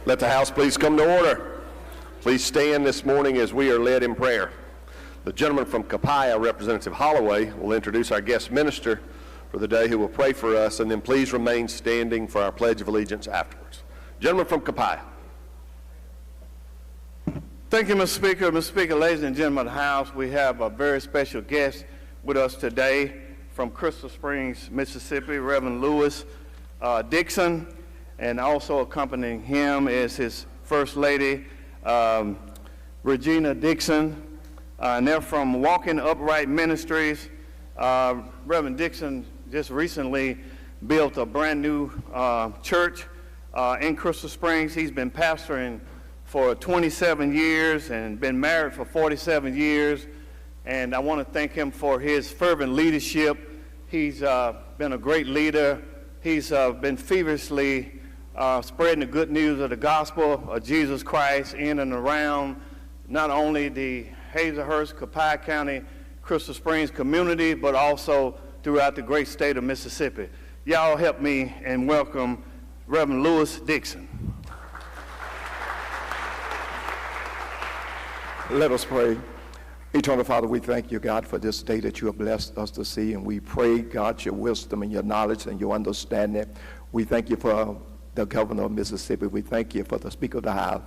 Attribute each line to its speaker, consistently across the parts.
Speaker 1: Let the House please come to order. Please stand this morning as we are led in prayer. The gentleman from Copiah, Representative Holloway, will introduce our guest minister for the day who will pray for us, and then please remain standing for our Pledge of Allegiance afterwards. Gentleman from Copiah.
Speaker 2: Thank you, Mr. Speaker. Mr. Speaker, ladies and gentlemen of the House, we have a very special guest with us today from Crystal Springs, Mississippi, Reverend Lewis Dixon, and also accompanying him is his First Lady, Regina Dixon, and they're from Walking Upright Ministries. Reverend Dixon just recently built a brand new church in Crystal Springs. He's been pastoring for 27 years and been married for 47 years. And I want to thank him for his fervent leadership. He's been a great leader. He's been feverishly spreading the good news of the gospel of Jesus Christ in and around not only the Hazelhurst, Copiah County, Crystal Springs community, but also throughout the great state of Mississippi. Y'all help me and welcome Reverend Lewis Dixon.
Speaker 3: Let us pray. Eternal Father, we thank you, God, for this day that you have blessed us to see, and we pray, God, your wisdom and your knowledge and your understanding. We thank you for the governor of Mississippi. We thank you for the Speaker of the House.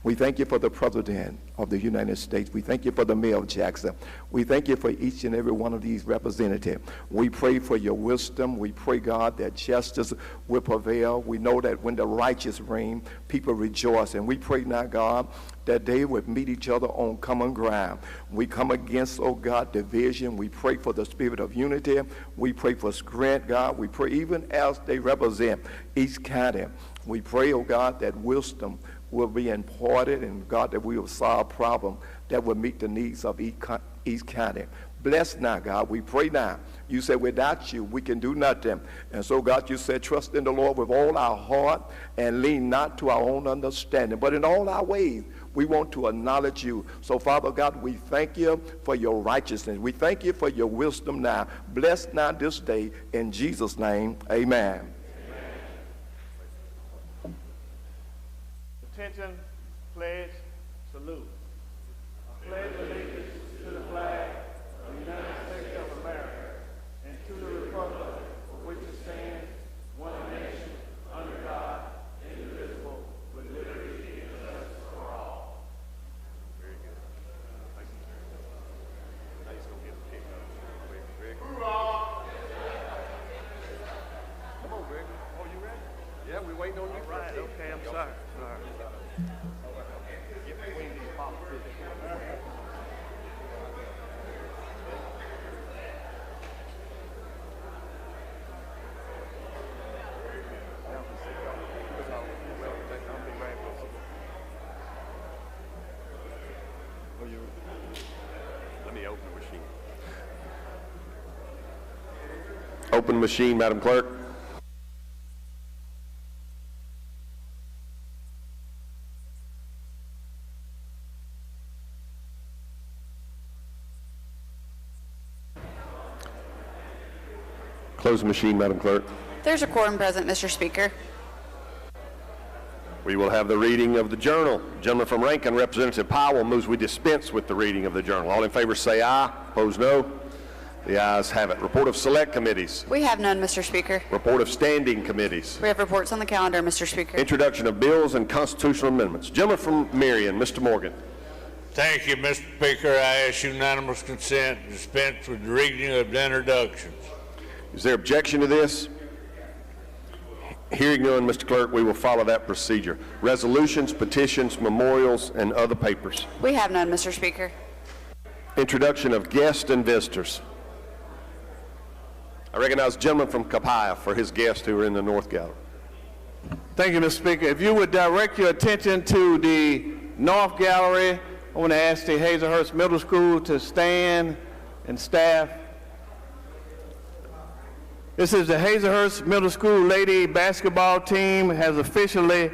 Speaker 3: We thank you for the President of the United States. We thank you for the Mayor of Jackson. We thank you for each and every one of these representatives. We pray for your wisdom. We pray, God, that justice will prevail. We know that when the righteous reign, people rejoice. And we pray now, God, that they would meet each other on common ground. We come against, oh God, division. We pray for the spirit of unity. We pray for strength, God. We pray even as they represent each county. We pray, oh God, that wisdom will be imparted, and God, that we will solve problems that will meet the needs of each county. Bless now, God. We pray now. You said without you, we can do nothing. And so, God, you said trust in the Lord with all our heart and lean not to our own understanding. But in all our ways, we want to acknowledge you. So, Father God, we thank you for your righteousness. We thank you for your wisdom now. Bless now this day. In Jesus' name, amen.
Speaker 2: Attention, pledge, salute. I pledge allegiance to the flag of the United States of America and to the republic for which it stands, one nation, under God, indivisible, with liberty and justice for all.
Speaker 1: Very good. Thank you. Now he's going to get the kick off. Greg.
Speaker 2: Hoorah!
Speaker 1: Come on, Greg. Oh, you ready? Yeah, we're waiting on you.
Speaker 2: All right, okay, I'm sorry.
Speaker 1: Let me open the machine. Open the machine, Madam Clerk. Close the machine, Madam Clerk.
Speaker 4: There's a quorum present, Mr. Speaker.
Speaker 1: We will have the reading of the journal. Gentleman from Rankin, Representative Powell, moves we dispense with the reading of the journal. All in favor say aye. Opposed, no. The ayes have it. Report of select committees.
Speaker 4: We have none, Mr. Speaker.
Speaker 1: Report of standing committees.
Speaker 4: We have reports on the calendar, Mr. Speaker.
Speaker 1: Introduction of bills and constitutional amendments. Gentleman from Marion, Mr. Morgan.
Speaker 5: Thank you, Mr. Speaker. I ask unanimous consent to dispense with the reading of the introductions.
Speaker 1: Is there objection to this? Hearing none, Mr. Clerk, we will follow that procedure. Resolutions, petitions, memorials, and other papers.
Speaker 4: We have none, Mr. Speaker.
Speaker 1: Introduction of guests and visitors. I recognize the gentleman from Copiah for his guests who are in the North Gallery.
Speaker 2: Thank you, Mr. Speaker. If you would direct your attention to the North Gallery, I want to ask the Hazelhurst Middle School to stand, and staff. This is the Hazelhurst Middle School Lady Basketball Team has officially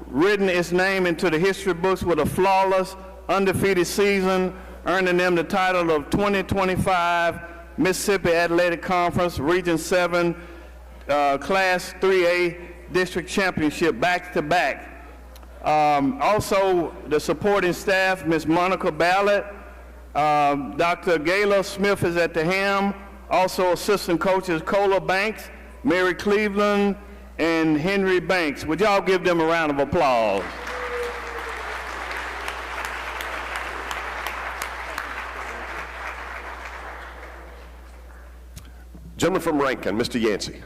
Speaker 2: written its name into the history books with a flawless, undefeated season, earning them the title of 2025 Mississippi Athletic Conference Region 7 Class 3A district championship back-to-back. Also, the supporting staff, Ms. Monica Ballard, Dr. Gayla Smith is at the helm. Also, assistant coaches Cola Banks, Mary Cleveland, and Henry Banks. Would y'all give them a round of applause?
Speaker 1: Gentleman from Rankin, Mr. Yancey.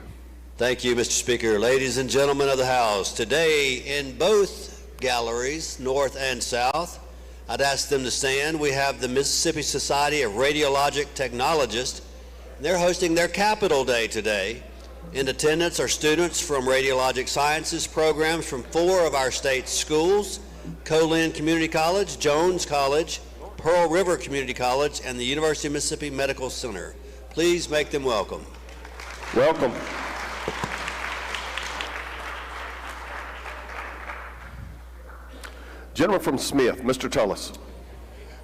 Speaker 6: Thank you, Mr. Speaker. Ladies and gentlemen of the House, today in both galleries, north and south, I'd ask them to stand. We have the Mississippi Society of Radiologic Technologists. They're hosting their Capital Day today. In attendance are students from Radiologic Sciences programs from 4 of our state's schools: Colin Community College, Jones College, Pearl River Community College, and the University of Mississippi Medical Center. Please make them welcome.
Speaker 1: Welcome. Gentleman from Smith, Mr. Tullis.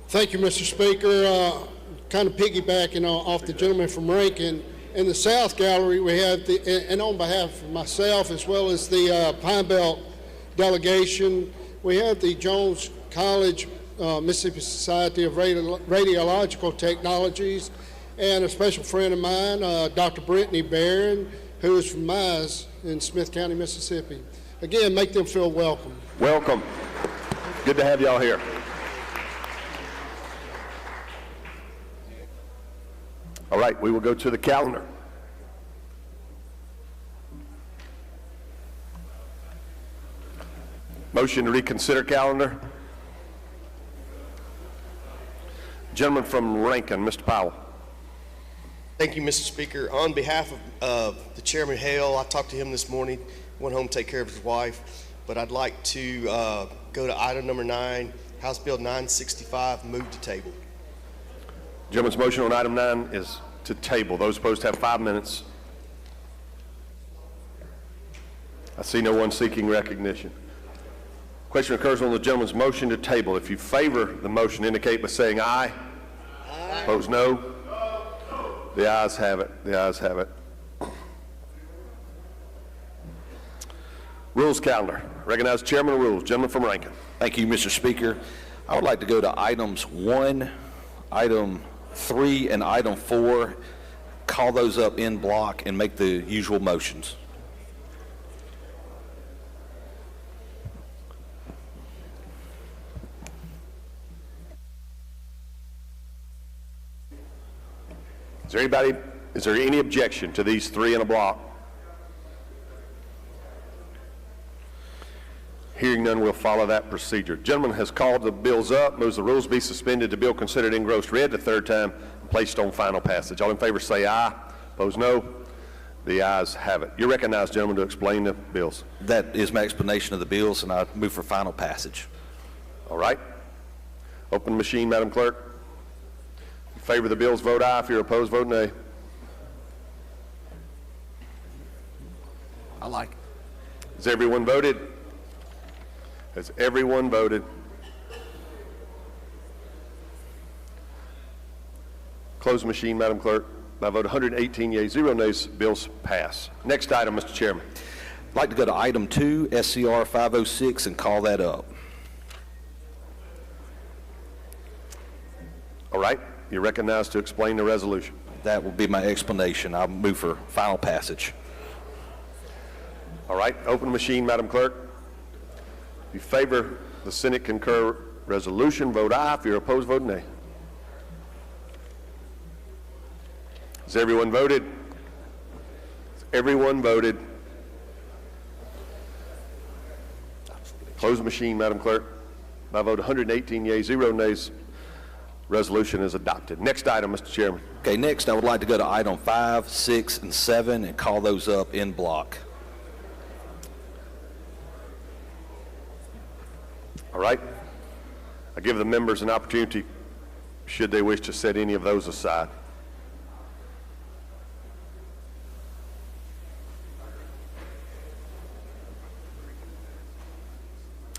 Speaker 7: Thank you, Mr. Speaker. Kind of piggybacking off the gentleman from Rankin, in the South Gallery we have, and on behalf of myself as well as the Pine Belt delegation, we have the Jones College Mississippi Society of Radiological Technologies, and a special friend of mine, Dr. Brittany Barron, who is from Mize in Smith County, Mississippi. Again, make them feel welcome.
Speaker 1: Welcome. Good to have y'all here. All right, we will go to the calendar. Motion to reconsider calendar. Gentleman from Rankin, Mr. Powell.
Speaker 8: Thank you, Mr. Speaker. On behalf of the Chairman Hale, I talked to him this morning, went home to take care of his wife, but I'd like to go to item number 9, House Bill 965, move to table.
Speaker 1: Gentleman's motion on item 9 is to table. Those opposed have 5 minutes. I see no one seeking recognition. Question occurs on the gentleman's motion to table. If you favor the motion, indicate by saying aye. Aye. Opposed, no. The ayes have it. The ayes have it. Rules calendar. Recognize Chairman of Rules. Gentleman from Rankin.
Speaker 9: Thank you, Mr. Speaker. I would like to go to items 1, item 3, and item 4. Call those up in block and make the usual motions.
Speaker 1: Is there any objection to these 3 in a block? Hearing none, we'll follow that procedure. Gentleman has called the bills up, moves the rules be suspended, the bill considered engrossed read the 3rd time, and placed on final passage. All in favor say aye. Opposed, no. The ayes have it. You're recognized, gentlemen, to explain the bills.
Speaker 9: That is my explanation of the bills, and I move for final passage.
Speaker 1: All right. Open the machine, Madam Clerk. In favor of the bills, vote aye. If you're opposed, vote nay.
Speaker 9: I like it.
Speaker 1: Has everyone voted? Has everyone voted? Close the machine, Madam Clerk. By vote 118 yeas, 0 nays, bills pass. Next item, Mr. Chairman.
Speaker 9: I'd like to go to item 2, SCR 506, and call that up.
Speaker 1: All right. You're recognized to explain the resolution.
Speaker 9: That will be my explanation. I'll move for final passage.
Speaker 1: All right. Open the machine, Madam Clerk. If you favor the Senate concur resolution, vote aye. If you're opposed, vote nay. Has everyone voted? Has everyone voted? Close the machine, Madam Clerk. By vote 118 yeas, 0 nays, resolution is adopted. Next item, Mr. Chairman.
Speaker 9: Okay, next I would like to go to item 5, 6, and 7 and call those up in block.
Speaker 1: All right. I give the members an opportunity, should they wish to set any of those aside.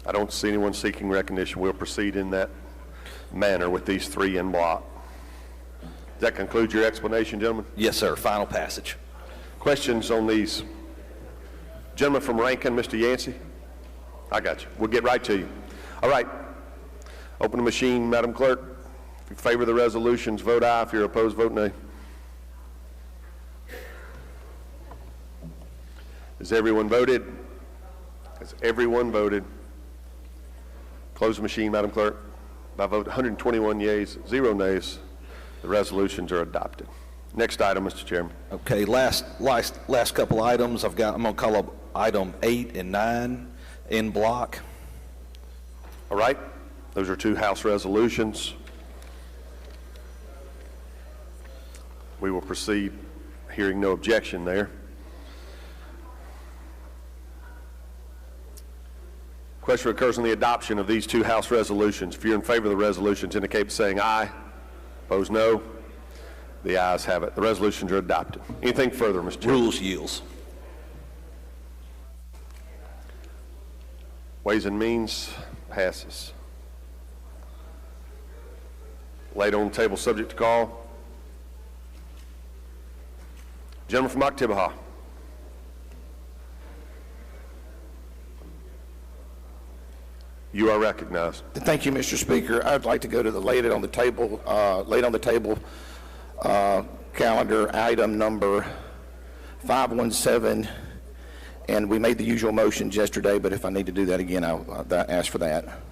Speaker 1: I don't see anyone seeking recognition. We'll proceed in that manner with these 3 in block. Does that conclude your explanation, gentlemen?
Speaker 9: Yes, sir. Final passage.
Speaker 1: Questions on these? Gentleman from Rankin, Mr. Yancey. I got you. We'll get right to you. All right. Open the machine, Madam Clerk. If you favor the resolutions, vote aye. If you're opposed, vote nay. Has everyone voted? Has everyone voted? Close the machine, Madam Clerk. By vote 121 yeas, 0 nays, the resolutions are adopted. Next item, Mr. Chairman.
Speaker 9: Okay, last couple items. I'm going to call up item 8 and 9 in block.
Speaker 1: All right. Those are two House resolutions. We will proceed, hearing no objection there. Question occurs on the adoption of these two House resolutions. If you're in favor of the resolutions, indicate by saying aye. Opposed, no. The ayes have it. The resolutions are adopted. Anything further, Mr. Chairman?
Speaker 9: Rules yields.
Speaker 1: Ways and Means passes. Laid on the table, subject to call. Gentleman from Oktibbeha. You are recognized.
Speaker 3: Thank you, Mr. Speaker. I'd like to go to the laid on the table calendar item number 517, and we made the usual motions yesterday, but if I need to do that again, I'll ask for that.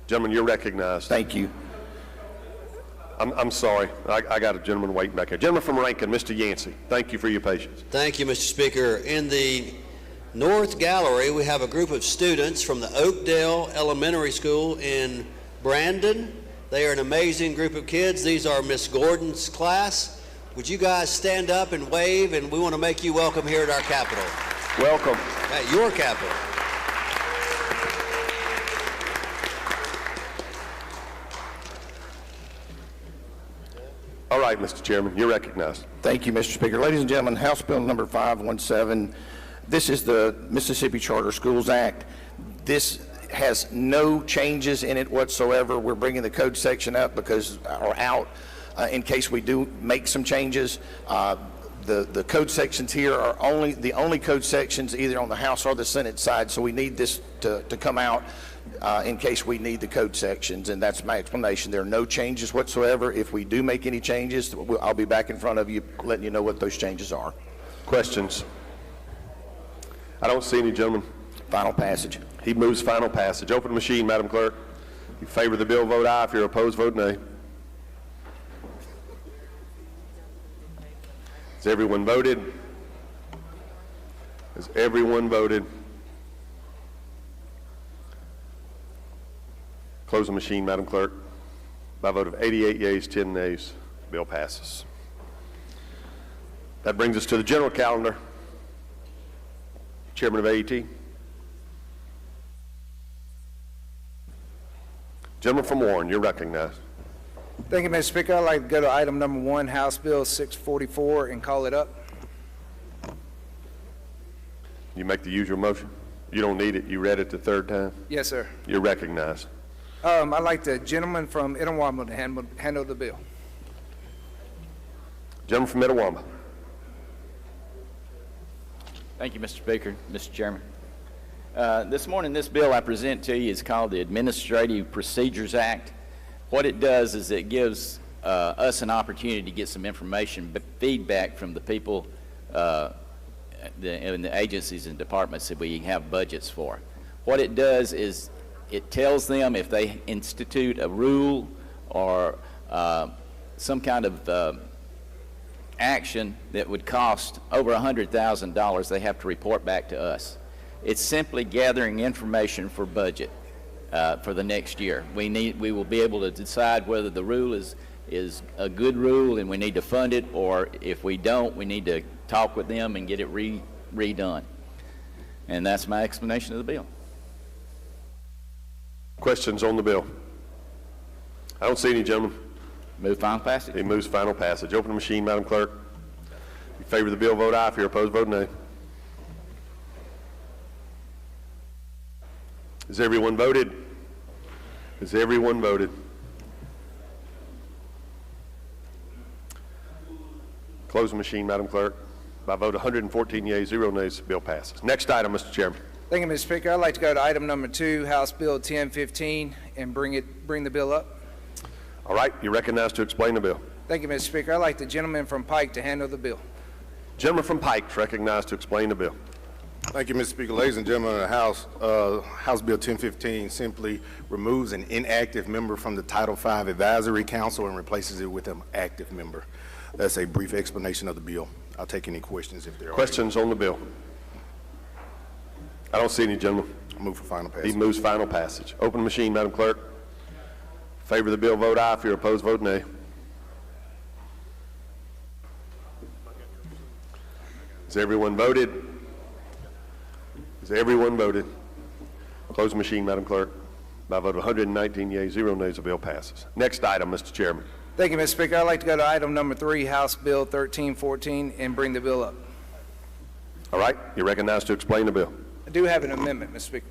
Speaker 1: Gentlemen, you're recognized.
Speaker 3: Thank you.
Speaker 1: I'm sorry. I got a gentleman waiting back here. Gentleman from Rankin, Mr. Yancey. Thank you for your patience.
Speaker 6: Thank you, Mr. Speaker. In the North Gallery, we have a group of students from the Oakdale Elementary School in Brandon. They are an amazing group of kids. These are Miss Gordon's class. Would you guys stand up and wave, and we want to make you welcome here at our Capitol.
Speaker 1: Welcome.
Speaker 6: At your Capitol.
Speaker 1: All right, Mr. Chairman, you're recognized.
Speaker 3: Thank you, Mr. Speaker. Ladies and gentlemen, House Bill number 517. This is the Mississippi Charter Schools Act. This has no changes in it whatsoever. We're bringing the code section up out in case we do make some changes. The code sections here are the only code sections either on the House or the Senate side, so we need this to come out in case we need the code sections, and that's my explanation. There are no changes whatsoever. If we do make any changes, I'll be back in front of you letting you know what those changes are.
Speaker 1: Questions? I don't see any, gentlemen.
Speaker 3: Final passage.
Speaker 1: He moves final passage. Open the machine, Madam Clerk. If you favor the bill, vote aye. If you're opposed, vote nay. Has everyone voted? Has everyone voted? Close the machine, Madam Clerk. By a vote of 88 yeas, 10 nays, the bill passes. That brings us to the general calendar. Chairman of AET. Gentleman from Warren, you're recognized.
Speaker 10: Thank you, Mr. Speaker. I'd like to go to item number 1, House Bill 644, and call it up.
Speaker 1: You make the usual motion? You don't need it. You read it the third time?
Speaker 10: Yes, sir.
Speaker 1: You're recognized.
Speaker 10: I'd like the gentleman from Itawamba to handle the bill.
Speaker 1: Gentleman from Itawamba.
Speaker 11: Thank you, Mr. Speaker, Mr. Chairman. This morning, this bill I present to you is called the Administrative Procedures Act. What it does is it gives us an opportunity to get some information, feedback from the people in the agencies and departments that we have budgets for. What it does is it tells them if they institute a rule or some kind of action that would cost over $100,000, they have to report back to us. It's simply gathering information for budget for the next year. We will be able to decide whether the rule is a good rule and we need to fund it, or if we don't, we need to talk with them and get it redone. And that's my explanation of the bill.
Speaker 1: Questions on the bill? I don't see any, gentlemen.
Speaker 11: Move final passage.
Speaker 1: He moves final passage. Open the machine, Madam Clerk. If you favor the bill, vote aye. If you're opposed, vote nay. Has everyone voted? Has everyone voted? Close the machine, Madam Clerk. By a vote of 114 yeas, 0 nays, the bill passes. Next item, Mr. Chairman.
Speaker 10: Thank you, Mr. Speaker. I'd like to go to item number 2, House Bill 1015, and bring the bill up.
Speaker 1: All right, you're recognized to explain the bill.
Speaker 10: Thank you, Mr. Speaker. I'd like the gentleman from Pike to handle the bill.
Speaker 1: Gentleman from Pike is recognized to explain the bill.
Speaker 12: Thank you, Mr. Speaker. Ladies and gentlemen of the House, House Bill 1015 simply removes an inactive member from the Title V Advisory Council and replaces it with an active member. That's a brief explanation of the bill. I'll take any questions if there are.
Speaker 1: Questions on the bill? I don't see any, gentlemen.
Speaker 12: I'll move for final passage.
Speaker 1: He moves final passage. Open the machine, Madam Clerk. In favor of the bill, vote aye. If you're opposed, vote nay. Has everyone voted? Has everyone voted? Close the machine, Madam Clerk. By a vote of 119 yeas, 0 nays, the bill passes. Next item, Mr. Chairman.
Speaker 10: Thank you, Mr. Speaker. I'd like to go to item number 3, House Bill 1314, and bring the bill up.
Speaker 1: All right, you're recognized to explain the bill.
Speaker 10: I do have an amendment, Mr. Speaker.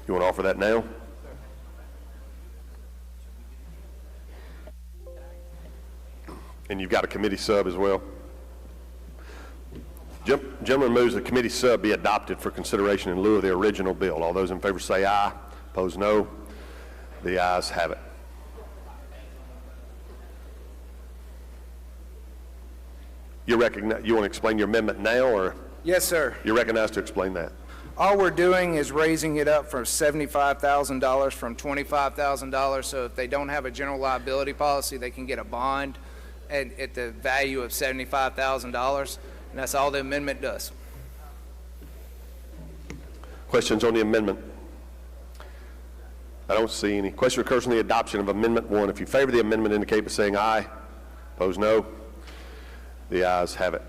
Speaker 1: You want to offer that now? And you've got a committee sub as well. Gentleman moves the committee sub be adopted for consideration in lieu of the original bill. All those in favor say aye. Opposed, no. The ayes have it. You want to explain your amendment now, or?
Speaker 10: Yes, sir.
Speaker 1: You're recognized to explain that.
Speaker 10: All we're doing is raising it up from $75,000 from $25,000, so if they don't have a general liability policy, they can get a bond at the value of $75,000, and that's all the amendment does.
Speaker 1: Questions on the amendment? I don't see any. Question occurs on the adoption of Amendment 1. If you favor the amendment, indicate by saying aye. Opposed, no. The ayes have it.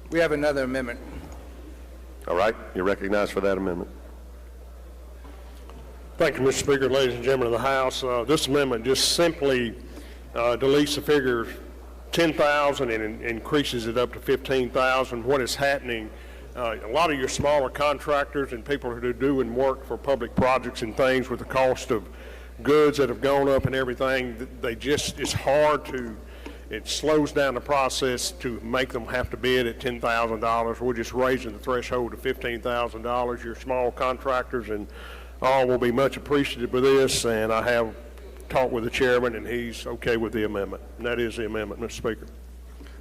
Speaker 10: We have another amendment.
Speaker 1: All right, you're recognized for that amendment.
Speaker 13: Thank you, Mr. Speaker, ladies and gentlemen of the House. This amendment just simply deletes the figure 10,000 and increases it up to 15,000. What is happening, a lot of your smaller contractors and people who are doing work for public projects and things with the cost of goods that have gone up and everything, it's hard to, it slows down the process to make them have to bid at $10,000. We're just raising the threshold to $15,000. Your small contractors and all will be much appreciative of this, and I have talked with the chairman, and he's okay with the amendment. And that is the amendment, Mr. Speaker.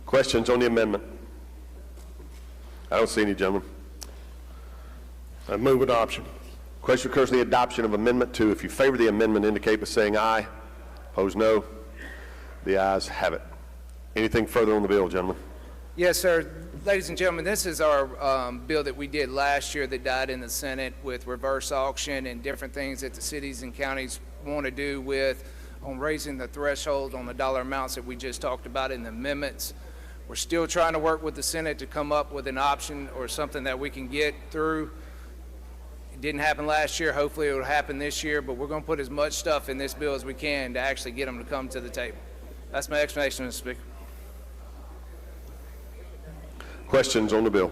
Speaker 1: Questions on the amendment? I don't see any, gentlemen.
Speaker 13: I move adoption.
Speaker 1: Question occurs on the adoption of Amendment 2. If you favor the amendment, indicate by saying aye. Opposed, no. The ayes have it. Anything further on the bill, gentlemen?
Speaker 10: Yes, sir. Ladies and gentlemen, this is our bill that we did last year that died in the Senate with reverse auction and different things that the cities and counties want to do on raising the threshold on the dollar amounts that we just talked about in the amendments. We're still trying to work with the Senate to come up with an option or something that we can get through. It didn't happen last year. Hopefully it will happen this year, but we're going to put as much stuff in this bill as we can to actually get them to come to the table. That's my explanation, Mr. Speaker.
Speaker 1: Questions on the bill?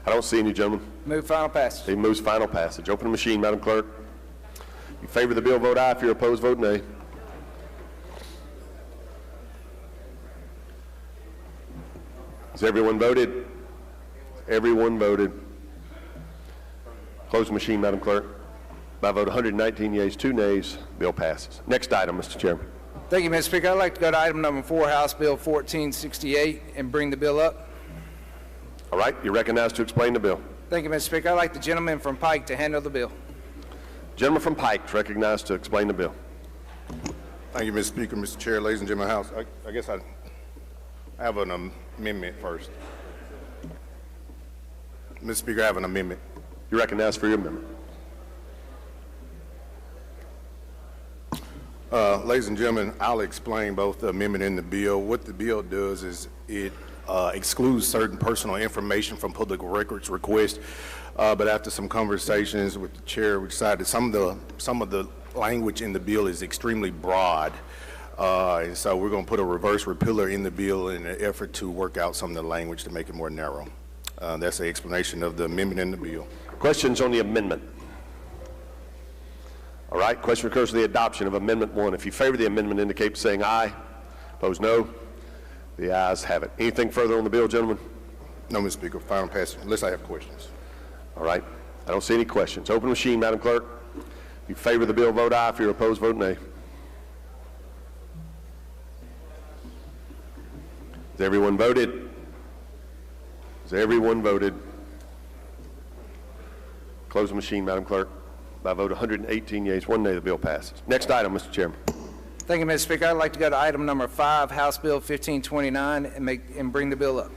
Speaker 1: I don't see any, gentlemen.
Speaker 10: Move final passage.
Speaker 1: He moves final passage. Open the machine, Madam Clerk. If you favor the bill, vote aye. If you're opposed, vote nay. Has everyone voted? Everyone voted. Close the machine, Madam Clerk. By a vote of 119 yeas, 2 nays, bill passes. Next item, Mr. Chairman.
Speaker 10: Thank you, Mr. Speaker. I'd like to go to item number 4, House Bill 1468, and bring the bill up.
Speaker 1: All right, you're recognized to explain the bill.
Speaker 10: Thank you, Mr. Speaker. I'd like the gentleman from Pike to handle the bill.
Speaker 1: Gentleman from Pike is recognized to explain the bill.
Speaker 12: Thank you, Mr. Speaker, Mr. Chair, ladies and gentlemen of the House. I guess I have an amendment first. Mr. Speaker, I have an amendment.
Speaker 1: You're recognized for your amendment.
Speaker 12: Ladies and gentlemen, I'll explain both the amendment and the bill. What the bill does is it excludes certain personal information from public records requests, but after some conversations with the chair, we decided some of the language in the bill is extremely broad, and so we're going to put a reverse repealer in the bill in an effort to work out some of the language to make it more narrow. That's the explanation of the amendment in the bill.
Speaker 1: Questions on the amendment? All right, question recurs to the adoption of Amendment 1. If you favor the amendment, indicate by saying aye. Opposed, no. The ayes have it. Anything further on the bill, gentlemen?
Speaker 12: No, Mr. Speaker, final passage, unless I have questions.
Speaker 1: All right, I don't see any questions. Open machine, Madam Clerk. If you favor the bill, vote aye. If you're opposed, vote nay. Has everyone voted? Has everyone voted? Close the machine, Madam Clerk. By a vote of 118 yeas, 1 nay, the bill passes. Next item, Mr. Chairman.
Speaker 10: Thank you, Mr. Speaker. I'd like to go to item number 5, House Bill 1529, and bring the bill up.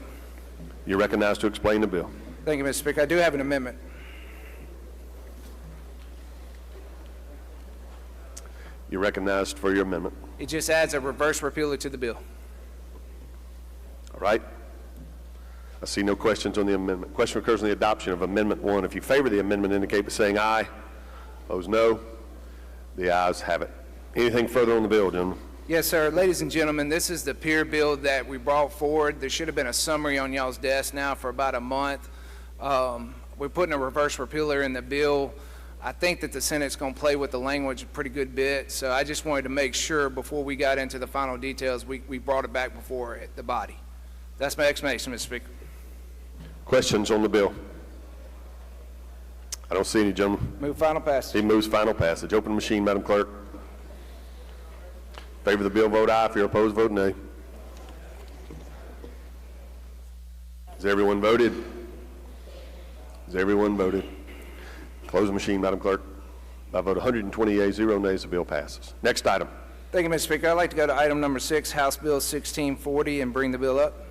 Speaker 1: You're recognized to explain the bill.
Speaker 10: Thank you, Mr. Speaker. I do have an amendment.
Speaker 1: You're recognized for your amendment.
Speaker 10: It just adds a reverse repealer to the bill.
Speaker 1: All right. I see no questions on the amendment. Question recurs on the adoption of Amendment 1. If you favor the amendment, indicate by saying aye. Opposed, no. The ayes have it. Anything further on the bill, gentlemen?
Speaker 10: Yes, sir. Ladies and gentlemen, this is the peer bill that we brought forward. There should have been a summary on y'all's desk now for about a month. We're putting a reverse repealer in the bill. I think that the Senate's going to play with the language a pretty good bit, so I just wanted to make sure before we got into the final details, we brought it back before the body. That's my explanation, Mr. Speaker.
Speaker 1: Questions on the bill? I don't see any, gentlemen.
Speaker 10: Move final passage.
Speaker 1: He moves final passage. Open the machine, Madam Clerk. Favor the bill, vote aye. If you're opposed, vote nay. Has everyone voted? Has everyone voted? Close the machine, Madam Clerk. By a vote of 120 yeas, 0 nays, the bill passes. Next item.
Speaker 10: Thank you, Mr. Speaker. I'd like to go to item number 6, House Bill 1640, and bring the bill up.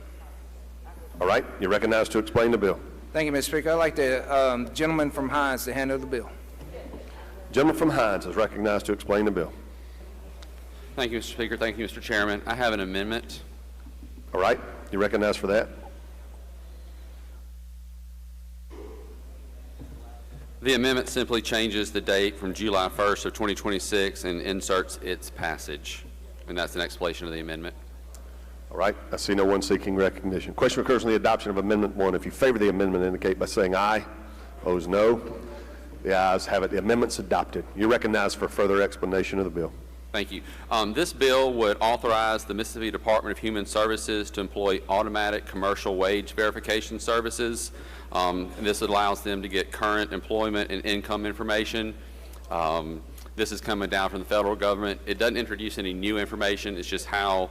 Speaker 1: All right, you're recognized to explain the bill.
Speaker 10: Thank you, Mr. Speaker. I'd like the gentleman from Hines to handle the bill.
Speaker 1: Gentleman from Hines is recognized to explain the bill.
Speaker 14: Thank you, Mr. Speaker. Thank you, Mr. Chairman. I have an amendment.
Speaker 1: All right, you're recognized for that.
Speaker 14: The amendment simply changes the date from July 1st of 2026 and inserts its passage. And that's an explanation of the amendment.
Speaker 1: All right, I see no one seeking recognition. Question recurs on the adoption of Amendment 1. If you favor the amendment, indicate by saying aye. Opposed, no. The ayes have it. The amendment's adopted. You're recognized for further explanation of the bill.
Speaker 14: Thank you. This bill would authorize the Mississippi Department of Human Services to employ automatic commercial wage verification services. This allows them to get current employment and income information. This is coming down from the federal government. It doesn't introduce any new information. It's just how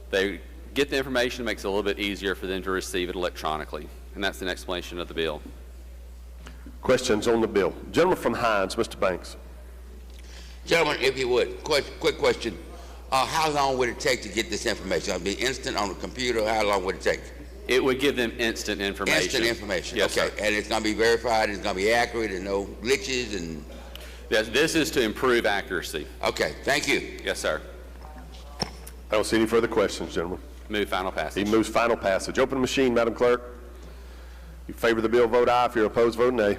Speaker 14: they get the information. It makes it a little bit easier for them to receive it electronically. And that's an explanation of the bill.
Speaker 1: Questions on the bill? Gentleman from Hines, Mr. Banks.
Speaker 15: Gentlemen, if you would, quick question. How long would it take to get this information? It'll be instant on the computer. How long would it take?
Speaker 14: It would give them instant information.
Speaker 15: Instant information.
Speaker 14: Yes,
Speaker 15: okay.
Speaker 14: Sir.
Speaker 15: And it's going to be verified. It's going to be accurate and no glitches and.
Speaker 14: Yes, this is to improve accuracy.
Speaker 15: Okay. Thank you.
Speaker 14: Yes, sir.
Speaker 1: I don't see any further questions, gentlemen.
Speaker 14: Move final passage.
Speaker 1: He moves final passage. Open the machine, Madam Clerk. If you favor the bill, vote aye. If you're opposed, vote nay.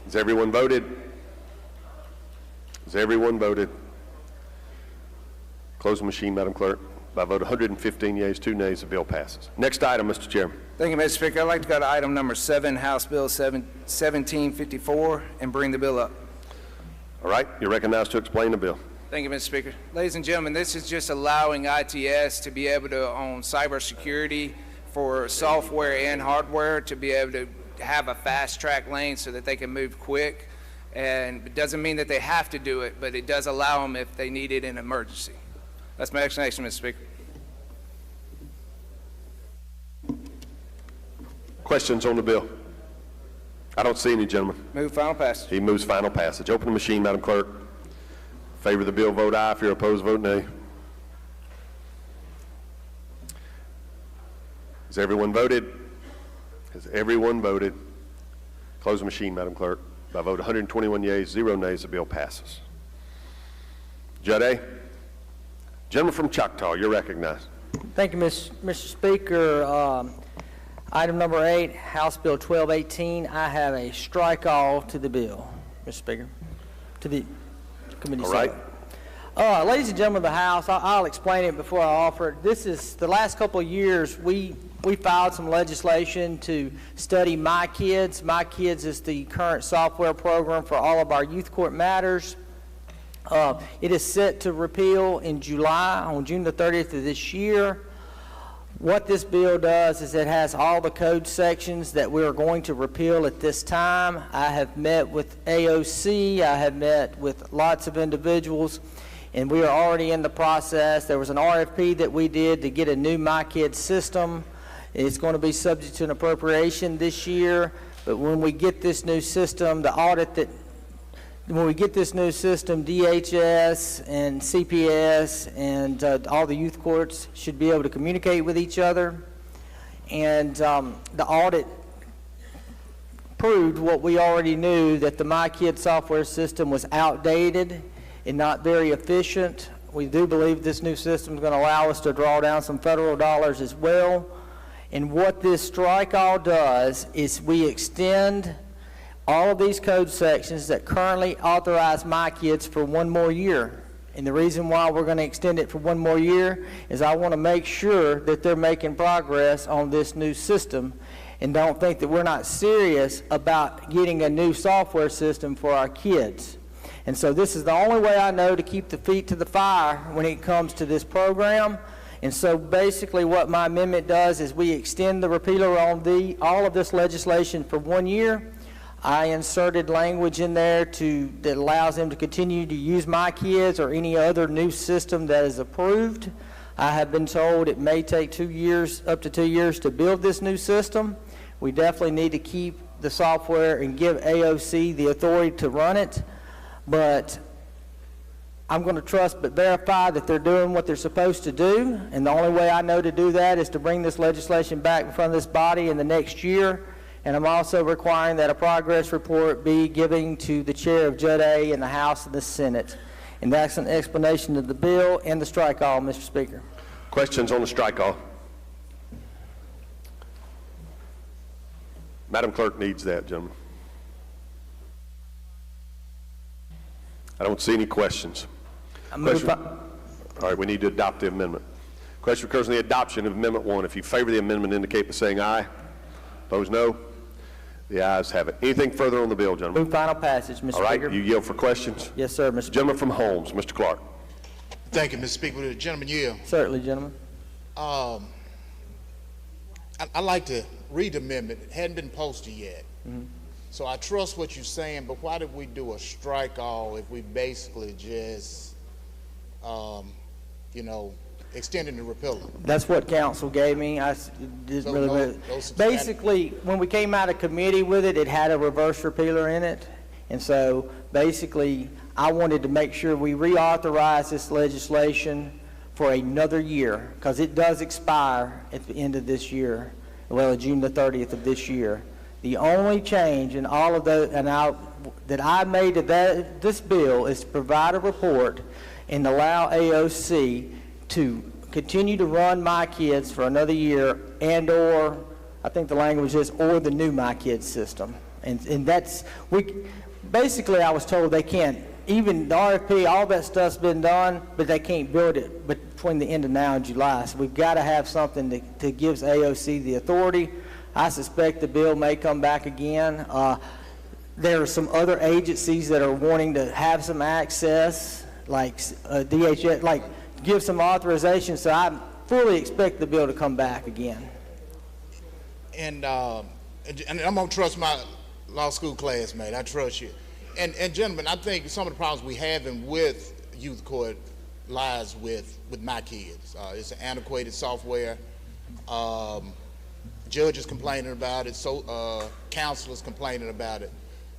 Speaker 1: Has everyone voted? Has everyone voted? Close the machine, Madam Clerk. By a vote of 115 yeas, 2 nays, the bill passes. Next item, Mr. Chairman.
Speaker 10: Thank you, Mr. Speaker. I'd like to go to item number 7, House Bill 1754, and bring the bill up.
Speaker 1: All right, you're recognized to explain the bill.
Speaker 10: Thank you, Mr. Speaker. Ladies and gentlemen, this is just allowing ITS to be able to own cybersecurity for software and hardware to be able to have a fast-track lane so that they can move quick. And it doesn't mean that they have to do it, but it does allow them if they need it in an emergency. That's my explanation, Mr. Speaker.
Speaker 1: Questions on the bill? I don't see any, gentlemen.
Speaker 10: Move final passage.
Speaker 1: He moves final passage. Open the machine, Madam Clerk. Favor the bill, vote aye. If you're opposed, vote nay. Has everyone voted? Has everyone voted? Close the machine, Madam Clerk. By a vote of 121 yeas, 0 nays, the bill passes. Judd A. Gentleman from Choctaw, you're recognized.
Speaker 16: Thank you, Mr. Speaker. Item number 8, House Bill 1218. I have a strike all to the bill, Mr. Speaker, to the committee.
Speaker 1: All right.
Speaker 16: Ladies and gentlemen of the House, I'll explain it before I offer it. This is the last couple of years we we filed some legislation to study My Kids. My Kids is the current software program for all of our youth court matters. It is set to repeal in July, on June the 30th of this year. What this bill does is it has all the code sections that we are going to repeal at this time. I have met with AOC, I have met with lots of individuals, and we are already in the process. There was an RFP that we did to get a new My Kids system. It's going to be subject to an appropriation this year, but when we get this new system, DHS and CPS and all the youth courts should be able to communicate with each other. And the audit proved what we already knew, that the My Kids software system was outdated and not very efficient. We do believe this new system is going to allow us to draw down some federal dollars as well. And what this strike all does is we extend all of these code sections that currently authorize My Kids for one more year. And the reason why we're going to extend it for one more year is I want to make sure that they're making progress on this new system and don't think that we're not serious about getting a new software system for our kids. And so this is the only way I know to keep the feet to the fire when it comes to this program. And so basically what my amendment does is we extend the repealer on all of this legislation for 1 year. I inserted language in there that allows them to continue to use My Kids or any other new system that is approved. I have been told it may take 2 years, up to 2 years, to build this new system. We definitely need to keep the software and give AOC the authority to run it. But I'm going to trust but verify that they're doing what they're supposed to do, and the only way I know to do that is to bring this legislation back in front of this body in the next year. And I'm also requiring that a progress report be given to the chair of Judd A in the House and the Senate. And that's an explanation of the bill and the strike all, Mr. Speaker.
Speaker 1: Questions on the strike all? Madam Clerk needs that, gentlemen. I don't see any questions. All right, we need to adopt the amendment. Question occurs on the adoption of Amendment 1. If you favor the amendment, indicate by saying aye. Opposed, no. The ayes have it. Anything further on the bill, gentlemen?
Speaker 16: Move final passage, Mr.
Speaker 1: All right,
Speaker 16: Speaker.
Speaker 1: you yield for questions?
Speaker 16: Yes, sir, Mr.
Speaker 1: Gentleman from Holmes, Mr. Clark.
Speaker 17: Thank you, Mr. Speaker. The gentleman yield.
Speaker 16: Certainly, gentlemen.
Speaker 17: I'd like to read the amendment. It hadn't been posted yet. So I trust what you're saying, but why did we do a strike all if we basically just, extending the repealer?
Speaker 16: That's what council gave me. Basically, when we came out of committee with it, it had a reverse repealer in it. And so basically, I wanted to make sure we reauthorize this legislation for another year, because it does expire at the end of this year, well, June the 30th of this year. The only change in all of those that I made to this bill is to provide a report and allow AOC to continue to run My Kids for another year, and or, I think the language is, or the new My Kids system. And that's, basically I was told they can't, even the RFP, all that stuff's been done, but they can't build it between the end of now and July. So we've got to have something that gives AOC the authority. I suspect the bill may come back again. There are some other agencies that are wanting to have some access, like DHS, like give some authorization, so I fully expect the bill to come back again.
Speaker 17: And I'm going to trust my law school classmate. I trust you. And gentlemen, I think some of the problems we having with youth court lies with My Kids. It's an antiquated software. Judges complaining about it, so counselors complaining about it.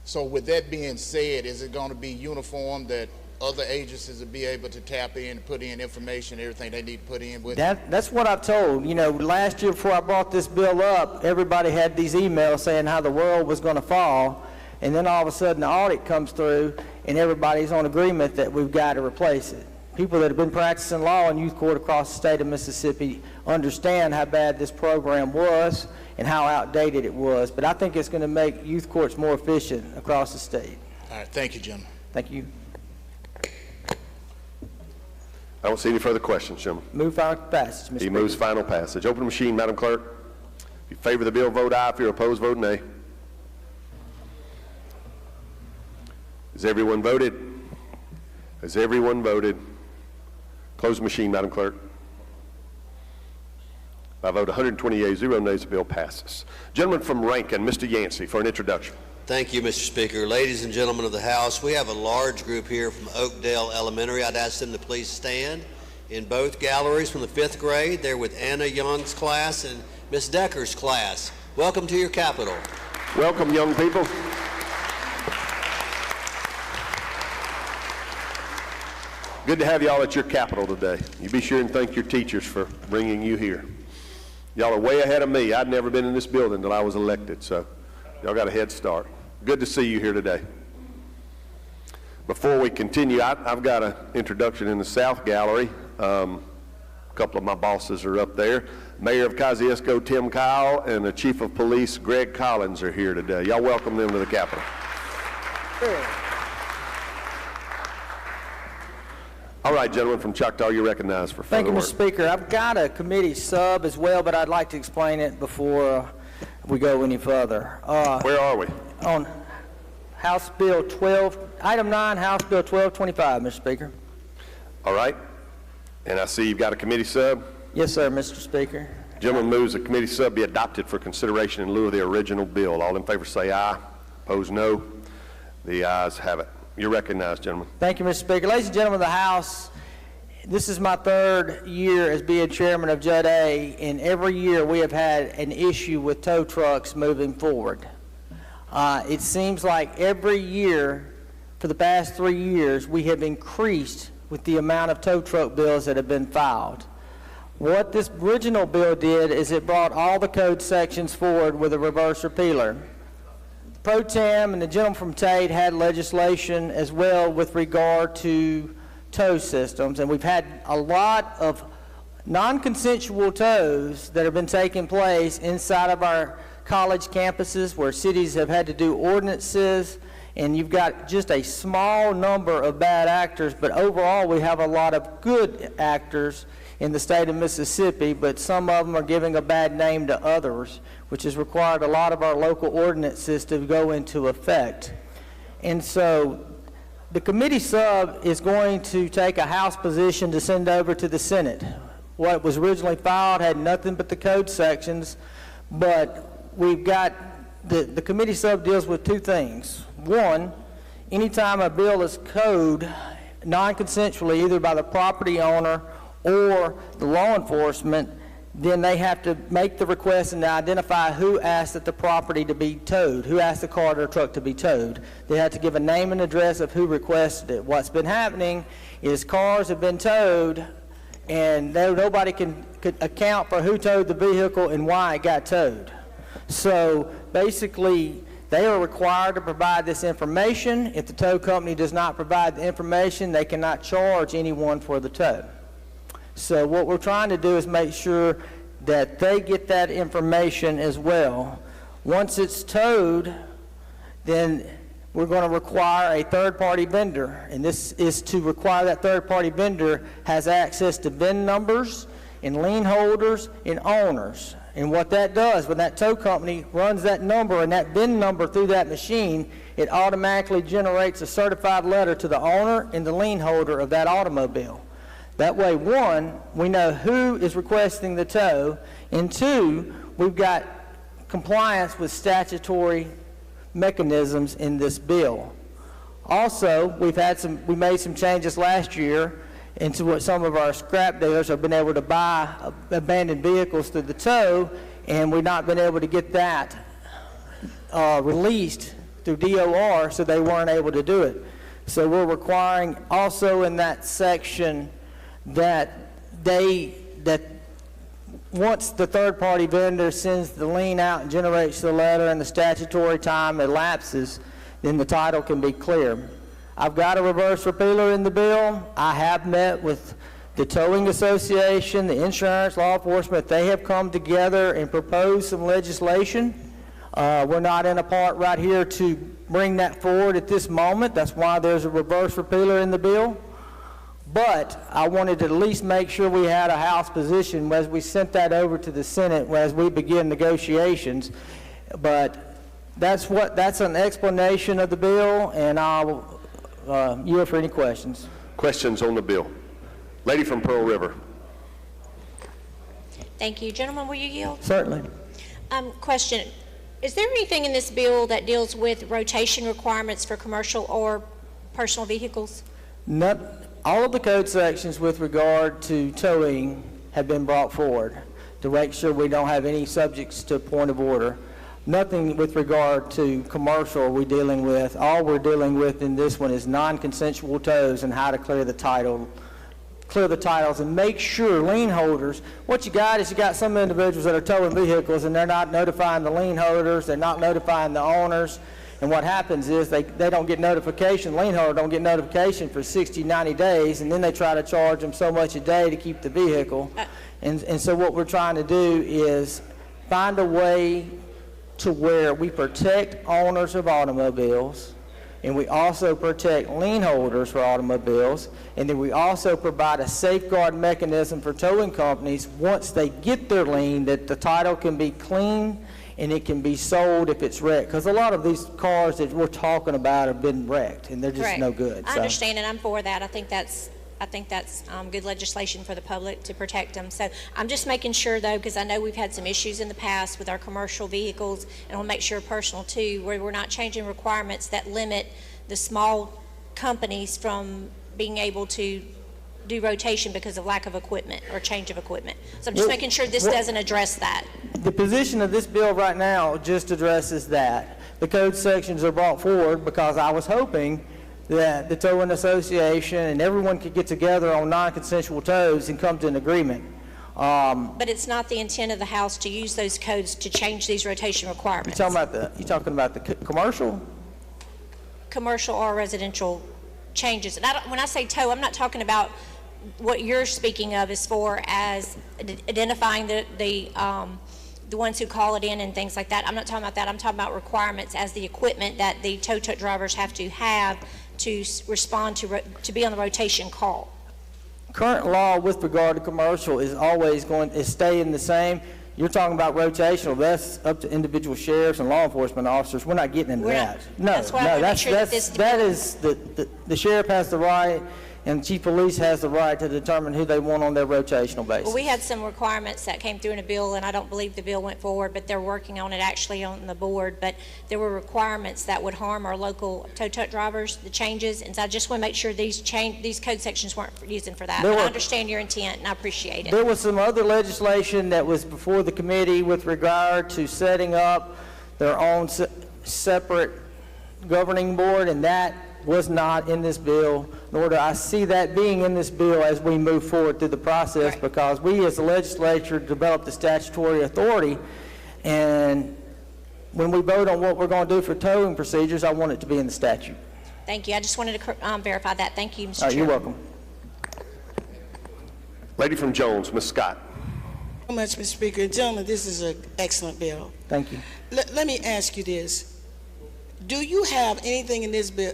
Speaker 17: So with that being said, is it going to be uniform that other agencies will be able to tap in and put in information, everything they need to put in with?
Speaker 16: That's what I've told. Last year before I brought this bill up, everybody had these emails saying how the world was going to fall, and then all of a sudden the audit comes through and everybody's on agreement that we've got to replace it. People that have been practicing law in youth court across the state of Mississippi understand how bad this program was and how outdated it was. But I think it's going to make youth courts more efficient across the state.
Speaker 17: All right, thank you, gentlemen.
Speaker 16: Thank you.
Speaker 1: I don't see any further questions, gentlemen.
Speaker 16: Move final passage, Mr.
Speaker 1: He moves final passage. Open the machine, Madam Clerk. If you favor the bill, vote aye. If you're opposed, vote nay. Has everyone voted? Has everyone voted? Close the machine, Madam Clerk. By vote 120 yeas, 0 nays, the bill passes. Gentleman from Rankin, Mr. Yancey, for an introduction.
Speaker 6: Thank you, Mr. Speaker. Ladies and gentlemen of the House, we have a large group here from Oakdale Elementary. I'd ask them to please stand in both galleries from the 5th grade. They're with Anna Young's class and Miss Decker's class. Welcome to your capital.
Speaker 1: Welcome, young people. Good to have y'all at your capital today. You be sure and thank your teachers for bringing you here. Y'all are way ahead of me. I'd never been in this building until I was elected, so y'all got a head start. Good to see you here today. Before we continue, I've got an introduction in the South Gallery. A couple of my bosses are up there. Mayor of Kosciuszko, Tim Kyle, and the Chief of Police, Greg Collins, are here today. Y'all welcome them to the Capitol. All right, gentlemen from Choctaw, you're recognized for further
Speaker 16: Thank you,
Speaker 1: work.
Speaker 16: Mr. Speaker. I've got a committee sub as well, but I'd like to explain it before we go any further.
Speaker 1: Where are we?
Speaker 16: On House Bill 12, item 9, House Bill 1225, Mr. Speaker.
Speaker 1: All right. And I see you've got a committee sub.
Speaker 16: Yes, sir, Mr. Speaker.
Speaker 1: Gentleman moves the committee sub be adopted for consideration in lieu of the original bill. All in favor say aye. Opposed, no. The ayes have it. You're recognized, gentlemen.
Speaker 16: Thank you, Mr. Speaker. Ladies and gentlemen of the House, this is my 3rd year as being chairman of Judd A, and every year we have had an issue with tow trucks moving forward. It seems like every year for the past 3 years we have increased with the amount of tow truck bills that have been filed. What this original bill did is it brought all the code sections forward with a reverse repealer. Pro Tem and the gentleman from Tate had legislation as well with regard to tow systems, and we've had a lot of non-consensual tows that have been taking place inside of our college campuses where cities have had to do ordinances, and you've got just a small number of bad actors, but overall we have a lot of good actors in the state of Mississippi, but some of them are giving a bad name to others, which has required a lot of our local ordinances to go into effect. And so the committee sub is going to take a House position to send over to the Senate. What was originally filed had nothing but the code sections, but we've got, the committee sub deals with 2 things. One, anytime a bill is code non-consensually, either by the property owner or the law enforcement, then they have to make the request and identify who asked that the property to be towed, who asked the car or truck to be towed. They have to give a name and address of who requested it. What's been happening is cars have been towed and nobody can account for who towed the vehicle and why it got towed. So basically, they are required to provide this information. If the tow company does not provide the information, they cannot charge anyone for the tow. So what we're trying to do is make sure that they get that information as well. Once it's towed, then we're going to require a third-party vendor, and this is to require that third-party vendor has access to VIN numbers and lien holders and owners. And what that does, when that tow company runs that number and that VIN number through that machine, it automatically generates a certified letter to the owner and the lien holder of that automobile. That way, 1, we know who is requesting the tow, and 2, we've got compliance with statutory mechanisms in this bill. Also, we made some changes last year into what some of our scrap dealers have been able to buy abandoned vehicles through the tow, and we've not been able to get that released through DOR, so they weren't able to do it. So we're requiring also in that section that once the third-party vendor sends the lien out and generates the letter and the statutory time elapses, then the title can be clear. I've got a reverse repealer in the bill. I have met with the Towing Association, the insurance, law enforcement. They have come together and proposed some legislation. We're not in a part right here to bring that forward at this moment. That's why there's a reverse repealer in the bill. But I wanted to at least make sure we had a House position as we sent that over to the Senate as we begin negotiations. But that's an explanation of the bill, and I'll yield for any questions.
Speaker 1: Questions on the bill? Lady from Pearl River.
Speaker 18: Thank you. Gentlemen, will you yield?
Speaker 16: Certainly.
Speaker 18: Question. Is there anything in this bill that deals with rotation requirements for commercial or personal vehicles?
Speaker 16: All of the code sections with regard to towing have been brought forward to make sure we don't have any subjects to point of order. Nothing with regard to commercial are we dealing with. All we're dealing with in this one is non-consensual tows and how to clear the titles and make sure lien holders, what you got is you got some individuals that are towing vehicles and they're not notifying the lien holders, they're not notifying the owners, and what happens is they don't get notification, lien holder don't get notification for 60, 90 days, and then they try to charge them so much a day to keep the vehicle. And so what we're trying to do is find a way to where we protect owners of automobiles, and we also protect lien holders for automobiles, and then we also provide a safeguard mechanism for towing companies once they get their lien that the title can be clean and it can be sold if it's wrecked. Because a lot of these cars that we're talking about have been wrecked and they're just
Speaker 18: Correct.
Speaker 16: no good.
Speaker 18: I understand, and I'm for that. I think that's good legislation for the public to protect them. So I'm just making sure, though, because I know we've had some issues in the past with our commercial vehicles, and I'll make sure personal too, where we're not changing requirements that limit the small companies from being able to do rotation because of lack of equipment or change of equipment. So I'm just making sure this doesn't address that.
Speaker 16: The position of this bill right now just addresses that. The code sections are brought forward because I was hoping that the Towing Association and everyone could get together on non-consensual tows and come to an agreement.
Speaker 18: But it's not the intent of the House to use those codes to change these rotation requirements.
Speaker 16: You talking about the commercial?
Speaker 18: Commercial or residential changes. And when I say tow, I'm not talking about what you're speaking of as far as identifying the ones who call it in and things like that. I'm not talking about that. I'm talking about requirements as the equipment that the tow truck drivers have to respond to be on the rotation call.
Speaker 16: Current law with regard to commercial is always going to stay in the same. You're talking about rotational. That's up to individual sheriffs and law enforcement officers. We're not getting into that. The sheriff has the right, and chief police has the right to determine who they want on their rotational basis.
Speaker 18: Well, we had some requirements that came through in a bill, and I don't believe the bill went forward, but they're working on it actually on the board. But there were requirements that would harm our local tow truck drivers, the changes, and so I just want to make sure these code sections weren't using for that. But I understand your intent, and I appreciate it.
Speaker 16: There was some other legislation that was before the committee with regard to setting up their own separate governing board, and that was not in this bill, nor do I see that being in this bill as we move forward through the process, because we as the legislature developed the statutory authority, and when we vote on what we're going to do for towing procedures, I want it to be in the statute.
Speaker 18: Thank you. I just wanted to verify that. Thank you, Mr. Chairman.
Speaker 16: You're welcome.
Speaker 1: Lady from Jones, Ms. Scott.
Speaker 19: Thank you much, Mr. Speaker. Gentlemen, this is an excellent bill.
Speaker 16: Thank you.
Speaker 19: Let me ask you this. Do you have anything in this bill?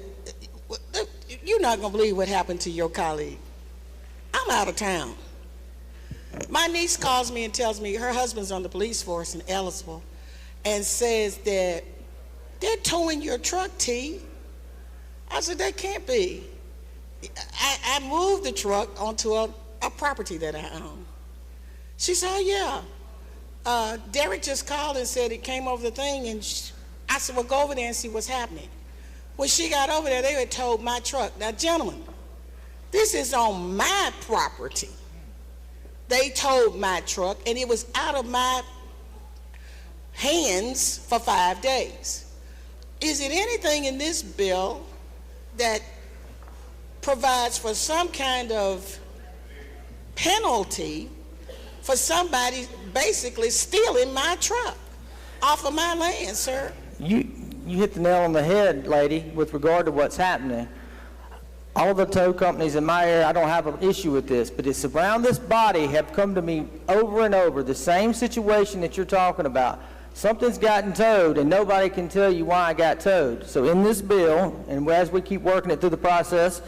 Speaker 19: You're not going to believe what happened to your colleague. I'm out of town. My niece calls me and tells me her husband's on the police force in Ellisville and says that they're towing your truck, T. I said, that can't be. I moved the truck onto a property that I own. She said, oh, yeah. Derek just called and said it came over the thing, and I said, well, go over there and see what's happening. When she got over there, they had towed my truck. Now, gentlemen, this is on my property. They towed my truck, and it was out of my hands for 5 days. Is it anything in this bill that provides for some kind of penalty for somebody basically stealing my truck off of my land, sir?
Speaker 16: You hit the nail on the head, lady, with regard to what's happening. All the tow companies in my area, I don't have an issue with this, but it's around this body have come to me over and over, the same situation that you're talking about. Something's gotten towed, and nobody can tell you why I got towed. So in this bill, and as we keep working it through the process,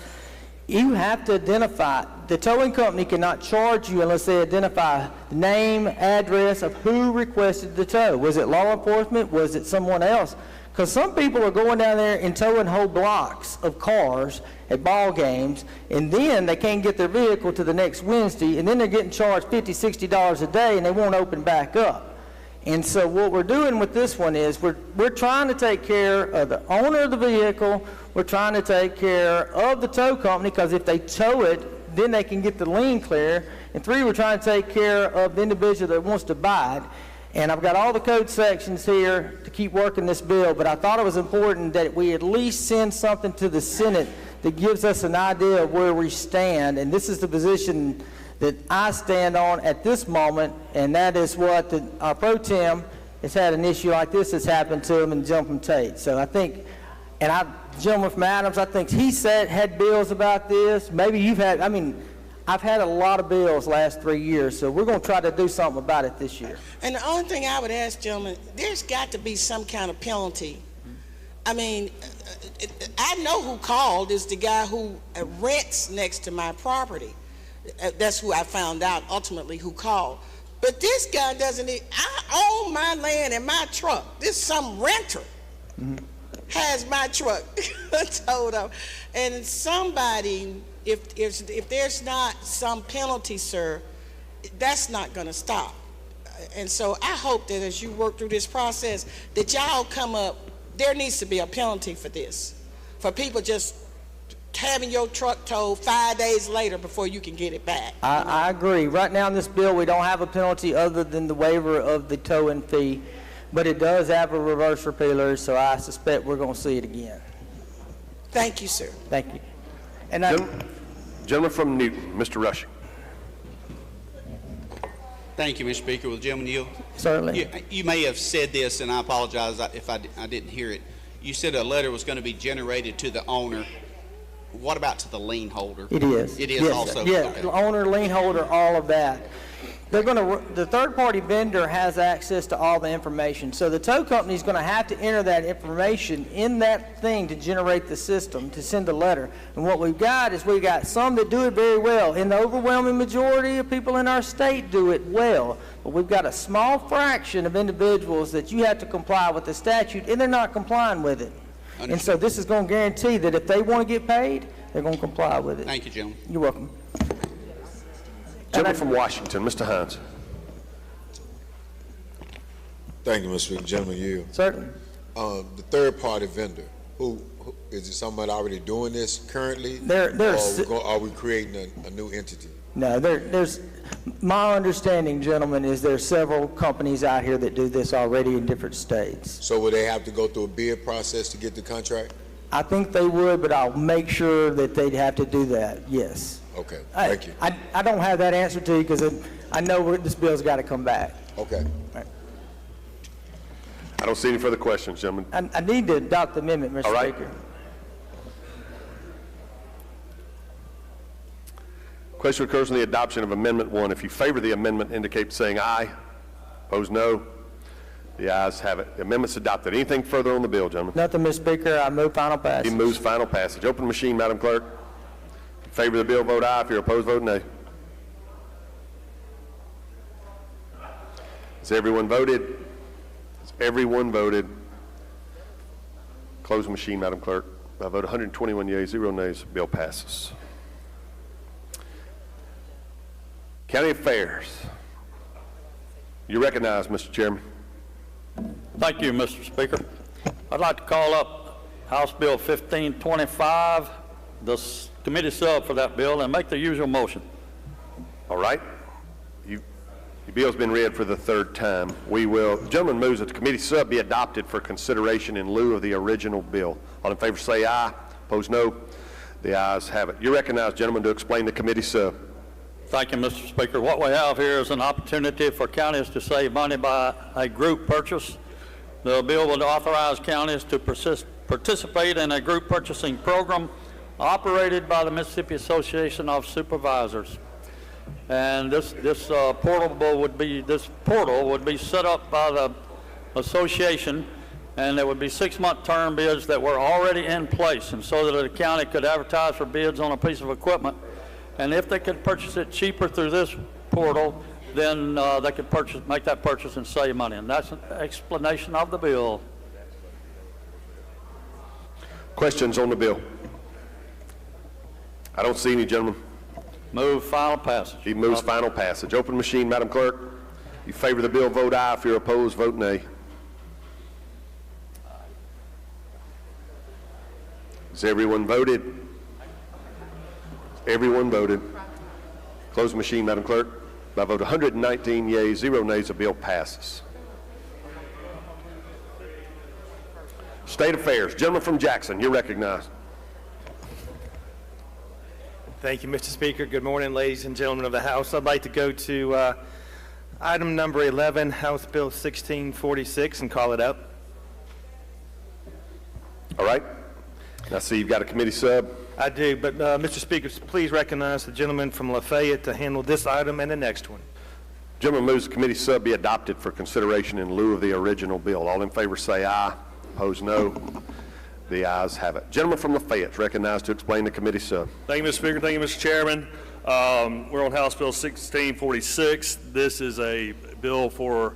Speaker 16: you have to identify, the towing company cannot charge you unless they identify the name, address of who requested the tow. Was it law enforcement? Was it someone else? Because some people are going down there and towing whole blocks of cars at ball games, and then they can't get their vehicle to the next Wednesday, and then they're getting charged $50, $60 a day, and they won't open back up. And so what we're doing with this one is we're trying to take care of the owner of the vehicle. We're trying to take care of the tow company, because if they tow it, then they can get the lien clear. And 3, we're trying to take care of the individual that wants to buy it. And I've got all the code sections here to keep working this bill, but I thought it was important that we at least send something to the Senate that gives us an idea of where we stand. And this is the position that I stand on at this moment, and that is what our pro tem has had an issue like this that's happened to him and Gentleman Tate. So I think, and gentleman from Adams, I think he had bills about this. Maybe you've had, I've had a lot of bills last 3 years, so we're going to try to do something about it this year.
Speaker 19: And the only thing I would ask, gentlemen, there's got to be some kind of penalty. I mean, I know who called is the guy who rents next to my property. That's who I found out ultimately who called. But this guy doesn't, I own my land and my truck. This some renter has my truck towed up. And somebody, if there's not some penalty, sir, that's not going to stop. And so I hope that as you work through this process, that y'all come up, there needs to be a penalty for this, for people just having your truck towed 5 days later before you can get it back.
Speaker 16: I agree. Right now in this bill, we don't have a penalty other than the waiver of the towing fee, but it does have a reverse repealer, so I suspect we're going to see it again.
Speaker 19: Thank you, sir.
Speaker 16: Thank you. And
Speaker 1: Gentleman from Newton, Mr. Rushing.
Speaker 20: Thank you, Mr. Speaker. Will the gentleman yield?
Speaker 16: Certainly.
Speaker 20: You may have said this, and I apologize if I didn't hear it. You said a letter was going to be generated to the owner. What about to the lien holder?
Speaker 16: It is.
Speaker 20: It is
Speaker 16: yes,
Speaker 20: also?
Speaker 16: Yeah,
Speaker 20: Okay.
Speaker 16: owner, lien holder, all of that. The third-party vendor has access to all the information. So the tow company is going to have to enter that information in that thing to generate the system, to send a letter. And what we've got is we've got some that do it very well. And the overwhelming majority of people in our state do it well. But we've got a small fraction of individuals that you have to comply with the statute, and they're not complying with it.
Speaker 20: Understood.
Speaker 16: And so this is going to guarantee that if they want to get paid, they're going to comply with it.
Speaker 20: Thank you, gentleman.
Speaker 16: You're welcome.
Speaker 1: Gentleman from Washington, Mr. Hines.
Speaker 21: Thank you, Mr. Speaker. Gentleman, you.
Speaker 16: Certainly.
Speaker 21: The third-party vendor, who is it somebody already doing this currently? Or are we creating a new entity?
Speaker 16: No, there's, my understanding, gentlemen, is there's several companies out here that do this already in different states.
Speaker 21: So will they have to go through a bid process to get the contract?
Speaker 16: I think they would, but I'll make sure that they'd have to do that, yes.
Speaker 21: Okay, thank you.
Speaker 16: I don't have that answer to you because I know this bill's got to come back.
Speaker 21: Okay.
Speaker 16: Right.
Speaker 1: I don't see any further questions, gentlemen.
Speaker 16: I need to adopt the amendment, Mr.
Speaker 1: All right.
Speaker 16: Speaker.
Speaker 1: Question occurs on the adoption of Amendment 1. If you favor the amendment, indicate saying aye. Opposed, no. The ayes have it. The amendment's adopted. Anything further on the bill, gentlemen?
Speaker 16: Nothing, Mr. Speaker. I move final passage.
Speaker 1: He moves final passage. Open the machine, Madam Clerk. If you favor the bill, vote aye. If you're opposed, vote nay. Has everyone voted? Has everyone voted? Close the machine, Madam Clerk. By vote 121 yeas, 0 nays, bill passes. County Affairs. You recognize, Mr. Chairman.
Speaker 22: Thank you, Mr. Speaker. I'd like to call up House Bill 1525, the committee sub for that bill, and make the usual motion.
Speaker 1: All right. Your bill's been read for the third time. The gentleman moves that the committee sub be adopted for consideration in lieu of the original bill. All in favor say aye. Opposed, no. The ayes have it. You recognize, gentlemen, to explain the committee sub.
Speaker 22: Thank you, Mr. Speaker. What we have here is an opportunity for counties to save money by a group purchase. The bill would authorize counties to participate in a group purchasing program operated by the Mississippi Association of Supervisors. And this portal would be set up by the association, and there would be 6-month term bids that were already in place, and so that the county could advertise for bids on a piece of equipment. And if they could purchase it cheaper through this portal, then they could make that purchase and save money. And that's an explanation of the bill.
Speaker 1: Questions on the bill? I don't see any, gentlemen.
Speaker 22: Move final passage.
Speaker 1: He moves final passage. Open machine, Madam Clerk. If you favor the bill, vote aye. If you're opposed, vote nay. Has everyone voted? Everyone voted. Close the machine, Madam Clerk. By vote 119 yeas, 0 nays, the bill passes. State Affairs. Gentleman from Jackson, you're recognized.
Speaker 4: Thank you, Mr. Speaker. Good morning, ladies and gentlemen of the House. I'd like to go to item number 11, House Bill 1646, and call it up.
Speaker 1: All right. I see you've got a committee sub.
Speaker 4: I do, but Mr. Speaker, please recognize the gentleman from Lafayette to handle this item and the next one.
Speaker 1: Gentleman moves the committee sub be adopted for consideration in lieu of the original bill. All in favor say aye. Opposed, no. The ayes have it. Gentleman from Lafayette is recognized to explain the committee sub.
Speaker 5: Thank you, Mr. Speaker. Thank you, Mr. Chairman. We're on House Bill 1646. This is a bill for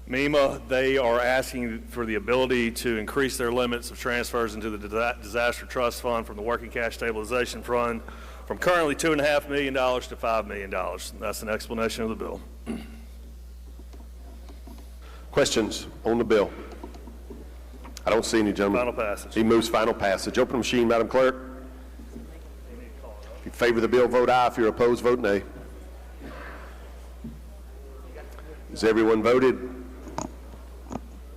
Speaker 5: MEMA. They are asking for the ability to increase their limits of transfers into the Disaster Trust Fund from the Working Cash Stabilization Fund from currently $2.5 million to $5 million. That's an explanation of the bill. Questions on the bill? I don't see any, gentlemen. Final passage.
Speaker 1: He moves final passage. Open machine, Madam Clerk. If you favor the bill, vote aye. If you're opposed, vote nay. Has everyone voted?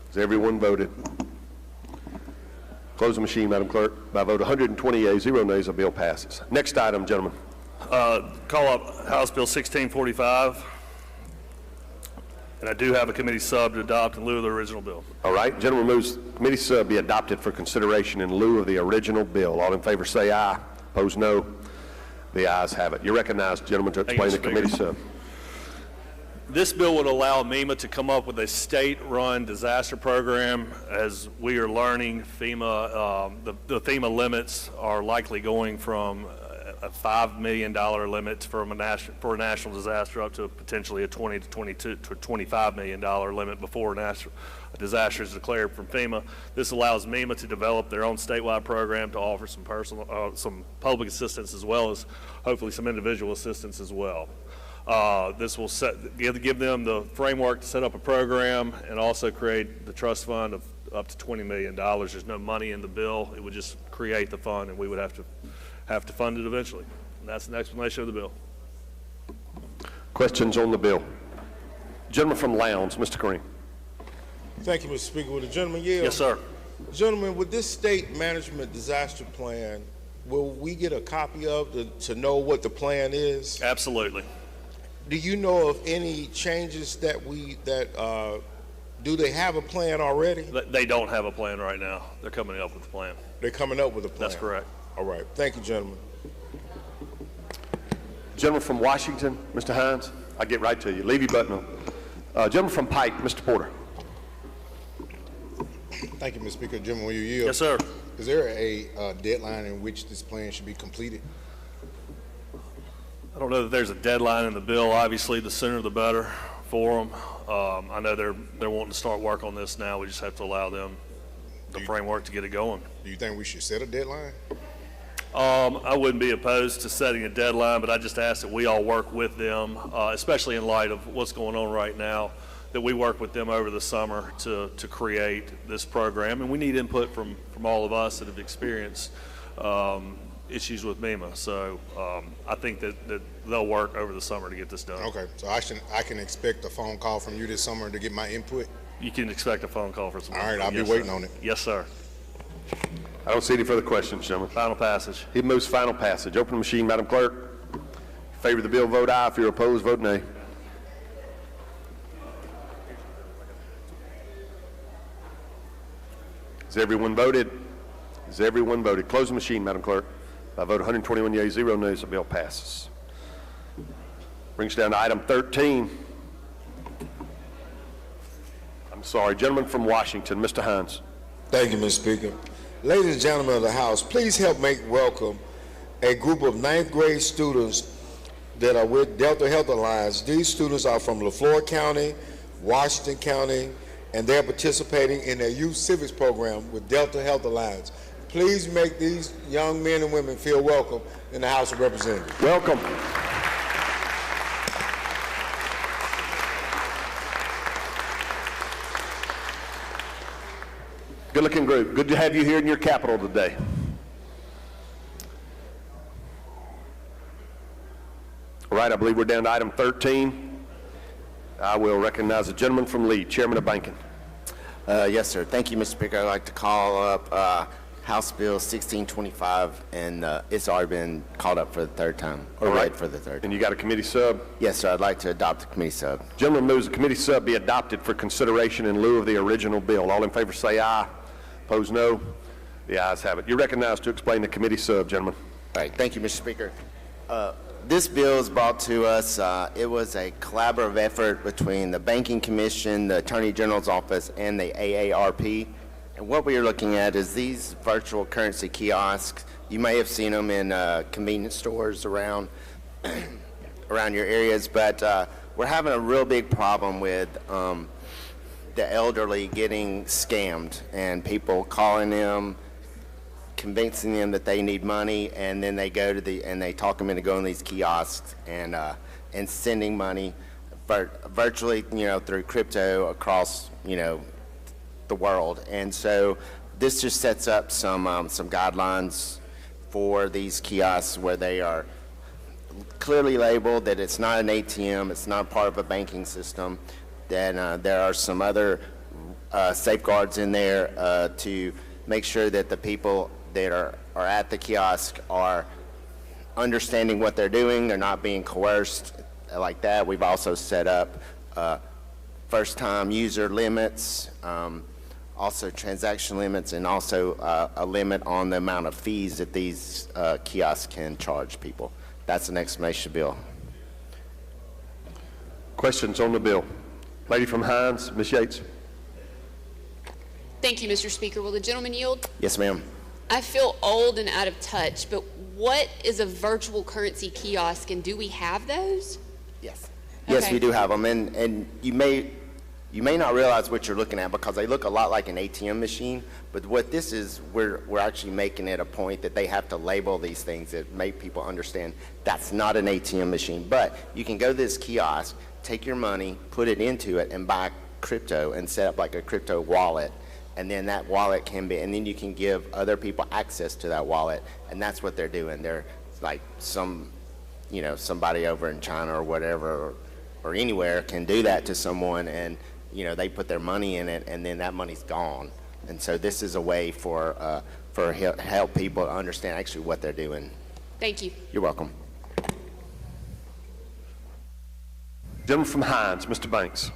Speaker 1: Has everyone voted? Close the machine, Madam Clerk. By vote 120 yeas, 0 nays, the bill passes. Next item, gentlemen.
Speaker 5: Call up House Bill 1645. And I do have a committee sub to adopt in lieu of the original bill.
Speaker 1: All right. Gentleman moves committee sub be adopted for consideration in lieu of the original bill. All in favor say aye. Opposed, no. The ayes have it. You're recognized, gentlemen, to explain the committee sub.
Speaker 5: This bill would allow MEMA to come up with a state-run disaster program. As we are learning, FEMA, the FEMA limits are likely going from a $5 million limit for a national disaster up to potentially a $20 to $25 million limit before a disaster is declared from FEMA. This allows MEMA to develop their own statewide program to offer some public assistance as well as hopefully some individual assistance as well. This will give them the framework to set up a program and also create the trust fund of up to $20 million. There's no money in the bill. It would just create the fund, and we would have to fund it eventually. And that's an explanation of the bill.
Speaker 1: Questions on the bill? Gentleman from Lowndes, Mr. Kareem.
Speaker 23: Thank you, Mr. Speaker. Will the gentleman yield?
Speaker 5: Yes, sir.
Speaker 23: Gentlemen, with this state management disaster plan, will we get a copy of to know what the plan is?
Speaker 5: Absolutely.
Speaker 23: Do you know of any changes do they have a plan already?
Speaker 5: They don't have a plan right now. They're coming up with a plan.
Speaker 23: They're coming up with a plan?
Speaker 5: That's correct.
Speaker 23: All right. Thank you, gentlemen.
Speaker 1: Gentleman from Washington, Mr. Hines. I'll get right to you. Levy Button. Gentleman from Pike, Mr. Porter.
Speaker 24: Thank you, Mr. Speaker. Gentleman, will you yield?
Speaker 5: Yes, sir.
Speaker 24: Is there a deadline in which this plan should be completed?
Speaker 5: I don't know that there's a deadline in the bill. Obviously, the sooner the better for them. I know they're wanting to start work on this now. We just have to allow them the framework to get it going.
Speaker 24: Do you think we should set a deadline?
Speaker 5: I wouldn't be opposed to setting a deadline, but I just ask that we all work with them, especially in light of what's going on right now, that we work with them over the summer to create this program. And we need input from all of us that have experienced issues with MEMA. So I think that they'll work over the summer to get this done.
Speaker 24: Okay, so I can expect a phone call from you this summer to get my input?
Speaker 5: You can expect a phone call for some.
Speaker 24: All right, I'll be waiting on it.
Speaker 5: Yes, sir.
Speaker 1: I don't see any further questions, gentlemen.
Speaker 5: Final passage.
Speaker 1: He moves final passage. Open the machine, Madam Clerk. Favor the bill, vote aye. If you're opposed, vote nay. Has everyone voted? Has everyone voted? Close the machine, Madam Clerk. By vote 121 yeas, 0 nays, the bill passes. Brings us down to item 13. I'm sorry, gentleman from Washington, Mr. Hines.
Speaker 21: Thank you, Mr. Speaker. Ladies and gentlemen of the House, please help make welcome a group of 9th grade students that are with Delta Health Alliance. These students are from LaFleur County, Washington County, and they're participating in their youth civics program with Delta Health Alliance. Please make these young men and women feel welcome in the House of Representatives.
Speaker 1: Welcome. Good-looking group. Good to have you here in your capital today. All right, I believe we're down to item 13. I will recognize the gentleman from Lee, Chairman of Banking.
Speaker 2: Yes, sir. Thank you, Mr. Speaker. I'd like to call up House Bill 1625, and it's already been called up for the third time, or read for the third time.
Speaker 1: And you got a committee sub?
Speaker 2: Yes, sir. I'd like to adopt the committee sub.
Speaker 1: Gentleman moves the committee sub be adopted for consideration in lieu of the original bill. All in favor say aye. Opposed, no. The ayes have it. You're recognized to explain the committee sub, gentlemen.
Speaker 2: All right. Thank you, Mr. Speaker. This bill is brought to us. It was a collaborative effort between the Banking Commission, the Attorney General's Office, and the AARP. And what we are looking at is these virtual currency kiosks. You may have seen them in convenience stores around around your areas, but we're having a real big problem with the elderly getting scammed and people calling them, convincing them that they need money, and then they go to and they talk them into going to these kiosks and sending money virtually, through crypto across, the world. And so this just sets up some guidelines for these kiosks where they are clearly labeled that it's not an ATM, it's not part of a banking system. Then there are some other safeguards in there to make sure that the people that are at the kiosk are understanding what they're doing. They're not being coerced like that. We've also set up first-time user limits, also transaction limits, and also a limit on the amount of fees that these kiosks can charge people. That's an explanation bill.
Speaker 1: Questions on the bill? Lady from Hines, Ms. Yates.
Speaker 7: Thank you, Mr. Speaker. Will the gentleman yield?
Speaker 2: Yes, ma'am.
Speaker 7: I feel old and out of touch, but what is a virtual currency kiosk, and do we have those?
Speaker 2: Yes.
Speaker 7: Okay.
Speaker 2: Yes, we do have them, and you may not realize what you're looking at because they look a lot like an ATM machine. But what this is, we're actually making it a point that they have to label these things that make people understand that's not an ATM machine. But you can go to this kiosk, take your money, put it into it, and buy crypto and set up like a crypto wallet. And then that wallet can be, and then you can give other people access to that wallet. And that's what they're doing. They're like somebody over in China or whatever, or anywhere can do that to someone, and they put their money in it, and then that money's gone. And so this is a way for help people understand actually what they're doing.
Speaker 7: Thank you.
Speaker 2: You're welcome.
Speaker 1: Gentleman from Hines, Mr. Banks.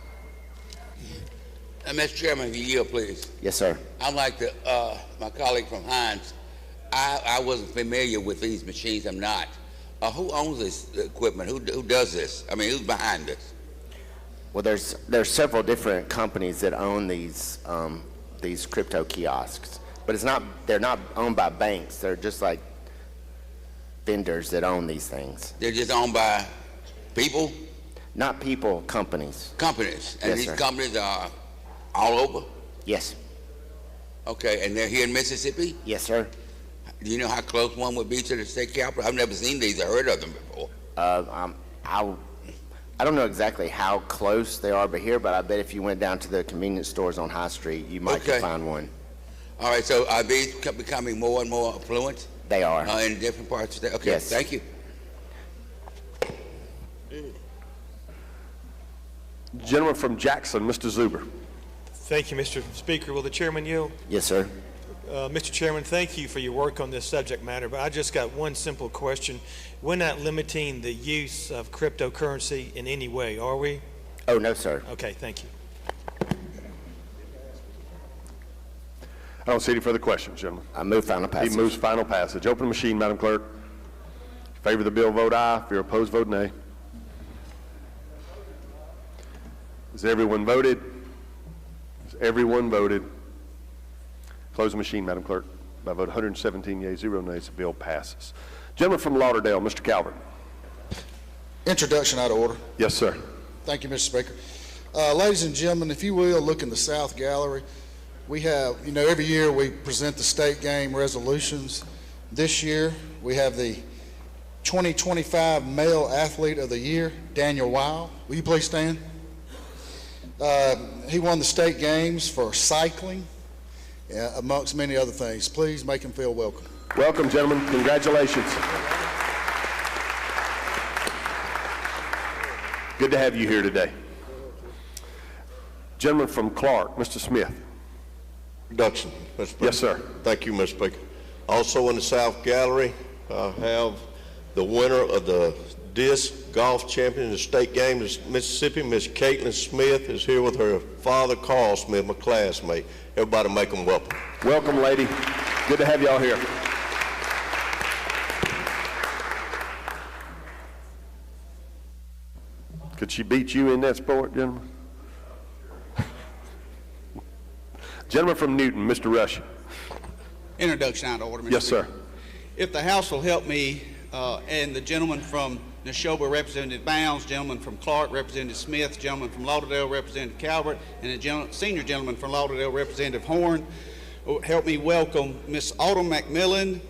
Speaker 15: Mr. Chairman, if you yield, please.
Speaker 2: Yes, sir.
Speaker 15: I'm like my colleague from Hines. I wasn't familiar with these machines. I'm not. Who owns this equipment? Who does this? I mean, who's behind this?
Speaker 2: Well, there's several different companies that own these crypto kiosks, but they're not owned by banks. They're just like vendors that own these things.
Speaker 15: They're just owned by people?
Speaker 2: Not people, companies.
Speaker 15: Companies. And
Speaker 2: Yes,
Speaker 15: these
Speaker 2: sir.
Speaker 15: companies are all over?
Speaker 2: Yes.
Speaker 15: Okay, and they're here in Mississippi?
Speaker 2: Yes, sir.
Speaker 15: Do you know how close one would be to the state capitol? I've never seen these or heard of them before.
Speaker 2: I don't know exactly how close they are here, but I bet if you went down to the convenience stores on High Street, you might
Speaker 15: Okay.
Speaker 2: find one.
Speaker 15: All right, so are these becoming more and more affluent?
Speaker 2: They are.
Speaker 15: In different parts of the state? Okay,
Speaker 2: Yes.
Speaker 15: thank you.
Speaker 1: Gentleman from Jackson, Mr. Zuber.
Speaker 8: Thank you, Mr. Speaker. Will the chairman yield?
Speaker 2: Yes, sir.
Speaker 8: Mr. Chairman, thank you for your work on this subject matter, but I just got one simple question. We're not limiting the use of cryptocurrency in any way, are we?
Speaker 2: Oh, no, sir.
Speaker 8: Okay, thank you.
Speaker 1: I don't see any further questions, gentlemen.
Speaker 2: I move final passage.
Speaker 1: He moves final passage. Open the machine, Madam Clerk. If you favor the bill, vote aye. If you're opposed, vote nay. Has everyone voted? Has everyone voted? Close the machine, Madam Clerk. By a vote of 117 yeas, 0 nays, the bill passes. Gentleman from Lauderdale, Mr. Calvert.
Speaker 3: Introduction out of order.
Speaker 1: Yes, sir.
Speaker 3: Thank you, Mr. Speaker. Ladies and gentlemen, if you will, look in the South Gallery. We have, every year we present the state game resolutions. This year, we have the 2025 Male Athlete of the Year, Daniel Weil. Will you please stand? He won the state games for cycling, amongst many other things. Please make him feel welcome.
Speaker 1: Welcome, gentlemen. Congratulations. Good to have you here today. Gentleman from Clark, Mr. Smith.
Speaker 9: Introduction, Mr. Speaker.
Speaker 1: Yes, sir.
Speaker 9: Thank you, Mr. Speaker. Also in the South Gallery, I have the winner of the disc golf champion in the state game in Mississippi, Miss Caitlin Smith, is here with her father, Carl Smith, my classmate. Everybody make them welcome.
Speaker 1: Welcome, lady. Good to have y'all here. Could she beat you in that sport, gentlemen? Gentleman from Newton, Mr. Rush.
Speaker 20: Introduction out of order, Mr.
Speaker 1: Yes, sir.
Speaker 20: If the House will help me, and the gentleman from Neshoba, Representative Bounds, gentleman from Clark, Representative Smith, gentleman from Lauderdale, Representative Calvert, and the senior gentleman from Lauderdale, Representative Horn, will help me welcome Miss Autumn McMillan,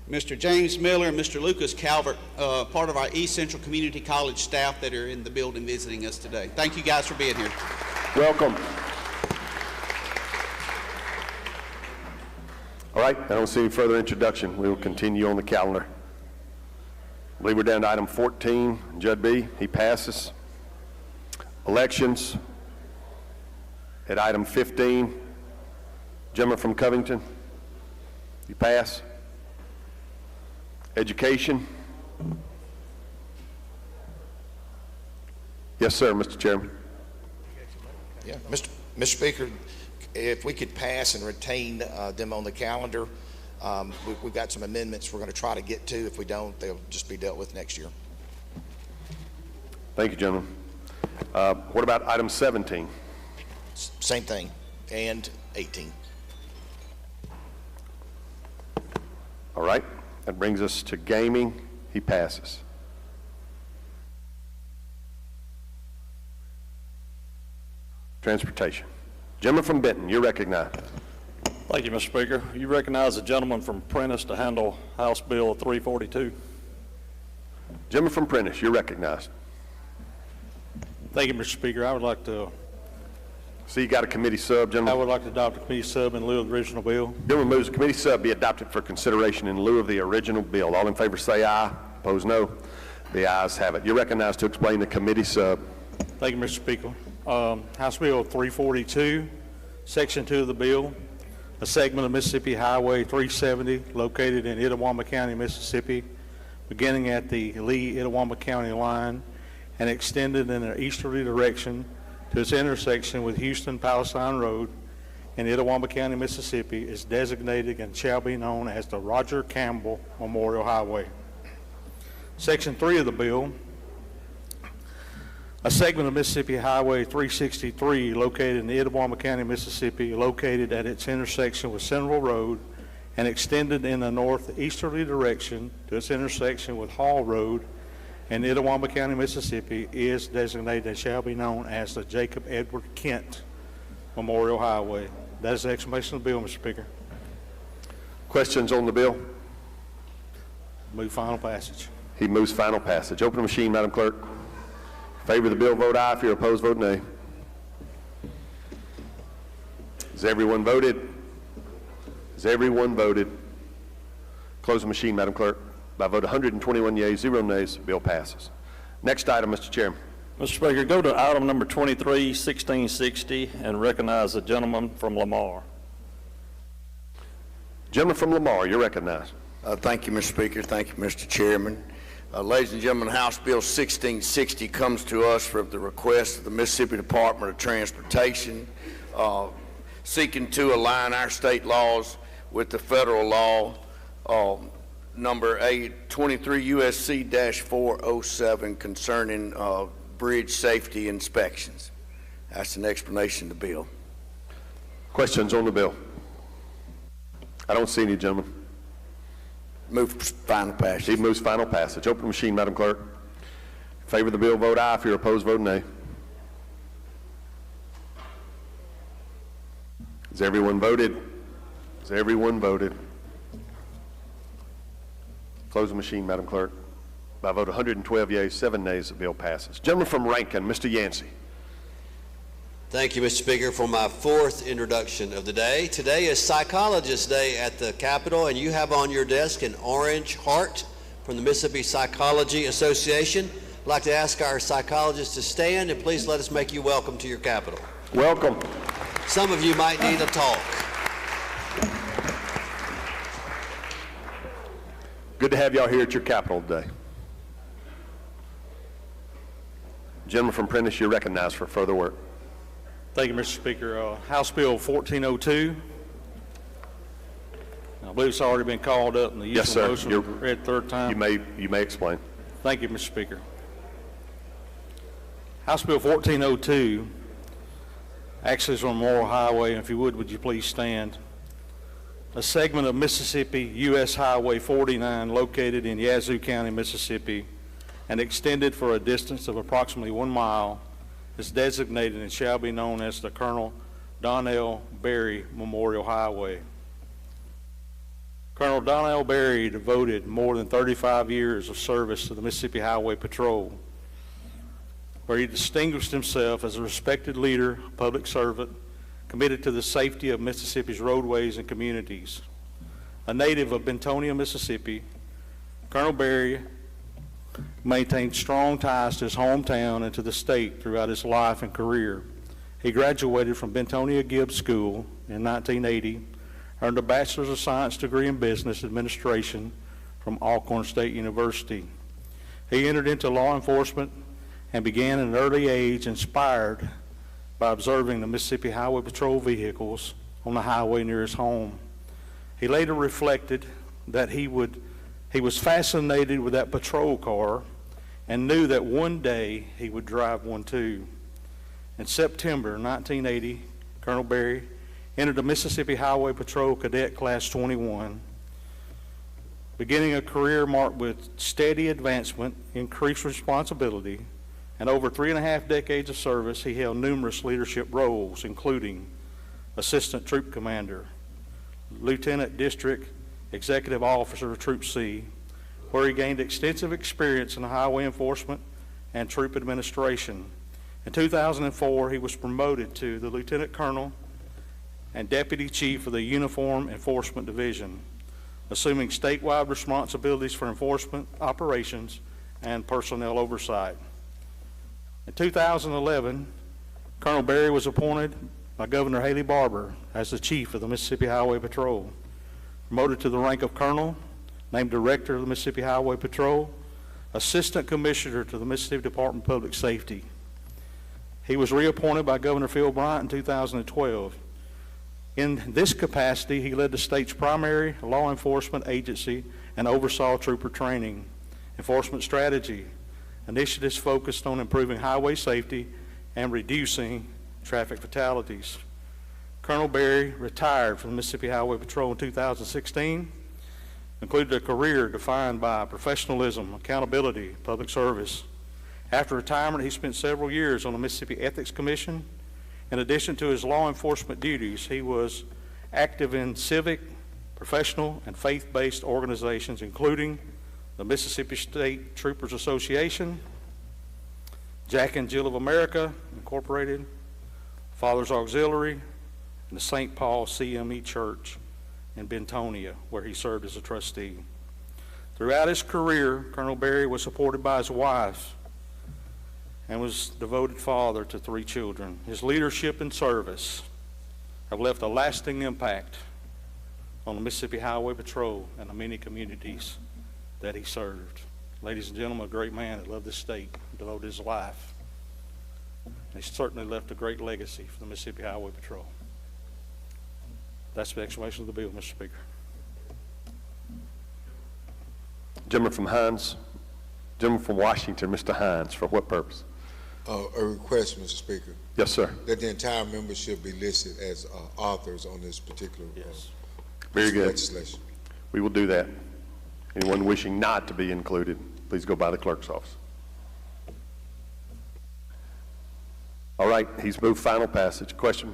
Speaker 20: Mr. James Miller, and Mr. Lucas Calvert, part of our East Central Community College staff that are in the building visiting us today. Thank you guys for being here.
Speaker 1: Welcome. All right, I don't see any further introduction. We will continue on the calendar. I believe we're down to item 14, Judd B. He passes. Elections at item 15. Gentleman from Covington, you pass. Education. Yes, sir, Mr. Chairman.
Speaker 11: Yeah, Mr. Speaker, if we could pass and retain them on the calendar, we've got some amendments we're going to try to get to. If we don't, they'll just be dealt with next year.
Speaker 1: Thank you, gentlemen. What about item 17?
Speaker 11: Same thing, and 18.
Speaker 1: All right, that brings us to gaming. He passes. Transportation. Gentleman from Benton, you're recognized.
Speaker 22: Thank you, Mr. Speaker. You recognize the gentleman from Prentice to handle House Bill 342.
Speaker 1: Gentleman from Prentice, you're recognized.
Speaker 22: Thank you, Mr. Speaker. I would like to...
Speaker 1: So you got a committee sub, gentlemen?
Speaker 22: I would like to adopt a committee sub in lieu of the original bill.
Speaker 1: Gentleman moves the committee sub be adopted for consideration in lieu of the original bill. All in favor say aye. Opposed, no. The ayes have it. You're recognized to explain the committee sub.
Speaker 22: Thank you, Mr. Speaker. House Bill 342, Section 2 of the bill, a segment of Mississippi Highway 370 located in Itawamba County, Mississippi, beginning at the Lee-Itawamba County line and extended in an easterly direction to its intersection with Houston-Palestine Road in Itawamba County, Mississippi, is designated and shall be known as the Roger Campbell Memorial Highway. Section 3 of the bill, a segment of Mississippi Highway 363 located in Itawamba County, Mississippi, located at its intersection with Central Road and extended in a northeasterly direction to its intersection with Hall Road in Itawamba County, Mississippi, is designated and shall be known as the Jacob Edward Kent Memorial Highway. That is the explanation of the bill, Mr. Speaker.
Speaker 1: Questions on the bill?
Speaker 22: Move final passage.
Speaker 1: He moves final passage. Open the machine, Madam Clerk. In favor of the bill, vote aye. If you're opposed, vote nay. Has everyone voted? Has everyone voted? Close the machine, Madam Clerk. By a vote of 121 yeas, 0 nays, the bill passes. Next item, Mr. Chairman.
Speaker 22: Mr. Speaker, go to item number 23, 1660, and recognize the gentleman from Lamar.
Speaker 1: Gentleman from Lamar, you're recognized.
Speaker 13: Thank you, Mr. Speaker. Thank you, Mr. Chairman. Ladies and gentlemen, House Bill 1660 comes to us from the request of the Mississippi Department of Transportation, seeking to align our state laws with the federal law, number 23 USC-407, concerning bridge safety inspections. That's an explanation of the bill.
Speaker 1: Questions on the bill? I don't see any, gentlemen.
Speaker 13: Move for final passage.
Speaker 1: Steve moves final passage. Open the machine, Madam Clerk. In favor of the bill, vote aye. If you're opposed, vote nay. Has everyone voted? Has everyone voted? Close the machine, Madam Clerk. By a vote of 112 yeas, 7 nays, the bill passes. Gentleman from Rankin, Mr. Yancey.
Speaker 6: Thank you, Mr. Speaker, for my fourth introduction of the day. Today is Psychologist Day at the Capitol, and you have on your desk an orange heart from the Mississippi Psychology Association. I'd like to ask our psychologists to stand, and please let us make you welcome to your Capitol.
Speaker 1: Welcome.
Speaker 6: Some of you might need a talk.
Speaker 1: Good to have y'all here at your Capitol today. Gentleman from Prentice, you're recognized for further work.
Speaker 22: Thank you, Mr. Speaker. House Bill 1402. I believe it's already been called up, and the
Speaker 1: Yes,
Speaker 22: usual
Speaker 1: sir.
Speaker 22: motion
Speaker 1: You're-
Speaker 22: read third time.
Speaker 1: You may explain.
Speaker 22: Thank you, Mr. Speaker. House Bill 1402 actually is on Memorial Highway, and if you would you please stand? A segment of Mississippi U.S. Highway 49 located in Yazoo County, Mississippi, and extended for a distance of approximately 1 mile is designated and shall be known as the Colonel Donnell Berry Memorial Highway. Colonel Donnell Berry devoted more than 35 years of service to the Mississippi Highway Patrol, where he distinguished himself as a respected leader, public servant, committed to the safety of Mississippi's roadways and communities. A native of Bentonia, Mississippi, Colonel Berry maintained strong ties to his hometown and to the state throughout his life and career. He graduated from Bentonia Gibbs School in 1980, earned a Bachelor's of Science degree in Business Administration from Alcorn State University. He entered into law enforcement and began at an early age inspired by observing the Mississippi Highway Patrol vehicles on the highway near his home. He later reflected that he was fascinated with that patrol car and knew that one day he would drive one too. In September 1980, Colonel Berry entered the Mississippi Highway Patrol Cadet Class 21, beginning a career marked with steady advancement, increased responsibility, and over 3.5 decades of service. He held numerous leadership roles, including Assistant Troop Commander, Lieutenant District Executive Officer of Troop C, where he gained extensive experience in highway enforcement and troop administration. In 2004, he was promoted to the Lieutenant Colonel and Deputy Chief of the Uniform Enforcement Division, assuming statewide responsibilities for enforcement operations and personnel oversight. In 2011, Colonel Berry was appointed by Governor Haley Barbour as the Chief of the Mississippi Highway Patrol, promoted to the rank of Colonel, named Director of the Mississippi Highway Patrol, Assistant Commissioner to the Mississippi Department of Public Safety. He was reappointed by Governor Phil Bryant in 2012. In this capacity, he led the state's primary law enforcement agency and oversaw trooper training, enforcement strategy, initiatives focused on improving highway safety and reducing traffic fatalities. Colonel Berry retired from the Mississippi Highway Patrol in 2016, included a career defined by professionalism, accountability, public service. After retirement, he spent several years on the Mississippi Ethics Commission. In addition to his law enforcement duties, he was active in civic, professional, and faith-based organizations, including the Mississippi State Troopers Association, Jack and Jill of America, Incorporated, Father's Auxiliary, and the St. Paul CME Church in Bentonia, where he served as a trustee. Throughout his career, Colonel Berry was supported by his wife and was a devoted father to 3 children. His leadership and service have left a lasting impact on the Mississippi Highway Patrol and the many communities that he served. Ladies and gentlemen, a great man that loved this state, devoted his life. He certainly left a great legacy for the Mississippi Highway Patrol. That's the explanation of the bill, Mr. Speaker.
Speaker 1: Gentleman from Hines. Gentleman from Washington, Mr. Hines. For what purpose?
Speaker 21: A request, Mr. Speaker.
Speaker 1: Yes, sir.
Speaker 21: That the entire membership be listed as authors on this particular.
Speaker 22: Yes.
Speaker 1: Very
Speaker 21: this
Speaker 1: good.
Speaker 21: legislation.
Speaker 1: We will do that. Anyone wishing not to be included, please go by the clerk's office. All right, he's moved final passage. Question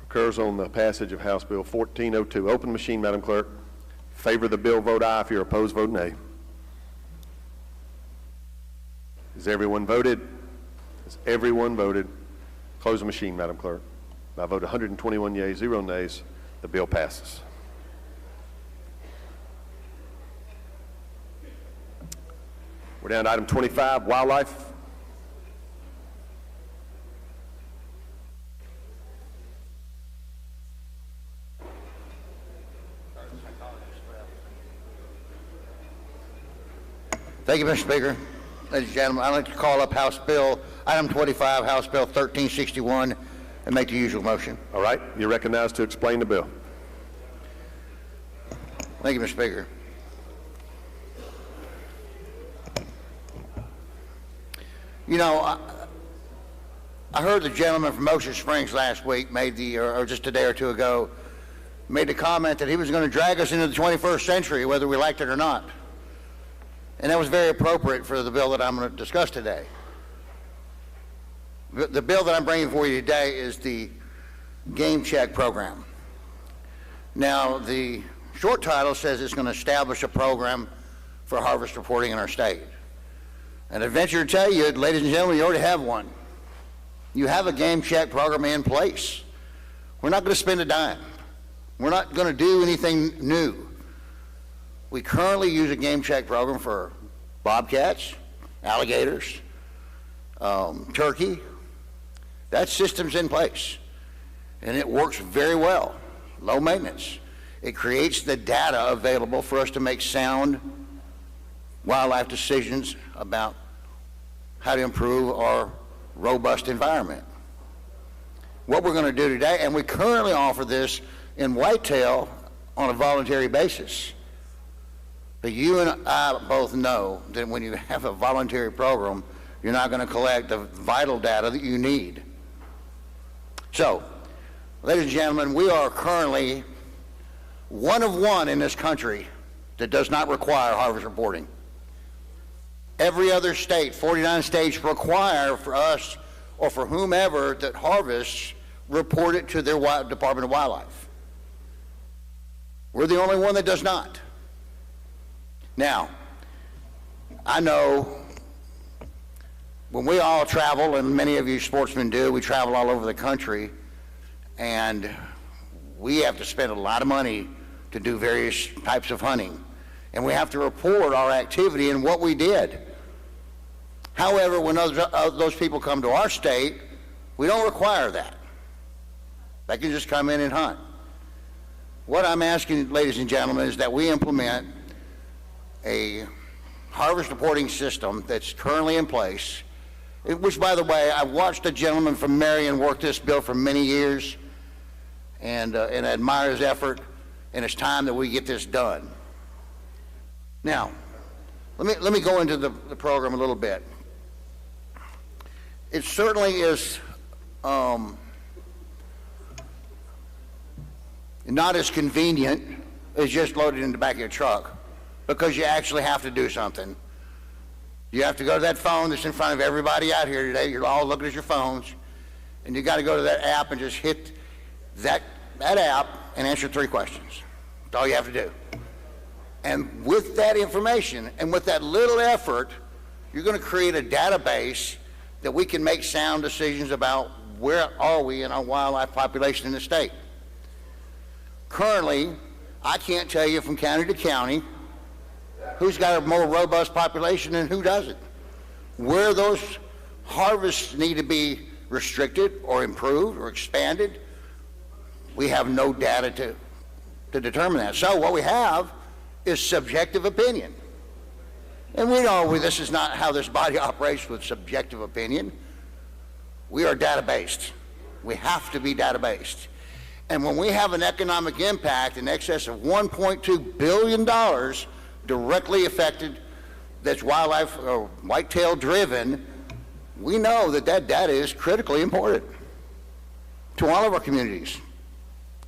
Speaker 1: occurs on the passage of House Bill 1402. Open the machine, Madam Clerk. Favor the bill, vote aye. If you're opposed, vote nay. Has everyone voted? Has everyone voted? Close the machine, Madam Clerk. By a vote 121 yeas, 0 nays, the bill passes. We're down to item 25, wildlife.
Speaker 10: Thank you, Mr. Speaker. Ladies and gentlemen, I'd like to call up House Bill, item 25, House Bill 1361, and make the usual motion.
Speaker 1: All right, you're recognized to explain the bill.
Speaker 10: Thank you, Mr. Speaker. You know, I heard the gentleman from Ocean Springs last week made the, or just a day or two ago, made the comment that he was going to drag us into the 21st century, whether we liked it or not. And that was very appropriate for the bill that I'm going to discuss today. The bill that I'm bringing for you today is the Game Check program. Now, the short title says it's going to establish a program for harvest reporting in our state. And I venture to tell you, ladies and gentlemen, you already have one. You have a Game Check program in place. We're not going to spend a dime. We're not going to do anything new. We currently use a Game Check program for bobcats, alligators, turkey. That system's in place, and it works very well, low maintenance. It creates the data available for us to make sound wildlife decisions about how to improve our robust environment. What we're going to do today, and we currently offer this in whitetail on a voluntary basis. But you and I both know that when you have a voluntary program, you're not going to collect the vital data that you need. So, ladies and gentlemen, we are currently one of one in this country that does not require harvest reporting. Every other state, 49 states, require for us or for whomever that harvests report it to their Department of Wildlife. We're the only one that does not. Now, I know when we all travel, and many of you sportsmen do, we travel all over the country, and we have to spend a lot of money to do various types of hunting, and we have to report our activity and what we did. However, when those people come to our state, we don't require that. They can just come in and hunt. What I'm asking, ladies and gentlemen, is that we implement a harvest reporting system that's currently in place, which, by the way, I watched a gentleman from Marion work this bill for many years, and I admire his effort, and it's time that we get this done. Now, let me go into the program a little bit. It certainly is not as convenient as just loading in the back of your truck, because you actually have to do something. You have to go to that phone that's in front of everybody out here today. You're all looking at your phones, and you got to go to that app and just hit that app and answer 3 questions. That's all you have to do. And with that information and with that little effort, you're going to create a database that we can make sound decisions about where are we in our wildlife population in the state. Currently, I can't tell you from county to county who's got a more robust population and who doesn't. Where those harvests need to be restricted or improved or expanded, we have no data to determine that. So what we have is subjective opinion. And we know this is not how this body operates with subjective opinion. We are data-based. We have to be data-based. And when we have an economic impact in excess of $1.2 billion directly affected, that's wildlife or whitetail driven, we know that that data is critically important to all of our communities,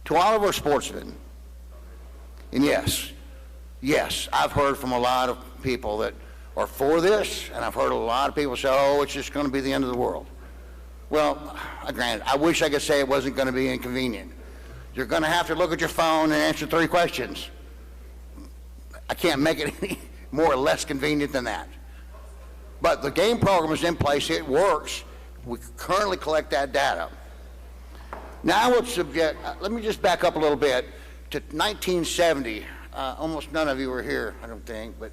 Speaker 10: to all of our sportsmen, And yes, I've heard from a lot of people that are for this, and I've heard a lot of people say, oh, it's just going to be the end of the world. Well, granted, I wish I could say it wasn't going to be inconvenient. You're going to have to look at your phone and answer 3 questions. I can't make it any more or less convenient than that. But the game program is in place. It works. We currently collect that data. Now I would subject, let me just back up a little bit to 1970. Almost none of you were here, I don't think, but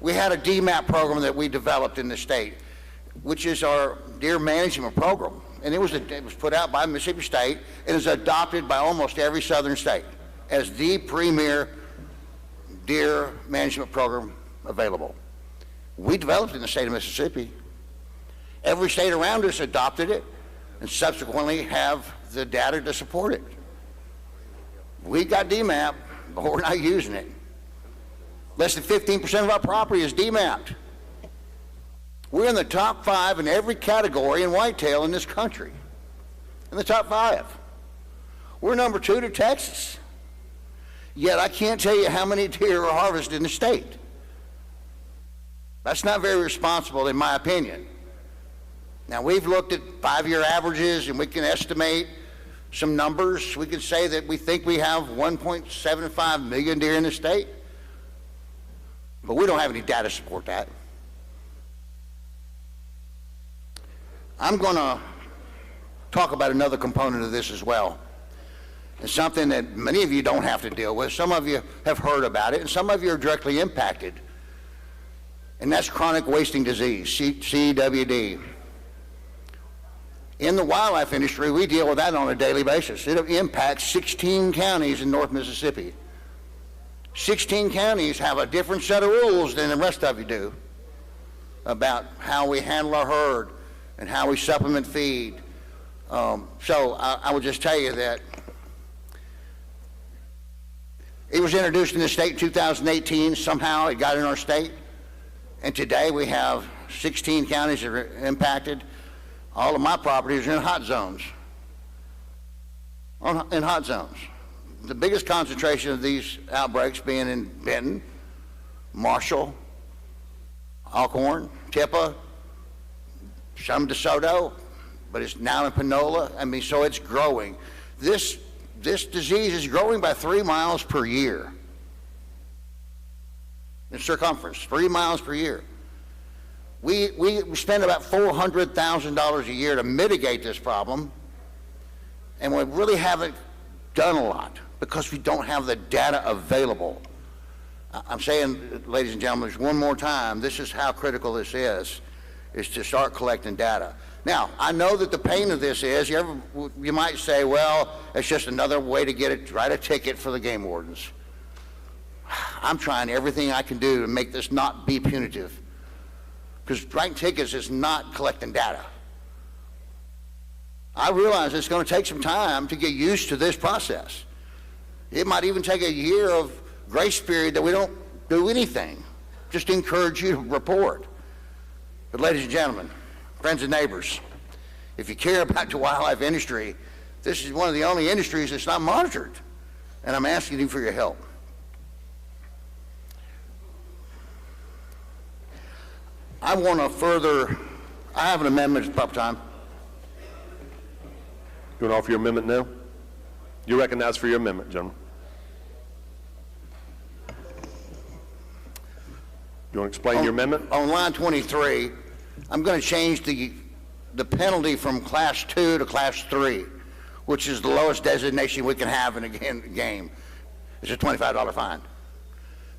Speaker 10: we had a DMAP program that we developed in the state, which is our deer management program. And it was put out by Mississippi State and is adopted by almost every southern state as the premier deer management program available. We developed it in the state of Mississippi. Every state around us adopted it and subsequently have the data to support it. We got DMAP, but we're not using it. Less than 15% of our property is DMAP'd. We're in the top 5 in every category in whitetail in this country. In the top 5. We're number 2 to Texas. Yet I can't tell you how many deer are harvested in the state. That's not very responsible in my opinion. Now we've looked at 5-year averages and we can estimate some numbers. We can say that we think we have 1.75 million deer in the state, but we don't have any data to support that. I'm going to talk about another component of this as well. It's something that many of you don't have to deal with. Some of you have heard about it, and some of you are directly impacted. And that's chronic wasting disease, CWD. In the wildlife industry, we deal with that on a daily basis. It impacts 16 counties in North Mississippi. 16 counties have a different set of rules than the rest of you do about how we handle our herd and how we supplement feed. So I would just tell you that it was introduced in the state in 2018. Somehow it got in our state. And today we have 16 counties that are impacted. All of my properties are in hot zones. In hot zones. The biggest concentration of these outbreaks being in Benton, Marshall, Alcorn, Tippa, some DeSoto, but it's now in Panola. I mean, so it's growing. This disease is growing by 3 miles per year in circumference, 3 miles per year. We spend about $400,000 a year to mitigate this problem, and we really haven't done a lot because we don't have the data available. I'm saying, ladies and gentlemen, one more time, this is how critical this is to start collecting data. Now, I know that the pain of this is, you might say, well, it's just another way to write a ticket for the game wardens. I'm trying everything I can do to make this not be punitive, because writing tickets is not collecting data. I realize it's going to take some time to get used to this process. It might even take a year of grace period that we don't do anything, just encourage you to report. But ladies and gentlemen, friends and neighbors, if you care about the wildlife industry, this is one of the only industries that's not monitored, and I'm asking you for your help. I want to I have an amendment at the proper time.
Speaker 1: You want to offer your amendment now? You're recognized for your amendment, gentlemen. You want to explain your amendment?
Speaker 10: On line 23, I'm going to change the penalty from Class 2 to Class 3, which is the lowest designation we can have in a game. It's a $25 fine.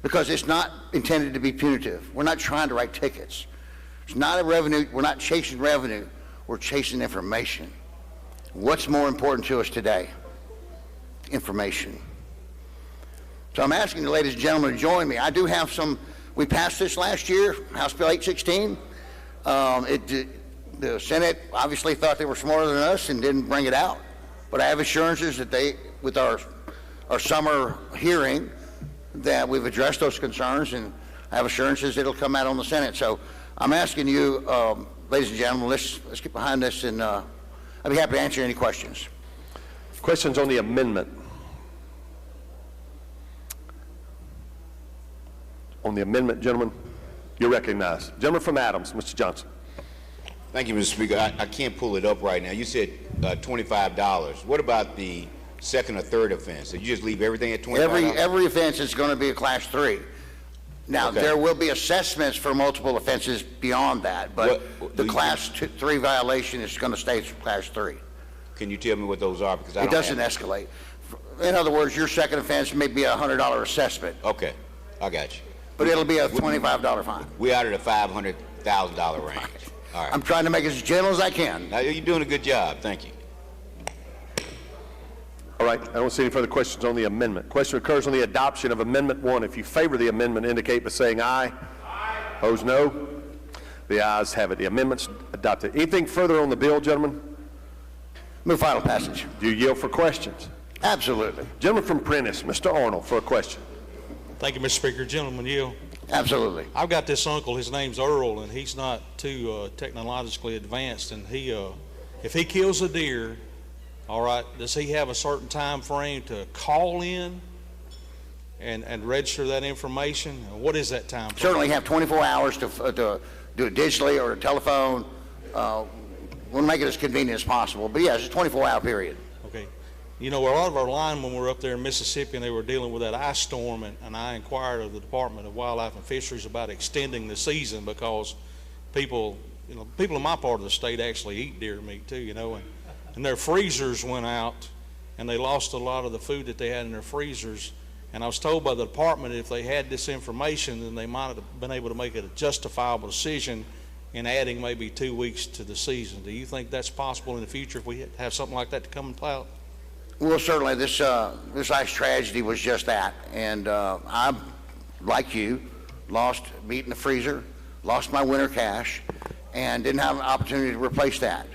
Speaker 10: Because it's not intended to be punitive. We're not trying to write tickets. It's not a revenue. We're not chasing revenue. We're chasing information. What's more important to us today? Information. So I'm asking the ladies and gentlemen to join me. I do have some. We passed this last year, House Bill 816. The Senate obviously thought they were smarter than us and didn't bring it out. But I have assurances that with our summer hearing, that we've addressed those concerns, and I have assurances it'll come out on the Senate. So I'm asking you, ladies and gentlemen, let's get behind this, and I'd be happy to answer any questions.
Speaker 1: Questions on the amendment? On the amendment, gentlemen, you're recognized. Gentleman from Adams, Mr. Johnson.
Speaker 12: Thank you, Mr. Speaker. I can't pull it up right now. You said $25. What about the second or third offense? So you just leave everything at $25?
Speaker 10: Every offense is going to be a Class 3. Now,
Speaker 12: Okay.
Speaker 10: there will be assessments for multiple offenses beyond that, but the Class 3 violation is going to stay Class 3.
Speaker 12: Can you tell me what those are? Because
Speaker 10: It doesn't escalate. In other words, your second offense may be a $100 assessment,
Speaker 12: Okay, I got you.
Speaker 10: but it'll be a $25 fine.
Speaker 12: We out of the $500,000 range. All right.
Speaker 10: I'm trying to make it as gentle as I can.
Speaker 12: Now, you're doing a good job. Thank you.
Speaker 1: All right, I don't see any further questions on the amendment. Question occurs on the adoption of Amendment 1. If you favor the amendment, indicate by saying aye. Aye. Opposed, no. The ayes have it. The amendment's adopted. Anything further on the bill, gentlemen?
Speaker 10: Move final passage.
Speaker 1: Do you yield for questions?
Speaker 10: Absolutely.
Speaker 1: Gentleman from Prentice, Mr. Arnold, for a question.
Speaker 14: Thank you, Mr. Speaker. Gentleman, yield.
Speaker 10: Absolutely.
Speaker 14: I've got this uncle, his name's Earl, and he's not too technologically advanced, and if he kills a deer, all right, does he have a certain time frame to call in and register that information? What is that time frame?
Speaker 10: Certainly have 24 hours to do it digitally or a telephone. We'll make it as convenient as possible. But yes, it's a 24-hour period.
Speaker 14: Okay. You know, a lot of our linemen were up there in Mississippi, and they were dealing with that ice storm, and I inquired of the Department of Wildlife and Fisheries about extending the season because people in my part of the state actually eat deer meat too, and their freezers went out, and they lost a lot of the food that they had in their freezers. And I was told by the department if they had this information, then they might have been able to make a justifiable decision in adding maybe 2 weeks to the season. Do you think that's possible in the future if we have something like that to come about?
Speaker 10: Well, certainly this ice tragedy was just that. And I, like you, lost meat in the freezer, lost my winter cache, and didn't have an opportunity to replace that.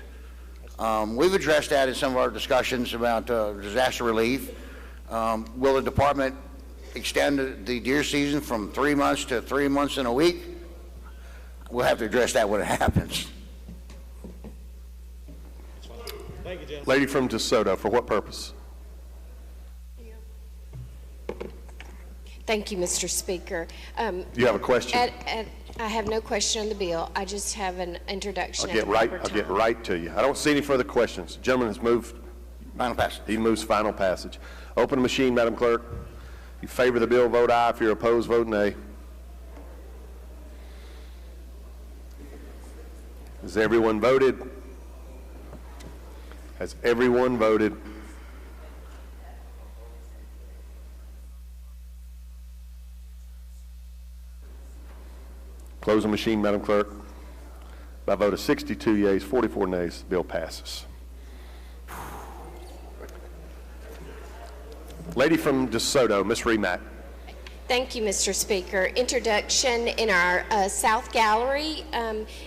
Speaker 10: We've addressed that in some of our discussions about disaster relief. Will the department extend the deer season from 3 months to 3 months and a week? We'll have to address that when it happens.
Speaker 14: Thank you, Jim.
Speaker 1: Lady from DeSoto, for what purpose?
Speaker 17: Thank you, Mr. Speaker.
Speaker 1: Do you have a question?
Speaker 17: I have no question on the bill. I just have an introduction.
Speaker 1: I'll get right to you. I don't see any further questions. The gentleman has moved.
Speaker 10: Final passage.
Speaker 1: He moves final passage. Open the machine, Madam Clerk. If you favor the bill, vote aye. If you're opposed, vote nay. Has everyone voted? Has everyone voted? Close the machine, Madam Clerk. By a vote of 62 yeas, 44 nays, the bill passes. Lady from DeSoto, Ms. Remack.
Speaker 17: Thank you, Mr. Speaker. Introduction in our South Gallery.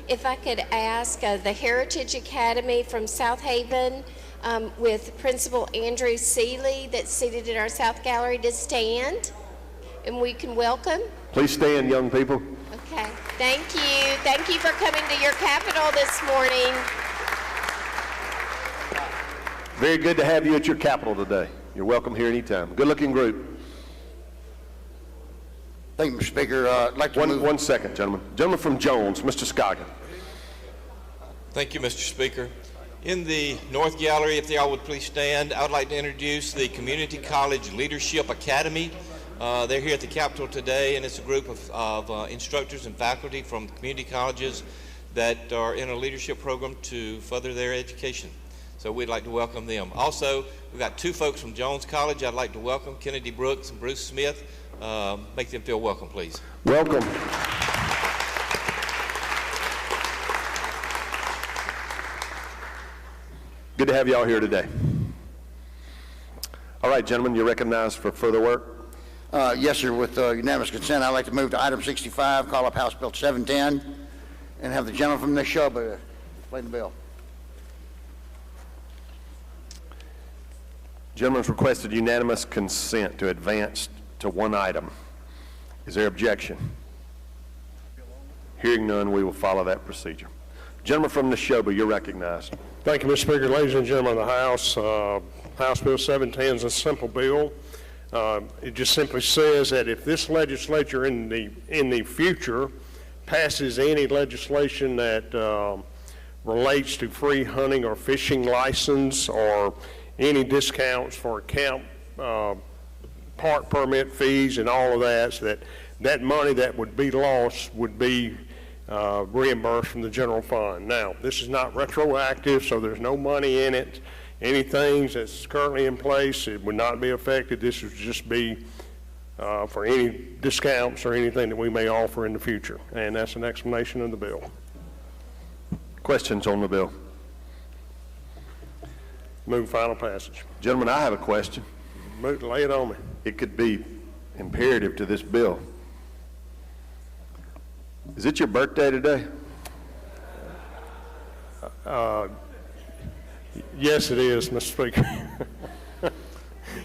Speaker 17: If I could ask the Heritage Academy from South Haven with Principal Andrew Seeley that's seated in our South Gallery to stand, and we can welcome.
Speaker 1: Please stand, young people.
Speaker 17: Okay, thank you. Thank you for coming to your capital this morning.
Speaker 1: Very good to have you at your capital today. You're welcome here anytime. Good-looking group.
Speaker 10: Thank you, Mr. Speaker. I'd like to move.
Speaker 1: One second, gentlemen. Gentleman from Jones, Mr. Scoggin.
Speaker 18: Thank you, Mr. Speaker. In the North Gallery, if y'all would please stand, I would like to introduce the Community College Leadership Academy. They're here at the Capitol today, and it's a group of instructors and faculty from community colleges that are in a leadership program to further their education. So we'd like to welcome them. Also, we've got two folks from Jones College I'd like to welcome, Kennedy Brooks and Bruce Smith. Make them feel welcome, please.
Speaker 1: Welcome. Good to have you all here today. All right, gentlemen, you're recognized for further work.
Speaker 10: Yes, sir. With unanimous consent, I'd like to move to item 65, call up House Bill 710, and have the gentleman from Neshoba explain the bill.
Speaker 1: Gentleman's requested unanimous consent to advance to one item. Is there objection? Hearing none, we will follow that procedure. Gentleman from Neshoba, you're recognized.
Speaker 25: Thank you, Mr. Speaker. Ladies and gentlemen of the House, House Bill 710 is a simple bill.
Speaker 4: It just simply says that if this legislature in the future passes any legislation that relates to free hunting or fishing license or any discounts for camp park permit fees and all of that, so that money that would be lost would be reimbursed from the general fund. Now, this is not retroactive, so there's no money in it. Anything that's currently in place, it would not be affected. This would just be for any discounts or anything that we may offer in the future. And that's an explanation of the bill.
Speaker 1: Questions on the bill?
Speaker 4: Move final passage.
Speaker 1: Gentlemen, I have a question.
Speaker 4: Lay it on me.
Speaker 1: It could be imperative to this bill. Is it your birthday today?
Speaker 4: Yes, it is, Mr. Speaker.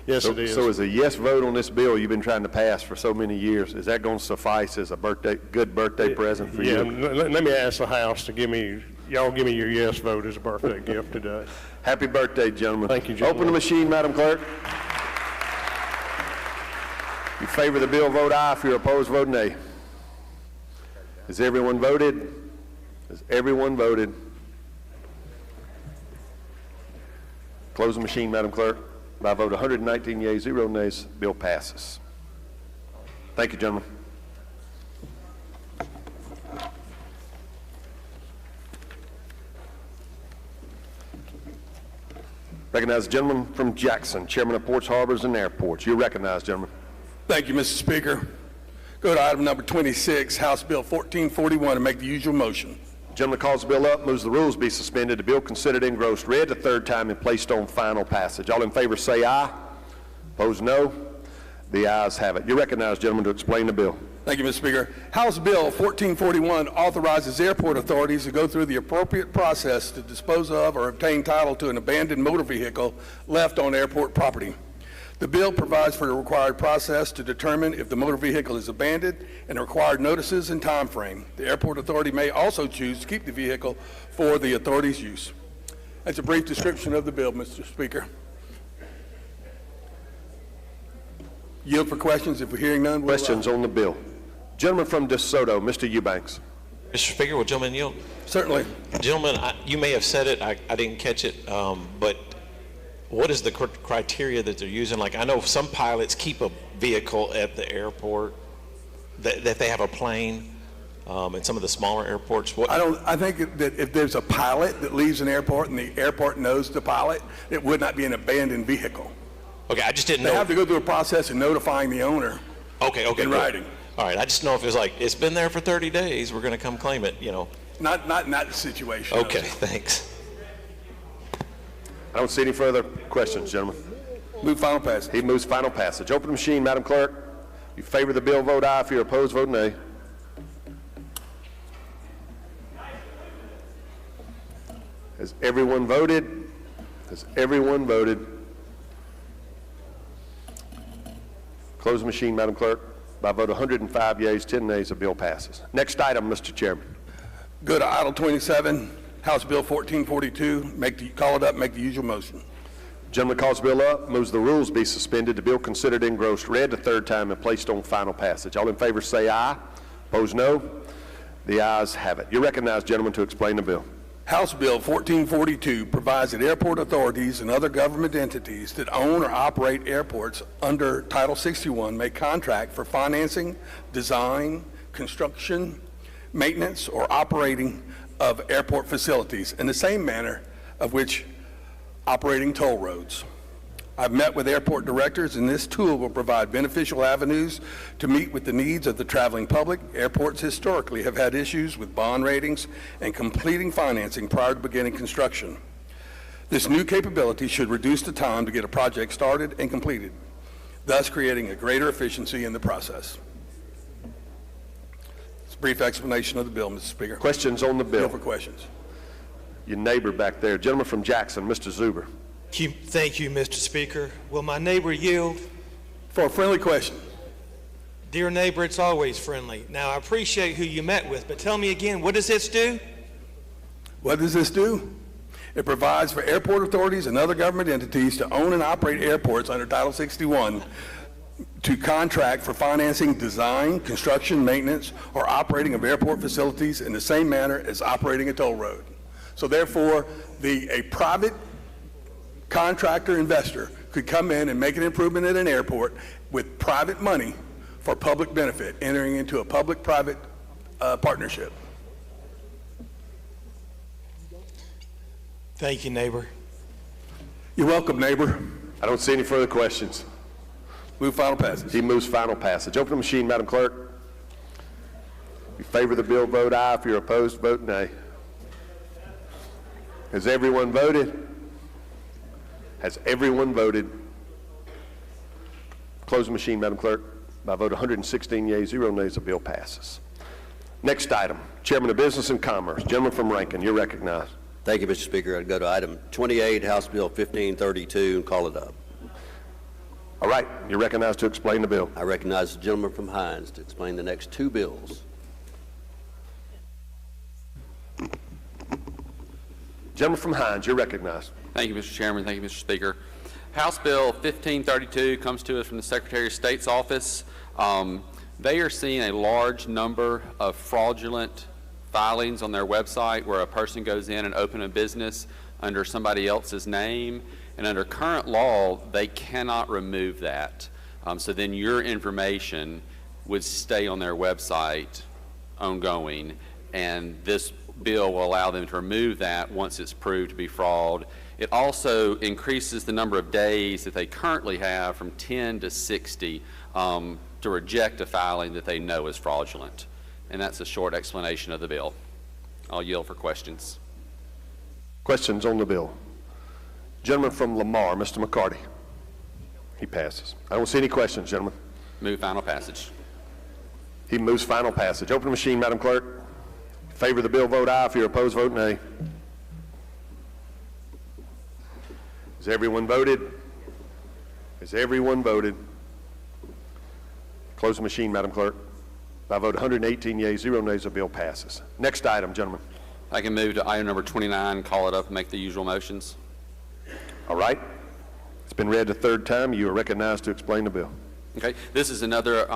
Speaker 4: Yes, it is.
Speaker 1: So is a yes vote on this bill you've been trying to pass for so many years, is that going to suffice as a good birthday present for you?
Speaker 4: Yeah, let me ask the House to y'all give me your yes vote as a birthday gift today.
Speaker 1: Happy birthday, gentlemen.
Speaker 4: Thank you, gentlemen.
Speaker 1: Open the machine, Madam Clerk. If you favor the bill, vote aye. If you're opposed, vote nay. Has everyone voted? Has everyone voted? Close the machine, Madam Clerk. By a vote 119 yeas, 0 nays, bill passes. Thank you, gentlemen. Recognize the gentleman from Jackson, Chairman of Ports, Harbors, and Airports. You're recognized, gentlemen.
Speaker 16: Thank you, Mr. Speaker. Go to item number 26, House Bill 1441, and make the usual motion.
Speaker 1: Gentleman calls the bill up, moves the rules be suspended, the bill considered engrossed, read the third time, and placed on final passage. All in favor say aye. Opposed, no. The ayes have it. You're recognized, gentlemen, to explain the bill.
Speaker 16: Thank you, Mr. Speaker. House Bill 1441 authorizes airport authorities to go through the appropriate process to dispose of or obtain title to an abandoned motor vehicle left on airport property. The bill provides for the required process to determine if the motor vehicle is abandoned and required notices and time frame. The airport authority may also choose to keep the vehicle for the authority's use. That's a brief description of the bill, Mr. Speaker. Yield for questions. If we're hearing none, we'll
Speaker 1: questions on the bill. Gentleman from DeSoto, Mr. Eubanks.
Speaker 19: Mr. Speaker, will gentlemen yield?
Speaker 16: Certainly.
Speaker 19: Gentlemen, you may have said it, I didn't catch it, but what is the criteria that they're using? Like, I know some pilots keep a vehicle at the airport, that they have a plane, and some of the smaller airports.
Speaker 16: I think that if there's a pilot that leaves an airport and the airport knows the pilot, it would not be an abandoned vehicle.
Speaker 19: Okay, I just didn't know.
Speaker 16: They have to go through a process of notifying the owner.
Speaker 19: Okay,
Speaker 16: in writing.
Speaker 19: All right, I just know if it's like, it's been there for 30 days, we're going to come claim it, you know.
Speaker 16: Not in that situation.
Speaker 19: Okay, thanks.
Speaker 1: I don't see any further questions, gentlemen.
Speaker 16: Move final passage.
Speaker 1: He moves final passage. Open the machine, Madam Clerk. If you favor the bill, vote aye. If you're opposed, vote nay. Has everyone voted? Has everyone voted? Close the machine, Madam Clerk. By vote 105 yeas, 10 nays, the bill passes. Next item, Mr. Chairman.
Speaker 16: Go to item 27, House Bill 1442. Call it up, make the usual motion.
Speaker 1: Gentleman calls the bill up, moves the rules be suspended, the bill considered engrossed, read the third time, and placed on final passage. All in favor say aye. Opposed, no. The ayes have it. You're recognized, gentlemen, to explain the bill.
Speaker 16: House Bill 1442 provides that airport authorities and other government entities that own or operate airports under Title 61 may contract for financing, design, construction, maintenance, or operating of airport facilities in the same manner of which operating toll roads. I've met with airport directors, and this tool will provide beneficial avenues to meet with the needs of the traveling public. Airports historically have had issues with bond ratings and completing financing prior to beginning construction. This new capability should reduce the time to get a project started and completed, thus creating a greater efficiency in the process. It's a brief explanation of the bill, Mr. Speaker.
Speaker 1: Questions on the bill?
Speaker 16: Bill for questions.
Speaker 1: Your neighbor back there, gentleman from Jackson, Mr. Zuber.
Speaker 8: Thank you, Mr. Speaker. Will my neighbor yield?
Speaker 16: For a friendly question.
Speaker 8: Dear neighbor, it's always friendly. Now, I appreciate who you met with, but tell me again, what does this do?
Speaker 16: What does this do? It provides for airport authorities and other government entities to own and operate airports under Title 61 to contract for financing, design, construction, maintenance, or operating of airport facilities in the same manner as operating a toll road. So therefore, a private contractor investor could come in and make an improvement at an airport with private money for public benefit, entering into a public-private partnership.
Speaker 8: Thank you, neighbor.
Speaker 16: You're welcome, neighbor.
Speaker 1: I don't see any further questions.
Speaker 16: Move final passage.
Speaker 1: He moves final passage. Open the machine, Madam Clerk. If you favor the bill, vote aye. If you're opposed, vote nay. Has everyone voted? Has everyone voted? Close the machine, Madam Clerk. By a vote of 116 yeas, 0 nays, the bill passes. Next item, Chairman of Business and Commerce, gentleman from Rankin, you're recognized.
Speaker 6: Thank you, Mr. Speaker. I'd go to item 28, House Bill 1532, and call it up.
Speaker 1: All right, you're recognized to explain the bill.
Speaker 6: I recognize the gentleman from Hines to explain the next two bills.
Speaker 1: Gentleman from Hines, you're recognized.
Speaker 5: Thank you, Mr. Chairman. Thank you, Mr. Speaker. House Bill 1532 comes to us from the Secretary of State's office. They are seeing a large number of fraudulent filings on their website where a person goes in and opens a business under somebody else's name, and under current law, they cannot remove that. So then your information would stay on their website ongoing, and this bill will allow them to remove that once it's proved to be fraud. It also increases the number of days that they currently have from 10 to 60 to reject a filing that they know is fraudulent. And that's a short explanation of the bill. I'll yield for questions.
Speaker 1: Questions on the bill? Gentleman from Lamar, Mr. McCarty. He passes. I don't see any questions, gentlemen.
Speaker 5: Move final passage.
Speaker 1: He moves final passage. Open the machine, Madam Clerk. Favor the bill, vote aye. If you're opposed, vote nay. Has everyone voted? Has everyone voted? Close the machine, Madam Clerk. By a vote 118 yeas, 0 nays, the bill passes. Next item, gentlemen.
Speaker 5: I can move to item number 29, call it up, and make the usual motions.
Speaker 1: All right. It's been read the third time. You are recognized to explain the bill.
Speaker 5: Okay. This is another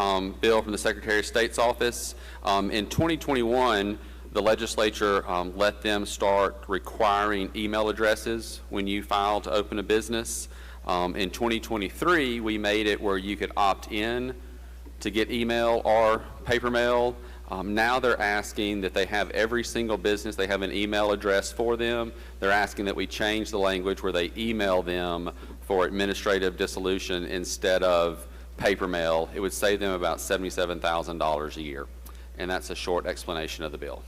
Speaker 5: bill from the Secretary of State's office. In 2021, the legislature let them start requiring email addresses when you file to open a business. In 2023, we made it where you could opt in to get email or paper mail. Now they're asking that they have every single business, they have an email address for them. They're asking that we change the language where they email them for administrative dissolution instead of paper mail. It would save them about $77,000 a year. And that's a short explanation of the bill.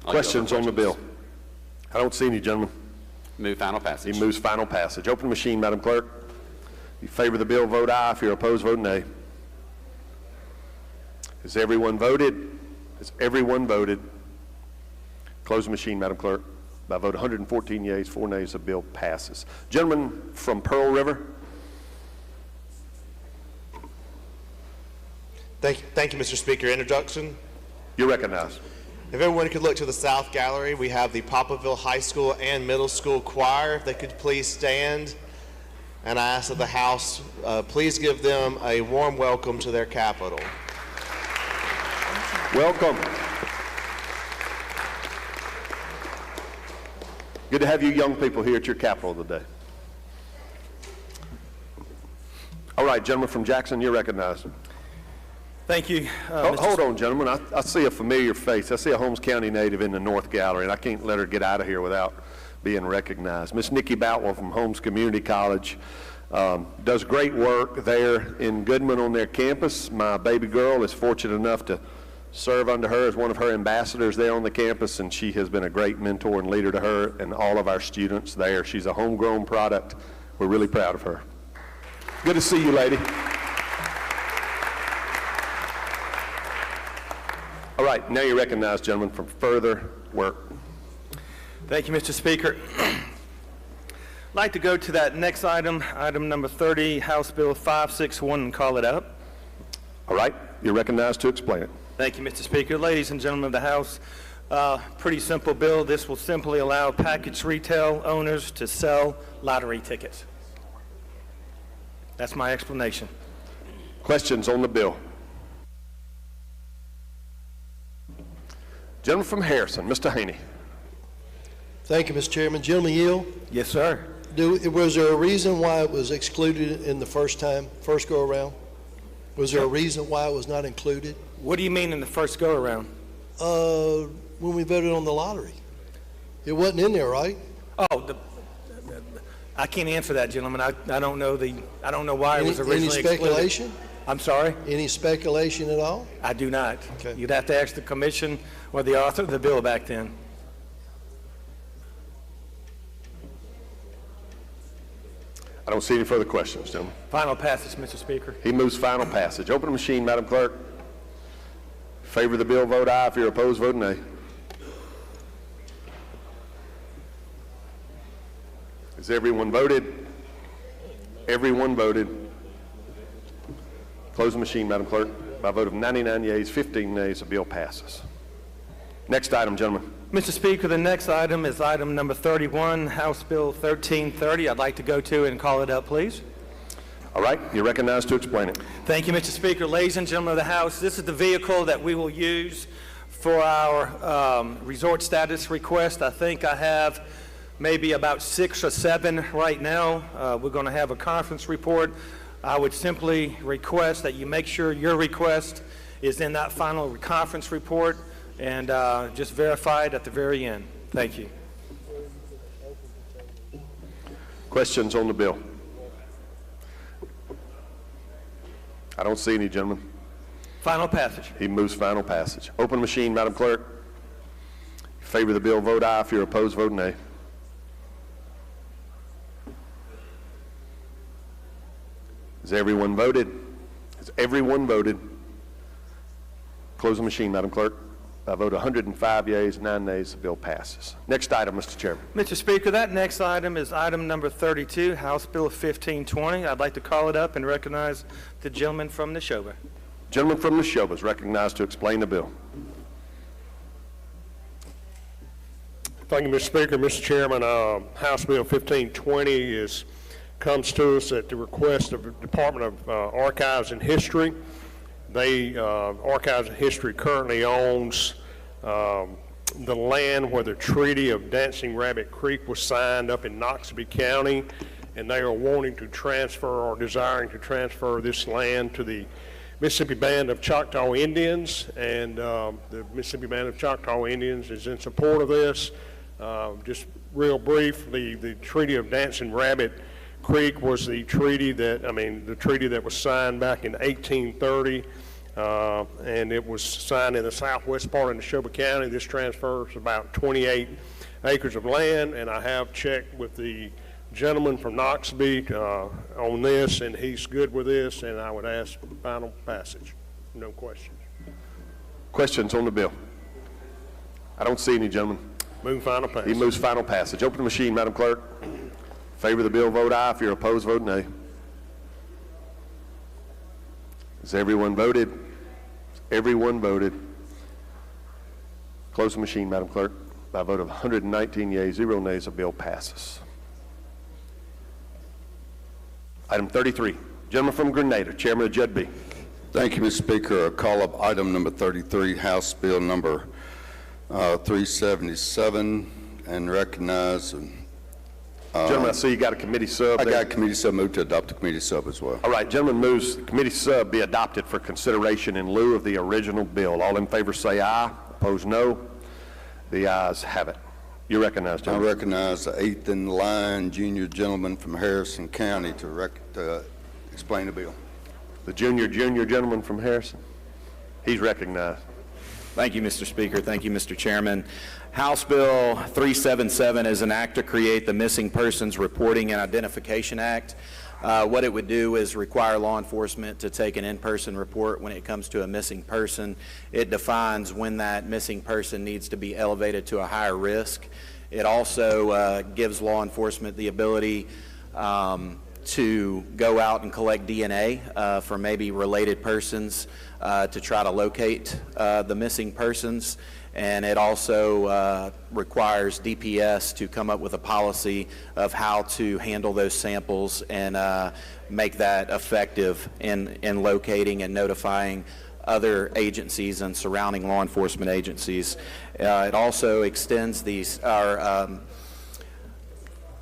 Speaker 1: Questions on the bill? I don't see any, gentlemen.
Speaker 5: Move final passage.
Speaker 1: He moves final passage. Open the machine, Madam Clerk. If you favor the bill, vote aye. If you're opposed, vote nay. Has everyone voted? Has everyone voted? Close the machine, Madam Clerk. By a vote 114 yeas, 4 nays, the bill passes. Gentleman from Pearl River.
Speaker 7: Thank you, Mr. Speaker. Introduction.
Speaker 1: You're recognized.
Speaker 7: If everyone could look to the South Gallery, we have the Poplarville High School and Middle School Choir. If they could please stand. And I ask that the House please give them a warm welcome to their capital.
Speaker 1: Welcome. Good to have you young people here at your capital today. All right, gentleman from Jackson, you're recognized.
Speaker 23: Thank you.
Speaker 1: Hold on, gentlemen. I see a familiar face. I see a Holmes County native in the North Gallery, and I can't let her get out of here without being recognized. Miss Nikki Boutwell from Holmes Community College does great work there in Goodman on their campus. My baby girl is fortunate enough to serve under her as one of her ambassadors there on the campus, and she has been a great mentor and leader to her and all of our students there. She's a homegrown product. We're really proud of her. Good to see you, lady. All right, now you're recognized, gentlemen, from further work.
Speaker 23: Thank you, Mr. Speaker. I'd like to go to that next item, item number 30, House Bill 561, and call it up.
Speaker 1: All right, you're recognized to explain it.
Speaker 23: Thank you, Mr. Speaker. Ladies and gentlemen of the House, pretty simple bill. This will simply allow package retail owners to sell lottery tickets. That's my explanation.
Speaker 1: Questions on the bill? Gentleman from Harrison, Mr. Haney.
Speaker 2: Thank you, Mr. Chairman. Gentleman Yield?
Speaker 23: Yes, sir.
Speaker 2: Was there a reason why it was excluded in the first go around? Was there a reason why it was not included?
Speaker 23: What do you mean in the first go around?
Speaker 2: When we voted on the lottery. It wasn't in there, right?
Speaker 23: Oh, I can't answer that, gentlemen. I don't know why it was originally excluded.
Speaker 2: Any speculation?
Speaker 23: I'm sorry?
Speaker 2: Any speculation at all?
Speaker 23: I do not.
Speaker 2: Okay.
Speaker 23: You'd have to ask the commission or the author of the bill back then.
Speaker 1: I don't see any further questions, gentlemen.
Speaker 23: Final passage, Mr. Speaker.
Speaker 1: He moves final passage. Open the machine, Madam Clerk. Favor the bill, vote aye. If you're opposed, vote nay. Has everyone voted? Everyone voted. Close the machine, Madam Clerk. By a vote of 99 yeas, 15 nays, the bill passes. Next item, gentlemen.
Speaker 23: Mr. Speaker, the next item is item number 31, House Bill 1330. I'd like to go to and call it up, please.
Speaker 1: All right, you're recognized to explain it.
Speaker 23: Thank you, Mr. Speaker. Ladies and gentlemen of the House, this is the vehicle that we will use for our resort status request. I think I have maybe about 6 or 7 right now. We're going to have a conference report. I would simply request that you make sure your request is in that final conference report and just verify it at the very end. Thank you.
Speaker 1: Questions on the bill? I don't see any, gentlemen.
Speaker 23: Final passage.
Speaker 1: He moves final passage. Open machine, Madam Clerk. Favor the bill, vote aye. If you're opposed, vote nay. Has everyone voted? Has everyone voted? Close the machine, Madam Clerk. By a vote of 105 yeas, 9 nays, the bill passes. Next item, Mr. Chairman.
Speaker 23: Mr. Speaker, that next item is item number 32, House Bill 1520. I'd like to call it up and recognize the gentleman from Neshoba.
Speaker 1: Gentleman from Neshoba is recognized to explain the bill.
Speaker 4: Thank you, Mr. Speaker. Mr. Chairman, House Bill 1520 comes to us at the request of the Department of Archives and History. Archives and History currently owns the land where the Treaty of Dancing Rabbit Creek was signed up in Noxubee County, and they are wanting to transfer or desiring to transfer this land to the Mississippi Band of Choctaw Indians, and the Mississippi Band of Choctaw Indians is in support of this. Just real brief, the Treaty of Dancing Rabbit Creek was the treaty that was signed back in 1830, and it was signed in the southwest part of Neshoba County. This transfers about 28 acres of land, and I have checked with the gentleman from Noxubee on this, and he's good with this, and I would ask final passage. No questions.
Speaker 1: Questions on the bill? I don't see any, gentlemen.
Speaker 4: Move final passage.
Speaker 1: He moves final passage. Open the machine, Madam Clerk. Favor the bill, vote aye. If you're opposed, vote nay. Has everyone voted? Everyone voted. Close the machine, Madam Clerk. By a vote of 119 yeas, 0 nays, the bill passes. Item 33, gentleman from Grenada, Chairman of Judd B.
Speaker 3: Thank you, Mr. Speaker. I call up item number 33, House Bill number 377, and recognize.
Speaker 1: Gentlemen, I see you got a committee sub.
Speaker 3: I got a committee sub. Move to adopt the committee sub as well.
Speaker 1: All right, gentleman moves the committee sub be adopted for consideration in lieu of the original bill. All in favor say aye. Opposed, no. The ayes have it. You recognize, gentlemen.
Speaker 3: I recognize the 8th in line junior gentleman from Harrison County to explain the bill.
Speaker 1: The junior gentleman from Harrison. He's recognized.
Speaker 15: Thank you, Mr. Speaker. Thank you, Mr. Chairman. House Bill 377 is an act to create the Missing Persons Reporting and Identification Act. What it would do is require law enforcement to take an in-person report when it comes to a missing person. It defines when that missing person needs to be elevated to a higher risk. It also gives law enforcement the ability to go out and collect DNA for maybe related persons to try to locate the missing persons. And it also requires DPS to come up with a policy of how to handle those samples and make that effective in locating and notifying other agencies and surrounding law enforcement agencies. It also extends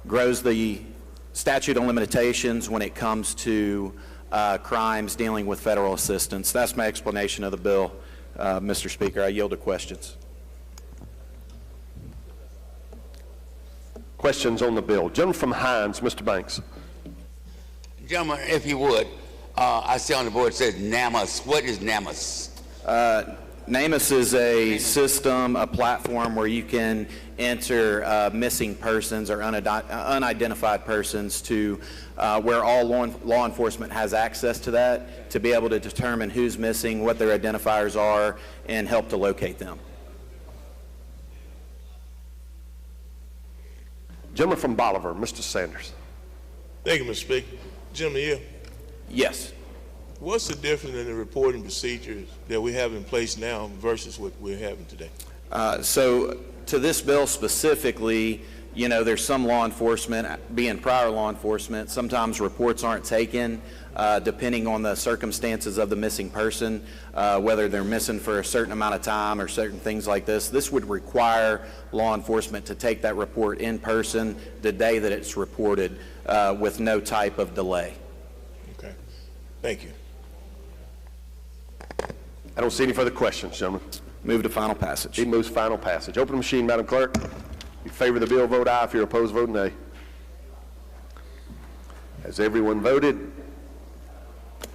Speaker 15: grows the statute of limitations when it comes to crimes dealing with federal assistance. That's my explanation of the bill, Mr. Speaker. I yield to questions.
Speaker 1: Questions on the bill. Gentleman from Hines, Mr. Banks.
Speaker 9: Gentlemen, if you would, I see on the board it says NamUs. What is NamUs?
Speaker 15: NamUs is a system, a platform where you can enter missing persons or unidentified persons to where all law enforcement has access to that, to be able to determine who's missing, what their identifiers are, and help to locate them.
Speaker 1: Gentleman from Bolivar, Mr. Sanders.
Speaker 11: Thank you, Mr. Speaker. Gentleman, yeah.
Speaker 15: Yes.
Speaker 11: What's the difference in the reporting procedures that we have in place now versus what we're having today?
Speaker 15: So to this bill specifically, you know, there's some law enforcement, being prior law enforcement, sometimes reports aren't taken depending on the circumstances of the missing person, whether they're missing for a certain amount of time or certain things like this. This would require law enforcement to take that report in person the day that it's reported with no type of delay.
Speaker 11: Okay. Thank you.
Speaker 1: I don't see any further questions, gentlemen.
Speaker 15: Move to final passage.
Speaker 1: He moves final passage. Open the machine, Madam Clerk. If you favor the bill, vote aye. If you're opposed, vote nay. Has everyone voted?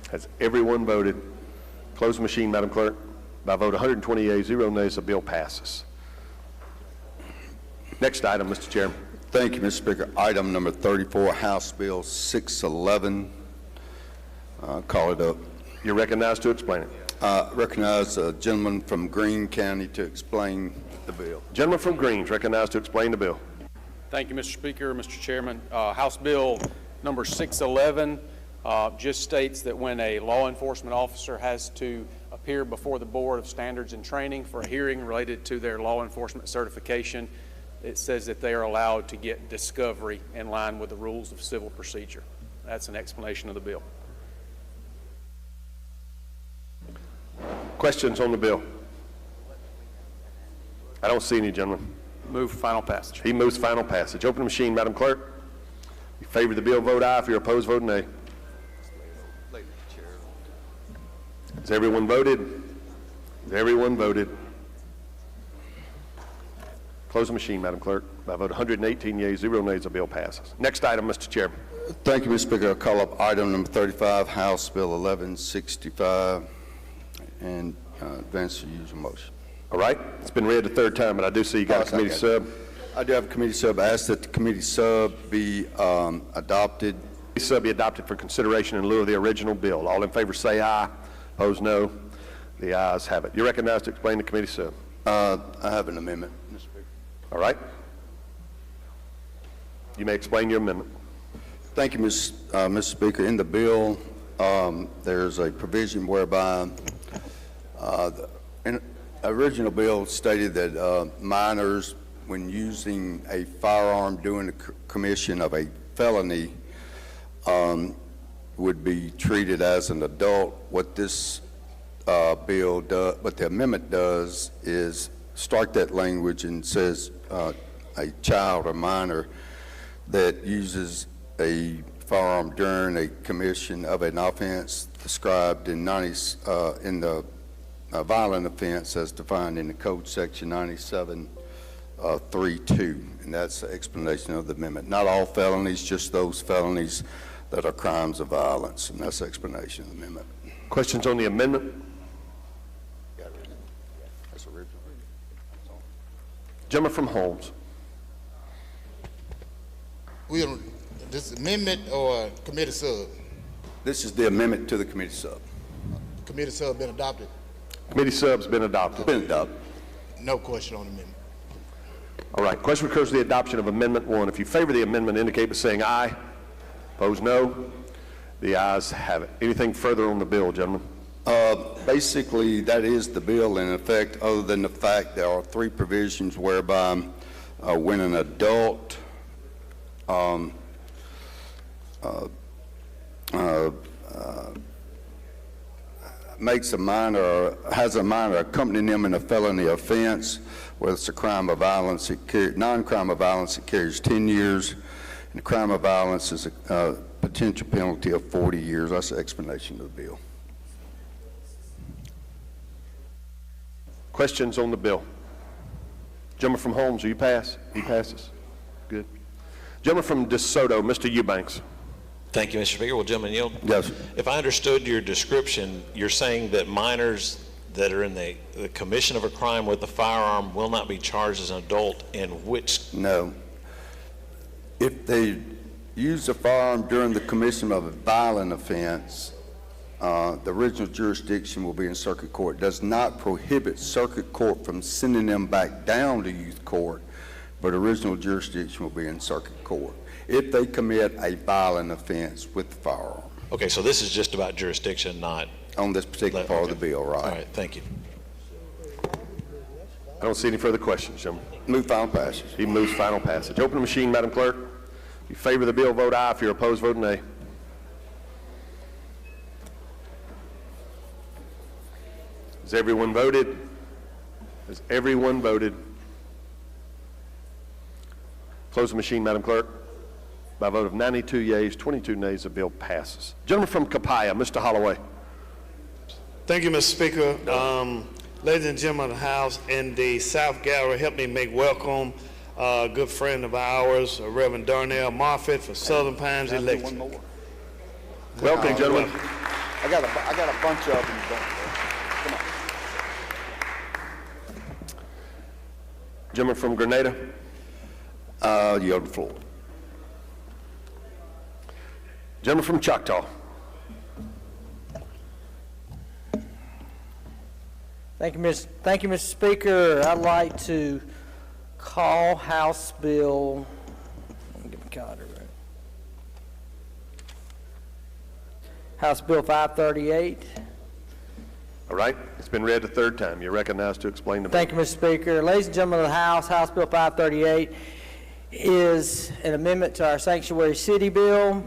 Speaker 1: Has everyone voted? Close the machine, Madam Clerk. By a vote 120 yeas, 0 nays, the bill passes. Next item, Mr. Chairman.
Speaker 3: Thank you, Mr. Speaker. Item number 34, House Bill 611. Call it up.
Speaker 1: You're recognized to explain it.
Speaker 3: Recognize a gentleman from Greene County to explain the bill.
Speaker 1: Gentleman from Greene, recognized to explain the bill.
Speaker 20: Thank you, Mr. Speaker, Mr. Chairman. House Bill number 611 just states that when a law enforcement officer has to appear before the Board of Standards and Training for a hearing related to their law enforcement certification, it says that they are allowed to get discovery in line with the rules of civil procedure. That's an explanation of the bill.
Speaker 1: Questions on the bill? I don't see any, gentlemen.
Speaker 20: Move for final passage.
Speaker 1: He moves final passage. Open the machine, Madam Clerk. If you favor the bill, vote aye. If you're opposed, vote nay. Has everyone voted? Has everyone voted? Close the machine, Madam Clerk. By a vote 118 yeas, 0 nays, the bill passes. Next item, Mr. Chairman.
Speaker 3: Thank you, Mr. Speaker. I'll call up item number 35, House Bill 1165, and advance the usual motion.
Speaker 1: All right. It's been read the third time, but I do see you got a committee sub.
Speaker 3: I do have a committee sub. I ask that the committee sub be adopted.
Speaker 1: The sub be adopted for consideration in lieu of the original bill. All in favor say aye. Opposed, no. The ayes have it. You're recognized to explain the committee sub.
Speaker 3: I have an amendment, Mr. Speaker.
Speaker 1: All right. You may explain your amendment.
Speaker 3: Thank you, Mr. Speaker. In the bill, there's a provision whereby the original bill stated that minors, when using a firearm during the commission of a felony, would be treated as an adult. What this bill does, what the amendment does, is strike that language and says a child or minor that uses a firearm during a commission of an offense described in the violent offense as defined in the code section 97.32, and that's the explanation of the amendment. Not all felonies, just those felonies that are crimes of violence, and that's the explanation of the amendment.
Speaker 1: Questions on the amendment?
Speaker 3: That's original.
Speaker 1: Gentleman from Holmes.
Speaker 24: This amendment or committee sub?
Speaker 3: This is the amendment to the committee sub.
Speaker 24: Committee sub been adopted?
Speaker 1: Committee sub's been adopted.
Speaker 3: Been adopted.
Speaker 24: No question on the amendment.
Speaker 1: All right. Question recurs to the adoption of Amendment 1. If you favor the amendment, indicate by saying aye. Opposed, no. The ayes have it. Anything further on the bill, gentlemen?
Speaker 3: Basically, that is the bill in effect, other than the fact there are 3 provisions whereby when an adult makes a minor, has a minor accompanying them in a felony offense, whether it's a crime of violence, non-crime of violence, it carries 10 years, and a crime of violence is a potential penalty of 40 years. That's the explanation of the bill.
Speaker 1: Questions on the bill? Gentleman from Holmes, will you pass? He passes. Good. Gentleman from DeSoto, Mr. Eubanks.
Speaker 19: Thank you, Mr. Speaker. Will gentlemen yield?
Speaker 3: Yes.
Speaker 19: If I understood your description, you're saying that minors that are in the commission of a crime with a firearm will not be charged as an adult in which?
Speaker 3: No. If they use a firearm during the commission of a violent offense, the original jurisdiction will be in circuit court. It does not prohibit circuit court from sending them back down to youth court, but original jurisdiction will be in circuit court if they commit a violent offense with the firearm.
Speaker 19: Okay, so this is just about jurisdiction, not
Speaker 3: on this particular part of the bill, right?
Speaker 19: All right, thank you.
Speaker 1: I don't see any further questions, gentlemen.
Speaker 3: Move final passage.
Speaker 1: He moves final passage. Open the machine, Madam Clerk. If you favor the bill, vote aye. If you're opposed, vote nay. Has everyone voted? Has everyone voted? Close the machine, Madam Clerk. By a vote of 92 yeas, 22 nays, the bill passes. Gentleman from Copiah, Mr. Holloway.
Speaker 12: Thank you, Mr. Speaker. Ladies and gentlemen of the House, in the South Gallery, help me make welcome a good friend of ours, Reverend Darnell Moffitt for Southern Pines election.
Speaker 1: Welcome, gentlemen.
Speaker 3: I got a bunch of them. Come on.
Speaker 1: Gentleman from Grenada.
Speaker 3: Yield the floor.
Speaker 1: Gentleman from Choctaw.
Speaker 13: Thank you, Mr. Speaker. I'd like to call House Bill, let me get my calendar right. House Bill 538.
Speaker 1: All right, it's been read the third time. You're recognized to explain the bill.
Speaker 13: Thank you, Mr. Speaker. Ladies and gentlemen of the House, House Bill 538 is an amendment to our Sanctuary City Bill.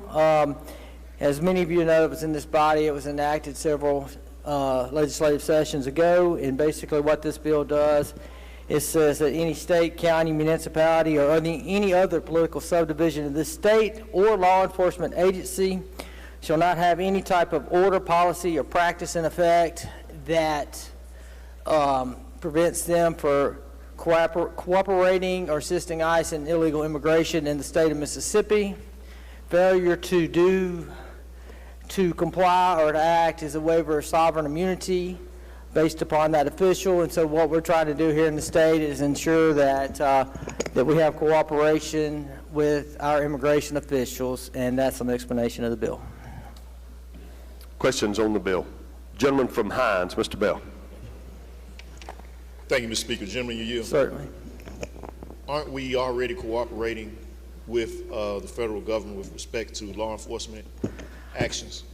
Speaker 13: As many of you know, it was in this body. It was enacted several legislative sessions ago, and basically what this bill does, it says that any state, county, municipality, or any other political subdivision of this state or law enforcement agency shall not have any type of order, policy, or practice in effect that prevents them for cooperating or assisting ICE in illegal immigration in the state of Mississippi. Failure to comply or to act is a waiver of sovereign immunity based upon that official. And so what we're trying to do here in the state is ensure that that we have cooperation with our immigration officials, and that's an explanation of the bill.
Speaker 1: Questions on the bill? Gentleman from Hines, Mr. Bell.
Speaker 24: Thank you, Mr. Speaker. Gentlemen, you yield.
Speaker 13: Certainly.
Speaker 24: Aren't we already cooperating with the federal government with respect to law enforcement actions?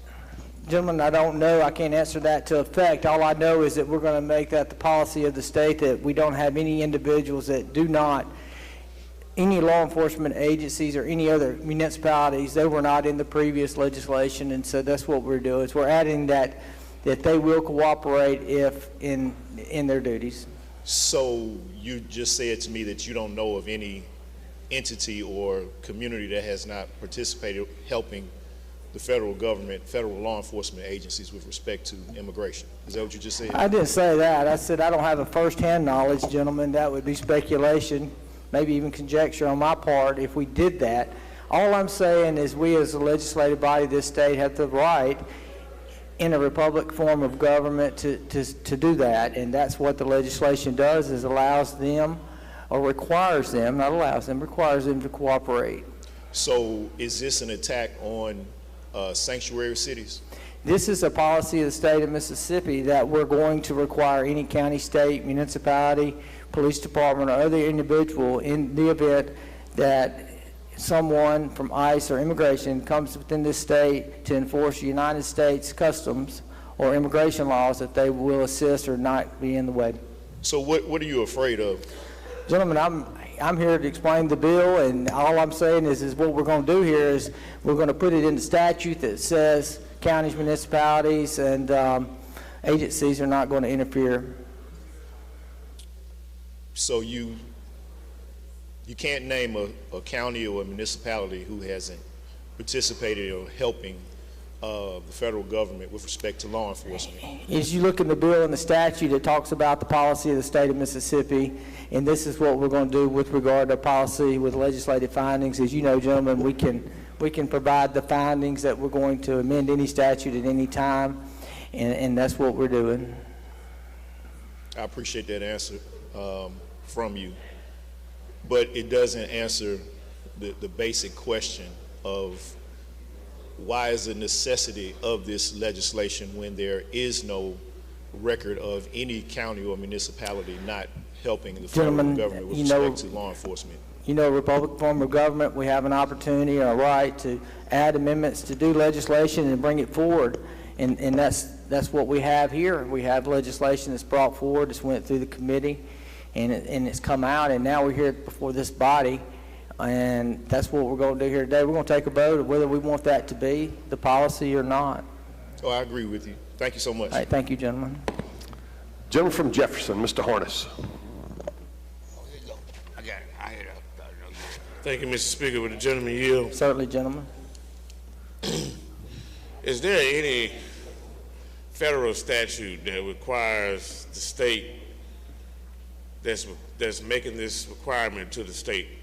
Speaker 13: Gentlemen, I don't know. I can't answer that to effect. All I know is that we're going to make that the policy of the state that we don't have any individuals that do not, any law enforcement agencies or any other municipalities, they were not in the previous legislation, and so that's what we're doing. Is we're adding that they will cooperate if in their duties.
Speaker 24: So you just said to me that you don't know of any entity or community that has not participated helping the federal government, federal law enforcement agencies with respect to immigration. Is that what you just said?
Speaker 13: I didn't say that. I said I don't have a first-hand knowledge, gentlemen. That would be speculation, maybe even conjecture on my part if we did that. All I'm saying is we as a legislative body of this state have the right in a republic form of government to do that, and that's what the legislation does, is allows them or requires them, not allows them, requires them to cooperate.
Speaker 24: So is this an attack on sanctuary cities?
Speaker 13: This is a policy of the state of Mississippi that we're going to require any county, state, municipality, police department, or other individual in the event that someone from ICE or immigration comes within this state to enforce United States customs or immigration laws, that they will assist or not be in the way.
Speaker 24: So what are you afraid of?
Speaker 13: Gentlemen, I'm here to explain the bill, and all I'm saying is what we're going to do here is we're going to put it in the statute that says counties, municipalities, and agencies are not going to interfere.
Speaker 24: So you can't name a county or a municipality who hasn't participated or helping the federal government with respect to law enforcement.
Speaker 13: As you look in the bill and the statute, it talks about the policy of the state of Mississippi, and this is what we're going to do with regard to policy with legislative findings. As you know, gentlemen, we can provide the findings that we're going to amend any statute at any time, and that's what we're doing.
Speaker 24: I appreciate that answer from you, but it doesn't answer the basic question of why is the necessity of this legislation when there is no record of any county or municipality not helping the federal government with respect to law enforcement?
Speaker 13: You know, Republican form of government, we have an opportunity or a right to add amendments to do legislation and bring it forward, and that's what we have here. We have legislation that's brought forward, it's went through the committee, and it's come out, and now we're here before this body. And that's what we're going to do here today. We're going to take a vote of whether we want that to be the policy or not.
Speaker 24: Oh, I agree with you. Thank you so much.
Speaker 13: All right, thank you, gentlemen.
Speaker 1: Gentleman from Jefferson, Mr. Harness.
Speaker 14: Thank you, Mr. Speaker. Would the gentleman yield?
Speaker 13: Certainly, gentlemen.
Speaker 14: Is there any federal statute that requires the state that's making this requirement to the state?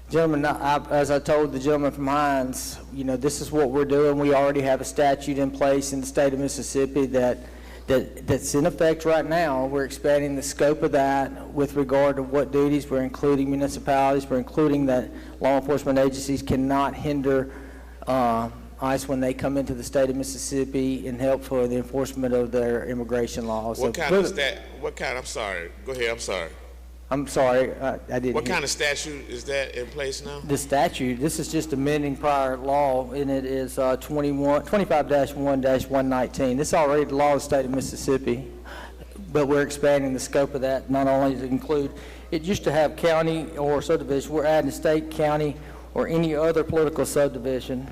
Speaker 13: Gentlemen, as I told the gentleman from Hines, you know, this is what we're doing. We already have a statute in place in the state of Mississippi that's in effect right now. We're expanding the scope of that with regard to what duties we're including municipalities. We're including that law enforcement agencies cannot hinder ICE when they come into the state of Mississippi and help for the enforcement of their immigration laws.
Speaker 14: I'm sorry. Go ahead, I'm sorry.
Speaker 13: I'm sorry, I didn't.
Speaker 14: What kind of statute is that in place now?
Speaker 13: The statute, this is just amending prior law, and it is 25-1-119. This is already the law of the state of Mississippi, but we're expanding the scope of that, not only to include, it used to have county or subdivision, we're adding state, county, or any other political subdivision,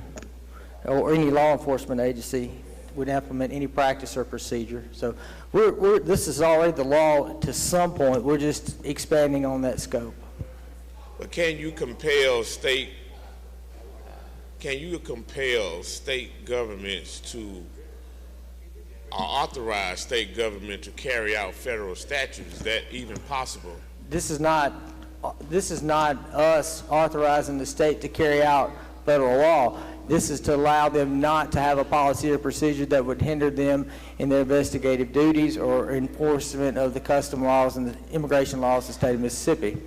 Speaker 13: or any law enforcement agency would implement any practice or procedure. So this is already the law to some point. We're just expanding on that scope.
Speaker 14: But can you compel state governments to, or authorize state government to carry out federal statutes? Is that even possible?
Speaker 13: This is not us authorizing the state to carry out federal law. This is to allow them not to have a policy or procedure that would hinder them in their investigative duties or enforcement of the custom laws and the immigration laws of the state of Mississippi.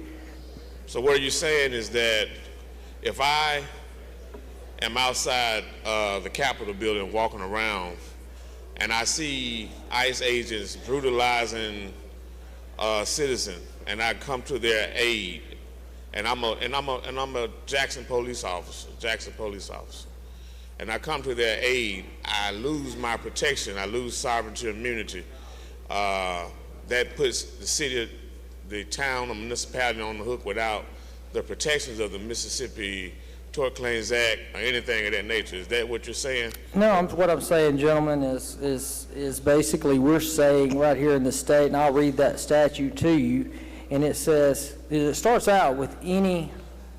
Speaker 14: So what you're saying is that if I am outside the Capitol building walking around and I see ICE agents brutalizing a citizen and I come to their aid, and I'm a Jackson police officer, and I come to their aid, I lose my protection, I lose sovereignty immunity. That puts the city, the town, or municipality on the hook without the protections of the Mississippi Tort Claims Act or anything of that nature. Is that what you're saying?
Speaker 13: No, what I'm saying, gentlemen, is basically we're saying right here in the state, and I'll read that statute to you, and it says, it starts out with any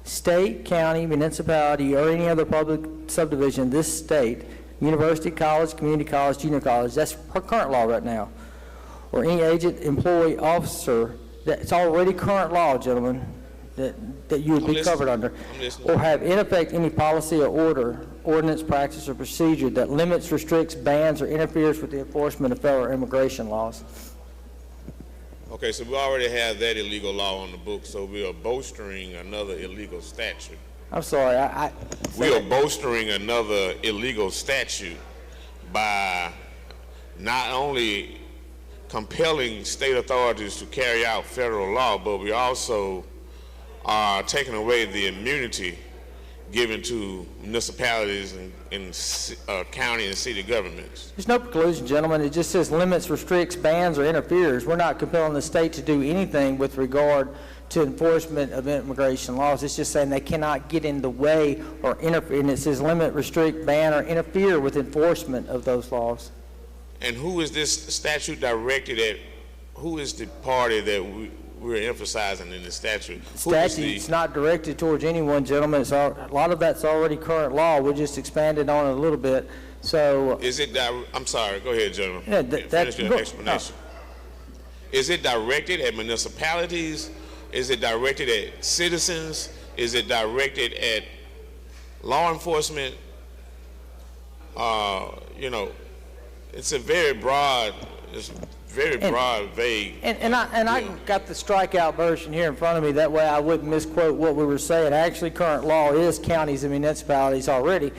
Speaker 13: state, county, municipality, or any other public subdivision in this state, university, college, community college, junior college, that's current law right now, or any agent, employee, officer, that's already current law, gentlemen, that you would be covered under, or have in effect any policy or order, ordinance, practice, or procedure that limits, restricts, bans, or interferes with the enforcement of federal immigration laws.
Speaker 14: Okay, so we already have that illegal law on the books, so we are bolstering another illegal statute.
Speaker 13: I'm sorry,
Speaker 14: we are bolstering another illegal statute by not only compelling state authorities to carry out federal law, but we also are taking away the immunity given to municipalities and county and city governments?
Speaker 13: There's no preclusion, gentlemen. It just says limits, restricts, bans, or interferes. We're not compelling the state to do anything with regard to enforcement of immigration laws. It's just saying they cannot get in the way or interfere. And it says limit, restrict, ban, or interfere with enforcement of those laws.
Speaker 14: And who is this statute directed at? Who is the party that we're emphasizing in the statute?
Speaker 13: Statute's not directed towards anyone, gentlemen. A lot of that's already current law. We just expanded on it a little bit. So
Speaker 14: is it? I'm sorry. Go ahead, gentlemen.
Speaker 13: Yeah,
Speaker 14: finish your explanation. Is it directed at municipalities? Is it directed at citizens? Is it directed at law enforcement? It's a very broad. It's very broad, vague.
Speaker 13: And I got the strikeout version here in front of me. That way I wouldn't misquote what we were saying. Actually, current law is counties and municipalities already.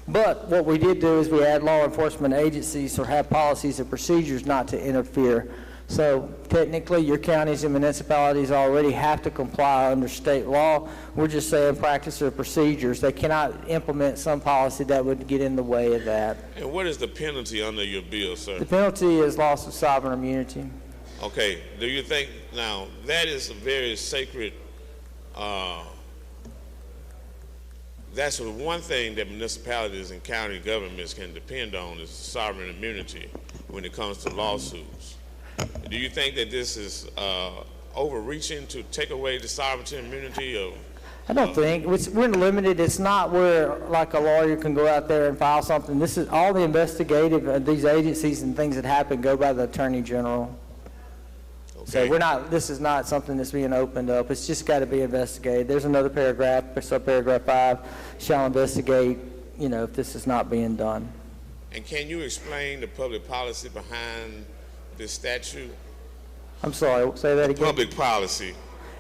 Speaker 13: But what we did do is we add law enforcement agencies or have policies and procedures not to interfere. So technically, your counties and municipalities already have to comply under state law. We're just saying practice or procedures. They cannot implement some policy that would get in the way of that.
Speaker 14: And what is the penalty under your bill, sir?
Speaker 13: The penalty is loss of sovereign immunity.
Speaker 14: Okay. Do you think, now, that is a very sacred, that's the one thing that municipalities and county governments can depend on is sovereign immunity when it comes to lawsuits. Do you think that this is overreaching to take away the sovereignty and immunity of?
Speaker 13: I don't think. We're limited. It's not where like a lawyer can go out there and file something. This is all the investigative, these agencies and things that happen go by the Attorney General. Okay. So this is not something that's being opened up. It's just got to be investigated. There's another paragraph, subparagraph 5, shall investigate, if this is not being done.
Speaker 14: And can you explain the public policy behind this statute?
Speaker 13: I'm sorry, say that again.
Speaker 14: Public policy.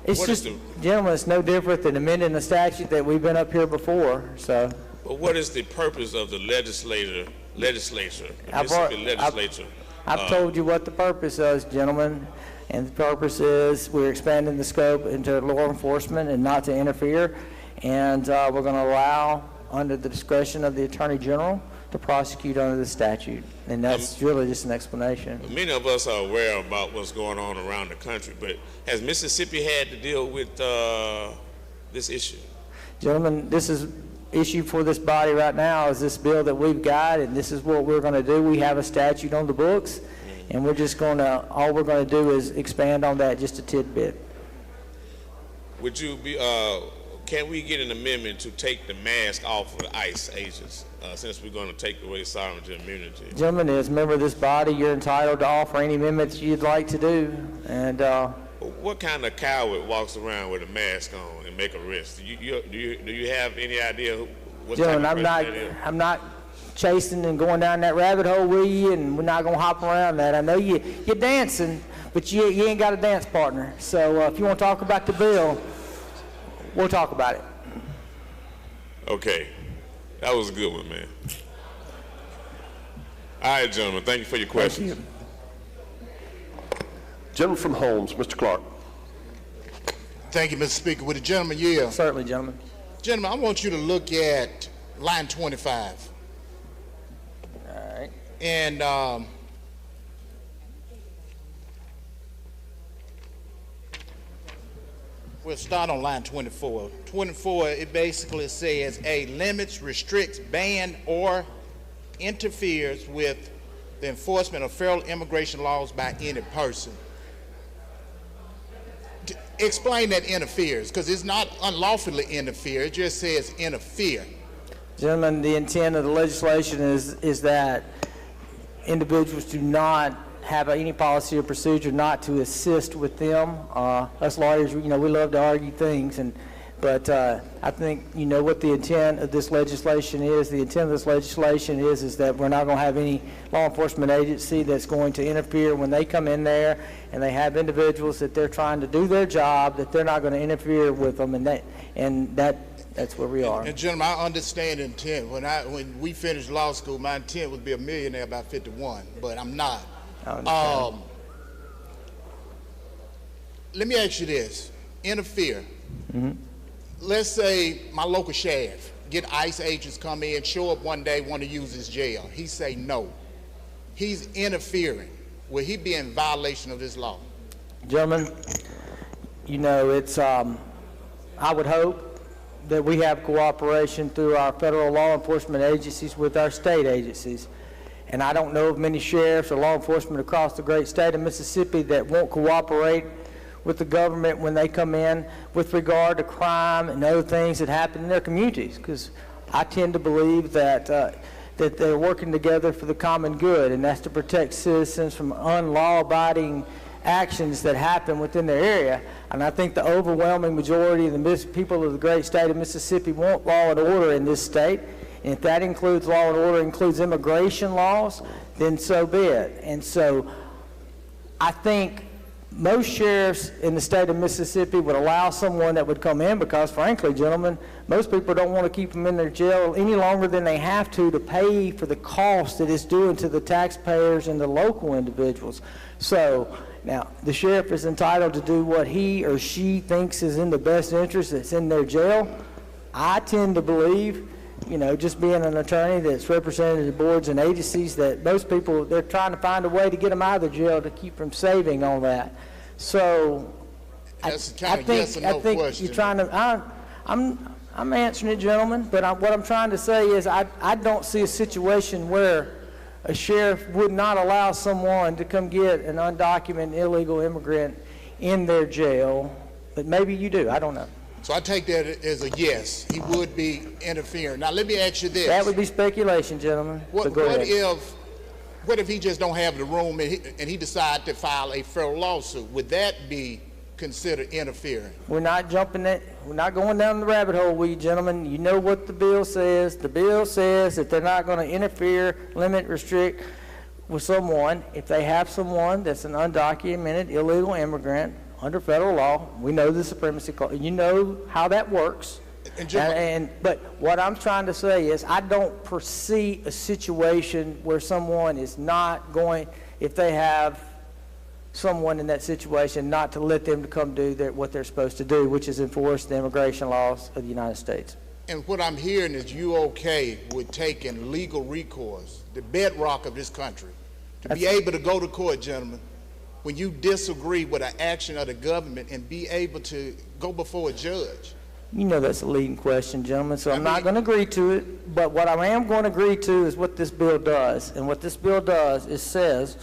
Speaker 13: It's just, gentlemen, it's no different than amending the statute that we've been up here before, so.
Speaker 14: But what is the purpose of the legislature, Mississippi legislature?
Speaker 13: I've told you what the purpose is, gentlemen, and the purpose is we're expanding the scope into law enforcement and not to interfere, and we're going to allow, under the discretion of the Attorney General, to prosecute under the statute. And that's really just an explanation.
Speaker 14: Many of us are aware about what's going on around the country, but has Mississippi had to deal with this issue?
Speaker 13: Gentlemen, this is issue for this body right now is this bill that we've got, and this is what we're going to do. We have a statute on the books, and we're just going to, all we're going to do is expand on that just a tidbit.
Speaker 14: Would you be, can we get an amendment to take the mask off of the ICE agents since we're going to take away sovereignty and immunity?
Speaker 13: Gentlemen, as a member of this body, you're entitled to offer any amendments you'd like to do. And
Speaker 14: what kind of coward walks around with a mask on and make arrests? Do you have any idea what
Speaker 13: Gentlemen,
Speaker 14: type of person that is?
Speaker 13: I'm not chasing and going down that rabbit hole with you, and we're not going to hop around that. I know you're dancing, but you ain't got a dance partner. So if you want to talk about the bill, we'll talk about it.
Speaker 14: Okay. That was a good one, man. All right, gentlemen. Thank you for your questions.
Speaker 1: Thank you. Gentleman from Holmes, Mr. Clark.
Speaker 17: Thank you, Mr. Speaker. Would the gentleman yield?
Speaker 13: Certainly, gentlemen.
Speaker 17: Gentlemen, I want you to look at line 25.
Speaker 13: All right.
Speaker 17: And we'll start on line 24. 24, it basically says, A, limits, restricts, ban, or interferes with the enforcement of federal immigration laws by any person. Explain that interferes, because it's not unlawfully interfere, it just says interfere.
Speaker 13: Gentlemen, the intent of the legislation is that individuals do not have any policy or procedure not to assist with them. Us lawyers, we love to argue things, but I think you know what the intent of this legislation is. The intent of this legislation is that we're not going to have any law enforcement agency that's going to interfere when they come in there and they have individuals that they're trying to do their job, that they're not going to interfere with them, and that's where we are.
Speaker 17: And gentlemen, I understand intent. When we finished law school, my intent was to be a millionaire by 51, but I'm not. Let me ask you this. Interfere.
Speaker 13: Mm-hmm.
Speaker 17: Let's say my local sheriff get ICE agents come in, show up one day, want to use his jail. He say no. He's interfering. Will he be in violation of this law?
Speaker 13: Gentlemen, you know, it's, I would hope that we have cooperation through our federal law enforcement agencies with our state agencies. And I don't know of many sheriffs or law enforcement across the great state of Mississippi that won't cooperate with the government when they come in with regard to crime and other things that happen in their communities, because I tend to believe that that they're working together for the common good, and that's to protect citizens from unlaw-abiding actions that happen within their area. And I think the overwhelming majority of the people of the great state of Mississippi want law and order in this state. And if that includes law and order, includes immigration laws, then so be it. And so I think most sheriffs in the state of Mississippi would allow someone that would come in because, frankly, gentlemen, most people don't want to keep them in their jail any longer than they have to pay for the cost that it's doing to the taxpayers and the local individuals. So now, the sheriff is entitled to do what he or she thinks is in the best interest that's in their jail. I tend to believe, you know, just being an attorney that's represented the boards and agencies, that most people, they're trying to find a way to get them out of the jail to keep from saving on that. So I think you're trying to, I'm answering it, gentlemen, but what I'm trying to say is I don't see a situation where a sheriff would not allow someone to come get an undocumented illegal immigrant in their jail, but maybe you do, I don't know.
Speaker 17: So I take that as a yes, he would be interfering. Now let me ask you this.
Speaker 13: That would be speculation, gentlemen.
Speaker 17: What if he just don't have the room and he decide to file a federal lawsuit? Would that be considered interfering?
Speaker 13: We're not we're not going down the rabbit hole, we gentlemen. You know what the bill says. The bill says that they're not going to interfere, limit, restrict with someone if they have someone that's an undocumented illegal immigrant under federal law. We know the supremacy clause. You know how that works. But what I'm trying to say is I don't foresee a situation where someone is not going, if they have someone in that situation, not to let them to come do what they're supposed to do, which is enforce the immigration laws of the United States.
Speaker 17: And what I'm hearing is you okay with taking legal recourse, the bedrock of this country, to be able to go to court, gentlemen, when you disagree with an action of the government and be able to go before a judge.
Speaker 13: You know that's a leading question, gentlemen, so I'm not going to agree to it. But what I am going to agree to is what this bill does. And what this bill does is says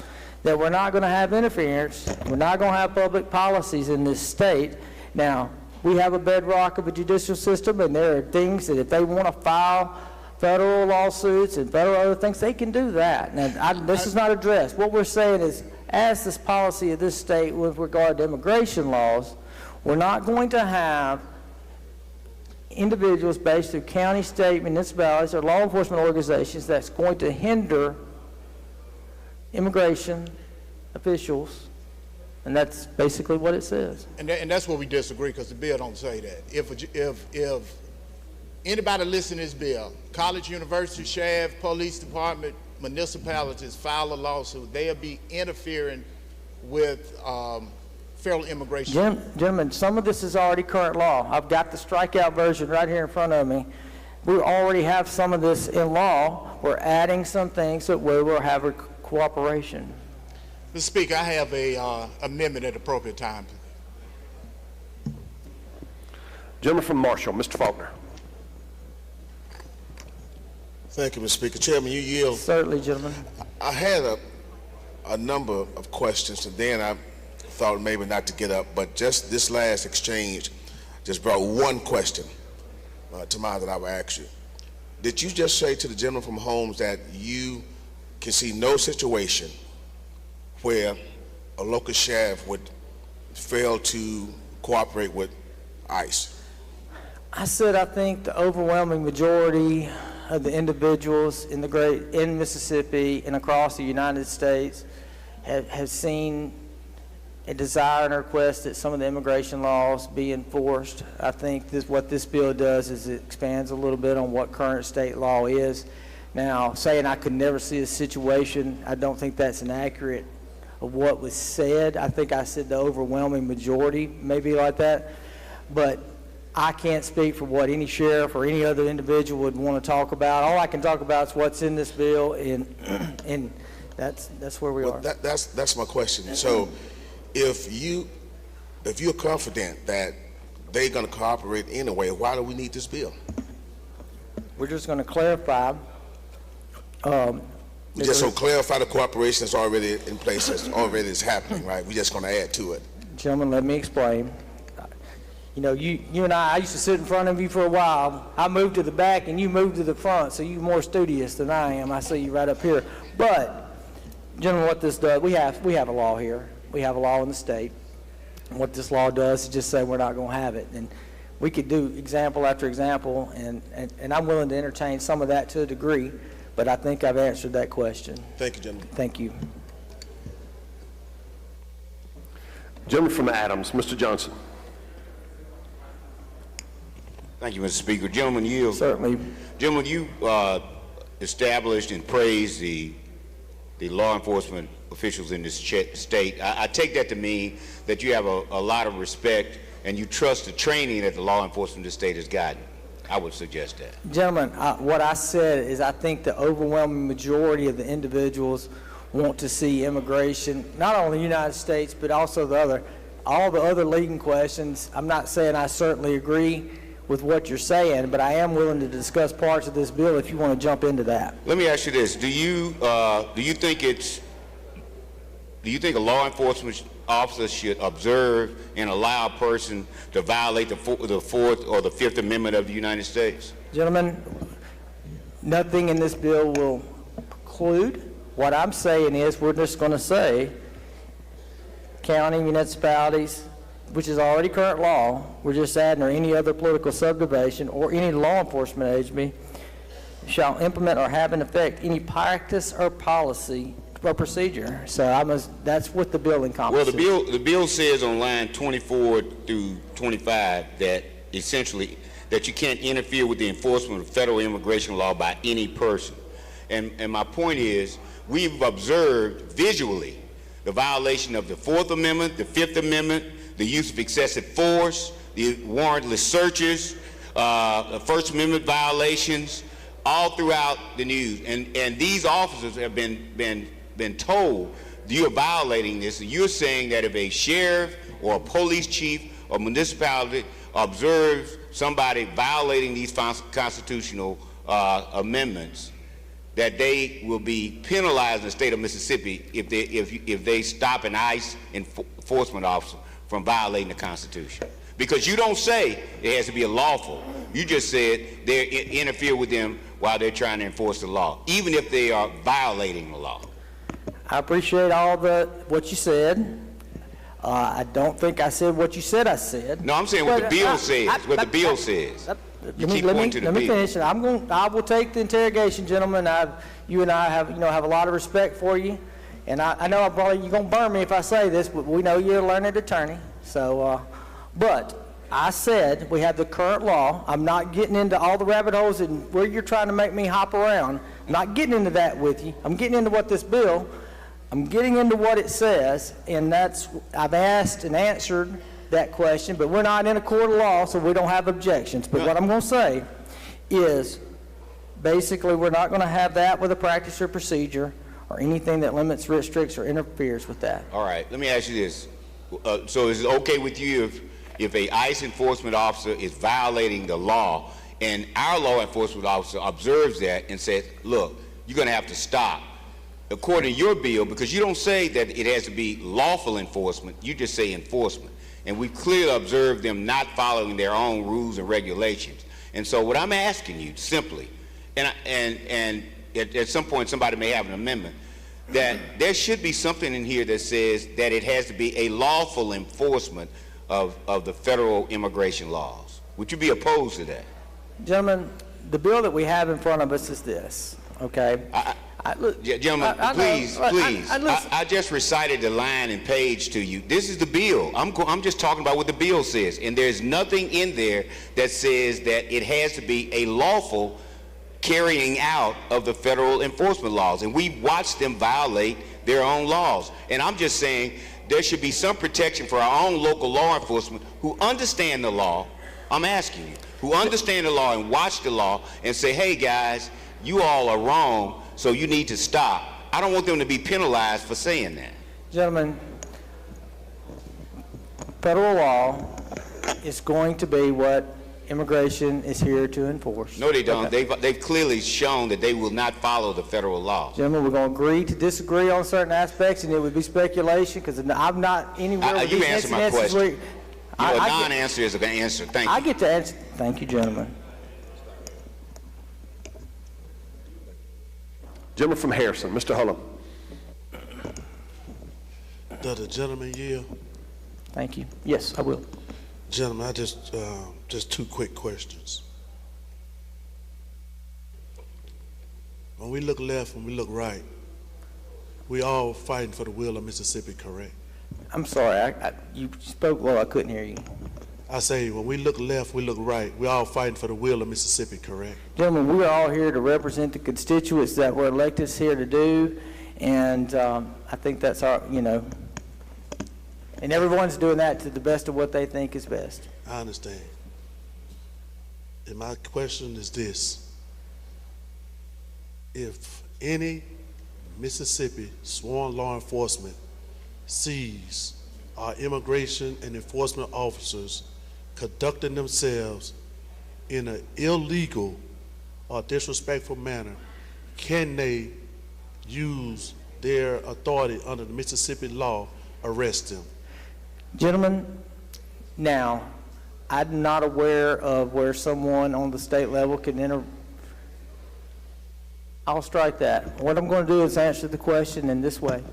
Speaker 13: that we're not going to have interference. We're not going to have public policies in this state. Now, we have a bedrock of a judicial system, and there are things that if they want to file federal lawsuits and federal other things, they can do that. Now, this is not addressed. What we're saying is, as this policy of this state with regard to immigration laws, we're not going to have individuals based through county, state, municipalities, or law enforcement organizations that's going to hinder immigration officials, and that's basically what it says.
Speaker 17: And that's where we disagree, because the bill don't say that. If anybody listening to this bill, college, university, sheriff, police department, municipalities file a lawsuit, they'll be interfering with federal immigration.
Speaker 13: Gentlemen, some of this is already current law. I've got the strikeout version right here in front of me. We already have some of this in law. We're adding some things that we will have cooperation.
Speaker 17: Mr. Speaker, I have a amendment at the appropriate time.
Speaker 1: Gentleman from Marshall, Mr. Faulkner.
Speaker 10: Thank you, Mr. Speaker. Chairman, you yield.
Speaker 13: Certainly, gentlemen.
Speaker 10: I had a number of questions, and then I thought maybe not to get up, but just this last exchange just brought one question to mind that I would ask you. Did you just say to the gentleman from Holmes that you can see no situation where a local sheriff would fail to cooperate with ICE?
Speaker 13: I said I think the overwhelming majority of the individuals in Mississippi and across the United States have seen a desire and a request that some of the immigration laws be enforced. I think what this bill does is it expands a little bit on what current state law is. Now, saying I could never see a situation, I don't think that's inaccurate of what was said. I think I said the overwhelming majority may be like that. But I can't speak for what any sheriff or any other individual would want to talk about. All I can talk about is what's in this bill, and that's where we are.
Speaker 10: That's my question. So, if you're confident that they're going to cooperate anyway, why do we need this bill?
Speaker 13: We're just going to clarify.
Speaker 10: We just don't clarify the cooperation that's already in place, that's already is happening, right? We're just going to add to it.
Speaker 13: Gentlemen, let me explain. You know, you and I used to sit in front of you for a while. I moved to the back and you moved to the front, so you're more studious than I am. I see you right up here. But, gentlemen, what this does, we have a law here. We have a law in the state. And what this law does is just say we're not going to have it. And we could do example after example, and I'm willing to entertain some of that to a degree, but I think I've answered that question.
Speaker 10: Thank you, gentlemen.
Speaker 13: Thank you.
Speaker 1: Gentleman from Adams, Mr. Johnson.
Speaker 9: Thank you, Mr. Speaker. Gentlemen, you established and praised the law enforcement officials in this state. I take that to mean that you have a lot of respect and you trust the training that the law enforcement in this state has gotten. I would suggest that.
Speaker 13: Gentlemen, what I said is I think the overwhelming majority of the individuals want to see immigration, not only in the United States, but also all the other leading questions. I'm not saying I certainly agree with what you're saying, but I am willing to discuss parts of this bill if you want to jump into that.
Speaker 9: Let me ask you this: Do you think a law enforcement officer should observe and allow a person to violate the Fourth or the Fifth Amendment of the United States?
Speaker 13: Gentlemen, nothing in this bill will preclude. What I'm saying is we're just going to say county, municipalities, which is already current law, we're just adding, or any other political subdivision or any law enforcement agency shall implement or have in effect any practice or policy or procedure. So that's what the bill encompasses.
Speaker 9: Well, the bill says on line 24 through 25 that essentially that you can't interfere with the enforcement of federal immigration law by any person. And my point is, we've observed visually the violation of the Fourth Amendment, the Fifth Amendment, the use of excessive force, the warrantless searches, the First Amendment violations, all throughout the news. And these officers have been told you're violating this. And you're saying that if a sheriff or a police chief or municipality observes somebody violating these constitutional amendments, that they will be penalized in the state of Mississippi if they stop an ICE enforcement officer from violating the Constitution. Because you don't say it has to be a lawful. You just said they interfere with them while they're trying to enforce the law, even if they are violating the law.
Speaker 13: I appreciate what you said. I don't think I said what you said I said.
Speaker 9: No, I'm saying what the bill says. What the bill says.
Speaker 13: Let me finish. I will take the interrogation, gentlemen. You and I have a lot of respect for you, and I know you're gonna burn me if I say this, but we know you're a learned attorney. So, but I said we have the current law. I'm not getting into all the rabbit holes and where you're trying to make me hop around. I'm not getting into that with you. I'm getting into what this bill. I'm getting into what it says, and I've asked and answered that question, but we're not in a court of law, so we don't have objections. But what I'm going to say is, basically, we're not going to have that with a practice or procedure or anything that limits, restricts, or interferes with that.
Speaker 9: All right, let me ask you this. So is it okay with you if a ICE enforcement officer is violating the law and our law enforcement officer observes that and says, look, you're going to have to stop? According to your bill, because you don't say that it has to be lawful enforcement, you just say enforcement. And we clearly observed them not following their own rules and regulations. And so what I'm asking you simply, and at some point somebody may have an amendment, that there should be something in here that says that it has to be a lawful enforcement of the federal immigration laws. Would you be opposed to that?
Speaker 13: Gentlemen, the bill that we have in front of us is this, okay?
Speaker 9: Gentlemen, please. I just recited the line and page to you. This is the bill. I'm just talking about what the bill says. And there's nothing in there that says that it has to be a lawful carrying out of the federal enforcement laws. And we watched them violate their own laws. And I'm just saying there should be some protection for our own local law enforcement who understand the law, I'm asking you, who understand the law and watch the law and say, hey guys, you all are wrong, so you need to stop. I don't want them to be penalized for saying that.
Speaker 13: Gentlemen, federal law is going to be what immigration is here to enforce.
Speaker 9: No, they don't.
Speaker 13: Okay.
Speaker 9: They've clearly shown that they will not follow the federal law.
Speaker 13: Gentlemen, we're going to agree to disagree on certain aspects, and it would be speculation because I'm not anywhere with
Speaker 9: You
Speaker 13: these
Speaker 9: answer my
Speaker 13: incidences
Speaker 9: question.
Speaker 13: where-
Speaker 9: A non-answer is an answer. Thank you.
Speaker 13: I get to answer. Thank you, gentlemen.
Speaker 1: Gentleman from Harrison, Mr. Hullum.
Speaker 8: Does the gentleman yield?
Speaker 13: Thank you. Yes, I will.
Speaker 8: Gentlemen, I just two quick questions. When we look left, when we look right, we all fighting for the will of Mississippi, correct?
Speaker 13: I'm sorry. You spoke low. I couldn't hear you.
Speaker 8: I say, when we look left, we look right. We all fighting for the will of Mississippi, correct?
Speaker 13: Gentlemen, we are all here to represent the constituents that were elected us here to do, and I think that's our, and everyone's doing that to the best of what they think is best.
Speaker 8: I understand. And my question is this. If any Mississippi sworn law enforcement sees our immigration and enforcement officers conducting themselves in an illegal or disrespectful manner, can they use their authority under the Mississippi law, arrest them?
Speaker 13: Gentlemen, now, I'm not aware of where someone on the state level can enter. I'll strike that. What I'm going to do is answer the question in this way.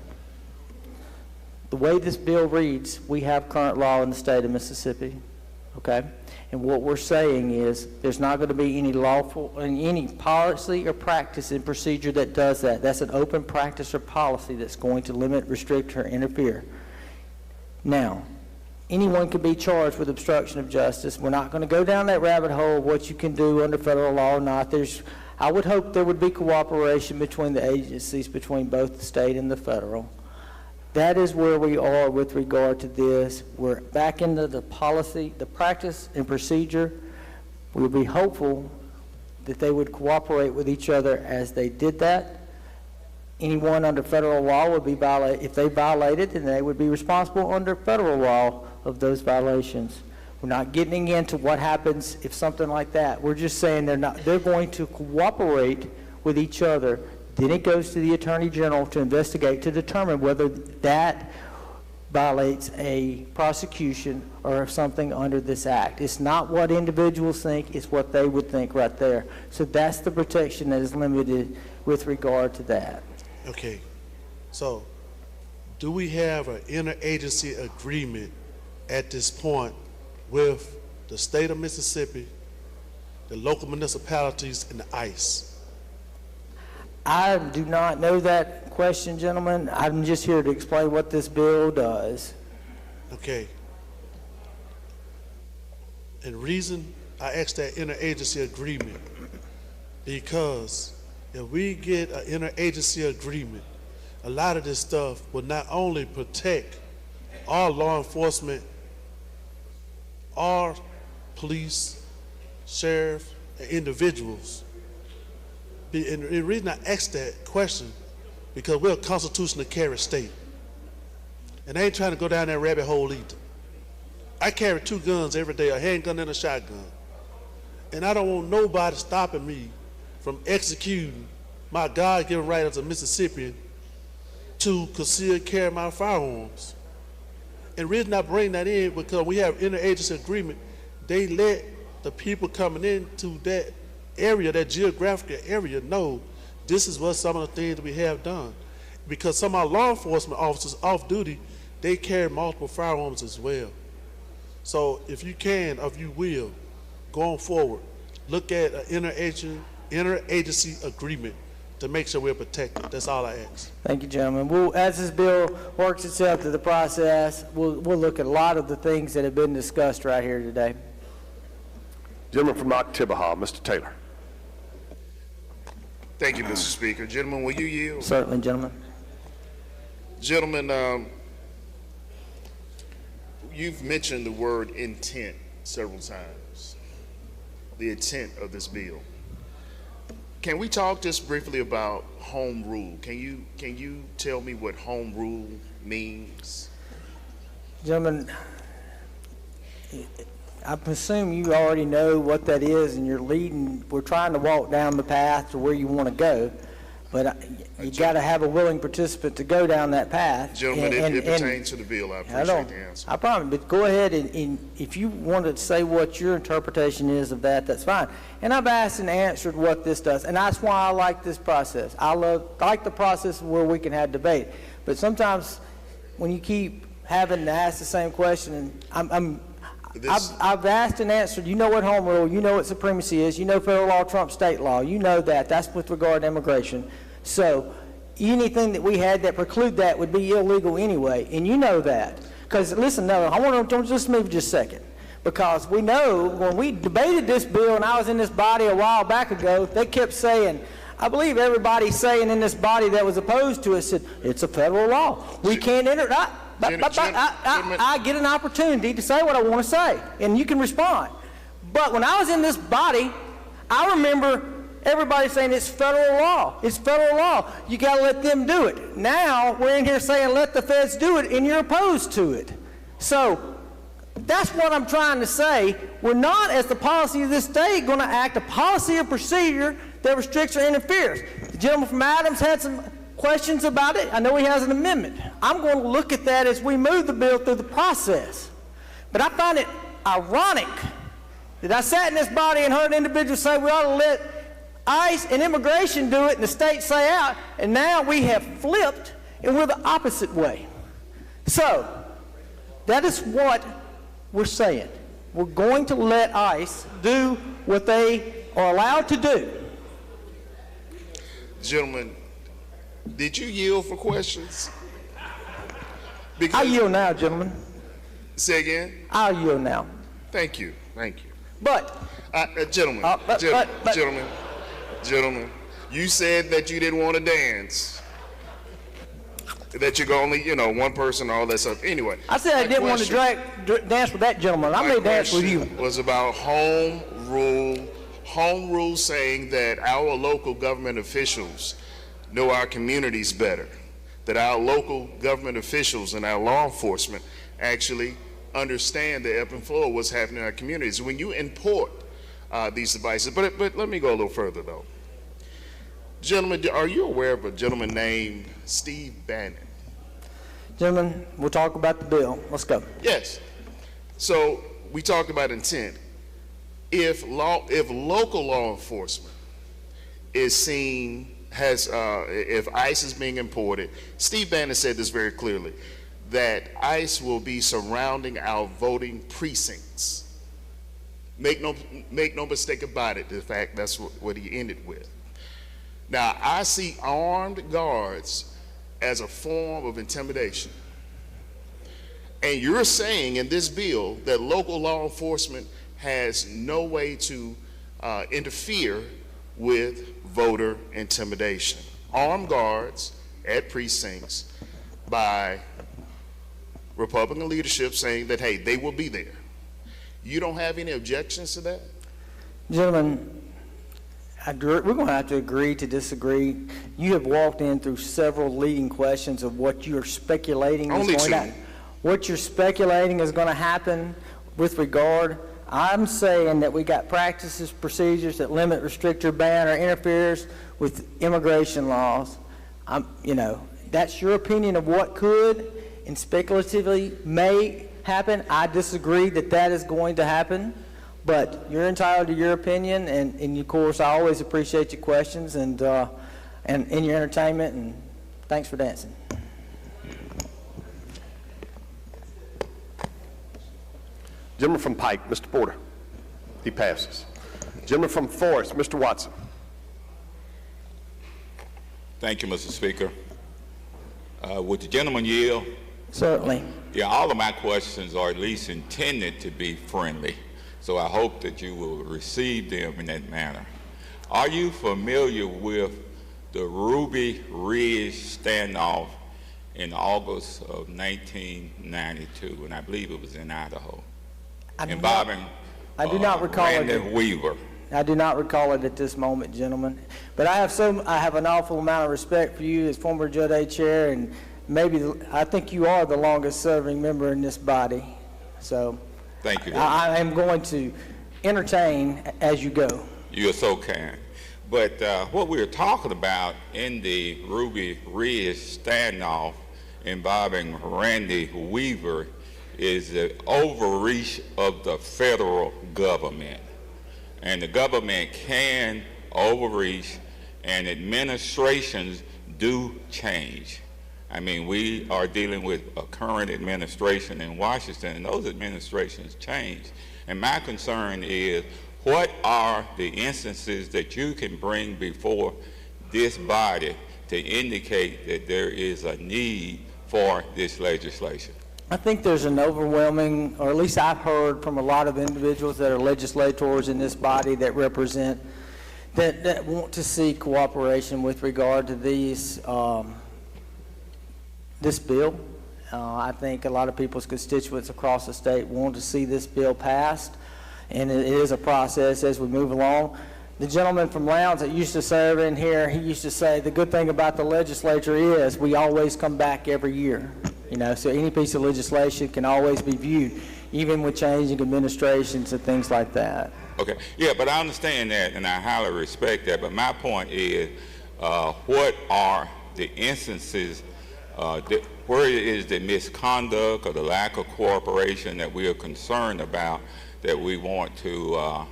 Speaker 13: The way this bill reads, we have current law in the state of Mississippi, okay? And what we're saying is there's not going to be any lawful, any policy or practice and procedure that does that. That's an open practice or policy that's going to limit, restrict, or interfere. Now, anyone can be charged with obstruction of justice. We're not going to go down that rabbit hole of what you can do under federal law or not. I would hope there would be cooperation between the agencies, between both the state and the federal. That is where we are with regard to this. We're back into the policy, the practice and procedure. We'll be hopeful that they would cooperate with each other as they did that. Anyone under federal law would be violated. If they violated, then they would be responsible under federal law of those violations. We're not getting into what happens if something like that. We're just saying they're going to cooperate with each other. Then it goes to the Attorney General to investigate to determine whether that violates a prosecution or something under this act. It's not what individuals think, it's what they would think right there. So that's the protection that is limited with regard to that.
Speaker 8: Okay, so do we have an interagency agreement at this point with the state of Mississippi, the local municipalities, and the ICE?
Speaker 13: I do not know that question, gentlemen. I'm just here to explain what this bill does.
Speaker 8: Okay. And reason I asked that interagency agreement, because if we get an interagency agreement, a lot of this stuff will not only protect our law enforcement, our police, sheriff, and individuals. And the reason I asked that question, because we're a constitutionally carried state. And I ain't trying to go down that rabbit hole either. I carry 2 guns every day, a handgun and a shotgun. And I don't want nobody stopping me from executing my God-given right as a Mississippian to conceal carry my firearms. And the reason I bring that in, because we have interagency agreement, they let the people coming into that area, that geographical area, know this is what some of the things that we have done. Because some of our law enforcement officers off duty, they carry multiple firearms as well. So if you can, if you will, going forward, look at an interagency agreement to make sure we're protected. That's all I ask.
Speaker 13: Thank you, gentlemen. As this bill works itself through the process, we'll look at a lot of the things that have been discussed right here today.
Speaker 1: Gentleman from Oktibbeha, Mr. Taylor.
Speaker 10: Thank you, Mr. Speaker. Gentlemen, will you yield?
Speaker 13: Certainly, gentlemen.
Speaker 10: Gentlemen, you've mentioned the word intent several times the intent of this bill. Can we talk just briefly about home rule? Can you tell me what home rule means?
Speaker 13: Gentlemen, I presume you already know what that is, and you're leading. We're trying to walk down the path to where you want to go, but you got to have a willing participant to go down that path.
Speaker 10: Gentlemen, it pertains to the bill. I appreciate the answer.
Speaker 13: I promise, but go ahead and if you want to say what your interpretation is of that, that's fine. And I've asked and answered what this does, and that's why I like this process. I like the process where we can have debate, but sometimes when you keep having to ask the same question, and I've asked and answered. You know what home rule, you know what supremacy is, you know federal law trumps state law, you know that. That's with regard to immigration. So anything that we had that preclude that would be illegal anyway, and you know that. Because listen, no, I want to just move just a second. Because we know when we debated this bill, and I was in this body a while back ago, they kept saying, I believe everybody saying in this body that was opposed to it said, it's a federal law. We can't enter. I get an opportunity to say what I want to say, and you can respond. But when I was in this body, I remember everybody saying it's federal law. It's federal law. You got to let them do it. Now we're in here saying let the feds do it, and you're opposed to it. So that's what I'm trying to say. We're not, as the policy of this state, going to act a policy or procedure that restricts or interferes. The gentleman from Adams had some questions about it. I know he has an amendment. I'm going to look at that as we move the bill through the process. But I find it ironic that I sat in this body and heard individuals say we ought to let ICE and immigration do it and the state say out, and now we have flipped and we're the opposite way. So that is what we're saying. We're going to let ICE do what they are allowed to do.
Speaker 10: Gentlemen, did you yield for questions?
Speaker 13: I yield now, gentlemen.
Speaker 10: Say again?
Speaker 13: I'll yield now.
Speaker 10: Thank you. Thank you.
Speaker 13: But,
Speaker 10: gentlemen, gentlemen, you said that you didn't want to dance. That you're only, one person, all that stuff. Anyway.
Speaker 13: I said I didn't want to dance with that gentleman. I may dance with you.
Speaker 10: Was about home rule saying that our local government officials know our communities better, that our local government officials and our law enforcement actually understand the ebb and flow of what's happening in our communities. When you import these devices, but let me go a little further though. Gentlemen, are you aware of a gentleman named Steve Bannon?
Speaker 13: Gentlemen, we'll talk about the bill. Let's go.
Speaker 10: Yes. So we talked about intent. If local law enforcement is seen if ICE is being imported, Steve Bannon said this very clearly, that ICE will be surrounding our voting precincts. Make no mistake about it. In fact, that's what he ended with. Now, I see armed guards as a form of intimidation. And you're saying in this bill that local law enforcement has no way to interfere with voter intimidation. Armed guards at precincts by Republican leadership saying that, hey, they will be there. You don't have any objections to that?
Speaker 13: Gentlemen, we're going to have to agree to disagree. You have walked in through several leading questions of what you're speculating is going to happen. What you're speculating is going to happen with regard. I'm saying that we got practices, procedures that limit, restrict, or ban or interferes with immigration laws. That's your opinion of what could and speculatively may happen. I disagree that that is going to happen, but you're entitled to your opinion, and of course, I always appreciate your questions and your entertainment, and thanks for dancing.
Speaker 1: Gentleman from Pike, Mr. Porter. He passes. Gentleman from Forest, Mr. Watson.
Speaker 16: Thank you, Mr. Speaker. Would the gentleman yield?
Speaker 13: Certainly.
Speaker 16: Yeah, all of my questions are at least intended to be friendly, so I hope that you will receive them in that manner. Are you familiar with the Ruby Ridge standoff in August of 1992, and I believe it was in Idaho? involving
Speaker 13: I do not recall
Speaker 16: Randy
Speaker 13: it.
Speaker 16: Weaver?
Speaker 13: I do not recall it at this moment, gentlemen. But I have an awful amount of respect for you as former Judge A chair, and I think you are the longest serving member in this body. So
Speaker 16: Thank you.
Speaker 13: I am going to entertain as you go.
Speaker 16: You're so kind. But what we're talking about in the Ruby Ridge standoff involving Randy Weaver is the overreach of the federal government. And the government can overreach, and administrations do change. I mean, we are dealing with a current administration in Washington, and those administrations change. And my concern is, what are the instances that you can bring before this body to indicate that there is a need for this legislation?
Speaker 13: I think there's an overwhelming, or at least I've heard from a lot of individuals that are legislators in this body that represent, that want to see cooperation with regard to these, this bill. I think a lot of people's constituents across the state want to see this bill passed, and it is a process as we move along. The gentleman from Lowndes that used to serve in here, he used to say the good thing about the legislature is we always come back every year. So any piece of legislation can always be viewed, even with changing administrations and things like that.
Speaker 16: Okay, yeah, but I understand that, and I highly respect that, but my point is, what are the instances, where is the misconduct or the lack of cooperation that we are concerned about that we want to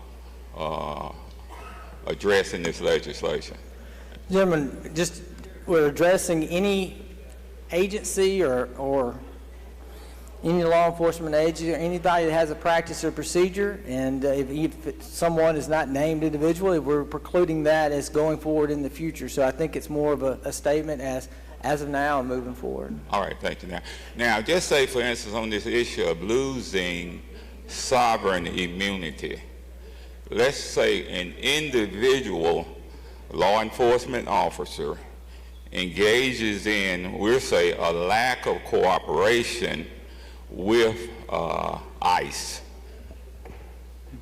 Speaker 16: address in this legislation?
Speaker 13: Gentlemen, we're addressing any agency or any law enforcement agency or anybody that has a practice or procedure, and if someone is not named individually, we're precluding that as going forward in the future. So I think it's more of a statement as of now and moving forward.
Speaker 16: All right, thank you. Now, just say, for instance, on this issue of losing sovereign immunity, let's say an individual law enforcement officer engages in, we'll say, a lack of cooperation with ICE.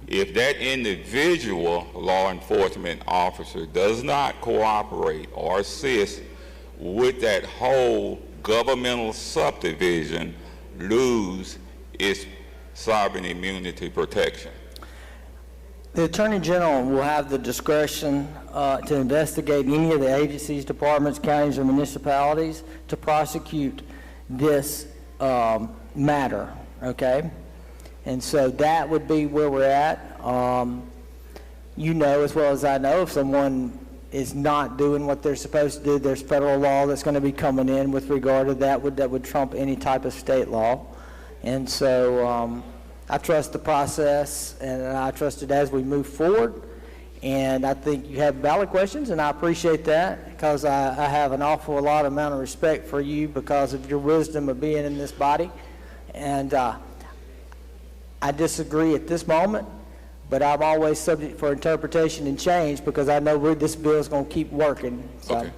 Speaker 16: If that individual law enforcement officer does not cooperate or assist with that whole governmental subdivision, lose its sovereign immunity protection?
Speaker 13: The Attorney General will have the discretion to investigate any of the agencies, departments, counties, or municipalities to prosecute this matter, okay? And so that would be where we're at. You know as well as I know, if someone is not doing what they're supposed to do, there's federal law that's going to be coming in with regard to that would trump any type of state law. And so I trust the process, and I trust it as we move forward. And I think you have valid questions, and I appreciate that because I have an awful lot amount of respect for you because of your wisdom of being in this body. And I disagree at this moment, but I'm always subject for interpretation and change because I know this bill is going to keep working. So.
Speaker 16: Okay.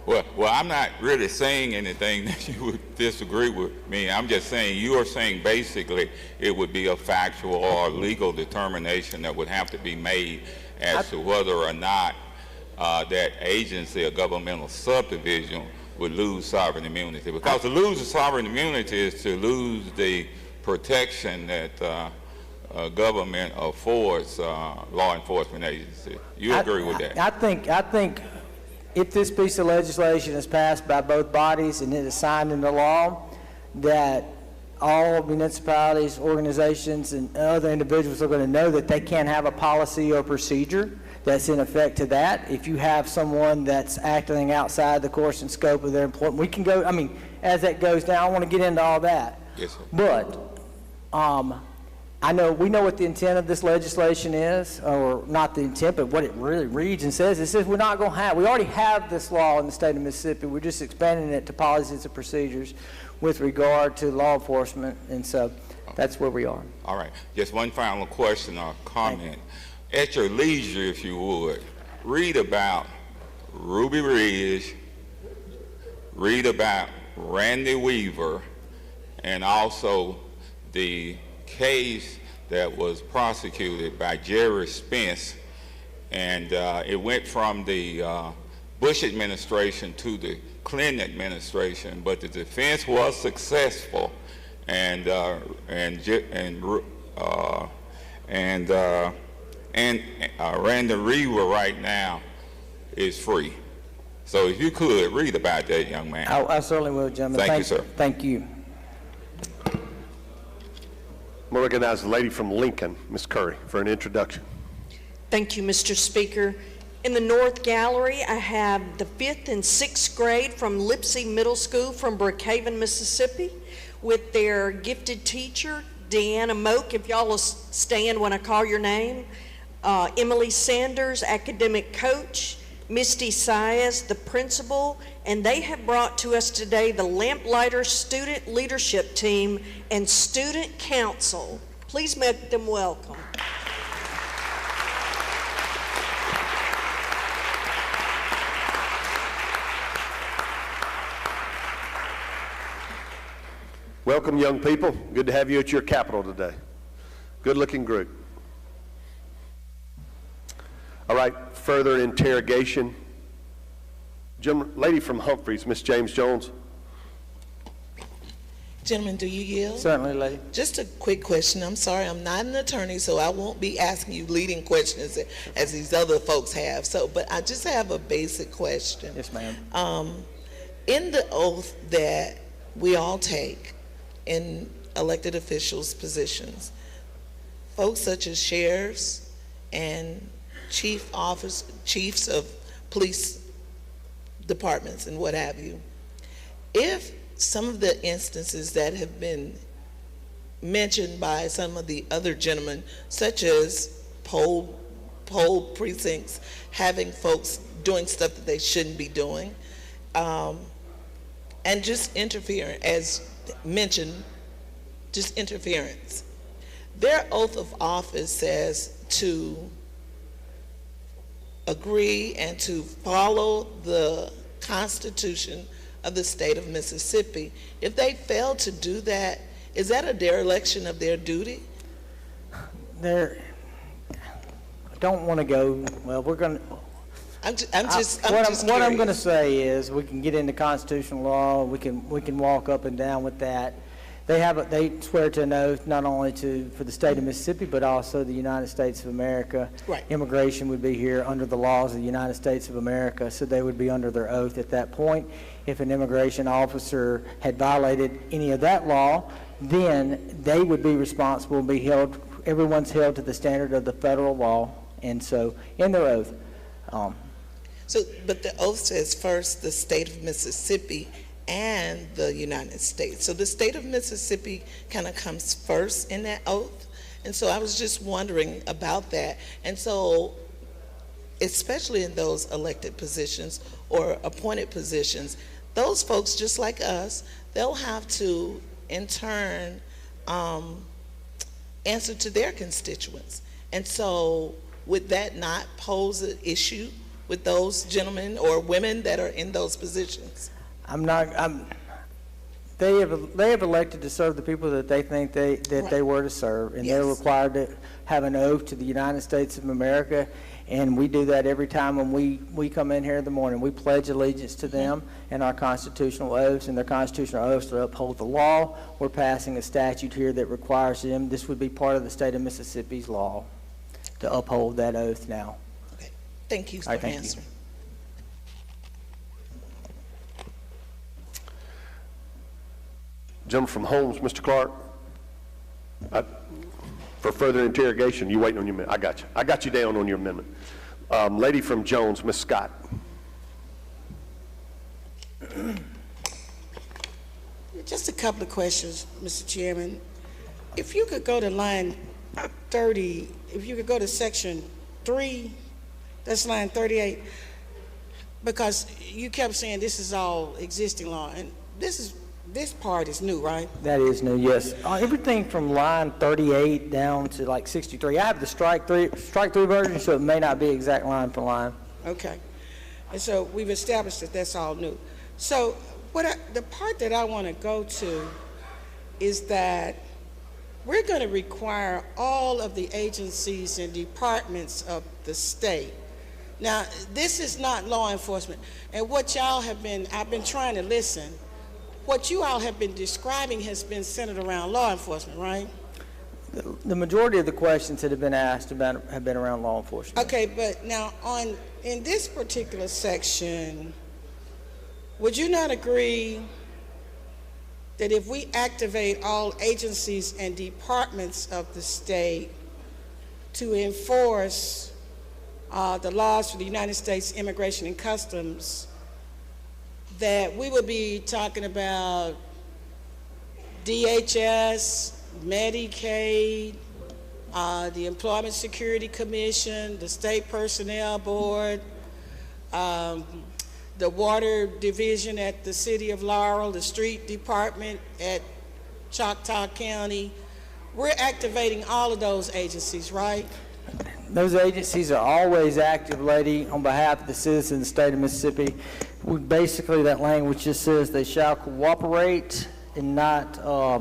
Speaker 16: Well, I'm not really saying anything that you would disagree with me. I'm just saying you are saying basically it would be a factual or legal determination that would have to be made as to whether or not that agency or governmental subdivision would lose sovereign immunity. Because to lose the sovereign immunity is to lose the protection that government affords law enforcement agencies. You agree with that?
Speaker 13: I think if this piece of legislation is passed by both bodies and it is signed into law, that all municipalities, organizations, and other individuals are going to know that they can't have a policy or procedure that's in effect to that. If you have someone that's acting outside the course and scope of their employment, we can go, as that goes down, I want to get into all that.
Speaker 16: Yes, sir.
Speaker 13: But we know what the intent of this legislation is, or not the intent, but what it really reads and says. It says we already have this law in the state of Mississippi. We're just expanding it to policies and procedures with regard to law enforcement, and so that's where we are.
Speaker 16: All right. Just one final question or comment. At your leisure, if you would, read about Ruby Ridge, read about Randy Weaver, and also the case that was prosecuted by Jerry Spence, and it went from the Bush administration to the Clinton administration, but the defense was successful, and Randy Reaver right now is free. So if you could read about that, young man.
Speaker 13: I certainly will, gentlemen.
Speaker 16: Thank you, sir.
Speaker 13: Thank you.
Speaker 1: I'm going to recognize the lady from Lincoln, Ms. Curry, for an introduction.
Speaker 6: Thank you, Mr. Speaker. In the North Gallery, I have the 5th and 6th grade from Lipsey Middle School from Brookhaven, Mississippi, with their gifted teacher, Deanna Moak, if y'all will stand when I call your name, Emily Sanders, academic coach, Misty Saez, the principal, and they have brought to us today the Lamplighter Student Leadership Team and Student Council. Please make them welcome.
Speaker 1: Welcome, young people. Good to have you at your Capitol today. Good-looking group. All right, further interrogation. Lady from Humphreys, Miss James Jones.
Speaker 18: Gentlemen, do you yield?
Speaker 13: Certainly, lady.
Speaker 18: Just a quick question. I'm sorry, I'm not an attorney, so I won't be asking you leading questions as these other folks have. But I just have a basic question.
Speaker 13: Yes, ma'am.
Speaker 18: In the oath that we all take in elected officials' positions, folks such as sheriffs and chiefs of police departments and what have you, if some of the instances that have been mentioned by some of the other gentlemen, such as poll precincts having folks doing stuff that they shouldn't be doing, and just interfering, as mentioned, just interference. Their oath of office says to agree and to follow the Constitution of the state of Mississippi. If they fail to do that, is that a dereliction of their duty?
Speaker 13: I don't want to go, well, we're going to, what I'm going to say is we can get into constitutional law. We can walk up and down with that. They swear to an oath not only for the state of Mississippi but also the United States of America.
Speaker 18: Right.
Speaker 13: Immigration would be here under the laws of the United States of America, so they would be under their oath at that point. If an immigration officer had violated any of that law, then they would be responsible and be held. Everyone's held to the standard of the federal law, and so in their oath.
Speaker 18: But the oath says first the state of Mississippi and the United States. So the state of Mississippi kind of comes first in that oath. And so I was just wondering about that. And so, especially in those elected positions or appointed positions, those folks, just like us, they'll have to, in turn, answer to their constituents. And so would that not pose an issue with those gentlemen or women that are in those positions?
Speaker 13: They have elected to serve the people that they think they were to serve, and they're required to have an oath to the United States of America, and we do that every time when we come in here in the morning. We pledge allegiance to them and our constitutional oaths, and their constitutional oaths to uphold the law. We're passing a statute here that requires them. This would be part of the state of Mississippi's law to uphold that oath now.
Speaker 18: Okay. Thank you for answering.
Speaker 1: Gentleman from Holmes, Mr. Clark. For further interrogation, you waiting on your amendment? I got you. I got you down on your amendment. Lady from Jones, Ms. Scott.
Speaker 21: Just a couple of questions, Mr. Chairman. If you could go to line 30, if you could go to section 3, that's line 38, because you kept saying this is all existing law, and this part is new, right?
Speaker 13: That is new, yes. Everything from line 38 down to like 63. I have the strike through version, so it may not be exact line for line.
Speaker 21: Okay. And so we've established that that's all new. So the part that I want to go to is that we're going to require all of the agencies and departments of the state. Now, this is not law enforcement. And what y'all have been, I've been trying to listen. What you all have been describing has been centered around law enforcement, right?
Speaker 13: The majority of the questions that have been asked have been around law enforcement.
Speaker 21: Okay, but now in this particular section, would you not agree that if we activate all agencies and departments of the state to enforce the laws for the United States Immigration and Customs, that we would be talking about DHS, Medicaid, the Employment Security Commission, the State Personnel Board, the Water Division at the City of Laurel, the Street Department at Choctaw County. We're activating all of those agencies, right?
Speaker 13: Those agencies are always active, lady, on behalf of the citizens of the state of Mississippi. Basically, that language just says they shall cooperate and not, let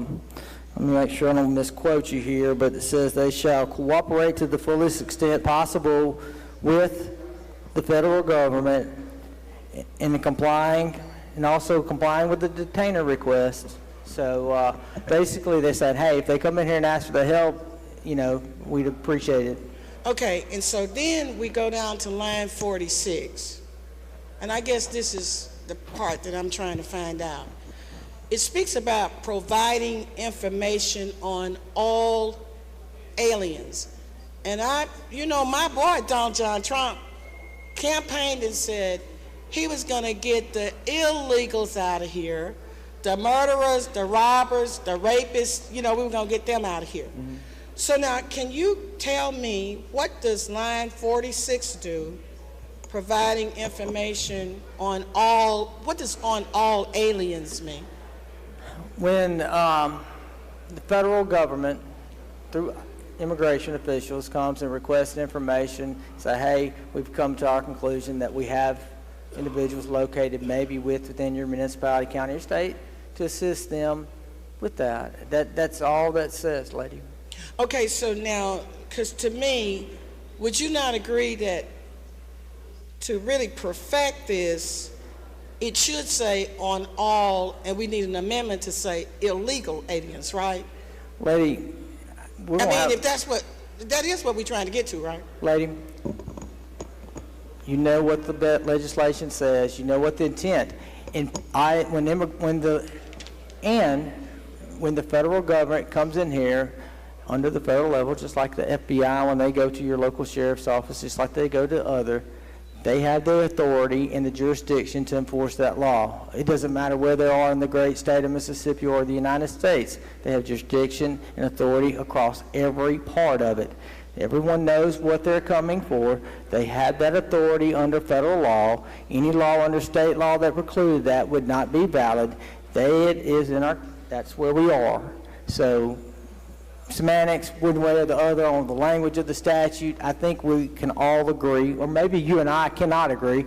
Speaker 13: me make sure I don't misquote you here, but it says they shall cooperate to the fullest extent possible with the federal government in complying, and also complying with the detainer request. So basically they said, hey, if they come in here and ask for the help, you know, we'd appreciate it.
Speaker 21: Okay, and so then we go down to line 46. And I guess this is the part that I'm trying to find out. It speaks about providing information on all aliens. And you know, my boy, Donald John Trump, campaigned and said he was going to get the illegals out of here, the murderers, the robbers, the rapists, you know, we were going to get them out of here. Mm-hmm. So now, can you tell me, what does line 46 do, providing information on all, what does on all aliens mean?
Speaker 13: When the federal government, through immigration officials, comes and requests information, say, hey, we've come to our conclusion that we have individuals located maybe within your municipality, county, or state, to assist them with that. That's all that says, lady.
Speaker 21: Okay, so now, because to me, would you not agree that to really perfect this, it should say on all, and we need an amendment to say illegal aliens, right?
Speaker 13: Lady,
Speaker 21: if that is what we're trying to get to, right?
Speaker 13: Lady, you know what the legislation says, you know what the intent. And when the federal government comes in here under the federal level, just like the FBI when they go to your local sheriff's office, just like they go to other, they have the authority and the jurisdiction to enforce that law. It doesn't matter where they are in the great state of Mississippi or the United States. They have jurisdiction and authority across every part of it. Everyone knows what they're coming for. They have that authority under federal law. Any law under state law that precluded that would not be valid. That's where we are. So semantics, one way or the other, on the language of the statute, I think we can all agree, or maybe you and I cannot agree,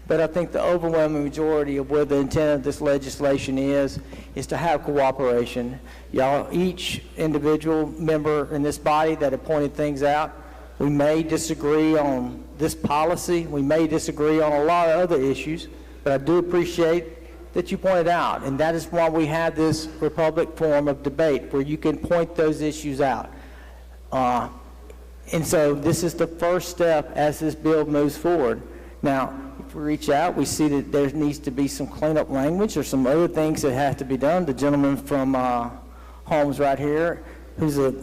Speaker 13: but I think the overwhelming majority of where the intent of this legislation is to have cooperation. Y'all, each individual member in this body that have pointed things out, we may disagree on this policy, we may disagree on a lot of other issues, but I do appreciate that you pointed out, and that is why we have this Republic form of debate where you can point those issues out. And so this is the first step as this bill moves forward. Now, if we reach out, we see that there needs to be some cleanup language or some other things that have to be done. The gentleman from Holmes right here, who's a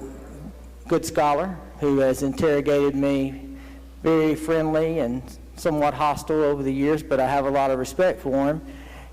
Speaker 13: good scholar, who has interrogated me very friendly and somewhat hostile over the years, but I have a lot of respect for him.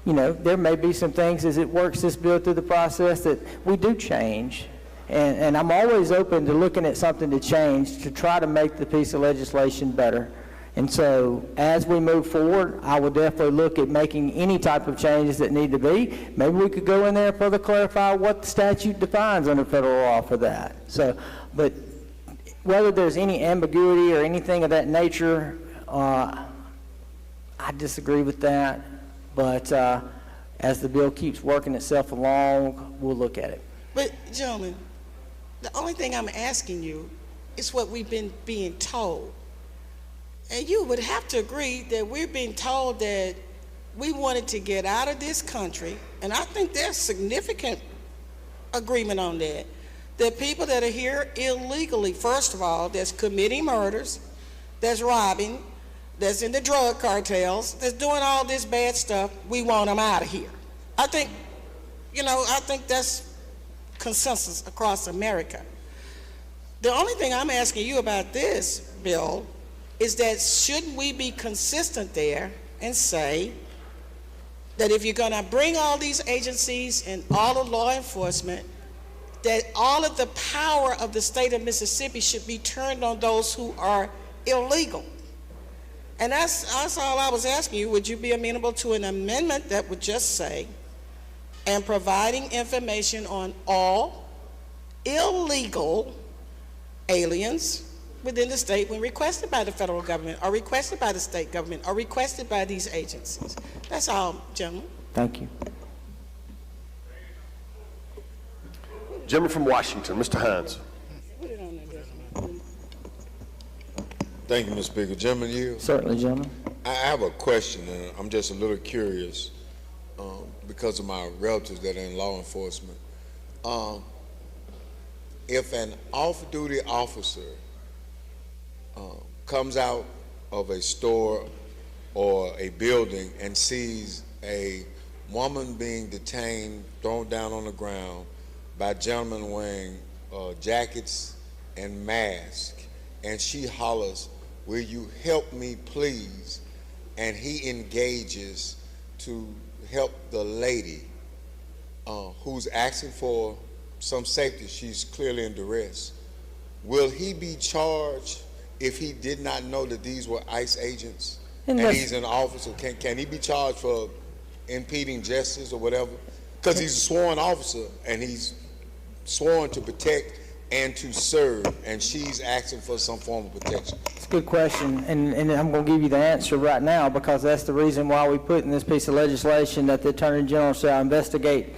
Speaker 13: You know, there may be some things as it works this bill through the process that we do change. And I'm always open to looking at something to change to try to make the piece of legislation better. And so as we move forward, I will definitely look at making any type of changes that need to be. Maybe we could go in there and further clarify what the statute defines under federal law for that. So, but whether there's any ambiguity or anything of that nature, I disagree with that. But as the bill keeps working itself along, we'll look at it.
Speaker 21: But, gentlemen, The only thing I'm asking you is what we've been being told. And you would have to agree that we're being told that we wanted to get out of this country, and I think there's significant agreement on that. That people that are here illegally, first of all, that's committing murders, that's robbing, that's in the drug cartels, that's doing all this bad stuff, we want them out of here. I think, I think that's consensus across America. The only thing I'm asking you about this bill is that shouldn't we be consistent there and say that if you're going to bring all these agencies and all of law enforcement, that all of the power of the state of Mississippi should be turned on those who are illegal. And that's all I was asking you. Would you be amenable to an amendment that would just say, and providing information on all illegal aliens within the state when requested by the federal government or requested by the state government or requested by these agencies? That's all, gentlemen.
Speaker 13: Thank you.
Speaker 1: Gentleman from Washington, Mr. Hines.
Speaker 2: Thank you, Mr. Speaker. Gentleman, you?
Speaker 13: Certainly, gentlemen.
Speaker 2: I have a question, and I'm just a little curious because of my relatives that are in law enforcement. If an off-duty officer comes out of a store or a building and sees a woman being detained, thrown down on the ground by gentlemen wearing jackets and masks, and she hollers, "Will you help me, please?" and he engages to help the lady who's asking for some safety, she's clearly in duress, will he be charged if he did not know that these were ICE agents and he's an officer? Can he be charged for impeding justice or whatever? Because he's a sworn officer and he's sworn to protect and to serve, and she's asking for some form of protection.
Speaker 13: It's a good question, and I'm going to give you the answer right now, because that's the reason why we put in this piece of legislation that the Attorney General shall investigate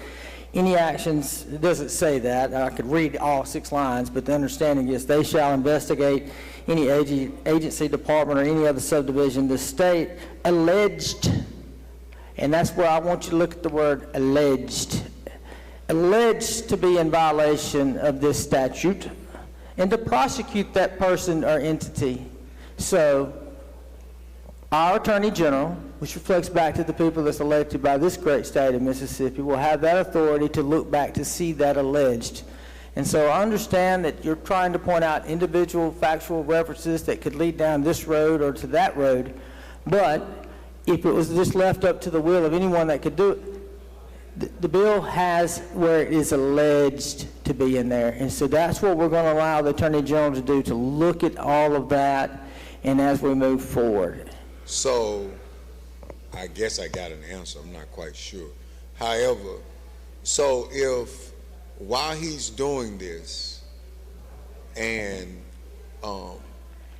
Speaker 13: any actions. It doesn't say that. I could read all 6 lines, but the understanding is they shall investigate any agency, department, or any other subdivision the state alleged, and that's where I want you to look at the word alleged to be in violation of this statute, and to prosecute that person or entity. So our Attorney General, which reflects back to the people that's elected by this great state of Mississippi, will have that authority to look back to see that alleged. And so I understand that you're trying to point out individual factual references that could lead down this road or to that road, but if it was just left up to the will of anyone that could do it, the bill has where it is alleged to be in there. And so that's what we're going to allow the Attorney General to do, to look at all of that and as we move forward.
Speaker 2: So I guess I got an answer. I'm not quite sure. However, so if while he's doing this and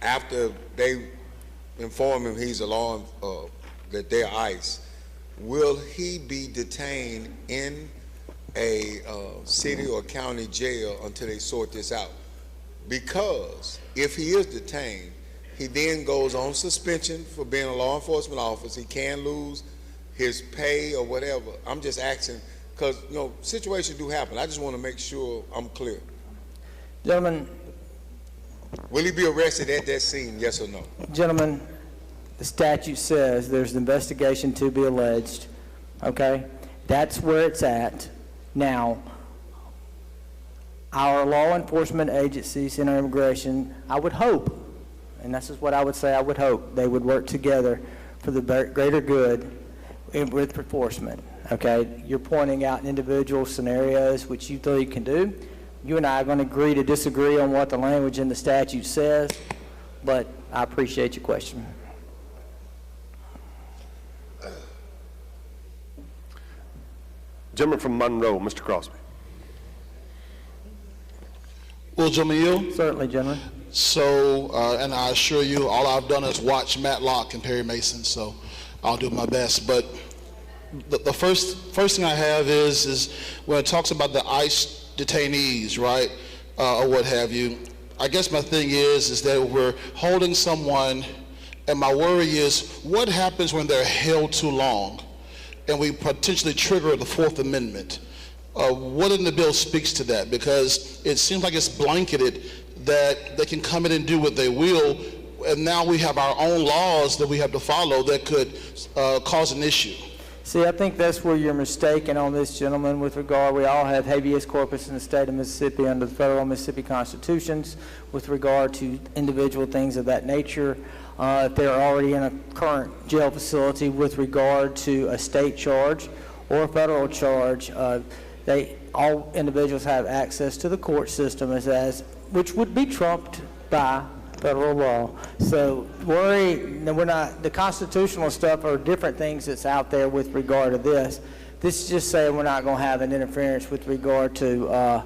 Speaker 2: after they inform him he's a law, that they're ICE, will he be detained in a city or county jail until they sort this out? Because if he is detained, he then goes on suspension for being a law enforcement officer. He can lose his pay or whatever. I'm just asking, because situations do happen. I just want to make sure I'm clear.
Speaker 13: Gentlemen.
Speaker 2: Will he be arrested at that scene, yes or no?
Speaker 13: Gentlemen, the statute says there's an investigation to be alleged, okay? That's where it's at. Now, our law enforcement agencies in our immigration, I would hope, and this is what I would say, I would hope they would work together for the greater good with enforcement, okay? You're pointing out individual scenarios which you think you can do. You and I are going to agree to disagree on what the language in the statute says, but I appreciate your question.
Speaker 1: Gentleman from Monroe, Mr. Crosby.
Speaker 8: Will gentleman yield?
Speaker 13: Certainly, gentlemen.
Speaker 8: So, and I assure you, all I've done is watch Matlock and Perry Mason, so I'll do my best. But the first thing I have is when it talks about the ICE detainees, right?
Speaker 10: or what have you. I guess my thing is that we're holding someone, and my worry is what happens when they're held too long and we potentially trigger the Fourth Amendment? What in the bill speaks to that? Because it seems like it's blanketed that they can come in and do what they will, and now we have our own laws that we have to follow that could cause an issue.
Speaker 13: See, I think that's where you're mistaken on this, gentleman, with regard, we all have habeas corpus in the state of Mississippi under the federal Mississippi constitutions with regard to individual things of that nature. If they're already in a current jail facility with regard to a state charge or a federal charge, all individuals have access to the court system which would be trumped by federal law. So the constitutional stuff are different things that's out there with regard to this. This is just saying we're not going to have an interference with regard to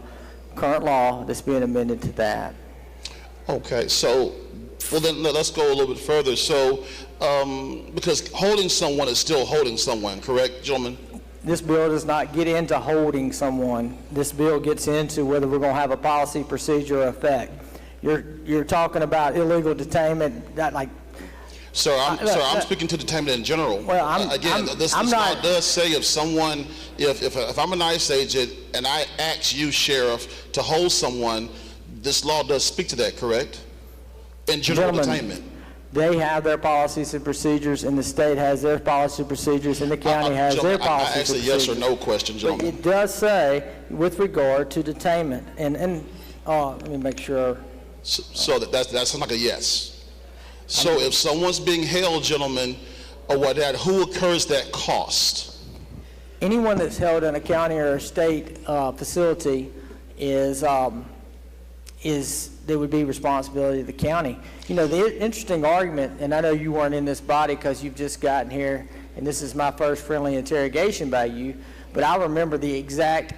Speaker 13: current law that's being amended to that.
Speaker 10: Okay, so, well then let's go a little bit further. So, because holding someone is still holding someone, correct, gentlemen?
Speaker 13: This bill does not get into holding someone. This bill gets into whether we're going to have a policy, procedure, or effect. You're talking about illegal detainment, that like.
Speaker 10: Sir, I'm speaking to detainment in general.
Speaker 13: Well,
Speaker 10: this law does say if someone, if I'm an ICE agent and I ask you, Sheriff, to hold someone, this law does speak to that, correct? In general detainment.
Speaker 13: They have their policies and procedures, and the state has their policies and procedures, and the county has their policies and procedures.
Speaker 10: I asked a yes or no question, gentlemen.
Speaker 13: But it does say with regard to detainment, and let me make sure.
Speaker 10: So that's like a yes. So if someone's being held, gentlemen, or who incurs that cost?
Speaker 13: Anyone that's held in a county or a state facility there would be responsibility of the county. You know, the interesting argument, and I know you weren't in this body because you've just gotten here, and this is my first friendly interrogation by you, but I remember the exact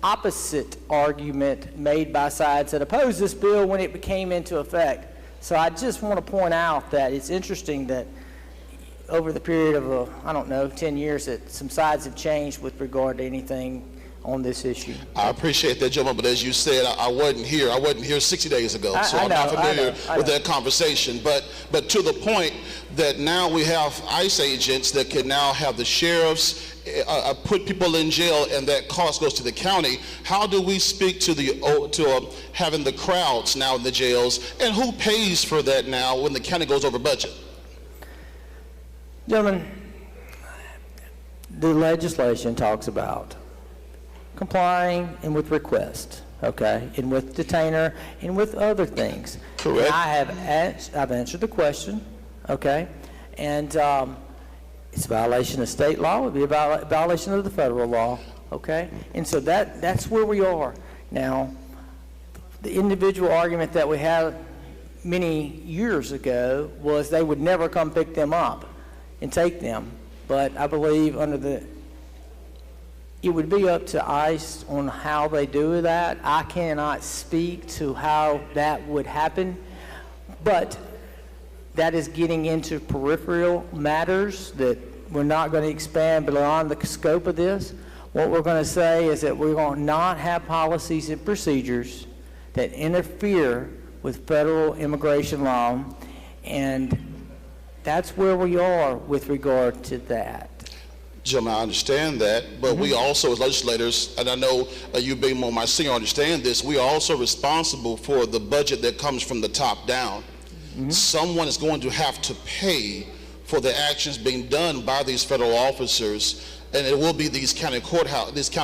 Speaker 13: opposite argument made by sides that opposed this bill when it came into effect. So I just want to point out that it's interesting that over the period of, 10 years, that some sides have changed with regard to anything on this issue.
Speaker 10: I appreciate that, gentlemen, but as you said, I wasn't here. I wasn't here 60 days ago, so I'm not familiar with that conversation. But to the point that now we have ICE agents that can now have the sheriffs put people in jail, and that cost goes to the county. How do we speak to having the crowds now in the jails, and who pays for that now when the county goes over budget?
Speaker 13: Gentlemen, the legislation talks about complying and with request, okay, and with detainer and with other things.
Speaker 10: Correct.
Speaker 13: And I've answered the question, okay, and it's a violation of state law. It would be a violation of the federal law, okay, and so that's where we are now. The individual argument that we had many years ago was they would never come pick them up and take them, but I believe it would be up to ICE on how they do that. I cannot speak to how that would happen, but that is getting into peripheral matters that we're not going to expand beyond the scope of this. What we're going to say is that we're going to not have policies and procedures that interfere with federal immigration law, and that's where we are with regard to that.
Speaker 10: Gentlemen, I understand that, but we also, as legislators, and I know you being more my senior understand this, we are also responsible for the budget that comes from the top down. Someone is going to have to pay for the actions being done by these federal officers, and it will be these county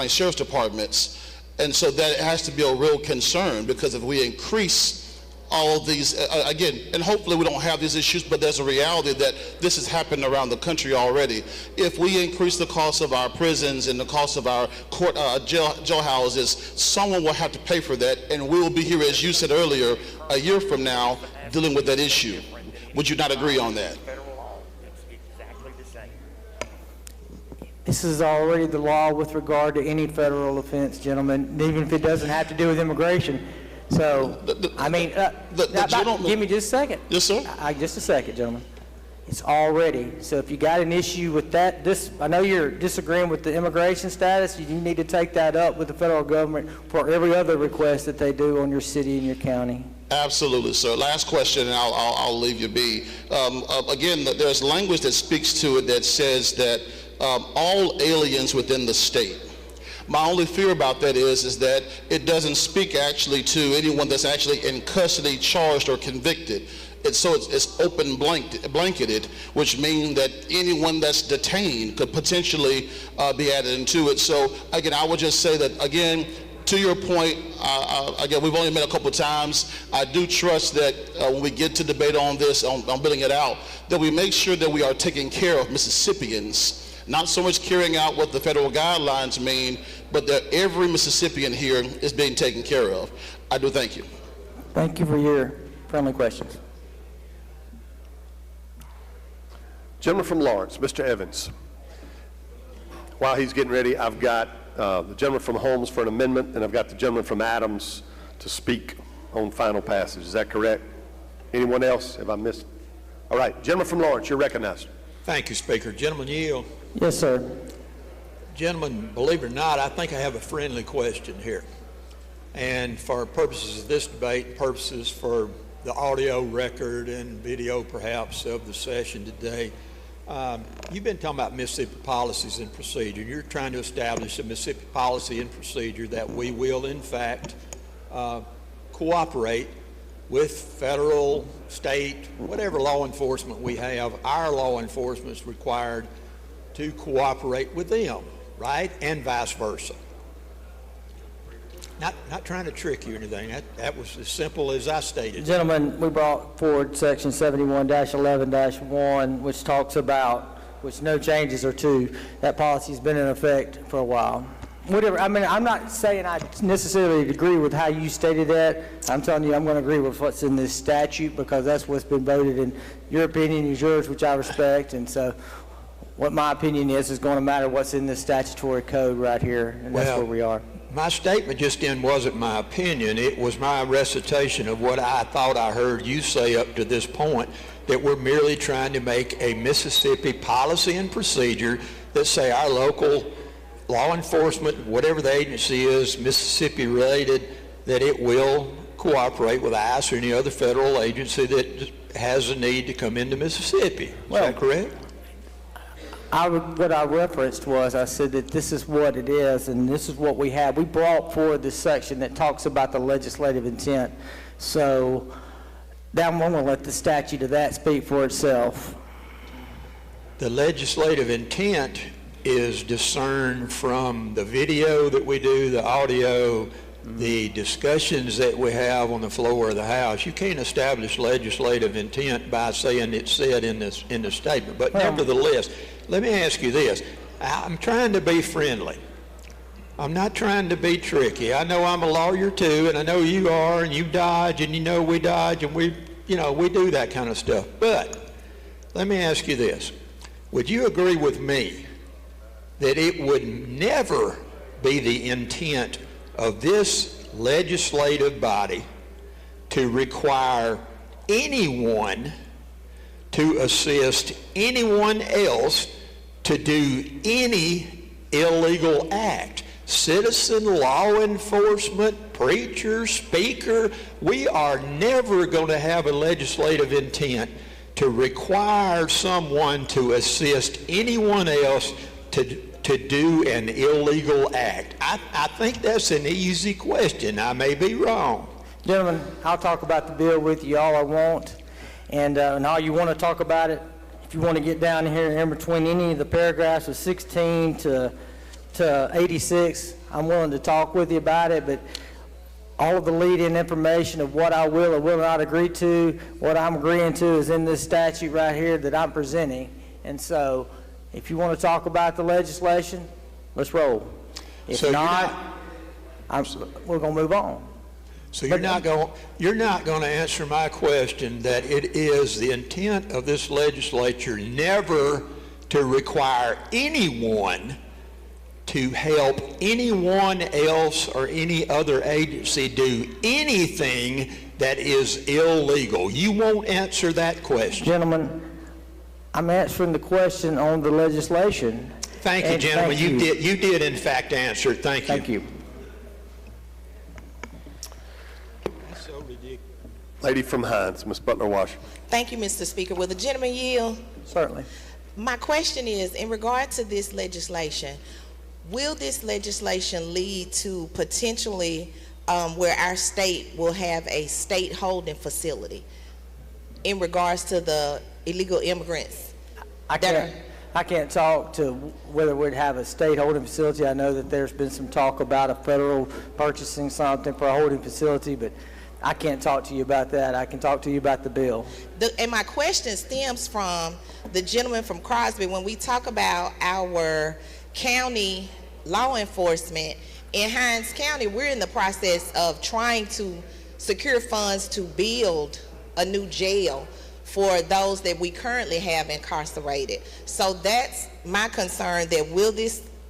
Speaker 10: sheriff's departments. And so that has to be a real concern, because if we increase all of these, again, and hopefully we don't have these issues, but there's a reality that this has happened around the country already. If we increase the cost of our prisons and the cost of our jail houses, someone will have to pay for that, and we'll be here, as you said earlier, a year from now, dealing with that issue. Would you not agree on that?
Speaker 13: This is already the law with regard to any federal offense, gentlemen, even if it doesn't have to do with immigration. So, I mean, give me just a second.
Speaker 10: Yes, sir.
Speaker 13: Just a second, gentlemen. It's already. So if you got an issue with that, I know you're disagreeing with the immigration status. You need to take that up with the federal government for every other request that they do on your city and your county.
Speaker 5: Absolutely, sir. Last question, and I'll leave you be. Again, there's language that speaks to it that says that all aliens within the state. My only fear about that is that it doesn't speak actually to anyone that's actually in custody, charged, or convicted. It's open blanketed, which means that anyone that's detained could potentially be added into it. So again, I would just say that, again, to your point, again, we've only met a couple of times. I do trust that when we get to debate on this, on building it out, that we make sure that we are taking care of Mississippians, not so much carrying out what the federal guidelines mean, but that every Mississippian here is being taken care of. I do thank you.
Speaker 13: Thank you for your friendly questions.
Speaker 1: Gentleman from Lawrence, Mr. Evans. While he's getting ready, I've got the gentleman from Holmes for an amendment, and I've got the gentleman from Adams to speak on final passage. Is that correct? Anyone else? Have I missed? All right, gentleman from Lawrence, you're recognized.
Speaker 7: Thank you, Speaker. Gentleman Yield.
Speaker 13: Yes, sir.
Speaker 7: Gentlemen, believe it or not, I think I have a friendly question here. And for purposes of this debate, purposes for the audio record and video perhaps of the session today, you've been talking about Mississippi policies and procedure. You're trying to establish a Mississippi policy and procedure that we will, in fact, cooperate with federal, state, whatever law enforcement we have. Our law enforcement is required to cooperate with them, right? And vice versa. Not trying to trick you or anything. That was as simple as I stated.
Speaker 13: Gentlemen, we brought forward section 71-11-1, which talks about, which no changes are to, that policy's been in effect for a while. Whatever, I mean, I'm not saying I necessarily agree with how you stated that. I'm telling you I'm going to agree with what's in this statute because that's what's been voted, and your opinion is yours, which I respect, and so what my opinion is going to matter what's in this statutory code right here, and that's where we are.
Speaker 7: My statement just then wasn't my opinion. It was my recitation of what I thought I heard you say up to this point, that we're merely trying to make a Mississippi policy and procedure that say our local law enforcement, whatever the agency is, Mississippi related, that it will cooperate with ICE or any other federal agency that has a need to come into Mississippi. Is that correct?
Speaker 13: What I referenced was, I said that this is what it is and this is what we have. We brought forward this section that talks about the legislative intent. So now I'm going to let the statute of that speak for itself.
Speaker 7: The legislative intent is discerned from the video that we do, the audio, the discussions that we have on the floor of the House. You can't establish legislative intent by saying it's said in the statement. But nevertheless, let me ask you this. I'm trying to be friendly. I'm not trying to be tricky. I know I'm a lawyer too, and I know you are, and you dodge, and you know we dodge, and we do that kind of stuff. But let me ask you this. Would you agree with me that it would never be the intent of this legislative body to require anyone to assist anyone else to do any illegal act? Citizen, law enforcement, preacher, speaker, we are never going to have a legislative intent to require someone to assist anyone else to do an illegal act. I think that's an easy question. I may be wrong.
Speaker 13: Gentlemen, I'll talk about the bill with you all I want, and all you want to talk about it, if you want to get down here in between any of the paragraphs of 16 to 86, I'm willing to talk with you about it, but all of the lead-in information of what I will or will not agree to, what I'm agreeing to is in this statute right here that I'm presenting. And so if you want to talk about the legislation, let's roll. If
Speaker 7: So
Speaker 13: not, we're going to move on.
Speaker 7: So you're not going to answer my question that it is the intent of this legislature never to require anyone to help anyone else or any other agency do anything that is illegal. You won't answer that question.
Speaker 13: Gentlemen, I'm answering the question on the legislation.
Speaker 7: Thank you,
Speaker 13: And
Speaker 7: gentlemen.
Speaker 13: thank
Speaker 7: You did in fact answer. Thank you.
Speaker 13: Thank you.
Speaker 1: Lady from Hines, Ms. Butler Washington.
Speaker 18: Thank you, Mr. Speaker. Will the gentleman yield?
Speaker 13: Certainly.
Speaker 18: My question is, in regard to this legislation, will this legislation lead to potentially where our state will have a state holding facility in regards to the illegal immigrants?
Speaker 13: I can't talk to whether we'd have a state holding facility. I know that there's been some talk about a federal purchasing something for a holding facility, but I can't talk to you about that. I can talk to you about the bill.
Speaker 18: And my question stems from the gentleman from Crosby. When we talk about our county law enforcement, in Hines County, we're in the process of trying to secure funds to build a new jail for those that we currently have incarcerated. So that's my concern, that will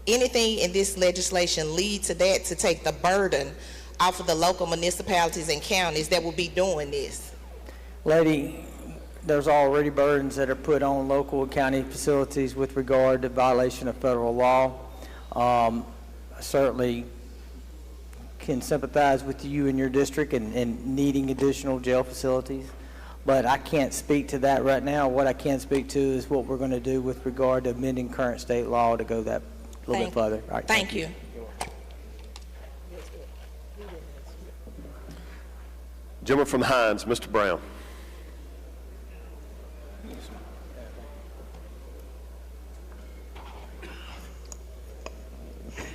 Speaker 18: anything in this legislation lead to that, to take the burden off of the local municipalities and counties that will be doing this?
Speaker 13: Lady, there's already burdens that are put on local and county facilities with regard to violation of federal law. I certainly can sympathize with you and your district and needing additional jail facilities, but I can't speak to that right now. What I can speak to is what we're going to do with regard to amending current state law to go that a little bit further. All right,
Speaker 18: thank you.
Speaker 1: Gentleman from Hines, Mr. Brown.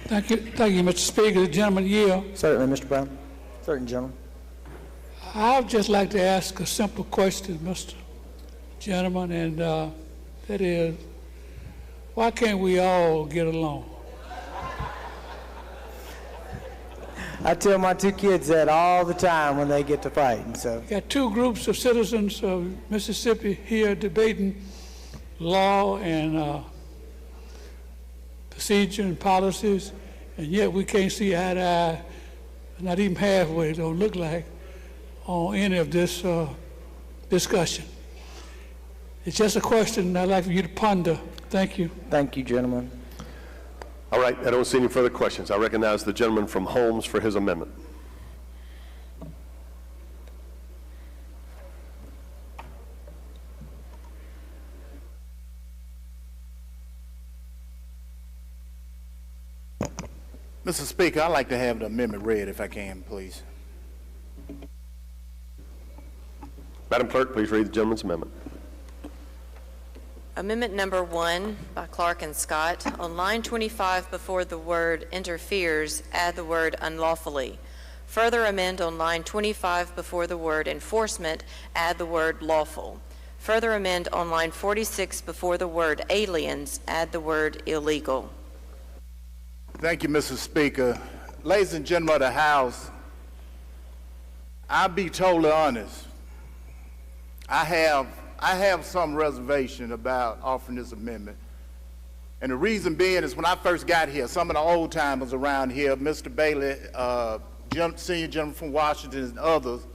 Speaker 4: Thank you, Mr. Speaker. The gentleman yield.
Speaker 13: Certainly, Mr. Brown. Certain gentleman.
Speaker 4: I would just like to ask a simple question, Mr. Gentleman, and that is, why can't we all get along?
Speaker 13: I tell my two kids that all the time when they get to fighting. So
Speaker 4: Got two groups of citizens of Mississippi here debating law and procedure and policies, and yet we can't see eye to eye, not even halfway, it don't look like, on any of this discussion. It's just a question I'd like for you to ponder. Thank you.
Speaker 13: Thank you, gentlemen.
Speaker 1: All right, I don't see any further questions. I recognize the gentleman from Holmes for his amendment.
Speaker 11: Mr. Speaker, I'd like to have the amendment read if I can, please.
Speaker 1: Madam Clerk, please read the gentleman's amendment.
Speaker 22: Amendment number 1 by Clark and Scott. On line 25, before the word interferes, add the word unlawfully. Further amend on line 25, before the word enforcement, add the word lawful. Further amend on line 46, before the word aliens, add the word illegal.
Speaker 11: Thank you, Mr. Speaker. Ladies and gentlemen of the House, I'll be totally honest. I have some reservation about offering this amendment. And the reason being is when I first got here, some of the old timers around here, Mr. Bailey, senior gentleman from Washington and others,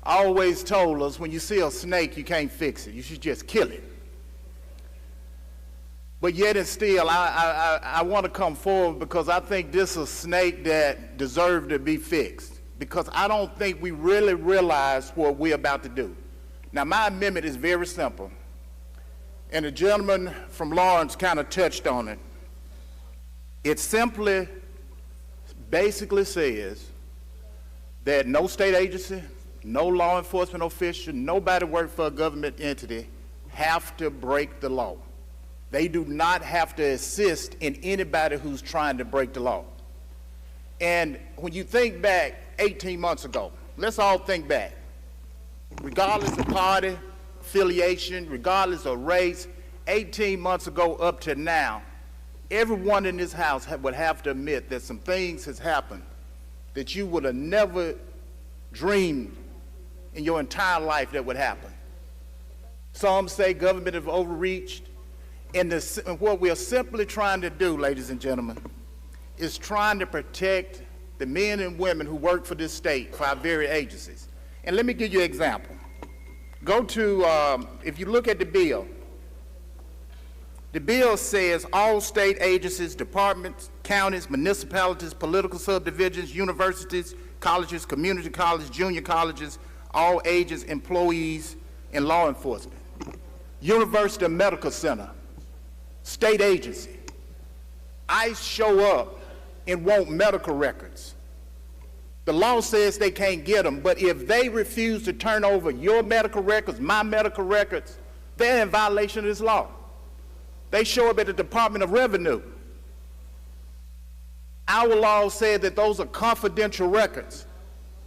Speaker 11: always told us when you see a snake, you can't fix it. You should just kill it. But yet and still, I want to come forward because I think this is a snake that deserves to be fixed, because I don't think we really realize what we're about to do. Now, my amendment is very simple, and the gentleman from Lawrence kind of touched on it. It simply basically says that no state agency, no law enforcement official, nobody working for a government entity have to break the law. They do not have to assist in anybody who's trying to break the law. And when you think back 18 months ago, let's all think back. Regardless of party affiliation, regardless of race, 18 months ago up to now, everyone in this house would have to admit that some things has happened that you would have never dreamed in your entire life that would happen. Some say government have overreached, and what we are simply trying to do, ladies and gentlemen, is trying to protect the men and women who work for this state, for our very agencies. And let me give you an example. Go to, if you look at the bill, The bill says all state agencies, departments, counties, municipalities, political subdivisions, universities, colleges, community colleges, junior colleges, all ages, employees, and law enforcement. University Medical Center, state agency. ICE show up and want medical records. The law says they can't get them, but if they refuse to turn over your medical records, my medical records, they're in violation of this law. They show up at the Department of Revenue. Our law said that those are confidential records,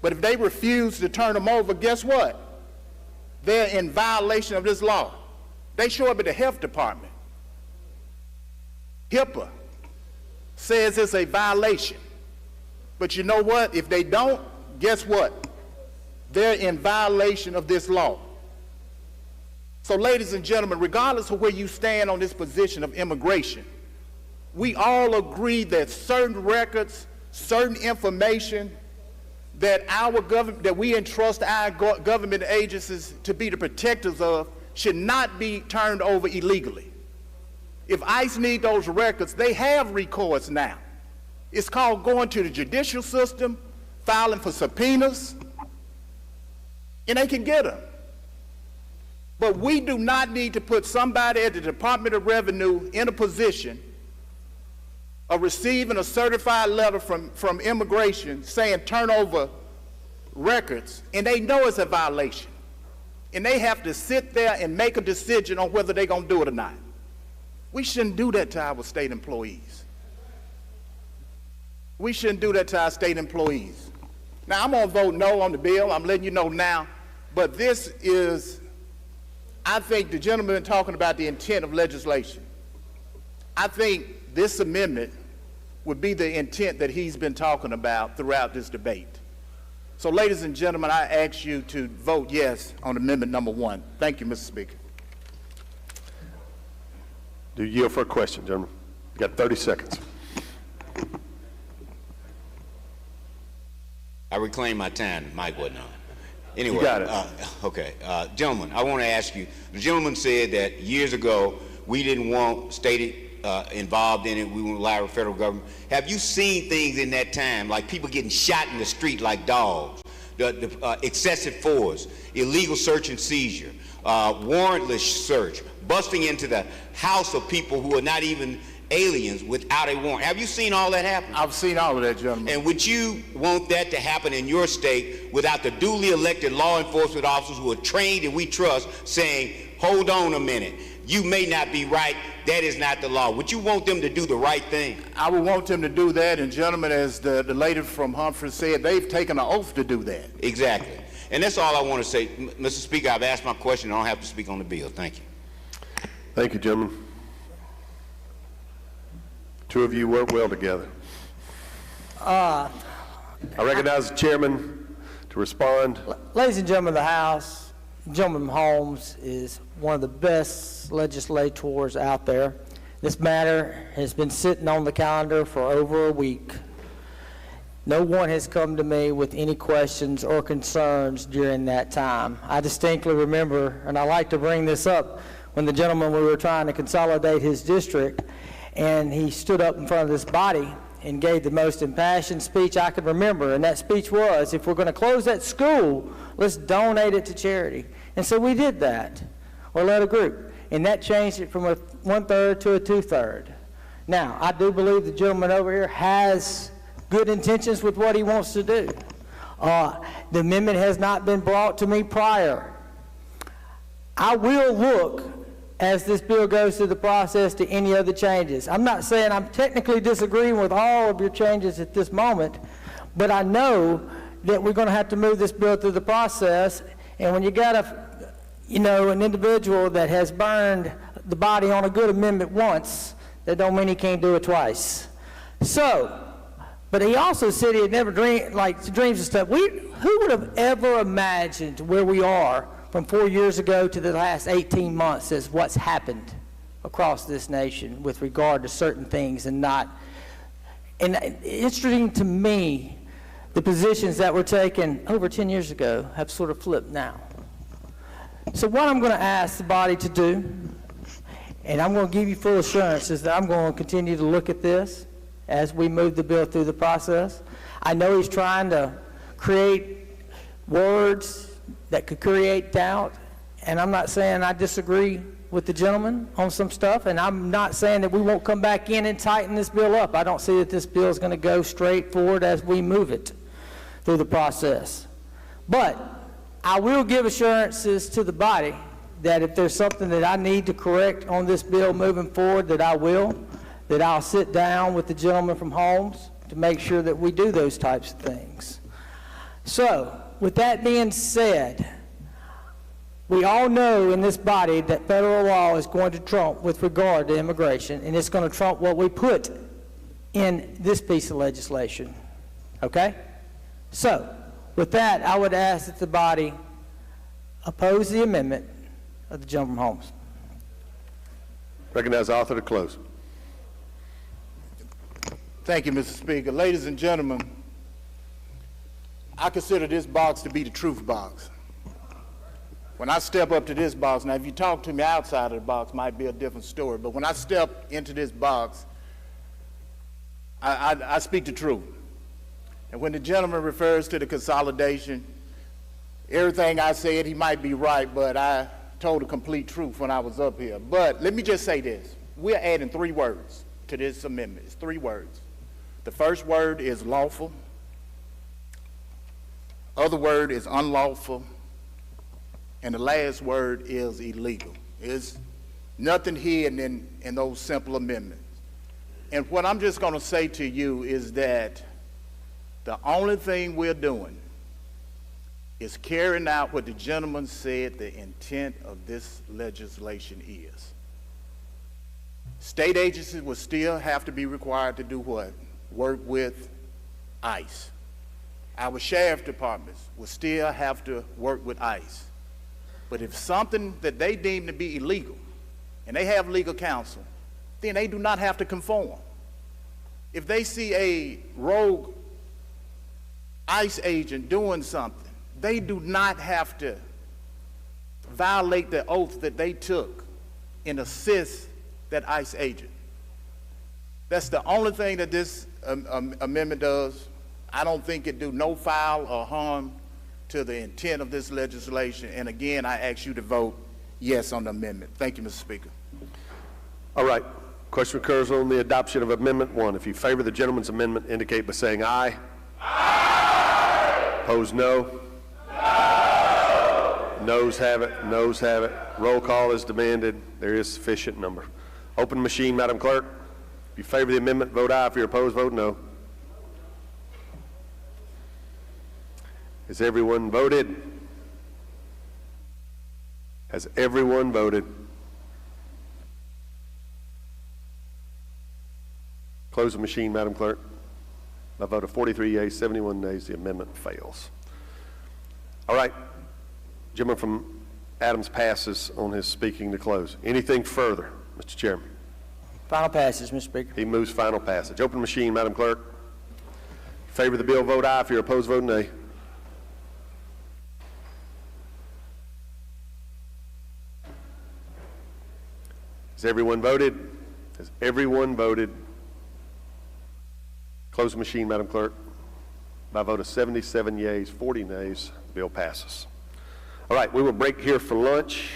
Speaker 11: but if they refuse to turn them over, guess what? They're in violation of this law. They show up at the Health Department. HIPAA says it's a violation. But you know what? If they don't, guess what? They're in violation of this law. So, ladies and gentlemen, regardless of where you stand on this position of immigration, we all agree that certain records, certain information that our government, that we entrust our government agencies to be the protectors of, should not be turned over illegally. If ICE need those records, they have recourse now. It's called going to the judicial system, filing for subpoenas, and they can get them. But we do not need to put somebody at the Department of Revenue in a position of receiving a certified letter from immigration saying turn over records, and they know it's a violation. And they have to sit there and make a decision on whether they're going to do it or not. We shouldn't do that to our state employees. We shouldn't do that to our state employees. Now, I'm going to vote no on the bill. I'm letting you know now. But this is, I think the gentleman talking about the intent of legislation. I think this amendment would be the intent that he's been talking about throughout this debate. So, ladies and gentlemen, I ask you to vote yes on amendment number 1. Thank you, Mr. Speaker.
Speaker 1: Do you yield for a question, gentlemen? You got 30 seconds.
Speaker 9: I reclaim my time. The mic wasn't on. Anyway,
Speaker 1: You got it.
Speaker 9: Okay. Gentlemen, I want to ask you, the gentleman said that years ago we didn't want state involved in it. We wouldn't allow the federal government. Have you seen things in that time, like people getting shot in the street like dogs, the excessive force, illegal search and seizure, warrantless search, busting into the house of people who are not even aliens without a warrant? Have you seen all that happen?
Speaker 11: I've seen all of that, gentlemen.
Speaker 9: And would you want that to happen in your state without the duly elected law enforcement officers who are trained and we trust saying, hold on a minute, you may not be right, that is not the law? Would you want them to do the right thing?
Speaker 11: I would want them to do that, and gentlemen, as the lady from Humphrey said, they've taken an oath to do that.
Speaker 9: Exactly. And that's all I want to say. Mr. Speaker, I've asked my question. I don't have to speak on the bill. Thank you.
Speaker 1: Thank you, gentlemen. Two of you work well together. I recognize the chairman to respond.
Speaker 13: Ladies and gentlemen of the House, Gentleman Holmes is one of the best legislators out there. This matter has been sitting on the calendar for over a week. No one has come to me with any questions or concerns during that time. I distinctly remember, and I like to bring this up, when the gentleman, we were trying to consolidate his district, and he stood up in front of this body and gave the most impassioned speech I could remember. And that speech was, if we're going to close that school, let's donate it to charity. And so we did that, or let a group. And that changed it from a 1/3 to a 2/3. Now, I do believe the gentleman over here has good intentions with what he wants to do. The amendment has not been brought to me prior. I will look, as this bill goes through the process, to any other changes. I'm not saying I'm technically disagreeing with all of your changes at this moment, but I know that we're going to have to move this bill through the process, and when you got an individual that has burned the body on a good amendment once, that don't mean he can't do it twice. So, but he also said he had never dreams of stuff. Who would have ever imagined where we are from 4 years ago to the last 18 months as what's happened across this nation with regard to certain things and interesting to me, the positions that were taken over 10 years ago have sort of flipped now. So what I'm going to ask the body to do And I'm going to give you full assurances that I'm going to continue to look at this as we move the bill through the process. I know he's trying to create words that could create doubt, and I'm not saying I disagree with the gentleman on some stuff, and I'm not saying that we won't come back in and tighten this bill up. I don't see that this bill is going to go straight forward as we move it through the process. But I will give assurances to the body that if there's something that I need to correct on this bill moving forward, that I will, that I'll sit down with the gentleman from Holmes to make sure that we do those types of things. So, with that being said, we all know in this body that federal law is going to trump with regard to immigration, and it's going to trump what we put in this piece of legislation. Okay? So, with that, I would ask that the body oppose the amendment of the gentleman from Holmes.
Speaker 1: Recognize the author to close.
Speaker 11: Thank you, Mr. Speaker. Ladies and gentlemen, I consider this box to be the truth box. When I step up to this box, now if you talk to me outside of the box, might be a different story, but when I step into this box, I speak the truth. And when the gentleman refers to the consolidation, everything I said, he might be right, but I told the complete truth when I was up here. But let me just say this. We're adding 3 words to this amendment. It's 3 words. The first word is lawful. Other word is unlawful. And the last word is illegal. There's nothing hidden in those simple amendments. And what I'm just going to say to you is that the only thing we're doing is carrying out what the gentleman said the intent of this legislation is. State agencies will still have to be required to do what? Work with ICE. Our sheriff departments will still have to work with ICE. But if something that they deem to be illegal, and they have legal counsel, then they do not have to conform. If they see a rogue ICE agent doing something, they do not have to violate the oath that they took and assist that ICE agent. That's the only thing that this amendment does. I don't think it do no foul or harm to the intent of this legislation. And again, I ask you to vote yes on the amendment. Thank you, Mr. Speaker.
Speaker 1: All right. Question occurs on the adoption of Amendment 1. If you favor the gentleman's amendment, indicate by saying aye. Aye. Opposed, no. No. Noes have it. Noes have it. Roll call is demanded. There is sufficient number. Open machine, Madam Clerk. If you favor the amendment, vote aye. If you're opposed, vote no. Has everyone voted? Has everyone voted? Close the machine, Madam Clerk. By a vote of 43 yeas, 71 nays, the amendment fails. All right. Gentleman from Adams passes on his speaking to close. Anything further, Mr. Chairman?
Speaker 13: Final passage, Mr. Speaker.
Speaker 1: He moves final passage. Open machine, Madam Clerk. In favor of the bill, vote aye. If you're opposed, vote nay. Has everyone voted? Has everyone voted? Close the machine, Madam Clerk. By a vote of 77 yeas, 40 nays, the bill passes. All right, we will break here for lunch.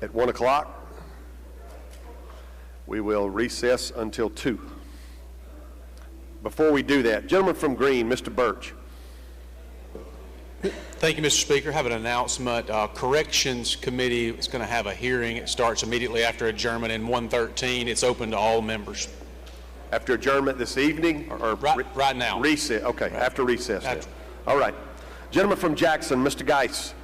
Speaker 1: At 1 o'clock, we will recess until 2. Before we do that, gentleman from Green, Mr. Birch.
Speaker 15: Thank you, Mr. Speaker. I have an announcement. Corrections Committee is going to have a hearing. It starts immediately after adjournment in 113. It's open to all members.
Speaker 1: After adjournment this evening? Or
Speaker 15: right now.
Speaker 1: Recess. Okay, right. After recess. All right. Gentleman from Jackson, Mr. Geis.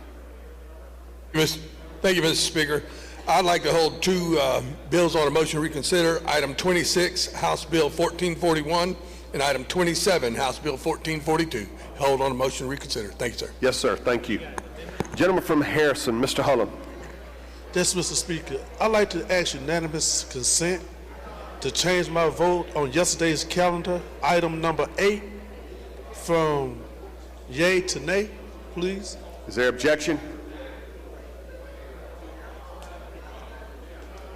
Speaker 19: Thank you, Mr. Speaker. I'd like to hold 2 bills on a motion to reconsider. Item 26, House Bill 1441, and item 27, House Bill 1442. Hold on a motion to reconsider. Thank you, sir.
Speaker 1: Yes, sir. Thank you. Gentleman from Harrison, Mr. Hullen.
Speaker 8: Yes, Mr. Speaker. I'd like to ask unanimous consent to change my vote on yesterday's calendar, item number 8, from yea to nay, please.
Speaker 1: Is there objection?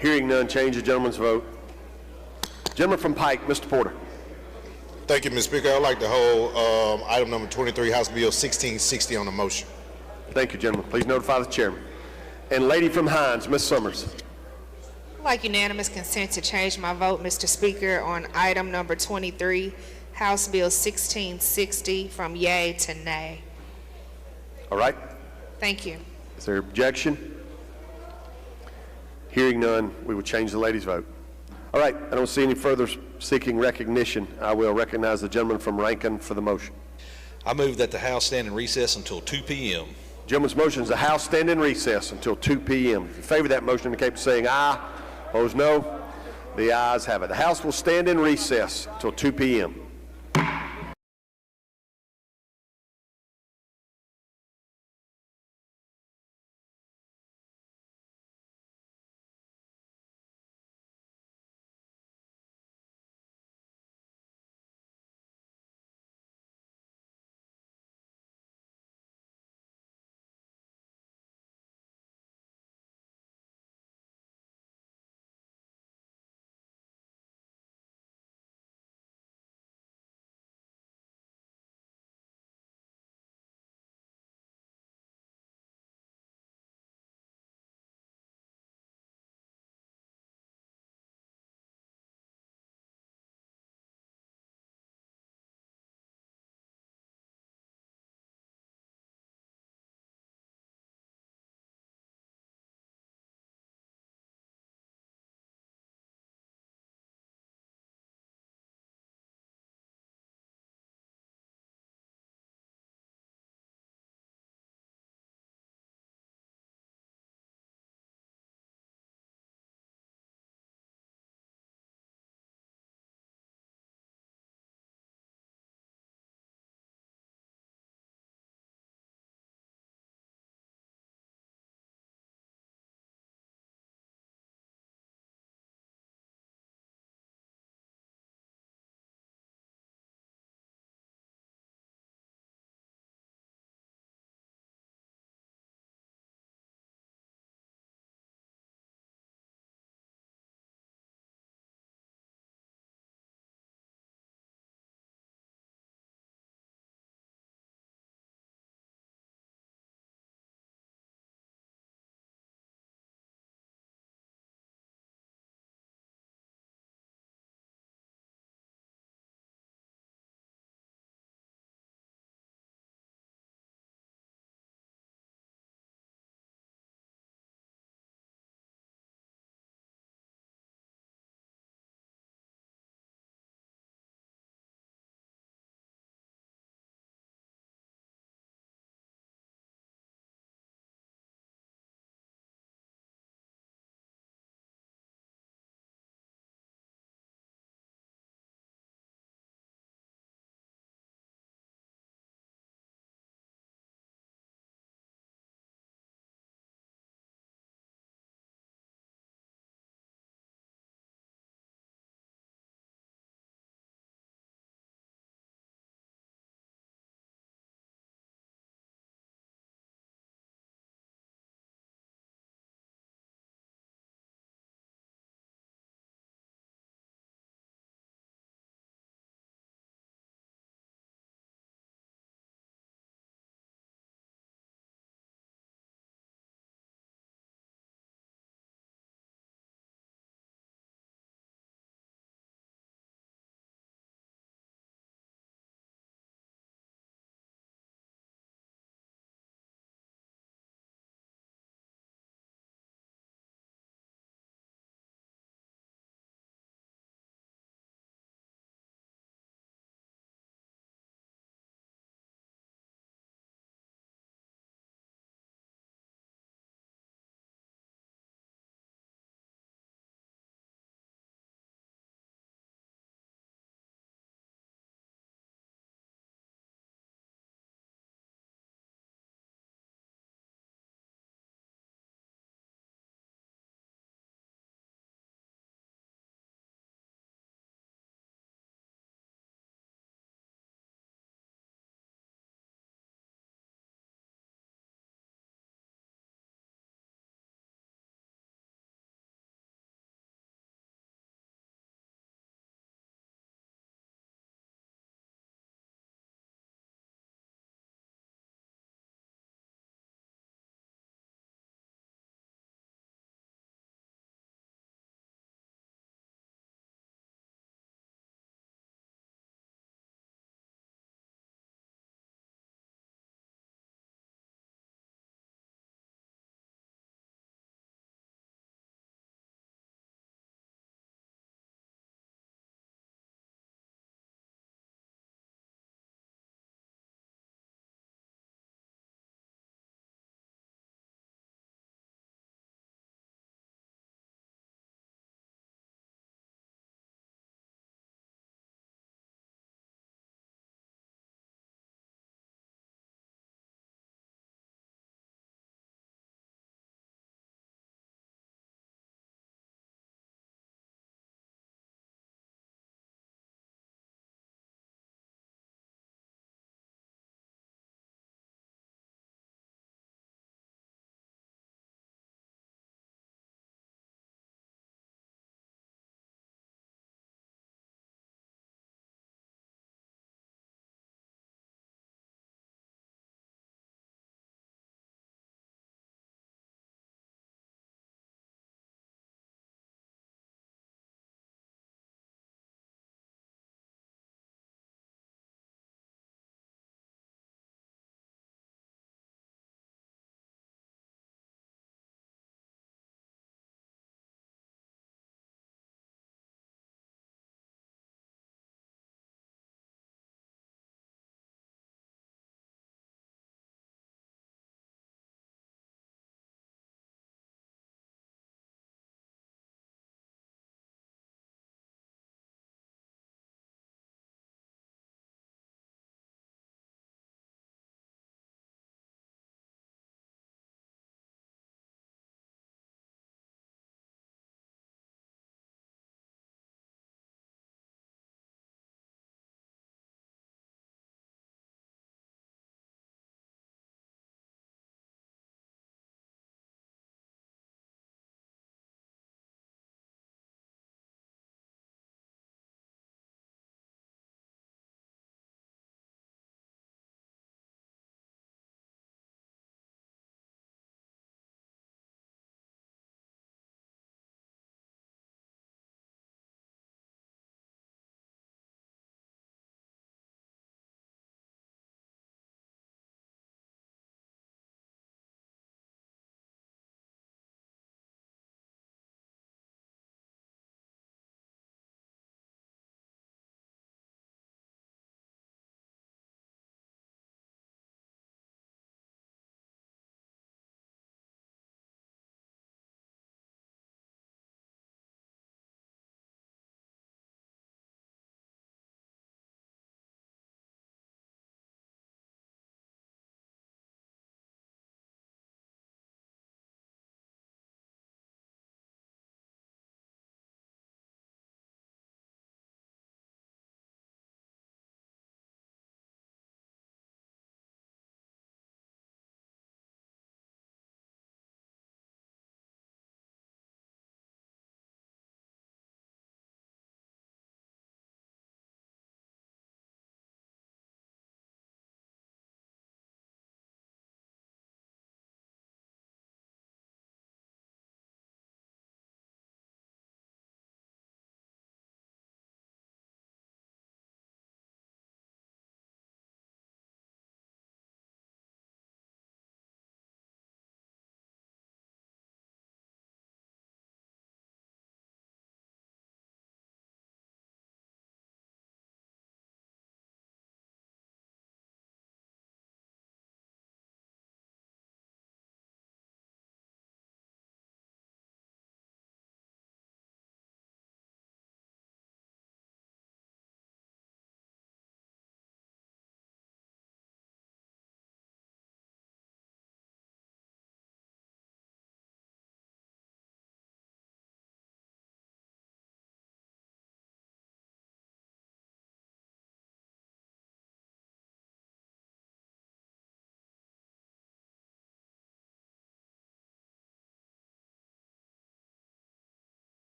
Speaker 1: Hearing none, change the gentleman's vote. Gentleman from Pike, Mr. Porter.
Speaker 10: Thank you, Mr. Speaker. I'd like to hold item number 23, House Bill 1660 on the motion.
Speaker 1: Thank you, gentlemen. Please notify the chairman. And lady from Hines, Ms. Summers.
Speaker 3: I'd like unanimous consent to change my vote, Mr. Speaker, on item number 23, House Bill 1660, from yea to nay.
Speaker 1: All right.
Speaker 3: Thank you.
Speaker 1: Is there objection? Hearing none, we will change the lady's vote. All right, I don't see any further seeking recognition. I will recognize the gentleman from Rankin for the motion.
Speaker 12: I move that the House stand in recess until 2 p.m.
Speaker 1: Gentleman's motion is the House stand in recess until 2 p.m. If you favor that motion, indicate by saying aye. Opposed, no. The ayes have it. The House will stand in recess until 2 p.m.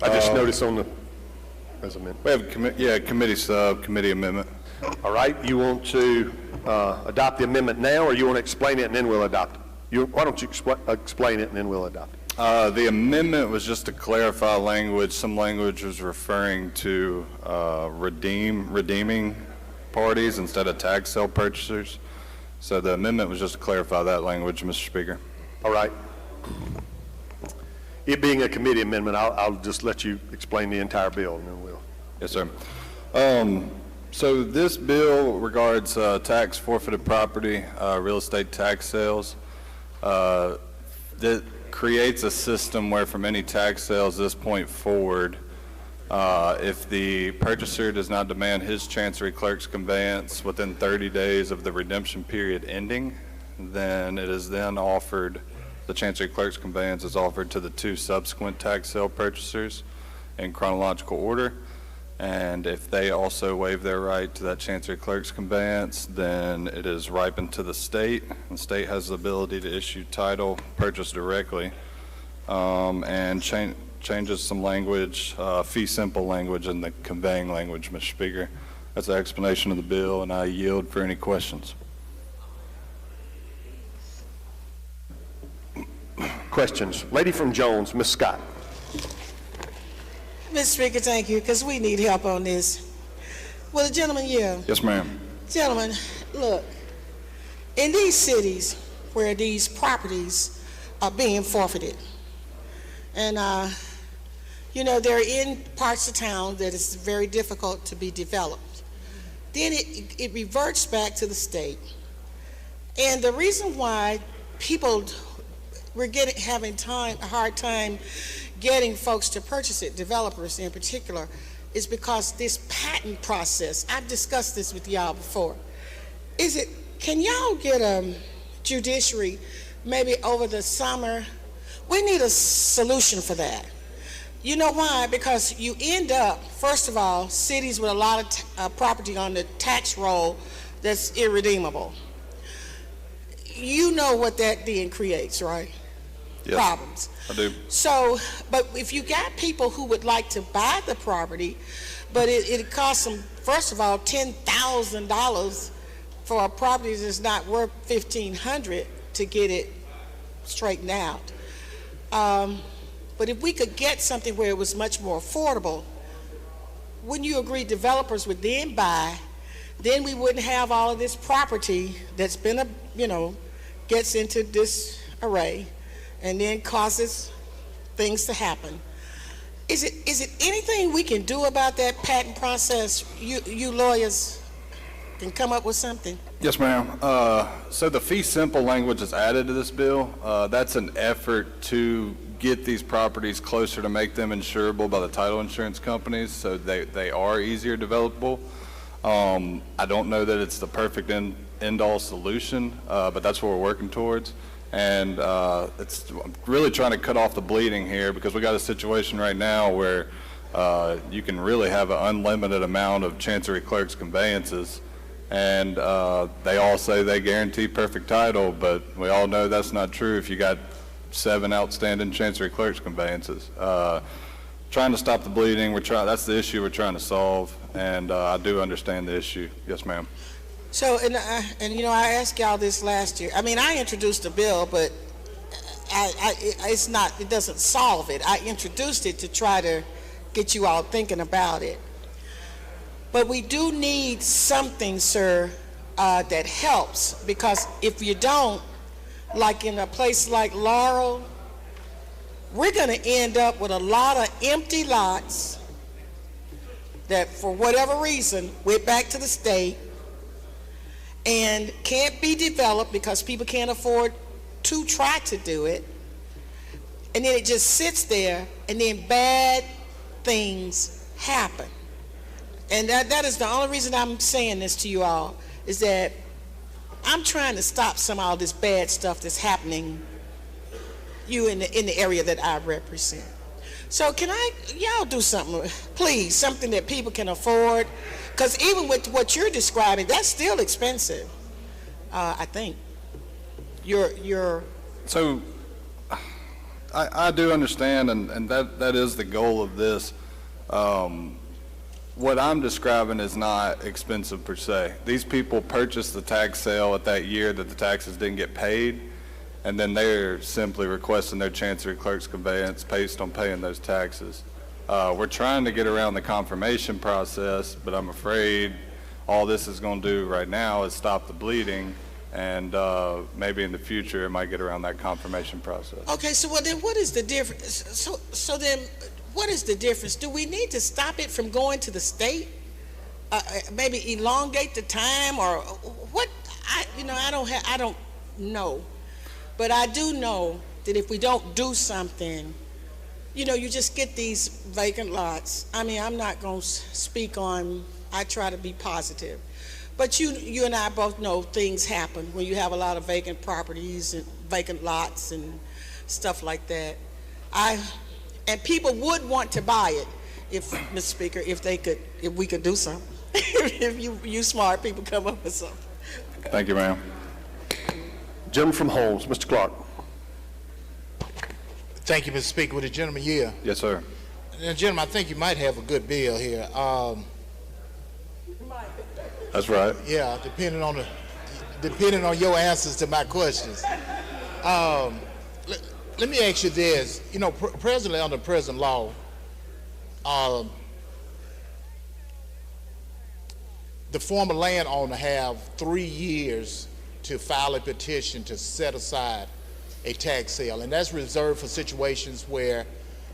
Speaker 1: I just noticed on the, as a minute.
Speaker 14: We have committee amendment.
Speaker 1: All right, you want to adopt the amendment now, or you want to explain it and then we'll adopt it? Why don't you explain it and then we'll adopt it?
Speaker 14: The amendment was just to clarify language. Some language was referring to redeeming parties instead of tag sale purchasers. So the amendment was just to clarify that language, Mr. Speaker.
Speaker 1: All right. It being a committee amendment, I'll just let you explain the entire bill and then we'll.
Speaker 14: Yes, sir. So this bill regards tax forfeited property, real estate tax sales. That creates a system where from any tax sales this point forward, if the purchaser does not demand his chancery clerk's conveyance within 30 days of the redemption period ending, then it is then offered, the chancery clerk's conveyance is offered to the two subsequent tax sale purchasers in chronological order. And if they also waive their right to that chancery clerk's conveyance, then it is ripened to the state. The state has the ability to issue title, purchase directly, and changes some language, fee simple language in the conveying language, Mr. Speaker. That's the explanation of the bill, and I yield for any questions.
Speaker 1: Questions? Lady from Jones, Ms. Scott.
Speaker 21: Mr. Speaker, thank you, because we need help on this. Well, the gentleman, yeah.
Speaker 14: Yes, ma'am.
Speaker 21: Gentlemen, look, in these cities where these properties are being forfeited, and you know, they're in parts of town that is very difficult to be developed, then it reverts back to the state. And the reason why we're having a hard time getting folks to purchase it, developers in particular, is because this patent process, I've discussed this with y'all before. Can y'all get a judiciary maybe over the summer? We need a solution for that. You know why? Because you end up, first of all, cities with a lot of property on the tax roll that's irredeemable. You know what that then creates, right?
Speaker 14: Yes,
Speaker 21: problems.
Speaker 14: I do.
Speaker 21: So, but if you got people who would like to buy the property, but it costs them, first of all, $10,000 for a property that's not worth $1,500 to get it straightened out. But if we could get something where it was much more affordable, wouldn't you agree developers would then buy? Then we wouldn't have all of this property that's been gets into disarray and then causes things to happen. Is it anything we can do about that patent process? You lawyers can come up with something.
Speaker 14: Yes, ma'am. So the fee simple language is added to this bill. That's an effort to get these properties closer to make them insurable by the title insurance companies, so they are easier developable. I don't know that it's the perfect end-all solution, but that's what we're working towards. And I'm really trying to cut off the bleeding here, because we got a situation right now where you can really have an unlimited amount of chancery clerks conveyances, and they all say they guarantee perfect title, but we all know that's not true if you got 7 outstanding chancery clerks conveyances. Trying to stop the bleeding, that's the issue we're trying to solve, and I do understand the issue. Yes, ma'am.
Speaker 21: So, I asked y'all this last year. I mean, I introduced a bill, but it doesn't solve it. I introduced it to try to get you all thinking about it. But we do need something, sir, that helps, because if you don't, like in a place like Laurel, we're going to end up with a lot of empty lots that for whatever reason went back to the state and can't be developed because people can't afford to try to do it. And then it just sits there, and then bad things happen. And that is the only reason I'm saying this to you all, is that I'm trying to stop some of all this bad stuff that's happening in the area that I represent. So can y'all do something, please, something that people can afford? Because even with what you're describing, that's still expensive, I think.
Speaker 14: So I do understand, and that is the goal of this. What I'm describing is not expensive per se. These people purchased the tax sale at that year that the taxes didn't get paid, and then they're simply requesting their Chancery Clerk's conveyance based on paying those taxes. We're trying to get around the confirmation process, but I'm afraid all this is going to do right now is stop the bleeding, and maybe in the future it might get around that confirmation process.
Speaker 21: Okay, so well, then what is the difference? So then what is the difference? Do we need to stop it from going to the state? Maybe elongate the time, or what? I don't know. But I do know that if we don't do something, you just get these vacant lots. I mean, I'm not going to speak on, I try to be positive. But you and I both know things happen when you have a lot of vacant properties and vacant lots and stuff like that. And people would want to buy it if, Mr. Speaker, if we could do something. If you smart people come up with something.
Speaker 14: Thank you, ma'am.
Speaker 1: Gentleman from Holmes, Mr. Clark.
Speaker 11: Thank you, Mr. Speaker. Would the gentleman yield?
Speaker 14: Yes, sir.
Speaker 11: Now, gentlemen, I think you might have a good bill here.
Speaker 14: That's right.
Speaker 11: Yeah, depending on your answers to my questions. Let me ask you this. Presently under present law, the former landowner have 3 years to file a petition to set aside a tax sale, and that's reserved for situations where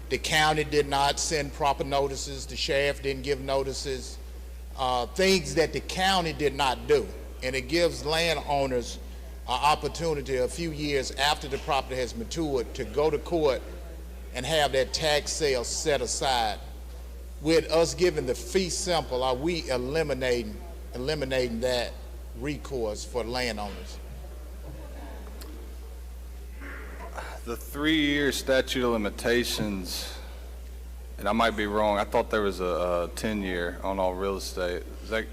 Speaker 11: the county did not send proper notices, the sheriff didn't give notices, things that the county did not do. And it gives landowners an opportunity a few years after the property has matured to go to court and have that tax sale set aside. With us giving the fee simple, are we eliminating that recourse for landowners?
Speaker 14: The 3-year statute of limitations, and I might be wrong, I thought there was a 10-year on all real estate. Is that?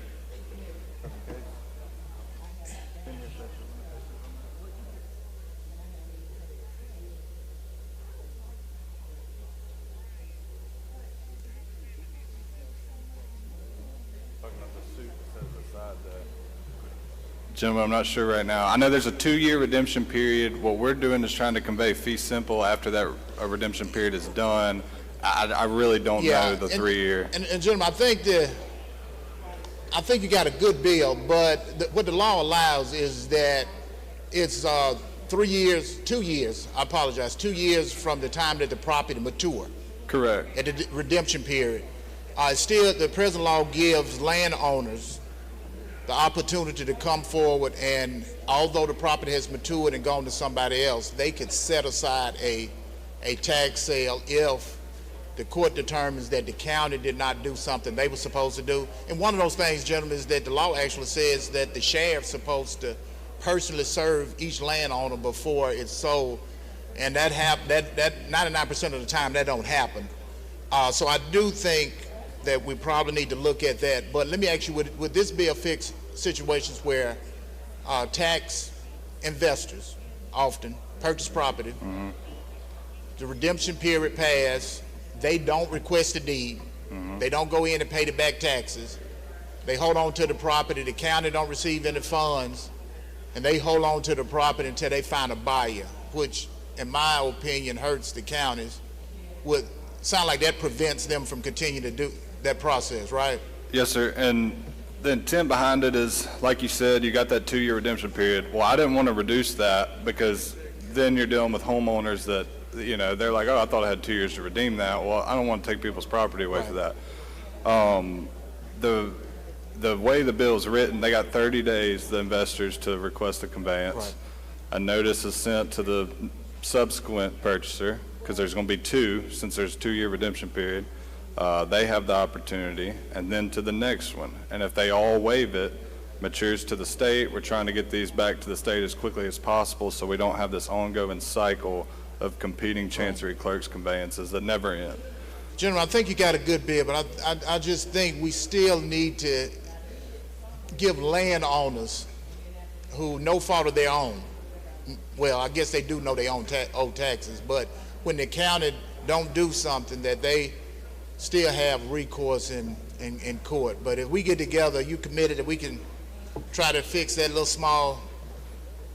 Speaker 14: Gentlemen, I'm not sure right now. I know there's a 2-year redemption period. What we're doing is trying to convey fee simple after that redemption period is done. I really don't know the 3-year.
Speaker 11: And gentlemen, I think you got a good bill, but what the law allows is that it's 2 years, I apologize, 2 years from the time that the property mature.
Speaker 14: Correct.
Speaker 11: At the redemption period. Still, the present law gives landowners the opportunity to come forward, and although the property has matured and gone to somebody else, they could set aside a tax sale if the court determines that the county did not do something they were supposed to do. And one of those things, gentlemen, is that the law actually says that the sheriff's supposed to personally serve each landowner before it's sold, and that 99% of the time that don't happen. So I do think that we probably need to look at that. But let me ask you, would this bill fix situations where tax investors often purchase property, the redemption period pass, they don't request a deed, they don't go in and pay the back taxes, they hold on to the property, the county don't receive any funds, and they hold on to the property until they find a buyer, which in my opinion hurts the counties. Would sound like that prevents them from continuing to do that process, right?
Speaker 14: Yes, sir. And the intent behind it is, like you said, you got that 2-year redemption period. Well, I didn't want to reduce that because then you're dealing with homeowners that, they're like, oh, I thought I had 2 years to redeem that. Well, I don't want to take people's property away for that. The way the bill is written, they got 30 days, the investors, to request a conveyance.
Speaker 11: Right.
Speaker 14: A notice is sent to the subsequent purchaser, because there's going to be 2, since there's a 2-year redemption period. They have the opportunity, and then to the next one. And if they all waive it, matures to the state. We're trying to get these back to the state as quickly as possible so we don't have this ongoing cycle of competing Chancery Clerk's conveyances that never end.
Speaker 11: General, I think you got a good bill, but I just think we still need to give landowners who no fault of their own, well, I guess they do know they owe taxes, but when the county don't do something, that they still have recourse in court. But if we get together, you committed that we can try to fix that little small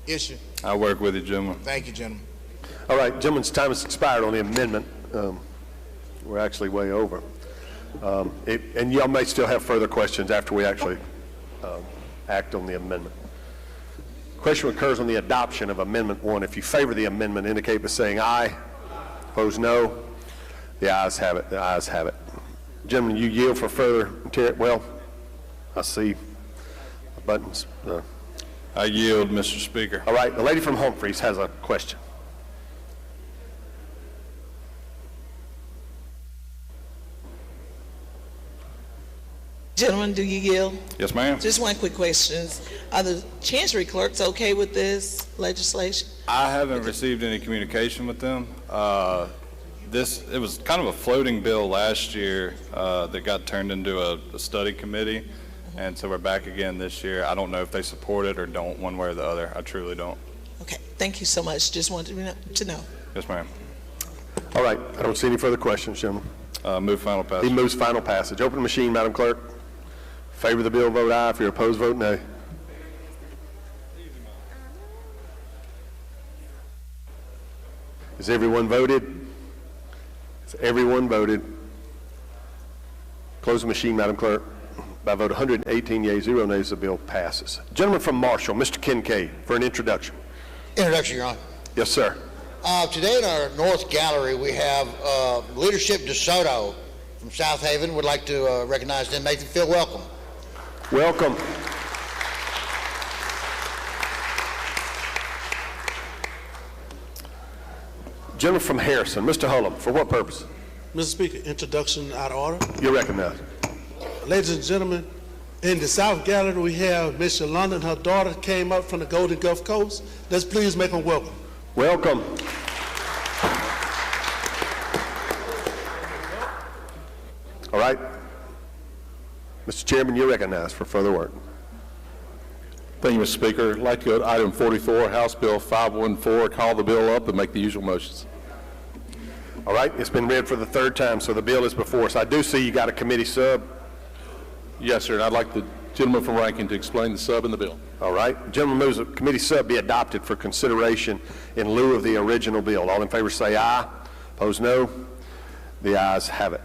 Speaker 11: issue.
Speaker 14: I'll work with you, gentlemen.
Speaker 11: Thank you, gentlemen.
Speaker 1: All right, gentlemen's time has expired on the amendment. We're actually way over. And y'all may still have further questions after we actually act on the amendment. Question occurs on the adoption of Amendment 1. If you favor the amendment, indicate by saying aye. Opposed, no. The ayes have it. The ayes have it. Gentlemen, you yield for further. Well, I see buttons.
Speaker 14: I yield, Mr. Speaker.
Speaker 1: All right, the lady from Humphreys has a question.
Speaker 18: Gentlemen, do you yield?
Speaker 14: Yes, ma'am.
Speaker 18: Just one quick question. Are the Chancery clerks okay with this legislation?
Speaker 14: I haven't received any communication with them. It was kind of a floating bill last year that got turned into a study committee, and so we're back again this year. I don't know if they support it or don't, one way or the other. I truly don't.
Speaker 18: Okay, thank you so much. Just wanted to know.
Speaker 14: Yes, ma'am.
Speaker 1: All right, I don't see any further questions, gentlemen.
Speaker 14: Move final passage.
Speaker 1: He moves final passage. Open the machine, Madam Clerk. Favor the bill, vote aye. If you're opposed, vote nay. Has everyone voted? Has everyone voted? Close the machine, Madam Clerk. By a vote 118 yeas, 0 nays, the bill passes. Gentleman from Marshall, Mr. Kincaid, for an introduction.
Speaker 17: Introduction, Your Honor.
Speaker 1: Yes, sir.
Speaker 17: Today in our North Gallery, we have Leadership DeSoto from South Haven. Would like to recognize them, make them feel welcome.
Speaker 1: Welcome. Gentleman from Harrison, Mr. Hullum, for what purpose?
Speaker 8: Mr. Speaker, introduction out of order.
Speaker 1: You're recognized.
Speaker 8: Ladies and gentlemen, in the South Gallery, we have Miss Yolanda and her daughter came up from the Golden Gulf Coast. Let's please make them welcome.
Speaker 1: Welcome. All right. Mr. Chairman, you're recognized for further work.
Speaker 20: Thank you, Mr. Speaker. I'd like to go to item 44, House Bill 514, call the bill up and make the usual motions.
Speaker 1: All right, it's been read for the third time, so the bill is before us. I do see you got a committee sub.
Speaker 20: Yes, sir, and I'd like the gentleman from Rankin to explain the sub in the bill.
Speaker 1: All right. Gentleman moves a committee sub be adopted for consideration in lieu of the original bill. All in favor say aye. Opposed, no. The ayes have it.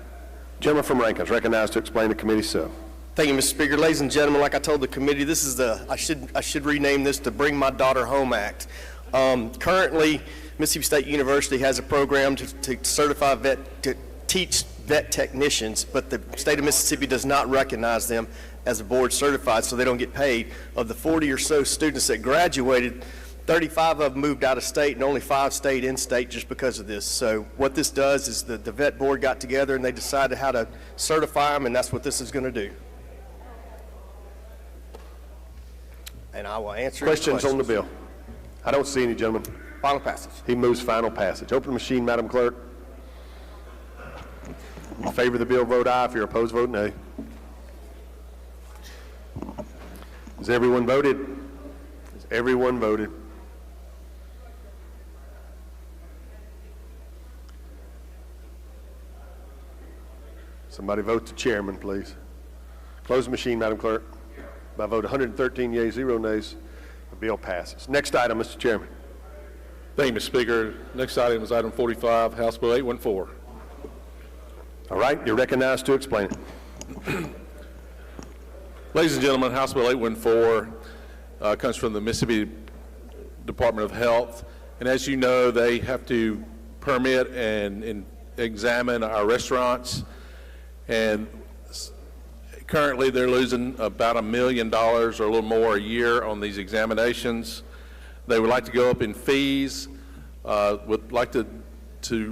Speaker 1: Gentleman from Rankin is recognized to explain the committee sub.
Speaker 23: Thank you, Mr. Speaker. Ladies and gentlemen, like I told the committee, this is I should rename this the Bring My Daughter Home Act. Currently, Mississippi State University has a program to certify to teach vet technicians, but the state of Mississippi does not recognize them as a board certified, so they don't get paid. Of the 40 or so students that graduated, 35 of them moved out of state and only 5 stayed in state just because of this. So what this does is the vet board got together and they decided how to certify them, and that's what this is going to do. And I will answer
Speaker 1: questions on the bill. I don't see any, gentlemen.
Speaker 23: Final passage.
Speaker 1: He moves final passage. Open the machine, Madam Clerk. In favor of the bill, vote aye. If you're opposed, vote nay. Has everyone voted? Has everyone voted? Somebody vote the chairman, please. Close the machine, Madam Clerk. By vote 113 yeas, 0 nays, the bill passes. Next item, Mr. Chairman.
Speaker 20: Thank you, Mr. Speaker. Next item is item 45, House Bill 814.
Speaker 1: All right, you're recognized to explain it.
Speaker 20: Ladies and gentlemen, House Bill 814 comes from the Mississippi Department of Health, and as you know, they have to permit and examine our restaurants, and currently they're losing about $1 million or a little more a year on these examinations. They would like to go up in fees, would like to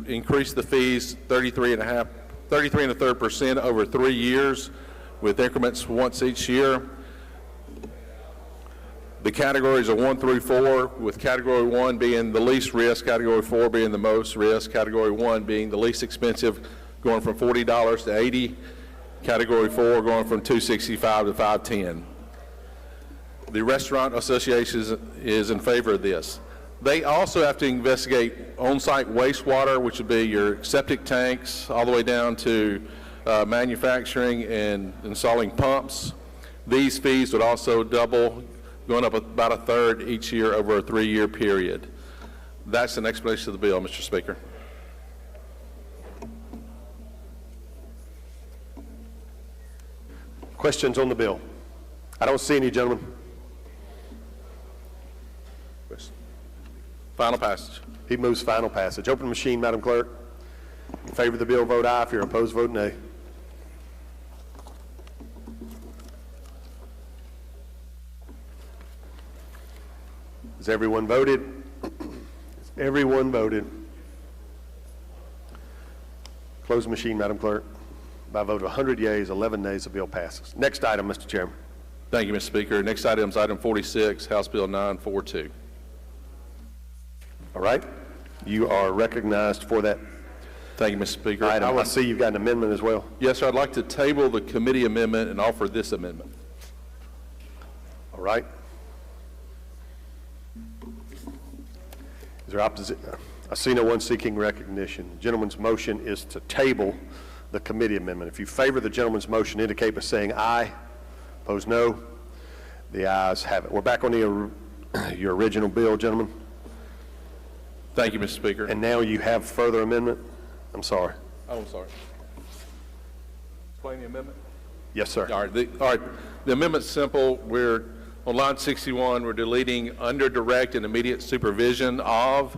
Speaker 20: increase the fees 33.3% over 3 years with increments once each year. The categories are 1 through 4, with category 1 being the least risk, category 4 being the most risk, category 1 being the least expensive, going from $40 to $80, category 4 going from $265 to $510. The Restaurant Association is in favor of this. They also have to investigate on-site wastewater, which would be your septic tanks, all the way down to manufacturing and installing pumps. These fees would also double, going up about a third each year over a 3-year period. That's an explanation of the bill, Mr. Speaker.
Speaker 1: Questions on the bill? I don't see any, gentlemen.
Speaker 20: Final passage.
Speaker 1: He moves final passage. Open the machine, Madam Clerk. In favor of the bill, vote aye. If you're opposed, vote nay. Has everyone voted? Has everyone voted? Close the machine, Madam Clerk. By a vote of 100 yeas, 11 nays, the bill passes. Next item, Mr. Chairman.
Speaker 20: Thank you, Mr. Speaker. Next item is item 46, House Bill 942.
Speaker 1: All right. You are recognized for that.
Speaker 20: Thank you, Mr. Speaker.
Speaker 1: Item. I see you've got an amendment as well.
Speaker 20: Yes, sir. I'd like to table the committee amendment and offer this amendment.
Speaker 1: All right. Is there opposition? I see no one seeking recognition. The gentleman's motion is to table the committee amendment. If you favor the gentleman's motion, indicate by saying aye. Opposed, no. The ayes have it. We're back on your original bill, gentlemen.
Speaker 20: Thank you, Mr. Speaker.
Speaker 1: And now you have further amendment? I'm sorry.
Speaker 20: Oh, I'm sorry. Explain the amendment?
Speaker 1: Yes, sir.
Speaker 20: All right. The amendment's simple. We're on line 61. We're deleting under direct and immediate supervision of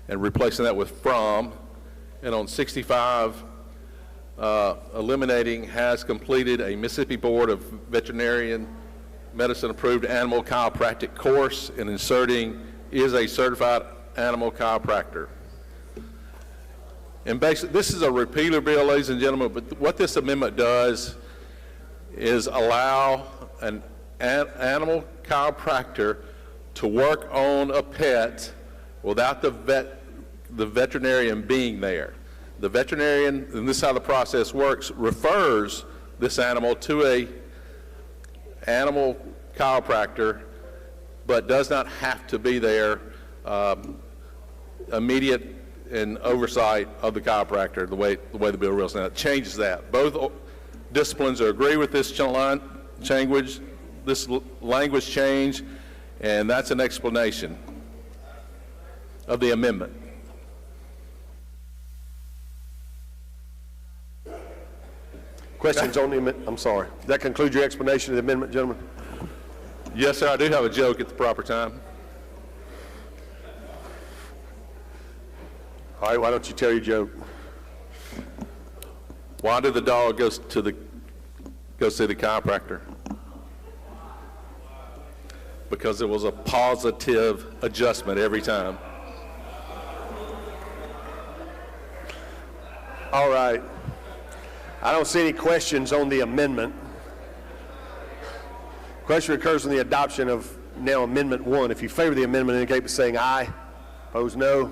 Speaker 20: and replacing that with from. And on 65, eliminating has completed a Mississippi Board of Veterinarian Medicine approved animal chiropractic course and inserting is a certified animal chiropractor. And basically, this is a repealer bill, ladies and gentlemen, but what this amendment does is allow an animal chiropractor to work on a pet without the veterinarian being there. The veterinarian, and this is how the process works, refers this animal to a animal chiropractor, but does not have to be there immediate and oversight of the chiropractor, the way the bill reads now. It changes that. Both disciplines agree with this language change, and that's an explanation of the amendment.
Speaker 1: Questions on the amendment? I'm sorry. Does that conclude your explanation of the amendment, gentlemen?
Speaker 20: Yes, sir. I do have a joke at the proper time.
Speaker 1: All right, why don't you tell your joke?
Speaker 20: Why did the dog go see the chiropractor? Because it was a positive adjustment every time.
Speaker 1: All right. I don't see any questions on the amendment. Question occurs on the adoption of now Amendment 1. If you favor the amendment, indicate by saying aye. Opposed, no.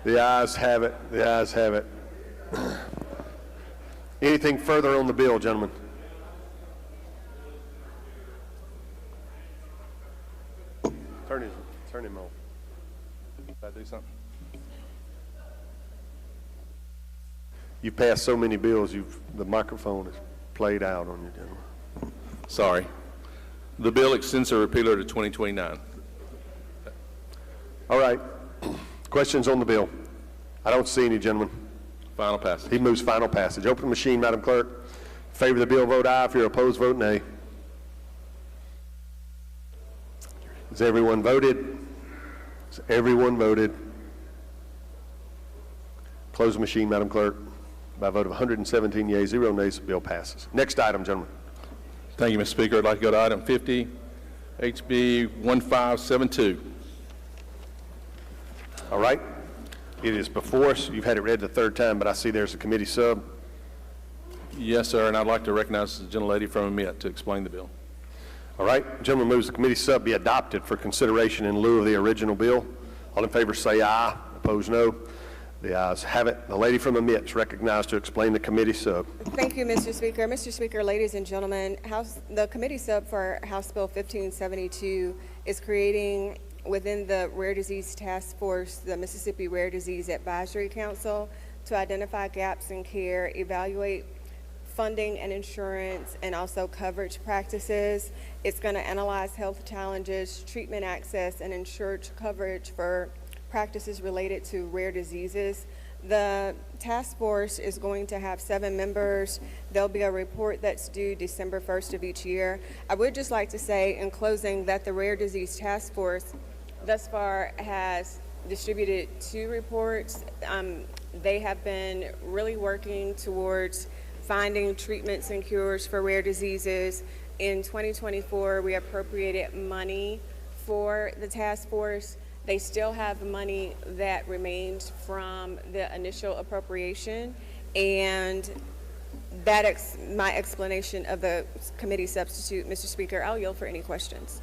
Speaker 1: The ayes have it. The ayes have it. Anything further on the bill, gentlemen? Turn him on.
Speaker 20: Did I do something?
Speaker 1: You passed so many bills, the microphone is played out on you, gentlemen.
Speaker 20: Sorry. The bill extends the repealer to 2029.
Speaker 1: All right. Questions on the bill? I don't see any, gentlemen.
Speaker 20: Final passage.
Speaker 1: He moves final passage. Open the machine, Madam Clerk. In favor of the bill, vote aye. If you're opposed, vote nay. Has everyone voted? Has everyone voted? Close the machine, Madam Clerk. By a vote of 117 yeas, 0 nays, the bill passes. Next item, gentlemen.
Speaker 20: Thank you, Mr. Speaker. I'd like to go to item 50, HB 1572.
Speaker 1: All right. It is before us. You've had it read the third time, but I see there's a committee sub.
Speaker 20: Yes, sir, and I'd like to recognize the gentlelady from AMIT to explain the bill.
Speaker 1: All right. The gentleman moves the committee sub be adopted for consideration in lieu of the original bill. All in favor say aye. Opposed, no. The ayes have it. The lady from AMIT is recognized to explain the committee sub.
Speaker 2: Thank you, Mr. Speaker. Mr. Speaker, ladies and gentlemen, the committee sub for House Bill 1572 is creating within the Rare Disease Task Force, the Mississippi Rare Disease Advisory Council, to identify gaps in care, evaluate funding and insurance, and also coverage practices. It's going to analyze health challenges, treatment access, and ensure coverage for practices related to rare diseases. The task force is going to have 7 members. There'll be a report that's due December 1st of each year. I would just like to say in closing that the Rare Disease Task Force thus far has distributed 2 reports. They have been really working towards finding treatments and cures for rare diseases. In 2024, we appropriated money for the task force. They still have money that remains from the initial appropriation, and that's my explanation of the committee substitute. Mr. Speaker, I'll yield for any questions.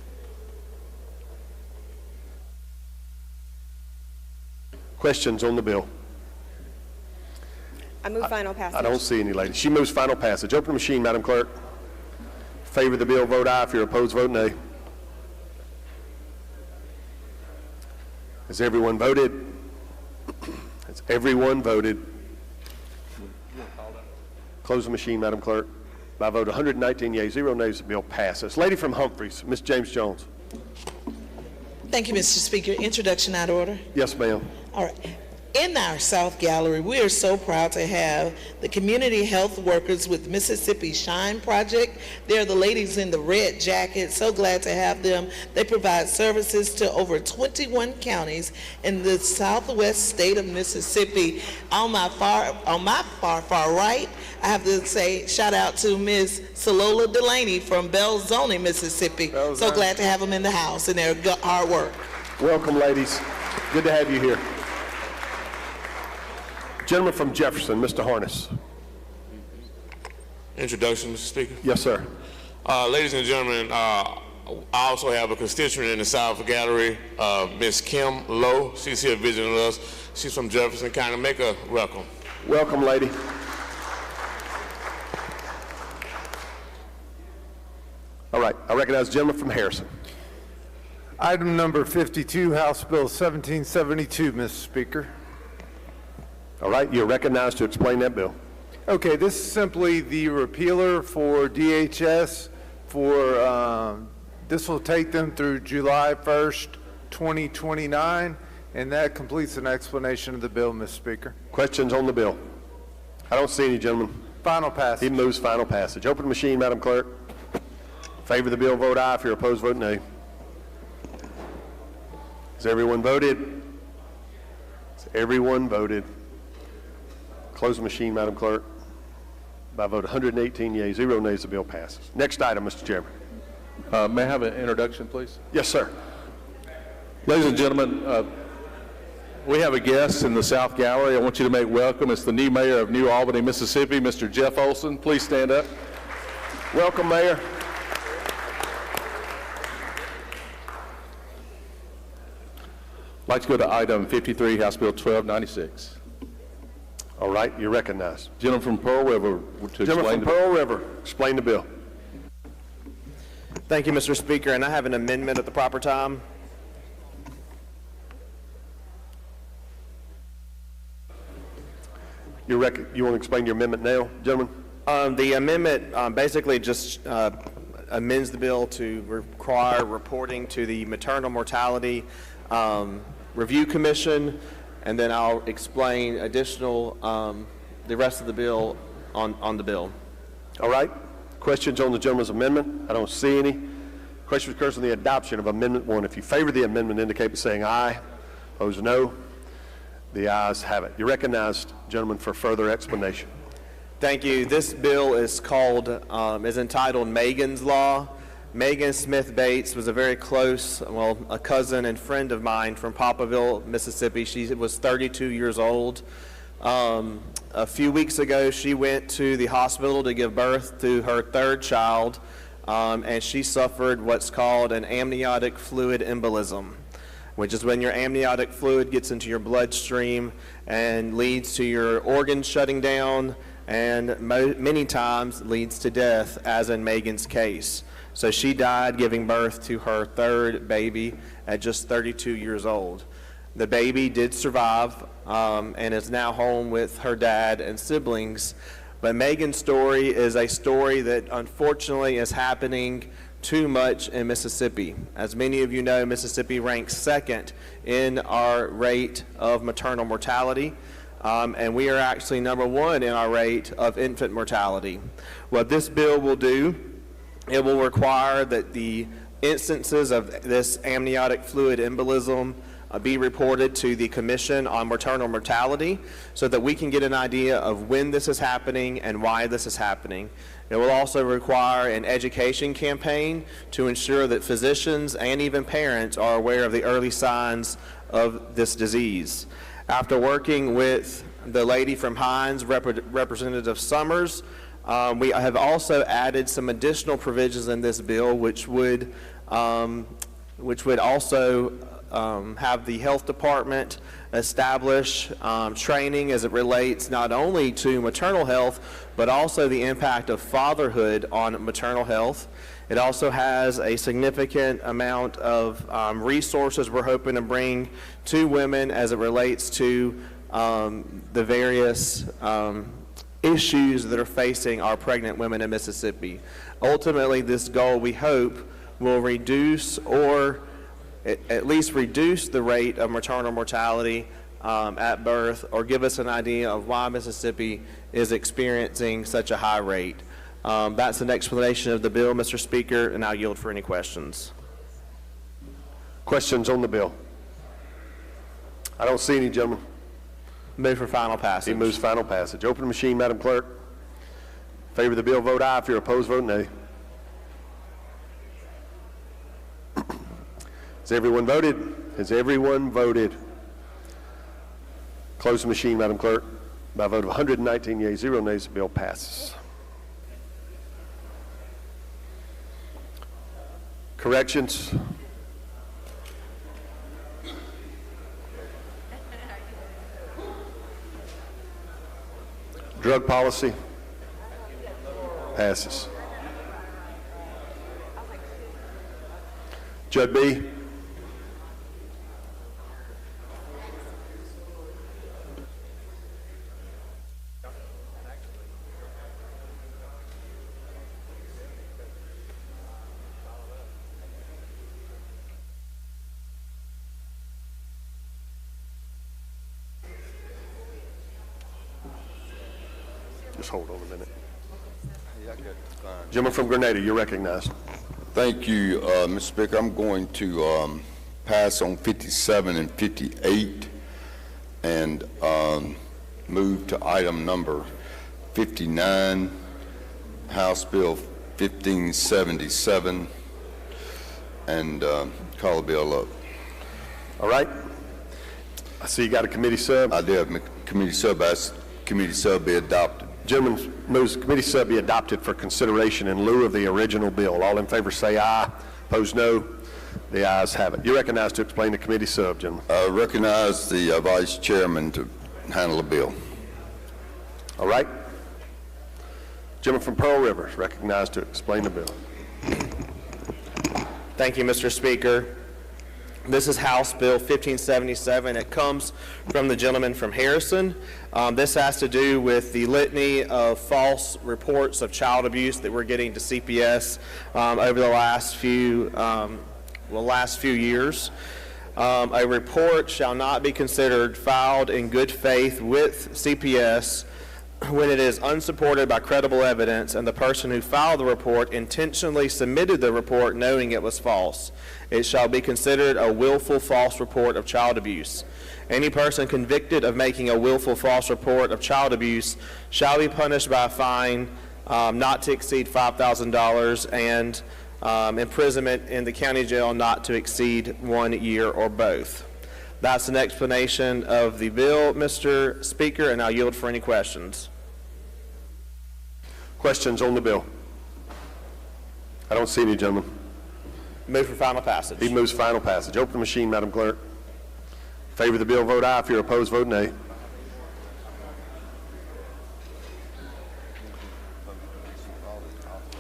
Speaker 1: Questions on the bill?
Speaker 2: I move final passage.
Speaker 1: I don't see any, ladies. She moves final passage. Open the machine, Madam Clerk. Favor the bill, vote aye. If you're opposed, vote nay. Has everyone voted? Has everyone voted? Close the machine, Madam Clerk. By a vote 119 yeas, 0 nays, the bill passes. Lady from Humphreys, Ms. James Jones.
Speaker 18: Thank you, Mr. Speaker. Introduction out of order.
Speaker 1: Yes, ma'am.
Speaker 18: All right. In our South Gallery, we are so proud to have the community health workers with Mississippi Shine Project. They're the ladies in the red jacket. So glad to have them. They provide services to over 21 counties in the southwest state of Mississippi. On my far right, I have to say shout out to Ms. Salola Delaney from Belzoni, Mississippi. So glad to have them in the house and their hard work.
Speaker 1: Welcome, ladies. Good to have you here. Gentleman from Jefferson, Mr. Harness.
Speaker 5: Introduction, Mr. Speaker.
Speaker 1: Yes, sir.
Speaker 5: Ladies and gentlemen, I also have a constituent in the South Gallery, Ms. Kim Lowe. She's here visiting us. She's from Jefferson County. Make her welcome.
Speaker 1: Welcome, lady. All right, I recognize the gentleman from Harrison.
Speaker 6: Item number 52, House Bill 1772, Mr. Speaker.
Speaker 1: All right, you're recognized to explain that bill.
Speaker 6: Okay, this is simply the repealer for DHS this will take them through July 1st, 2029, and that completes an explanation of the bill, Mr. Speaker.
Speaker 1: Questions on the bill? I don't see any, gentlemen.
Speaker 6: Final passage.
Speaker 1: He moves final passage. Open the machine, Madam Clerk. Favor the bill, vote aye. If you're opposed, vote nay. Has everyone voted? Has everyone voted? Close the machine, Madam Clerk. By a vote 118 yeas, 0 nays, the bill passes. Next item, Mr. Chairman.
Speaker 20: May I have an introduction, please?
Speaker 1: Yes, sir.
Speaker 20: Ladies and gentlemen, we have a guest in the South Gallery. I want you to make welcome. It's the new mayor of New Albany, Mississippi, Mr. Jeff Olson. Please stand up.
Speaker 1: Welcome, Mayor.
Speaker 20: I'd like to go to item 53, House Bill 1296.
Speaker 1: All right, you're recognized.
Speaker 20: Gentleman from Pearl River to
Speaker 1: Gentleman from Pearl River, explain the bill.
Speaker 16: Thank you, Mr. Speaker, and I have an amendment at the proper time.
Speaker 1: You want to explain your amendment now, gentlemen?
Speaker 16: The amendment basically just amends the bill to require reporting to the Maternal Mortality Review Commission, and then I'll explain additional, the rest of the bill on the bill.
Speaker 1: All right. Questions on the gentleman's amendment? I don't see any. Question occurs on the adoption of Amendment 1. If you favor the amendment, indicate by saying aye. Opposed, no. The ayes have it. You're recognized, gentlemen, for further explanation.
Speaker 16: Thank you. This bill is entitled Megan's Law. Megan Smith Bates was a very close, a cousin and friend of mine from Poplarville, Mississippi. She was 32 years old. A few weeks ago, she went to the hospital to give birth to her third child, and she suffered what's called an amniotic fluid embolism, which is when your amniotic fluid gets into your bloodstream and leads to your organs shutting down and many times leads to death, as in Megan's case. So she died giving birth to her third baby at just 32 years old. The baby did survive and is now home with her dad and siblings. But Megan's story is a story that unfortunately is happening too much in Mississippi. As many of you know, Mississippi ranks second in our rate of maternal mortality. And we are actually number one in our rate of infant mortality. What this bill will do, it will require that the instances of this amniotic fluid embolism be reported to the Commission on Maternal Mortality so that we can get an idea of when this is happening and why this is happening. It will also require an education campaign to ensure that physicians and even parents are aware of the early signs of this disease. After working with the lady from Hines, Representative Summers, we have also added some additional provisions in this bill which would also have the health department establish training as it relates not only to maternal health, but also the impact of fatherhood on maternal health. It also has a significant amount of resources we're hoping to bring to women as it relates to the various issues that are facing our pregnant women in Mississippi. Ultimately, this goal, we hope, will reduce or at least reduce the rate of maternal mortality at birth, or give us an idea of why Mississippi is experiencing such a high rate. That's an explanation of the bill, Mr. Speaker, and I'll yield for any questions.
Speaker 1: Questions on the bill? I don't see any, gentlemen.
Speaker 16: Move for final passage.
Speaker 1: He moves final passage. Open the machine, Madam Clerk. In favor of the bill, vote aye. If you're opposed, vote nay. Has everyone voted? Has everyone voted? Close the machine, Madam Clerk. By a vote of 119 yeas, 0 nays, the bill passes. Corrections. Drug policy. Passes. Judd B. Just hold on a minute. Gentleman from Grenada, you're recognized.
Speaker 4: Thank you, Mr. Speaker. I'm going to pass on 57 and 58 and move to item number 59, House Bill 1577, and call the bill up.
Speaker 1: All right. I see you got a committee sub.
Speaker 4: I do have a committee sub. I ask committee sub be adopted.
Speaker 1: Gentleman moves the committee sub be adopted for consideration in lieu of the original bill. All in favor say aye. Opposed, no. The ayes have it. You're recognized to explain the committee sub, gentlemen.
Speaker 4: I recognize the vice chairman to handle the bill.
Speaker 1: All right. Gentleman from Pearl River is recognized to explain the bill.
Speaker 16: Thank you, Mr. Speaker. This is House Bill 1577. It comes from the gentleman from Harrison. This has to do with the litany of false reports of child abuse that we're getting to CPS over the last few years. A report shall not be considered filed in good faith with CPS when it is unsupported by credible evidence and the person who filed the report intentionally submitted the report knowing it was false. It shall be considered a willful false report of child abuse. Any person convicted of making a willful false report of child abuse shall be punished by a fine not to exceed $5,000 and imprisonment in the county jail not to exceed 1 year or both. That's an explanation of the bill, Mr. Speaker, and I'll yield for any questions.
Speaker 1: Questions on the bill? I don't see any, gentlemen.
Speaker 16: Move for final passage.
Speaker 1: He moves final passage. Open the machine, Madam Clerk. In favor of the bill, vote aye. If you're opposed, vote nay.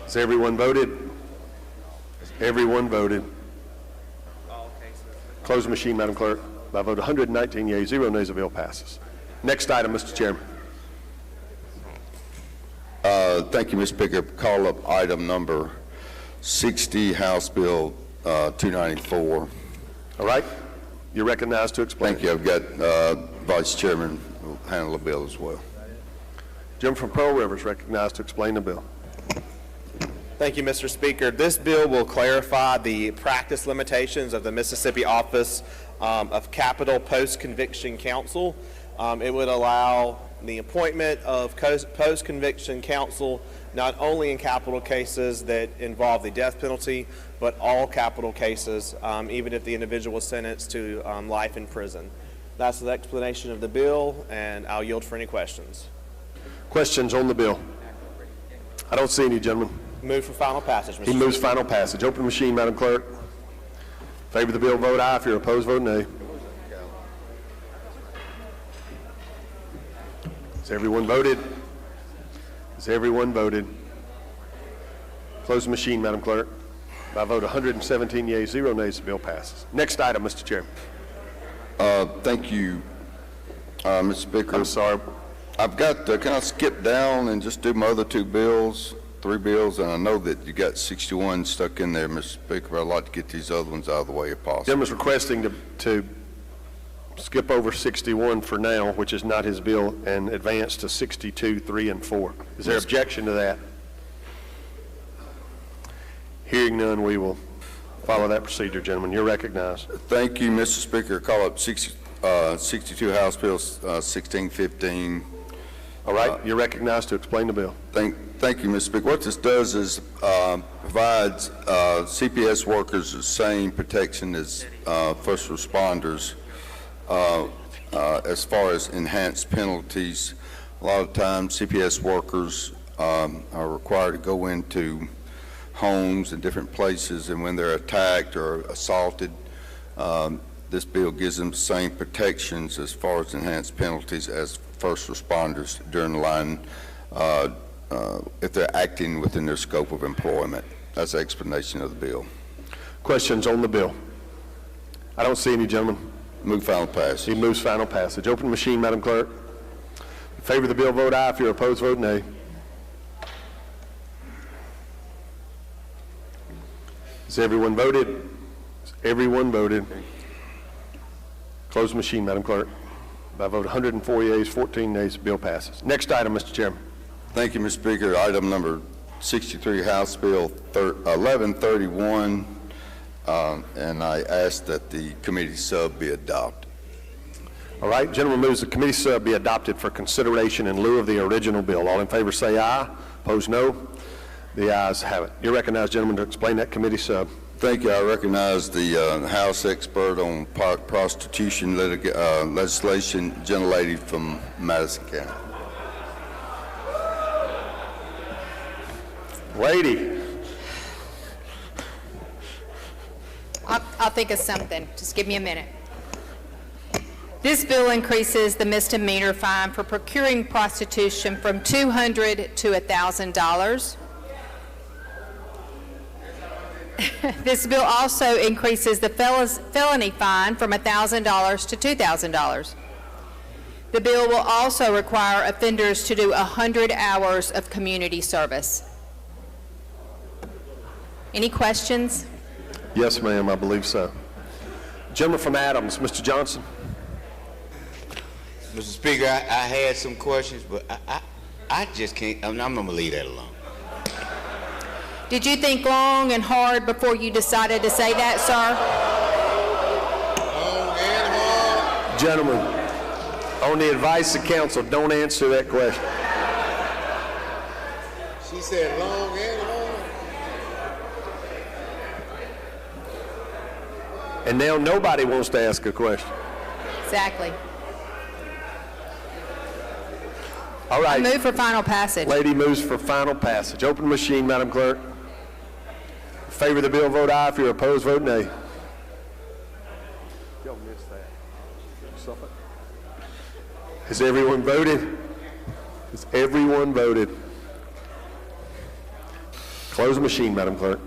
Speaker 1: Has everyone voted? Everyone voted. Close the machine, Madam Clerk. By a vote of 119 yeas, 0 nays, the bill passes. Next item, Mr. Chairman.
Speaker 4: Thank you, Mr. Speaker. Call up item number 60, House Bill 294.
Speaker 1: All right. You're recognized to explain.
Speaker 4: Thank you. I've got Vice Chairman who will handle the bill as well.
Speaker 1: Jim from Pearl River is recognized to explain the bill.
Speaker 16: Thank you, Mr. Speaker. This bill will clarify the practice limitations of the Mississippi Office of Capital Post-Conviction Counsel. It would allow the appointment of post-conviction counsel not only in capital cases that involve the death penalty, but all capital cases, even if the individual was sentenced to life in prison. That's the explanation of the bill, and I'll yield for any questions.
Speaker 1: Questions on the bill? I don't see any, gentlemen.
Speaker 16: Move for final passage, Mr.
Speaker 1: He moves final passage. Open the machine, Madam Clerk. Favor of the bill, vote aye. If you're opposed, vote nay. Has everyone voted? Has everyone voted? Close the machine, Madam Clerk. By a vote of 117 yeas, 0 nays, the bill passes. Next item, Mr. Chairman.
Speaker 4: Thank you, Mr. Speaker.
Speaker 1: I'm sorry.
Speaker 4: I've got to kind of skip down and just do my other 2 bills, 3 bills, and I know that you got 61 stuck in there, Mr. Speaker, but I'd like to get these other ones out of the way if possible.
Speaker 1: Gentleman's requesting to skip over 61 for now, which is not his bill, and advance to 62, 3, and 4. Is there objection to that? Hearing none, we will follow that procedure, gentlemen. You're recognized.
Speaker 4: Thank you, Mr. Speaker. Call up 62 House Bill 1615.
Speaker 1: All right, you're recognized to explain the bill.
Speaker 4: Thank you, Mr. Speaker. What this does is provides CPS workers the same protection as first responders as far as enhanced penalties. A lot of times CPS workers are required to go into homes and different places, and when they're attacked or assaulted, this bill gives them the same protections as far as enhanced penalties as first responders during the line if they're acting within their scope of employment. That's the explanation of the bill.
Speaker 1: Questions on the bill? I don't see any, gentlemen.
Speaker 4: Move final passage.
Speaker 1: He moves final passage. Open the machine, Madam Clerk. In favor of the bill, vote aye. If you're opposed, vote nay. Has everyone voted? Has everyone voted? Close the machine, Madam Clerk. By a vote 104 yeas, 14 nays, the bill passes. Next item, Mr. Chairman.
Speaker 4: Thank you, Mr. Speaker. Item number 63, House Bill 1131, and I ask that the committee sub be adopted.
Speaker 1: All right, gentleman moves the committee sub be adopted for consideration in lieu of the original bill. All in favor say aye. Opposed, no. The ayes have it. You're recognized, gentlemen, to explain that committee sub.
Speaker 4: Thank you. I recognize the House expert on prostitution legislation, gentlelady from Madison County.
Speaker 1: Lady.
Speaker 7: I'll think of something. Just give me a minute. This bill increases the misdemeanor fine for procuring prostitution from $200 to $1,000. This bill also increases the felony fine from $1,000 to $2,000. The bill will also require offenders to do 100 hours of community service. Any questions?
Speaker 1: Yes, ma'am, I believe so. Gentleman from Adams, Mr. Johnson.
Speaker 9: Mr. Speaker, I had some questions, but I just can't, I'm going to leave that alone.
Speaker 7: Did you think long and hard before you decided to say that, sir?
Speaker 1: Gentlemen, on the advice of counsel, don't answer that question.
Speaker 9: She said long and hard.
Speaker 1: And now nobody wants to ask a question.
Speaker 7: Exactly.
Speaker 1: All right.
Speaker 7: I move for final passage.
Speaker 1: Lady moves for final passage. Open the machine, Madam Clerk. In favor of the bill, vote aye. If you're opposed, vote nay. Y'all missed that. Has everyone voted? Has everyone voted? Close the machine, Madam Clerk.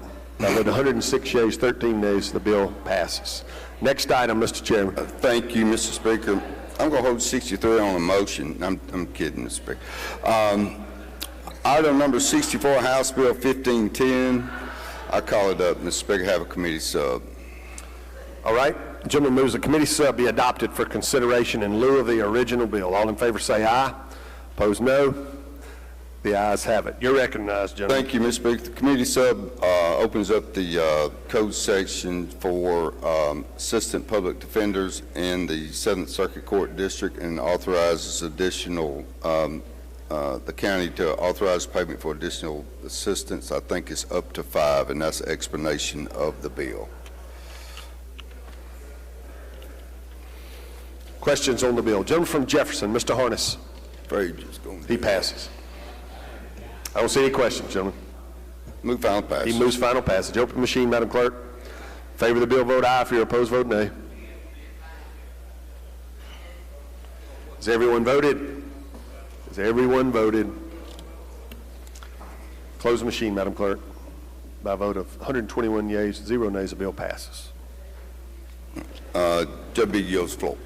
Speaker 1: By a vote of 106 yeas, 13 nays, the bill passes. Next item, Mr. Chairman.
Speaker 4: Thank you, Mr. Speaker. I'm going to hold 63 on a motion. I'm kidding, Mr. Speaker. Item number 64, House Bill 1510. I call it up, Mr. Speaker, have a committee sub.
Speaker 1: All right. The gentleman moves the committee sub be adopted for consideration in lieu of the original bill. All in favor say aye. Opposed, no. The ayes have it. You're recognized, gentlemen.
Speaker 4: Thank you, Mr. Speaker. The committee sub opens up the code section for assistant public defenders in the 7th Circuit Court District and authorizes additional, the county to authorize payment for additional assistance. I think it's up to 5, and that's the explanation of the bill.
Speaker 1: Questions on the bill? Gentleman from Jefferson, Mr. Harness. He passes. I don't see any questions, gentlemen.
Speaker 4: Move final passage.
Speaker 1: He moves final passage. Open machine, Madam Clerk. In favor of the bill, vote aye. If you're opposed, vote nay. Has everyone voted? Has everyone voted? Close the machine, Madam Clerk. By a vote of 121 yeas, 0 nays, the bill passes.
Speaker 4: Judge Biggs yields the floor.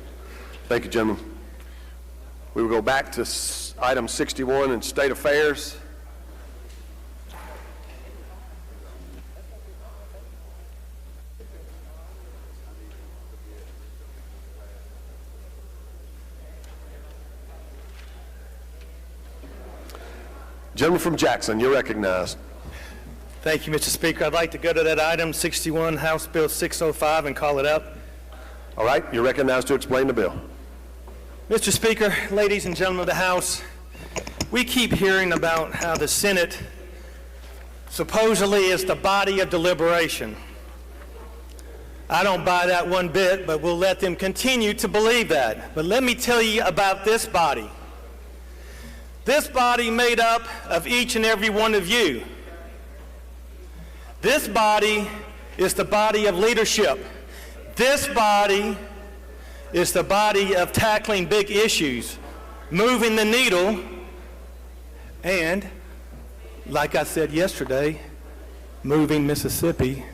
Speaker 1: Thank you, gentlemen. We will go back to item 61 in State Affairs. Gentleman from Jackson, you're recognized.
Speaker 13: Thank you, Mr. Speaker. I'd like to go to that item 61, House Bill 605, and call it up.
Speaker 1: All right, you're recognized to explain the bill.
Speaker 13: Mr. Speaker, ladies and gentlemen of the House, we keep hearing about how the Senate supposedly is the body of deliberation. I don't buy that one bit, but we'll let them continue to believe that. But let me tell you about this body. This body made up of each and every one of you. This body is the body of leadership. This body is the body of tackling big issues, moving the needle, and, like I said yesterday, moving Mississippi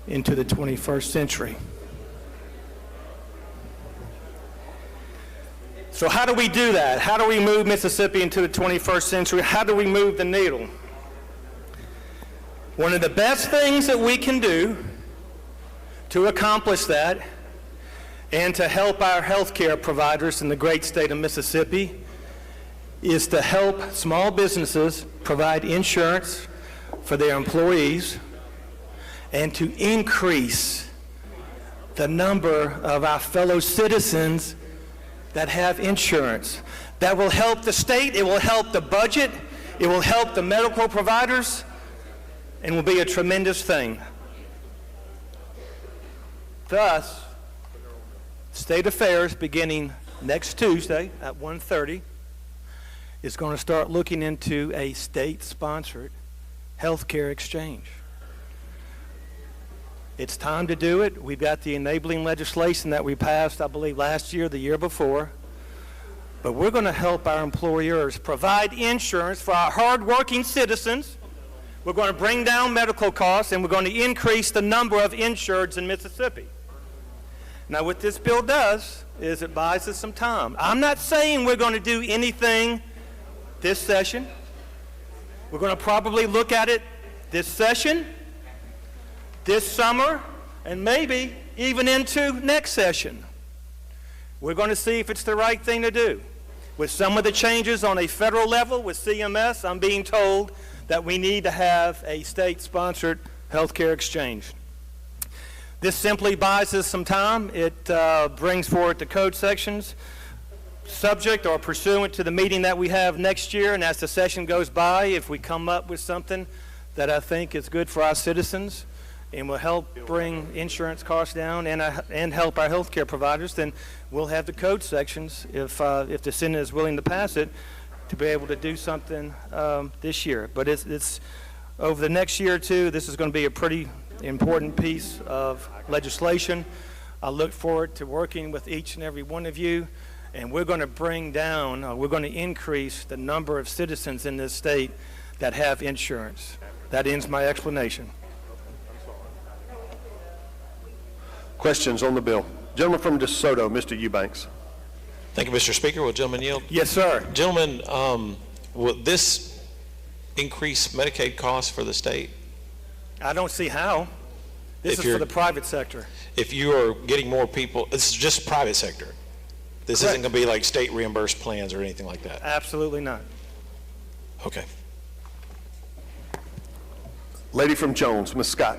Speaker 13: into the 21st century. So how do we do that? How do we move Mississippi into the 21st century? How do we move the needle? One of the best things that we can do to accomplish that and to help our health care providers in the great state of Mississippi is to help small businesses provide insurance for their employees and to increase the number of our fellow citizens that have insurance. That will help the state, it will help the budget, it will help the medical providers, and will be a tremendous thing. Thus, State Affairs, beginning next Tuesday at 1:30, is going to start looking into a state-sponsored health care exchange. It's time to do it. We've got the enabling legislation that we passed, I believe, last year, the year before. But we're going to help our employers provide insurance for our hardworking citizens. We're going to bring down medical costs, and we're going to increase the number of insureds in Mississippi. Now, what this bill does is it buys us some time. I'm not saying we're going to do anything this session. We're going to probably look at it this session, this summer, and maybe even into next session. We're going to see if it's the right thing to do. With some of the changes on a federal level with CMS, I'm being told that we need to have a state-sponsored health care exchange. This simply buys us some time. It brings forward the code sections subject or pursuant to the meeting that we have next year, and as the session goes by, if we come up with something that I think is good for our citizens and will help bring insurance costs down and help our health care providers, then we'll have the code sections, if the Senate is willing to pass it, to be able to do something this year. But it's over the next year or two, this is going to be a pretty important piece of legislation. I look forward to working with each and every one of you, and we're going to bring down, we're going to increase the number of citizens in this state that have insurance. That ends my explanation.
Speaker 1: Questions on the bill? Gentleman from DeSoto, Mr. Eubanks.
Speaker 12: Thank you, Mr. Speaker. Will gentleman yield?
Speaker 13: Yes, sir.
Speaker 12: Gentlemen, will this increase Medicaid costs for the state?
Speaker 13: I don't see how. This is for the private sector.
Speaker 12: If you are getting more people, this is just private sector. This isn't going to be like state reimbursed plans or anything like that.
Speaker 13: Absolutely not.
Speaker 12: Okay.
Speaker 1: Lady from Jones, Ms. Scott.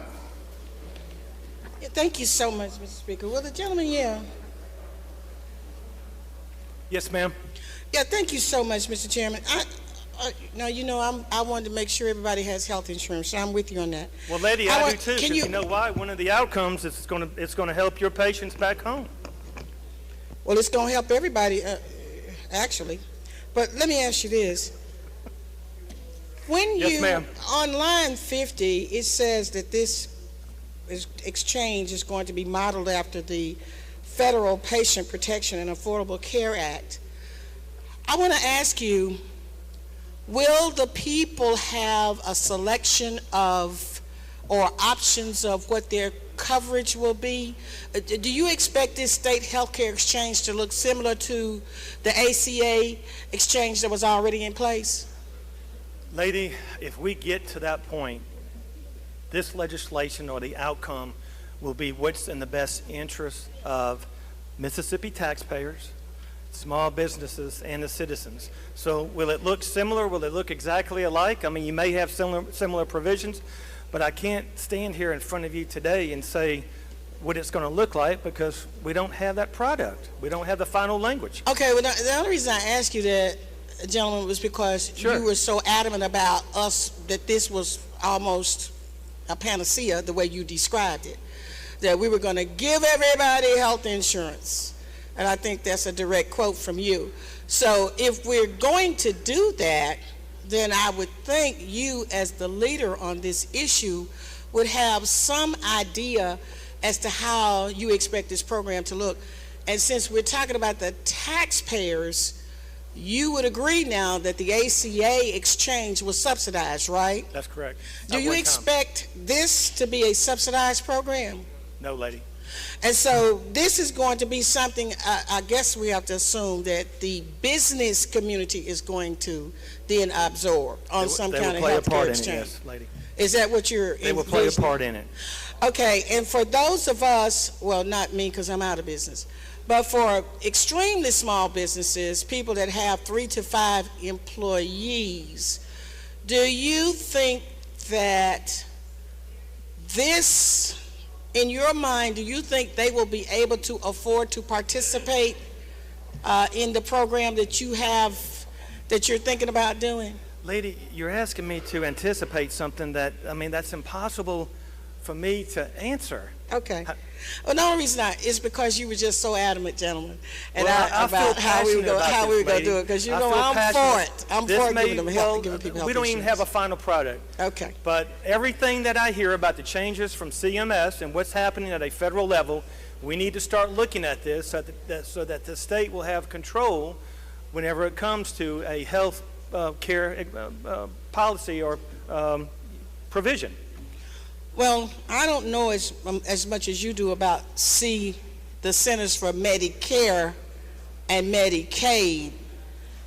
Speaker 21: Yeah, thank you so much, Mr. Speaker. Will the gentleman yield?
Speaker 13: Yes, ma'am.
Speaker 21: Yeah, thank you so much, Mr. Chairman. I wanted to make sure everybody has health insurance, so I'm with you on that.
Speaker 13: Well, lady, I do too, because you know why? One of the outcomes is it's going to help your patients back home.
Speaker 21: Well, it's going to help everybody, actually. But let me ask you this. When on line 50, it says that this exchange is going to be modeled after the Federal Patient Protection and Affordable Care Act. I want to ask you, will the people have a selection of or options of what their coverage will be? Do you expect this state healthcare exchange to look similar to the ACA exchange that was already in place?
Speaker 13: Lady, if we get to that point, this legislation or the outcome will be what's in the best interest of Mississippi taxpayers, small businesses, and the citizens. So will it look similar? Will it look exactly alike? I mean, you may have similar provisions, but I can't stand here in front of you today and say what it's going to look like because we don't have that product. We don't have the final language.
Speaker 21: Okay, well, the only reason I asked you that, gentlemen, was because you were so adamant about us that this was almost a panacea, the way you described it, that we were going to give everybody health insurance. And I think that's a direct quote from you. So if we're going to do that, then I would think you, as the leader on this issue, would have some idea as to how you expect this program to look. And since we're talking about the taxpayers, you would agree now that the ACA exchange was subsidized, right?
Speaker 13: That's correct.
Speaker 21: Do you expect this to be a subsidized program?
Speaker 13: No, lady.
Speaker 21: And so this is going to be something, I guess we have to assume that the business community is going to then absorb on some kind of healthcare exchange.
Speaker 13: Yes, lady.
Speaker 21: Is that what you're envisioning?
Speaker 13: They will play a part in it.
Speaker 21: Okay, and for those of us, well, not me because I'm out of business, but for extremely small businesses, people that have 3 to 5 employees, do you think that this, in your mind, do you think they will be able to afford to participate in the program that you have, that you're thinking about doing?
Speaker 13: Lady, you're asking me to anticipate something that, I mean, that's impossible for me to answer.
Speaker 21: Okay. Well, the only reason is because you were just so adamant, gentlemen, and
Speaker 13: well,
Speaker 21: about how we were going to do it. Because you know I'm for it. I'm for giving people health
Speaker 13: We don't even have a final product.
Speaker 21: Okay.
Speaker 13: But everything that I hear about the changes from CMS and what's happening at a federal level, we need to start looking at this so that the state will have control whenever it comes to a health care policy or provision.
Speaker 21: Well, I don't know as much as you do about the Centers for Medicare and Medicaid.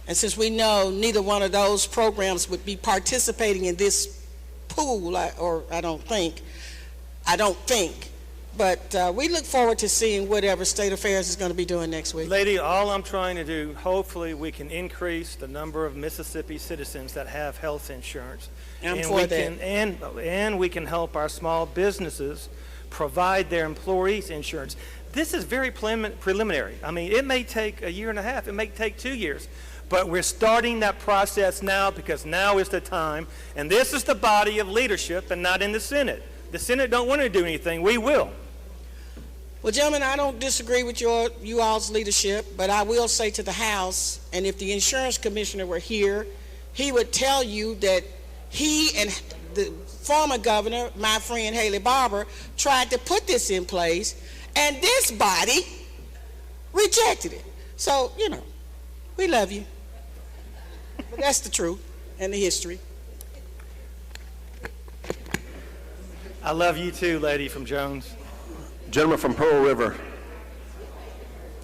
Speaker 21: And since we know neither one of those programs would be participating in this pool, I don't think. But we look forward to seeing whatever State Affairs is going to be doing next week.
Speaker 13: Lady, all I'm trying to do, hopefully we can increase the number of Mississippi citizens that have health insurance. And we can help our small businesses provide their employees insurance. This is very preliminary. I mean, it may take a year and a half. It may take 2 years. But we're starting that process now because now is the time. And this is the body of leadership and not in the Senate. The Senate don't want to do anything. We will.
Speaker 21: Well, gentlemen, I don't disagree with you all's leadership, but I will say to the House, and if the insurance commissioner were here, he would tell you that he and the former governor, my friend Haley Barbour, tried to put this in place, and this body rejected it. So, you know, we love you. But that's the truth and the history.
Speaker 13: I love you too, lady from Jones.
Speaker 1: Gentleman from Pearl River,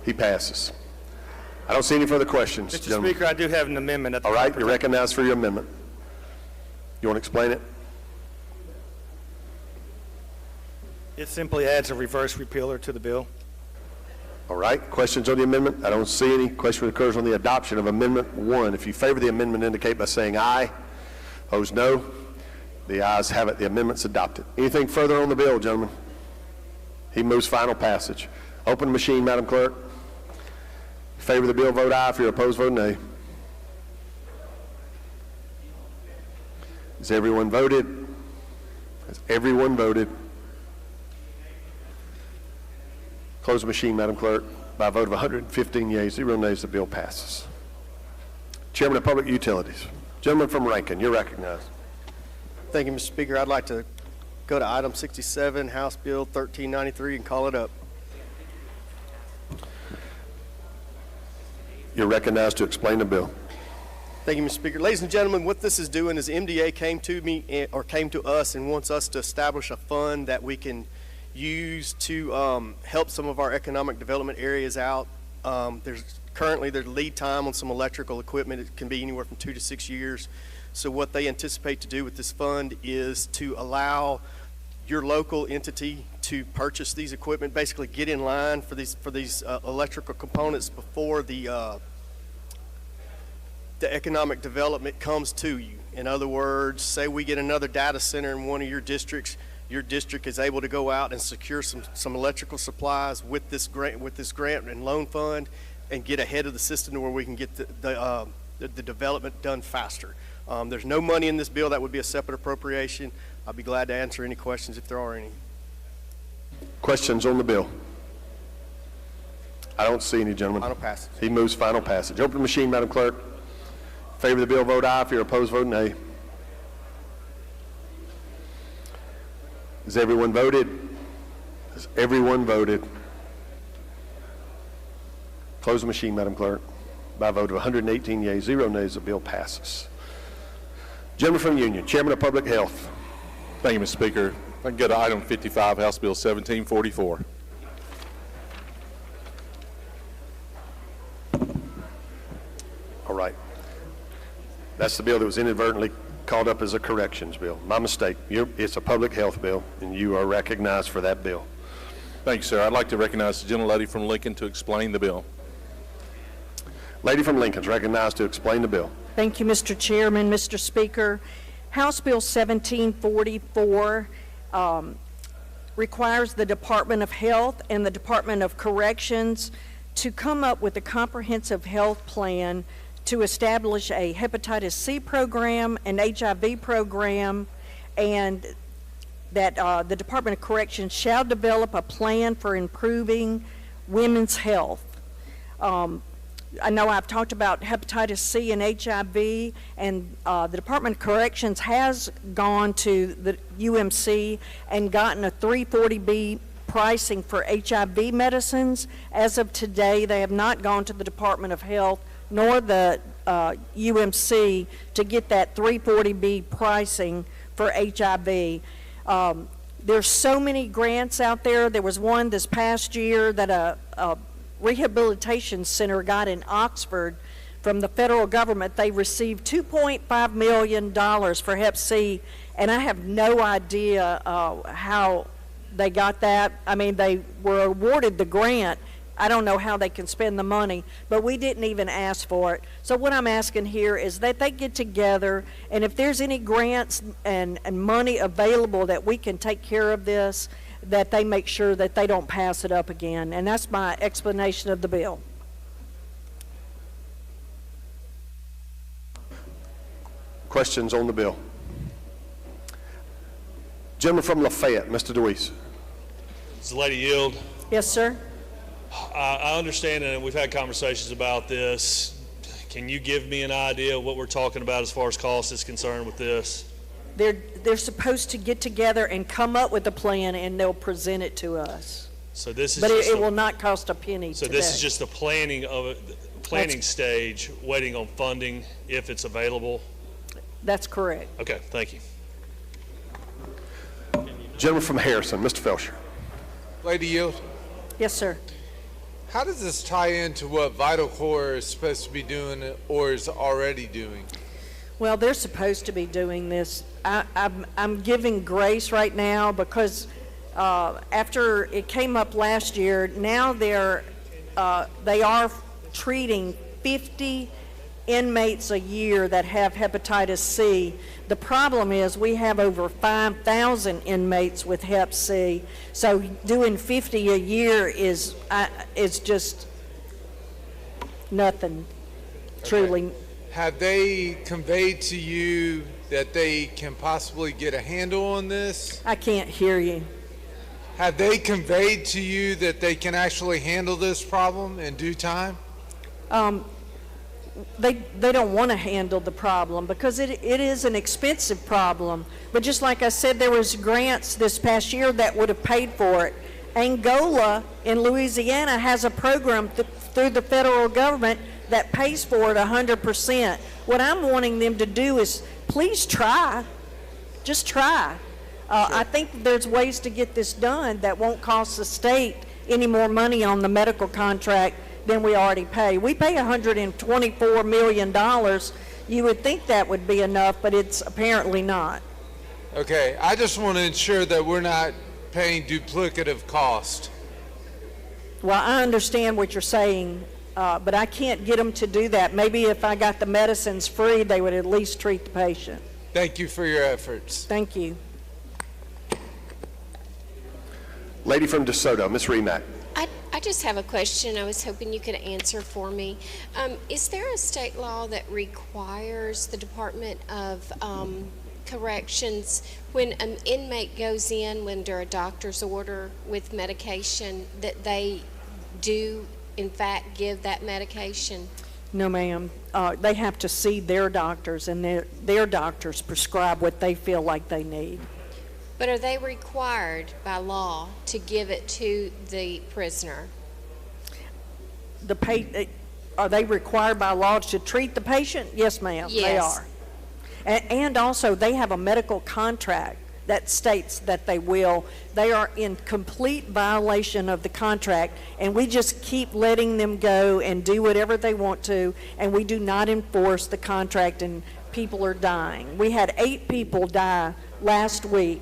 Speaker 1: he passes. I don't see any further questions.
Speaker 13: Mr.
Speaker 1: gentlemen.
Speaker 13: Speaker, I do have an amendment at the
Speaker 1: All right,
Speaker 13: proper
Speaker 1: you're
Speaker 13: time.
Speaker 1: recognized for your amendment. You want to explain it?
Speaker 13: It simply adds a reverse repealer to the bill.
Speaker 1: All right, questions on the amendment? I don't see any. Question occurs on the adoption of Amendment 1. If you favor the amendment, indicate by saying aye. Opposed, no. The ayes have it. The amendment's adopted. Anything further on the bill, gentlemen? He moves final passage. Open the machine, Madam Clerk. If you favor the bill, vote aye. If you're opposed, vote nay. Has everyone voted? Has everyone voted? Close the machine, Madam Clerk. By a vote of 115 yeas, 0 nays, the bill passes. Chairman of Public Utilities. Gentleman from Rankin, you're recognized.
Speaker 23: Thank you, Mr. Speaker. I'd like to go to item 67, House Bill 1393, and call it up.
Speaker 1: You're recognized to explain the bill.
Speaker 23: Thank you, Mr. Speaker. Ladies and gentlemen, what this is doing is MDA came to us and wants us to establish a fund that we can use to help some of our economic development areas out. Currently there's lead time on some electrical equipment. It can be anywhere from 2 to 6 years. So what they anticipate to do with this fund is to allow your local entity to purchase these equipment, basically get in line for these electrical components before the economic development comes to you. In other words, say we get another data center in one of your districts, your district is able to go out and secure some electrical supplies with this grant and loan fund and get ahead of the system to where we can get the development done faster. There's no money in this bill. That would be a separate appropriation. I'll be glad to answer any questions if there are any.
Speaker 1: Questions on the bill? I don't see any, gentlemen.
Speaker 23: Final passage.
Speaker 1: He moves final passage. Open the machine, Madam Clerk. Favor the bill, vote aye. If you're opposed, vote nay. Has everyone voted? Has everyone voted? Close the machine, Madam Clerk. By a vote of 118 yeas, 0 nays, the bill passes. Gentleman from Union, Chairman of Public Health.
Speaker 20: Thank you, Mr. Speaker. If I can go to item 55, House Bill 1744.
Speaker 1: All right. That's the bill that was inadvertently called up as a corrections bill. My mistake. It's a public health bill, and you are recognized for that bill.
Speaker 20: Thank you, sir. I'd like to recognize the gentlelady from Lincoln to explain the bill.
Speaker 1: Lady from Lincoln is recognized to explain the bill.
Speaker 21: Thank you, Mr. Chairman, Mr. Speaker. House Bill 1744 requires the Department of Health and the Department of Corrections to come up with a comprehensive health plan to establish a hepatitis C program, an HIV program, and that the Department of Corrections shall develop a plan for improving women's health. I know I've talked about hepatitis C and HIV, and the Department of Corrections has gone to the UMC and gotten a 340B pricing for HIV medicines. As of today, they have not gone to the Department of Health nor the UMC to get that 340B pricing for HIV. There's so many grants out there. There was one this past year that a rehabilitation center got in Oxford from the federal government. They received $2.5 million for Hep C, and I have no idea how they got that. I mean, they were awarded the grant. I don't know how they can spend the money, but we didn't even ask for it. So what I'm asking here is that they get together, and if there's any grants and money available that we can take care of this, that they make sure that they don't pass it up again. And that's my explanation of the bill.
Speaker 1: Questions on the bill? Gentleman from Lafayette, Mr. DeWeese.
Speaker 15: Does the lady yield?
Speaker 21: Yes, sir.
Speaker 15: I understand, and we've had conversations about this. Can you give me an idea of what we're talking about as far as cost is concerned with this?
Speaker 21: They're supposed to get together and come up with a plan, and they'll present it to us.
Speaker 15: So this is.
Speaker 21: But it will not cost a penny.
Speaker 15: So
Speaker 21: today.
Speaker 15: this is just the planning stage, waiting on funding if it's available.
Speaker 21: That's correct.
Speaker 15: Okay, thank you.
Speaker 1: Gentleman from Harrison, Mr. Felcher.
Speaker 6: Lady Yield,
Speaker 7: Yes, sir.
Speaker 6: how does this tie into what Vital Core is supposed to be doing or is already doing?
Speaker 10: Well, they're supposed to be doing this. I'm giving grace right now because after it came up last year, now they are treating 50 inmates a year that have hepatitis C. The problem is we have over 5,000 inmates with hep C, so doing 50 a year is just nothing, truly.
Speaker 6: Have they conveyed to you that they can possibly get a handle on this?
Speaker 10: I can't hear you.
Speaker 6: Have they conveyed to you that they can actually handle this problem in due time?
Speaker 10: They don't want to handle the problem because it is an expensive problem. But just like I said, there was grants this past year that would have paid for it. Angola in Louisiana has a program through the federal government that pays for it 100%. What I'm wanting them to do is please try. Just try. I think there's ways to get this done that won't cost the state any more money on the medical contract than we already pay. We pay $124 million. You would think that would be enough, but it's apparently not.
Speaker 6: Okay, I just want to ensure that we're not paying duplicative cost.
Speaker 10: Well, I understand what you're saying, but I can't get them to do that. Maybe if I got the medicines free, they would at least treat the patient.
Speaker 6: Thank you for your efforts.
Speaker 10: Thank you.
Speaker 1: Lady from DeSoto, Ms. Remack.
Speaker 19: I just have a question I was hoping you could answer for me. Is there a state law that requires the Department of Corrections, when an inmate goes in under a doctor's order with medication, that they do in fact give that medication?
Speaker 10: No, ma'am. They have to see their doctors, and their doctors prescribe what they feel like they need.
Speaker 19: But are they required by law to give it to the prisoner?
Speaker 10: Are they required by law to treat the patient? Yes, ma'am.
Speaker 19: Yes.
Speaker 10: They are. And also, they have a medical contract that states that they will. They are in complete violation of the contract, and we just keep letting them go and do whatever they want to, and we do not enforce the contract, and people are dying. We had 8 people die last week.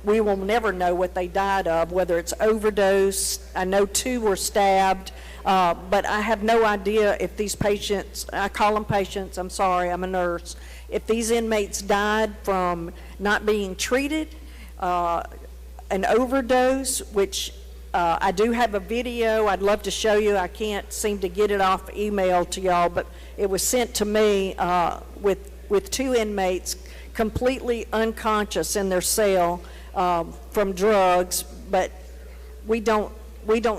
Speaker 10: We will never know what they died of, whether it's overdose. I know 2 were stabbed, but I have no idea if these patients, I call them patients, I'm sorry, I'm a nurse, if these inmates died from not being treated, an overdose, which I do have a video I'd love to show you. I can't seem to get it off email to y'all, but it was sent to me with 2 inmates completely unconscious in their cell from drugs, but we don't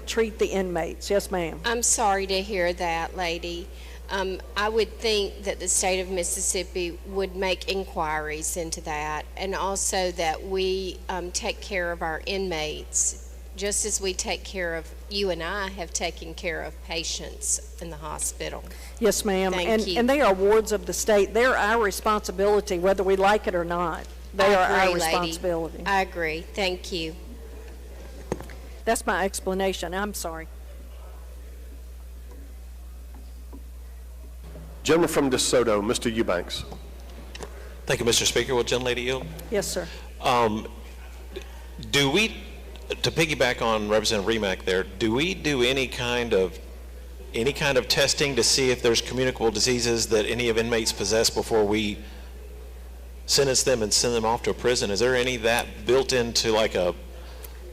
Speaker 10: treat the inmates. Yes, ma'am.
Speaker 19: I'm sorry to hear that, lady. I would think that the state of Mississippi would make inquiries into that, and also that we take care of our inmates just as we take care of, you and I have taken care of patients in the hospital.
Speaker 10: Yes, ma'am.
Speaker 19: Thank you.
Speaker 10: And they are wards of the state. They're our responsibility, whether we like it or not. They are our responsibility.
Speaker 19: I agree. Thank you.
Speaker 10: That's my explanation. I'm sorry.
Speaker 1: Gentleman from DeSoto, Mr. Eubanks.
Speaker 12: Thank you, Mr. Speaker. Will Gentlelady yield?
Speaker 10: Yes, sir.
Speaker 12: Do we, to piggyback on Representative Remack there, do we do any kind of testing to see if there's communicable diseases that any of inmates possess before we sentence them and send them off to a prison? Is there any of that built into like a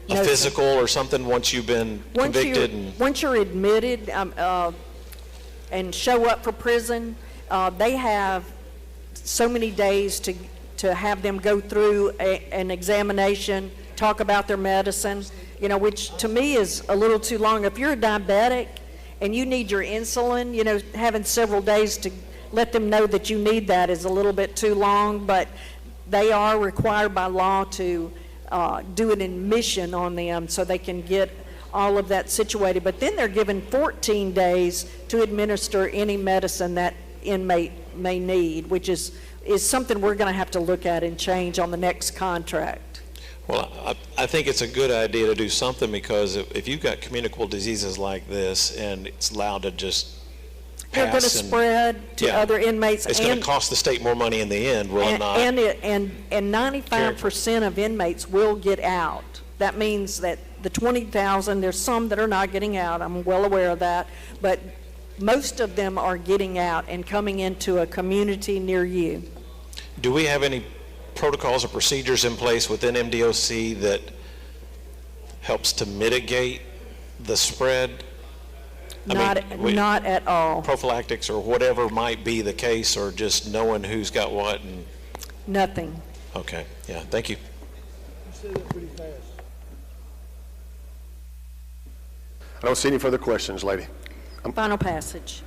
Speaker 10: No,
Speaker 12: physical or something once you've been convicted?
Speaker 10: Once you're admitted and show up for prison, they have so many days to have them go through an examination, talk about their medicine, which to me is a little too long. If you're a diabetic and you need your insulin, having several days to let them know that you need that is a little bit too long, but they are required by law to do an admission on them so they can get all of that situated. But then they're given 14 days to administer any medicine that inmate may need, which is something we're going to have to look at and change on the next contract.
Speaker 12: Well, I think it's a good idea to do something, because if you've got communicable diseases like this and it's allowed to just
Speaker 10: They're going to
Speaker 12: pass and-
Speaker 10: spread to
Speaker 12: Yeah.
Speaker 10: other inmates.
Speaker 12: It's going to cost the state more money in the end, will it not?
Speaker 10: And 95% of inmates will get out. That means that the 20,000, there's some that are not getting out, I'm well aware of that, but most of them are getting out and coming into a community near you.
Speaker 12: Do we have any protocols or procedures in place within MDOC that helps to mitigate the spread?
Speaker 10: Not at all.
Speaker 12: Prophylactics or whatever might be the case, or just knowing who's got what? And
Speaker 10: Nothing.
Speaker 12: okay, yeah, thank you.
Speaker 1: I don't see any further questions, lady.
Speaker 10: Final passage.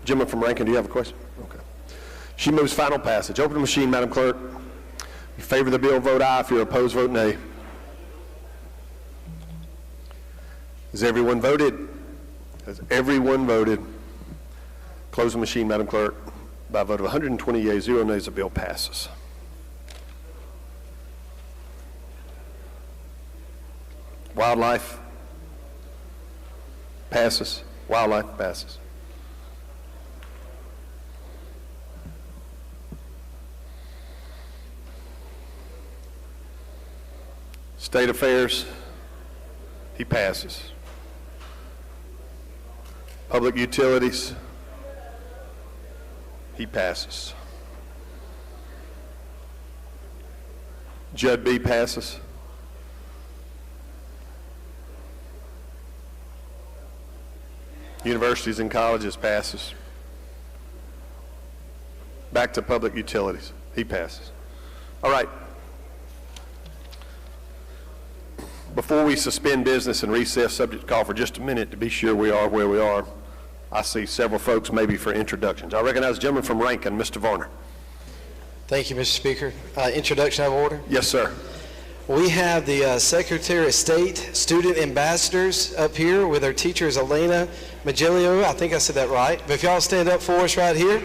Speaker 1: Gentleman from Rankin, do you have a question? Okay. She moves final passage. Open the machine, Madam Clerk. If you favor the bill, vote aye. If you're opposed, vote nay. Has everyone voted? Has everyone voted? Close the machine, Madam Clerk. By a vote of 120 yeas, 0 nays, the bill passes. Wildlife passes. Wildlife passes. State Affairs, he passes. Public Utilities, he passes. Judd B passes. Universities and colleges passes. Back to Public Utilities, he passes. All right. Before we suspend business and recess, subject to call for just a minute to be sure we are where we are, I see several folks maybe for introductions. I recognize the gentleman from Rankin, Mr. Varner.
Speaker 3: Thank you, Mr. Speaker. Introduction out of order.
Speaker 1: Yes, sir.
Speaker 3: We have the Secretary of State student ambassadors up here with our teachers, Elena Magilio. I think I said that right. But if y'all stand up for us right here.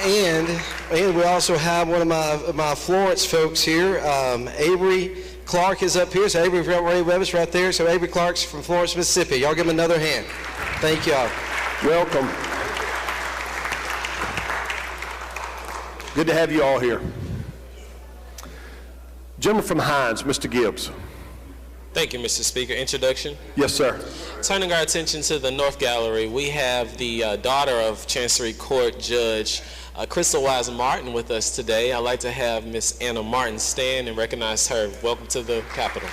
Speaker 3: And we also have one of my Florence folks here, Avery Clark is up here. So Avery's ready with us right there. So Avery Clark's from Florence, Mississippi. Y'all give him another hand. Thank y'all.
Speaker 1: Welcome. Good to have you all here. Gentleman from Hines, Mr. Gibbs.
Speaker 11: Thank you, Mr. Speaker. Introduction.
Speaker 1: Yes, sir.
Speaker 11: Turning our attention to the North Gallery, we have the daughter of Chancery Court Judge Crystal Wise Martin with us today. I'd like to have Miss Anna Martin stand and recognize her. Welcome to the Capitol.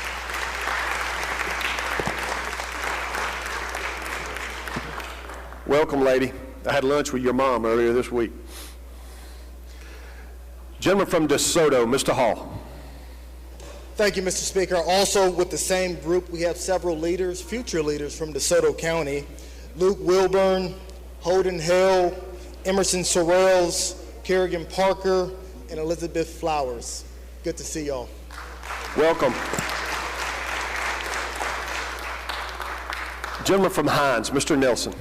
Speaker 1: Welcome, lady. I had lunch with your mom earlier this week. Gentleman from DeSoto, Mr. Hall.
Speaker 22: Thank you, Mr. Speaker. Also with the same group, we have several leaders, future leaders from DeSoto County. Luke Wilburn, Holden Hill, Emerson Sorrells, Kerrigan Parker, and Elizabeth Flowers. Good to see y'all.
Speaker 1: Welcome. Gentleman from Hines, Mr. Nelson.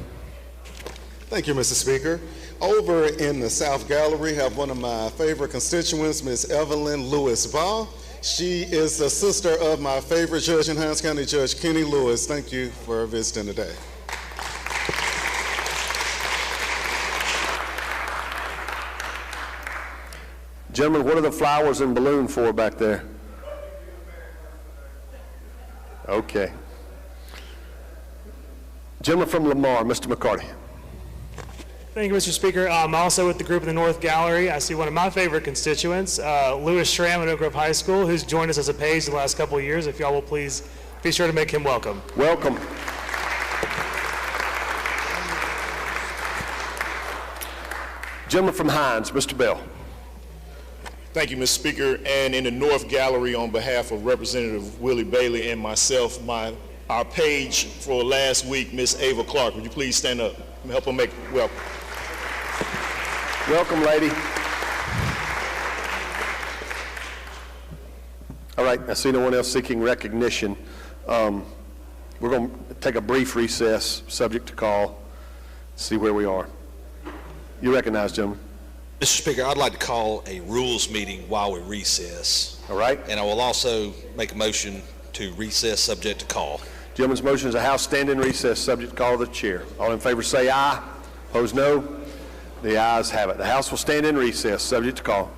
Speaker 24: Thank you, Mr. Speaker. Over in the South Gallery, have one of my favorite constituents, Ms. Evelyn Lewis-Baugh. She is the sister of my favorite judge in Hines County, Judge Kenny Lewis. Thank you for visiting today.
Speaker 1: Gentlemen, what are the flowers and balloon for back there? Okay. Gentleman from Lamar, Mr. McCarty.
Speaker 25: Thank you, Mr. Speaker. I'm also with the group in the North Gallery. I see one of my favorite constituents, Louis Schramm at Oak Grove High School, who's joined us as a page the last couple of years. If y'all will please be sure to make him welcome.
Speaker 1: Welcome. Gentleman from Hines, Mr. Bell.
Speaker 26: Thank you, Mr. Speaker. And in the North Gallery, on behalf of Representative Willie Bailey and myself, our page for last week, Miss Ava Clark. Would you please stand up and help her make welcome?
Speaker 1: Welcome, lady. All right, I see no one else seeking recognition. We're going to take a brief recess, subject to call. see where we are. You recognize, gentlemen.
Speaker 2: Mr. Speaker, I'd like to call a rules meeting while we recess.
Speaker 1: All right.
Speaker 2: And I will also make a motion to recess subject to call.
Speaker 1: Gentleman's motion is a House stand in recess, subject to call of the chair. All in favor say aye. Opposed, no. The ayes have it. The House will stand in recess, subject to call.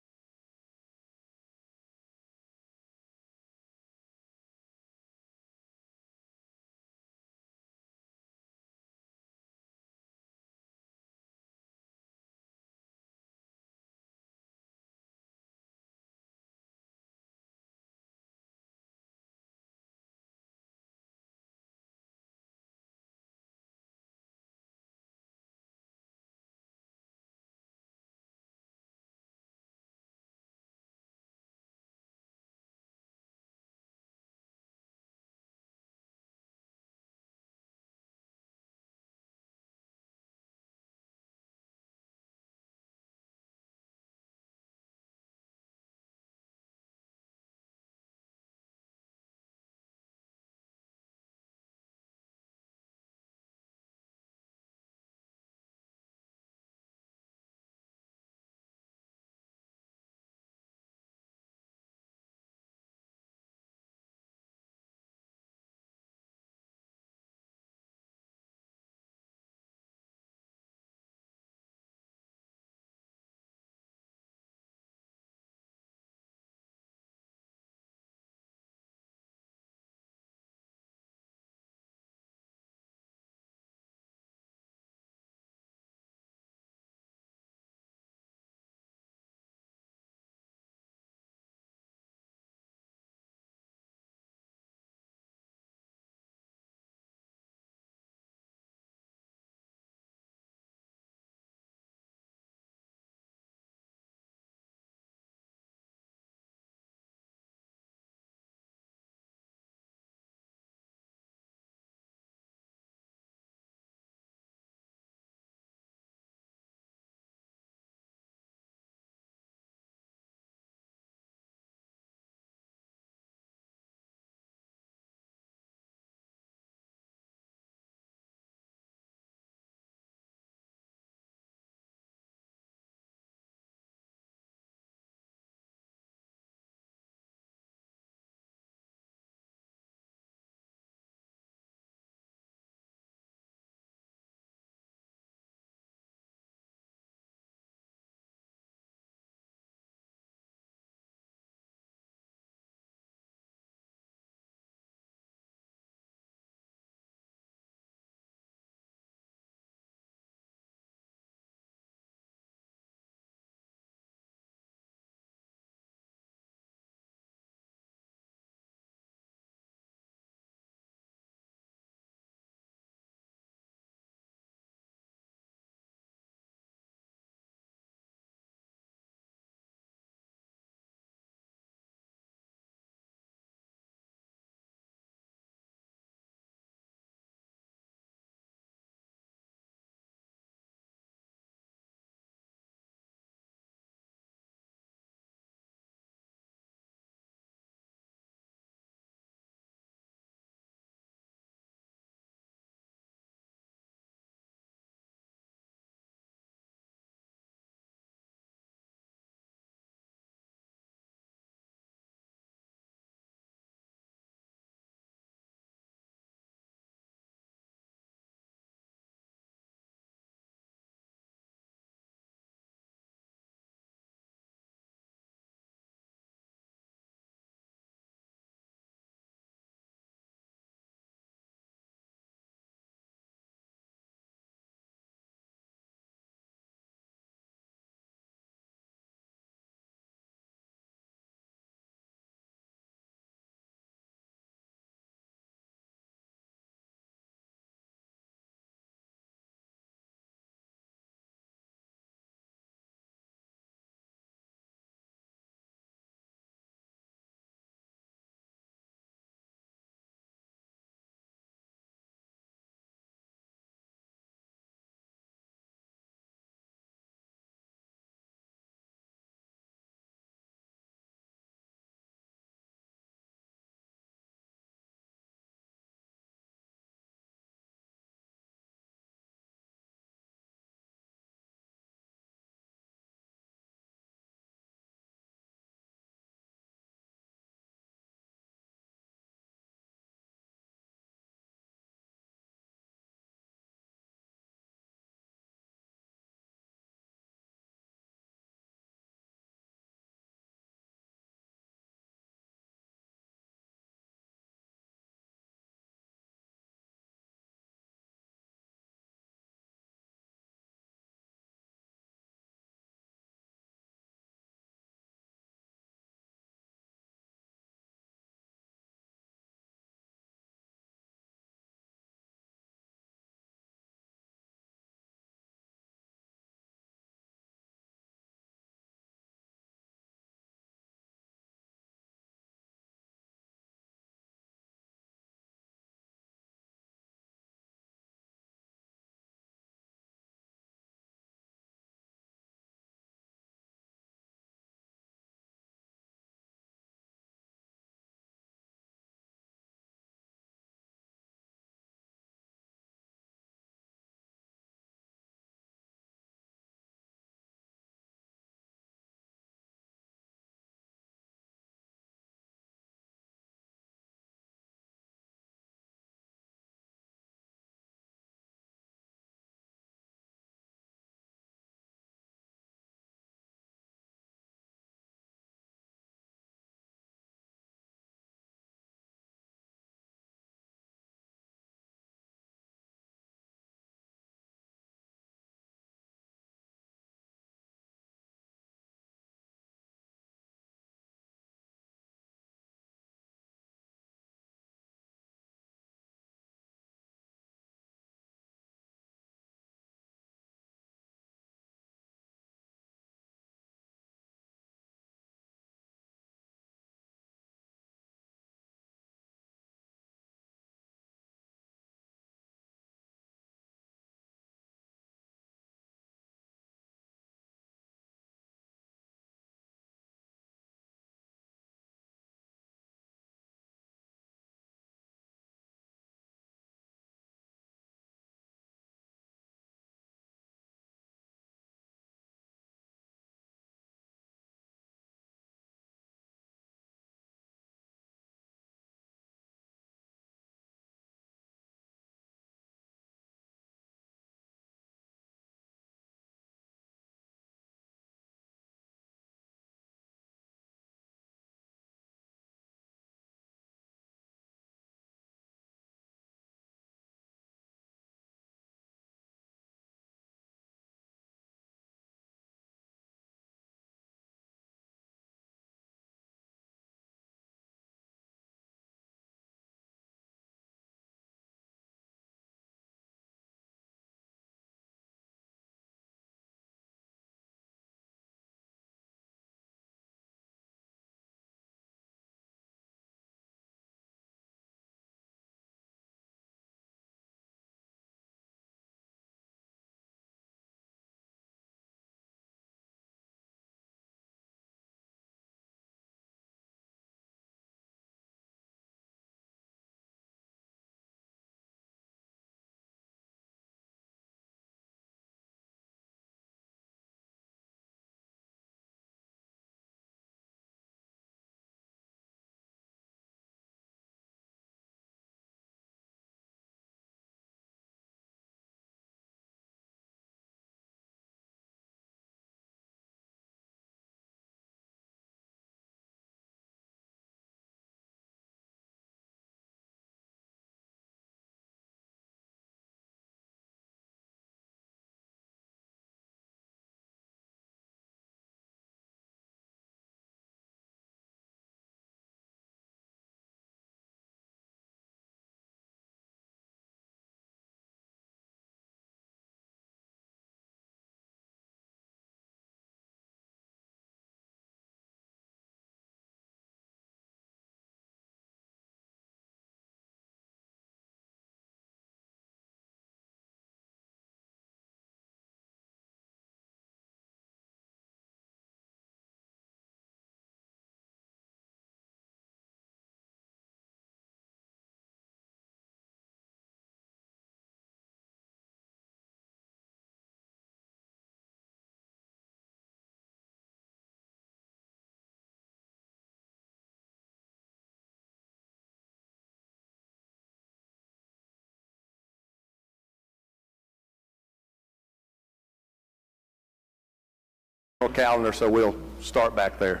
Speaker 1: calendar, so we'll start back there.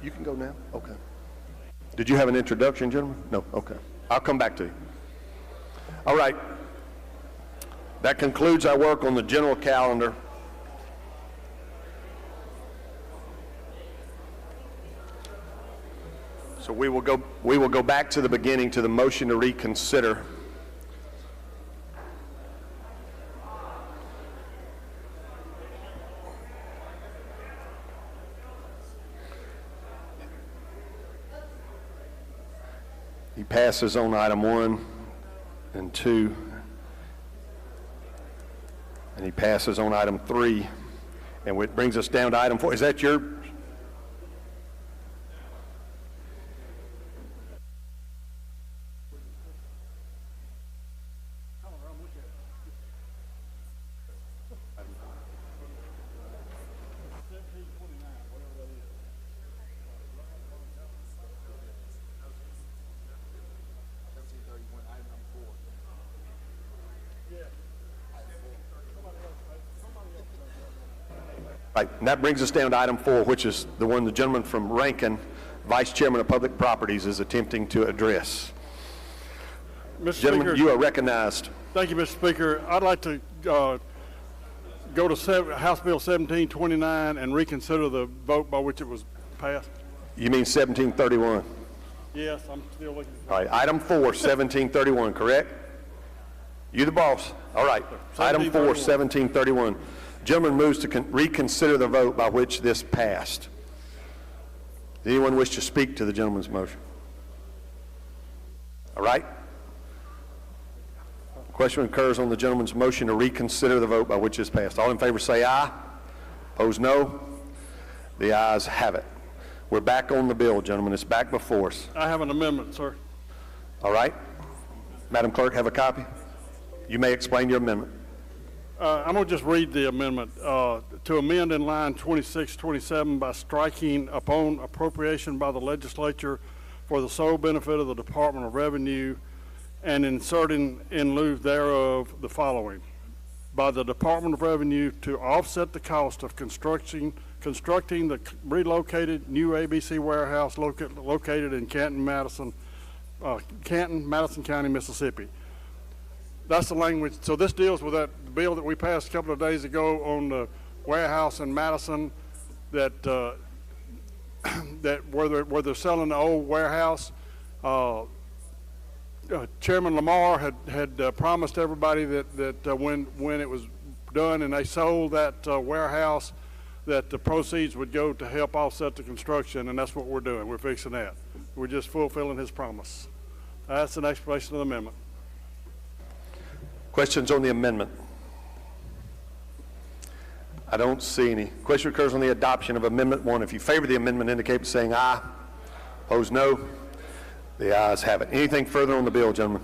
Speaker 1: You can go now? Okay. Did you have an introduction, gentlemen? No? Okay. I'll come back to you. All right. That concludes our work on the general calendar. So we will go back to the beginning to the motion to reconsider. He passes on item 1 and 2, and he passes on item 3, and it brings us down to item 4. Is that your? Right, and that brings us down to item 4, which is the one the gentleman from Rankin, Vice Chairman of Public Properties, is attempting to address.
Speaker 5: Mr.
Speaker 1: Gentlemen,
Speaker 5: Speaker,
Speaker 1: you are recognized.
Speaker 5: Thank you, Mr. Speaker. I'd like to go to House Bill 1729 and reconsider the vote by which it was passed.
Speaker 1: You mean 1731?
Speaker 5: Yes, I'm still looking.
Speaker 1: All right, item 4, 1731, correct? You the boss. All right, item 4, 1731. Gentleman moves to reconsider the vote by which this passed. Does anyone wish to speak to the gentleman's motion? All right. The question occurs on the gentleman's motion to reconsider the vote by which this passed. All in favor say aye. Opposed no. The ayes have it. We're back on the bill, gentlemen. It's back before us.
Speaker 5: I have an amendment, sir.
Speaker 1: All right. Madam Clerk, have a copy? You may explain your amendment.
Speaker 5: I'm going to just read the amendment to amend in line 2627 by striking upon appropriation by the legislature for the sole benefit of the Department of Revenue and inserting in lieu thereof the following. By the Department of Revenue to offset the cost of constructing the relocated new ABC warehouse located in Canton, Madison County, Mississippi. That's the language. So this deals with that bill that we passed a couple of days ago on the warehouse in Madison that where they're selling the old warehouse. Chairman Lamar had promised everybody that when it was done and they sold that warehouse, that the proceeds would go to help offset the construction, and that's what we're doing. We're fixing that. We're just fulfilling his promise. That's an explanation of the amendment.
Speaker 1: Questions on the amendment? I don't see any. Question occurs on the adoption of Amendment 1. If you favor the amendment, indicate by saying aye. Opposed, no. The ayes have it. Anything further on the bill, gentlemen?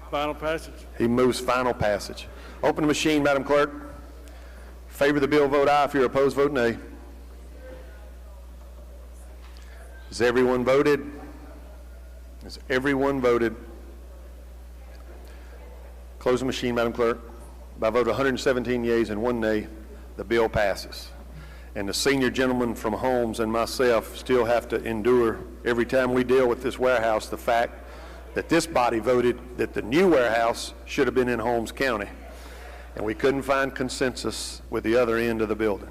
Speaker 5: Final passage.
Speaker 1: He moves final passage. Open the machine, Madam Clerk. Favor the bill, vote aye. If you're opposed, vote nay. Has everyone voted? Has everyone voted? Close the machine, Madam Clerk. By a vote of 117 yeas and 1 nay, the bill passes. And the senior gentleman from Holmes and myself still have to endure every time we deal with this warehouse the fact that this body voted that the new warehouse should have been in Holmes County. And we couldn't find consensus with the other end of the building.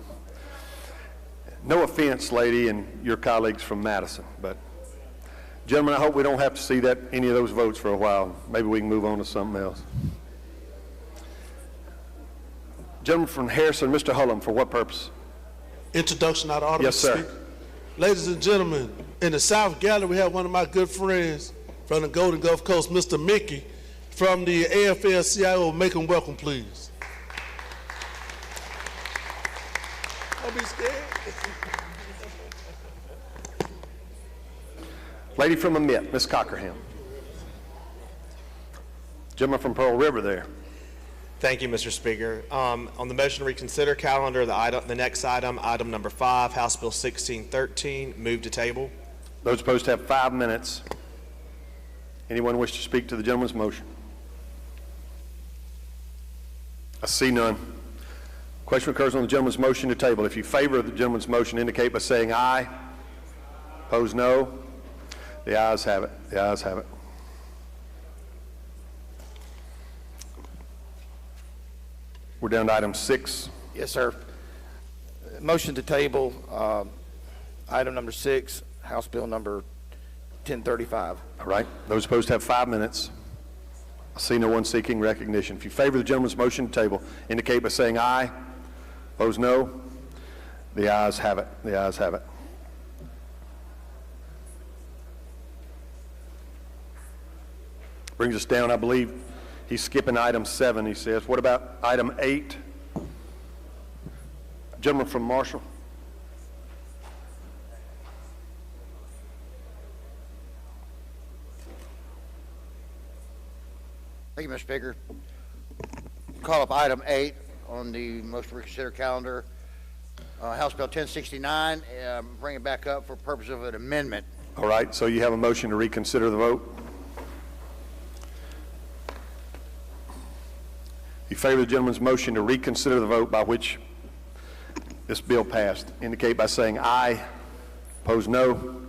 Speaker 1: No offense, lady, and your colleagues from Madison, but gentlemen, I hope we don't have to see any of those votes for a while. Maybe we can move on to something else. Gentleman from Harrison, Mr. Hullum, for what purpose?
Speaker 8: Introduction out of order.
Speaker 1: Yes, sir.
Speaker 8: Ladies and gentlemen, in the South Gallery, we have one of my good friends from the Golden Gulf Coast, Mr. Mickey, from the AFL-CIO. Make him welcome, please. Don't be scared.
Speaker 1: Lady from Amite, Ms. Cockerham. Gentleman from Pearl River there.
Speaker 14: Thank you, Mr. Speaker. On the motion to reconsider calendar, the next item, item number 5, House Bill 1613, move to table.
Speaker 1: Those opposed have 5 minutes. Anyone wish to speak to the gentleman's motion? I see none. Question occurs on the gentleman's motion to table. If you favor the gentleman's motion, indicate by saying aye. Opposed, no. The ayes have it. The ayes have it. We're down to item 6.
Speaker 4: Yes, sir. Motion to table item number 6, House Bill number 1035.
Speaker 1: All right. Those opposed have 5 minutes. I see no one seeking recognition. If you favor the gentleman's motion to table, indicate by saying aye. Opposed, no. The ayes have it. The ayes have it. Brings us down, I believe he's skipping item 7, he says. What about item 8? Gentleman from Marshall.
Speaker 9: Thank you, Mr. Speaker. Call up item 8 on the motion to reconsider calendar. House Bill 1069, bring it back up for purpose of an amendment.
Speaker 1: All right, so you have a motion to reconsider the vote. You favor the gentleman's motion to reconsider the vote by which this bill passed. Indicate by saying aye. Opposed, no.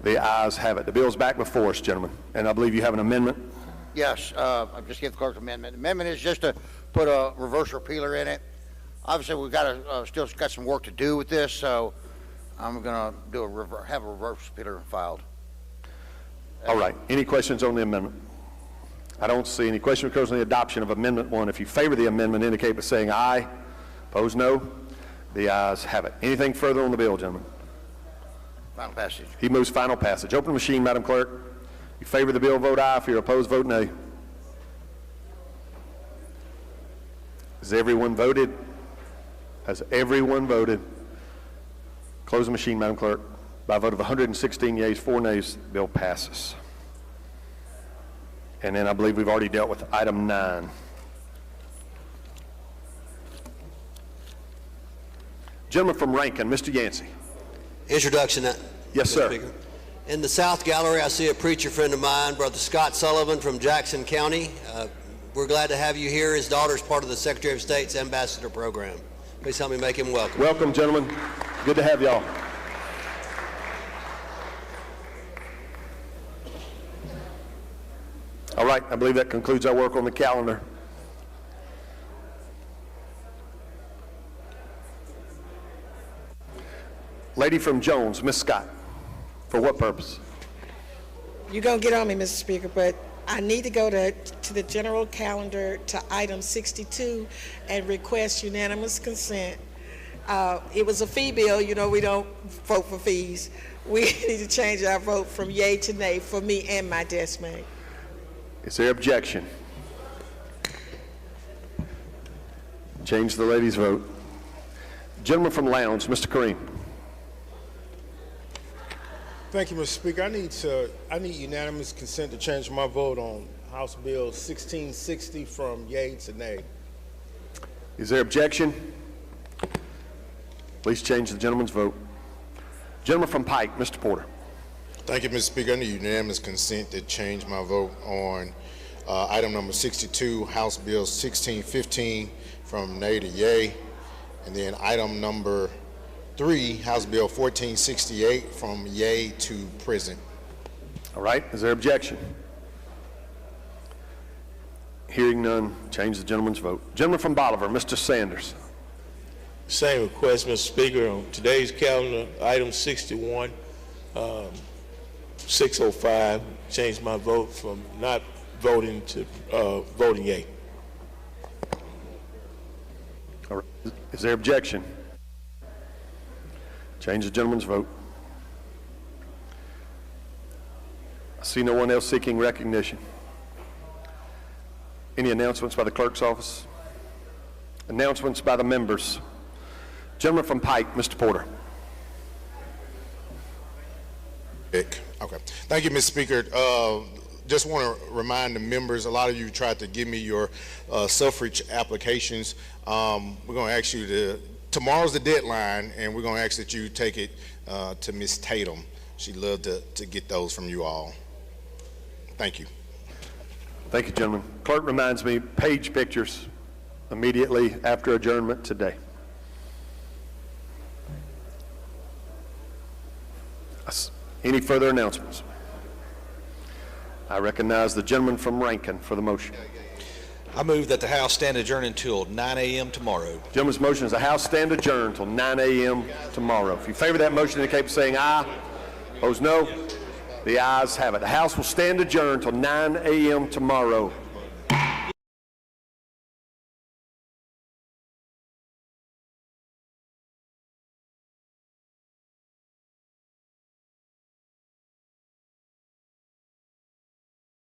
Speaker 1: The ayes have it. The bill's back before us, gentlemen, and I believe you have an amendment.
Speaker 9: Yes, I've just given the clerk amendment. Amendment is just to put a reverse repealer in it. Obviously, we've got to still got some work to do with this, so I'm going to do have a reverse repealer filed.
Speaker 1: All right. Any questions on the amendment? I don't see any. Question occurs on the adoption of Amendment 1. If you favor the amendment, indicate by saying aye. Opposed, no. The ayes have it. Anything further on the bill, gentlemen?
Speaker 9: Final passage.
Speaker 1: He moves final passage. Open the machine, Madam Clerk. If you favor the bill, vote aye. If you're opposed, vote nay. Has everyone voted? Has everyone voted? Close the machine, Madam Clerk. By a vote of 116 yeas, 4 nays, the bill passes. And then I believe we've already dealt with item 9. Gentleman from Rankin, Mr. Yancey.
Speaker 13: Introduction.
Speaker 1: Yes, sir.
Speaker 13: Speaker. In the South Gallery, I see a preacher friend of mine, Brother Scott Sullivan from Jackson County. We're glad to have you here. His daughter is part of the Secretary of State's Ambassador Program. Please help me make him welcome.
Speaker 1: Welcome, gentlemen. Good to have y'all. All right, I believe that concludes our work on the calendar. Lady from Jones, Miss Scott. For what purpose?
Speaker 16: You're going to get on me, Mr. Speaker, but I need to go to the general calendar to item 62 and request unanimous consent. It was a fee bill. You know, we don't vote for fees. We need to change our vote from yay to nay for me and my desk mate.
Speaker 1: Is there objection? Change the lady's vote. Gentleman from Lowndes, Mr. Kareem.
Speaker 22: Thank you, Mr. Speaker. I need unanimous consent to change my vote on House Bill 1660 from yay to nay.
Speaker 1: Is there objection? Please change the gentleman's vote. Gentleman from Pike, Mr. Porter.
Speaker 17: Thank you, Mr. Speaker. I need unanimous consent to change my vote on item number 62, House Bill 1615, from nay to yay. And then item number 3, House Bill 1468, from yay to present.
Speaker 1: All right. Is there objection? Hearing none, change the gentleman's vote. Gentleman from Bolivar, Mr. Sanders.
Speaker 18: Same request, Mr. Speaker. On today's calendar, item 61, 605, change my vote from not voting to voting yea.
Speaker 1: All right. Is there objection? Change the gentleman's vote. I see no one else seeking recognition. Any announcements by the clerk's office? Announcements by the members. Gentleman from Pike, Mr. Porter.
Speaker 17: Okay. Thank you, Mr. Speaker. Just want to remind the members, a lot of you tried to give me your suffrage applications. We're going to ask you to, tomorrow's the deadline, and we're going to ask that you take it to Ms. Tatum. She'd love to get those from you all. Thank you.
Speaker 1: Thank you, gentlemen. Clerk reminds me, page pictures immediately after adjournment today. Any further announcements? I recognize the gentleman from Rankin for the motion.
Speaker 2: I move that the House stand adjourned until 9 a.m. tomorrow.
Speaker 1: Gentleman's motion is the House stand adjourned until 9 a.m. tomorrow. If you favor that motion, indicate by saying aye. Opposed, no. The ayes have it. The House will stand adjourned until 9 a.m. tomorrow.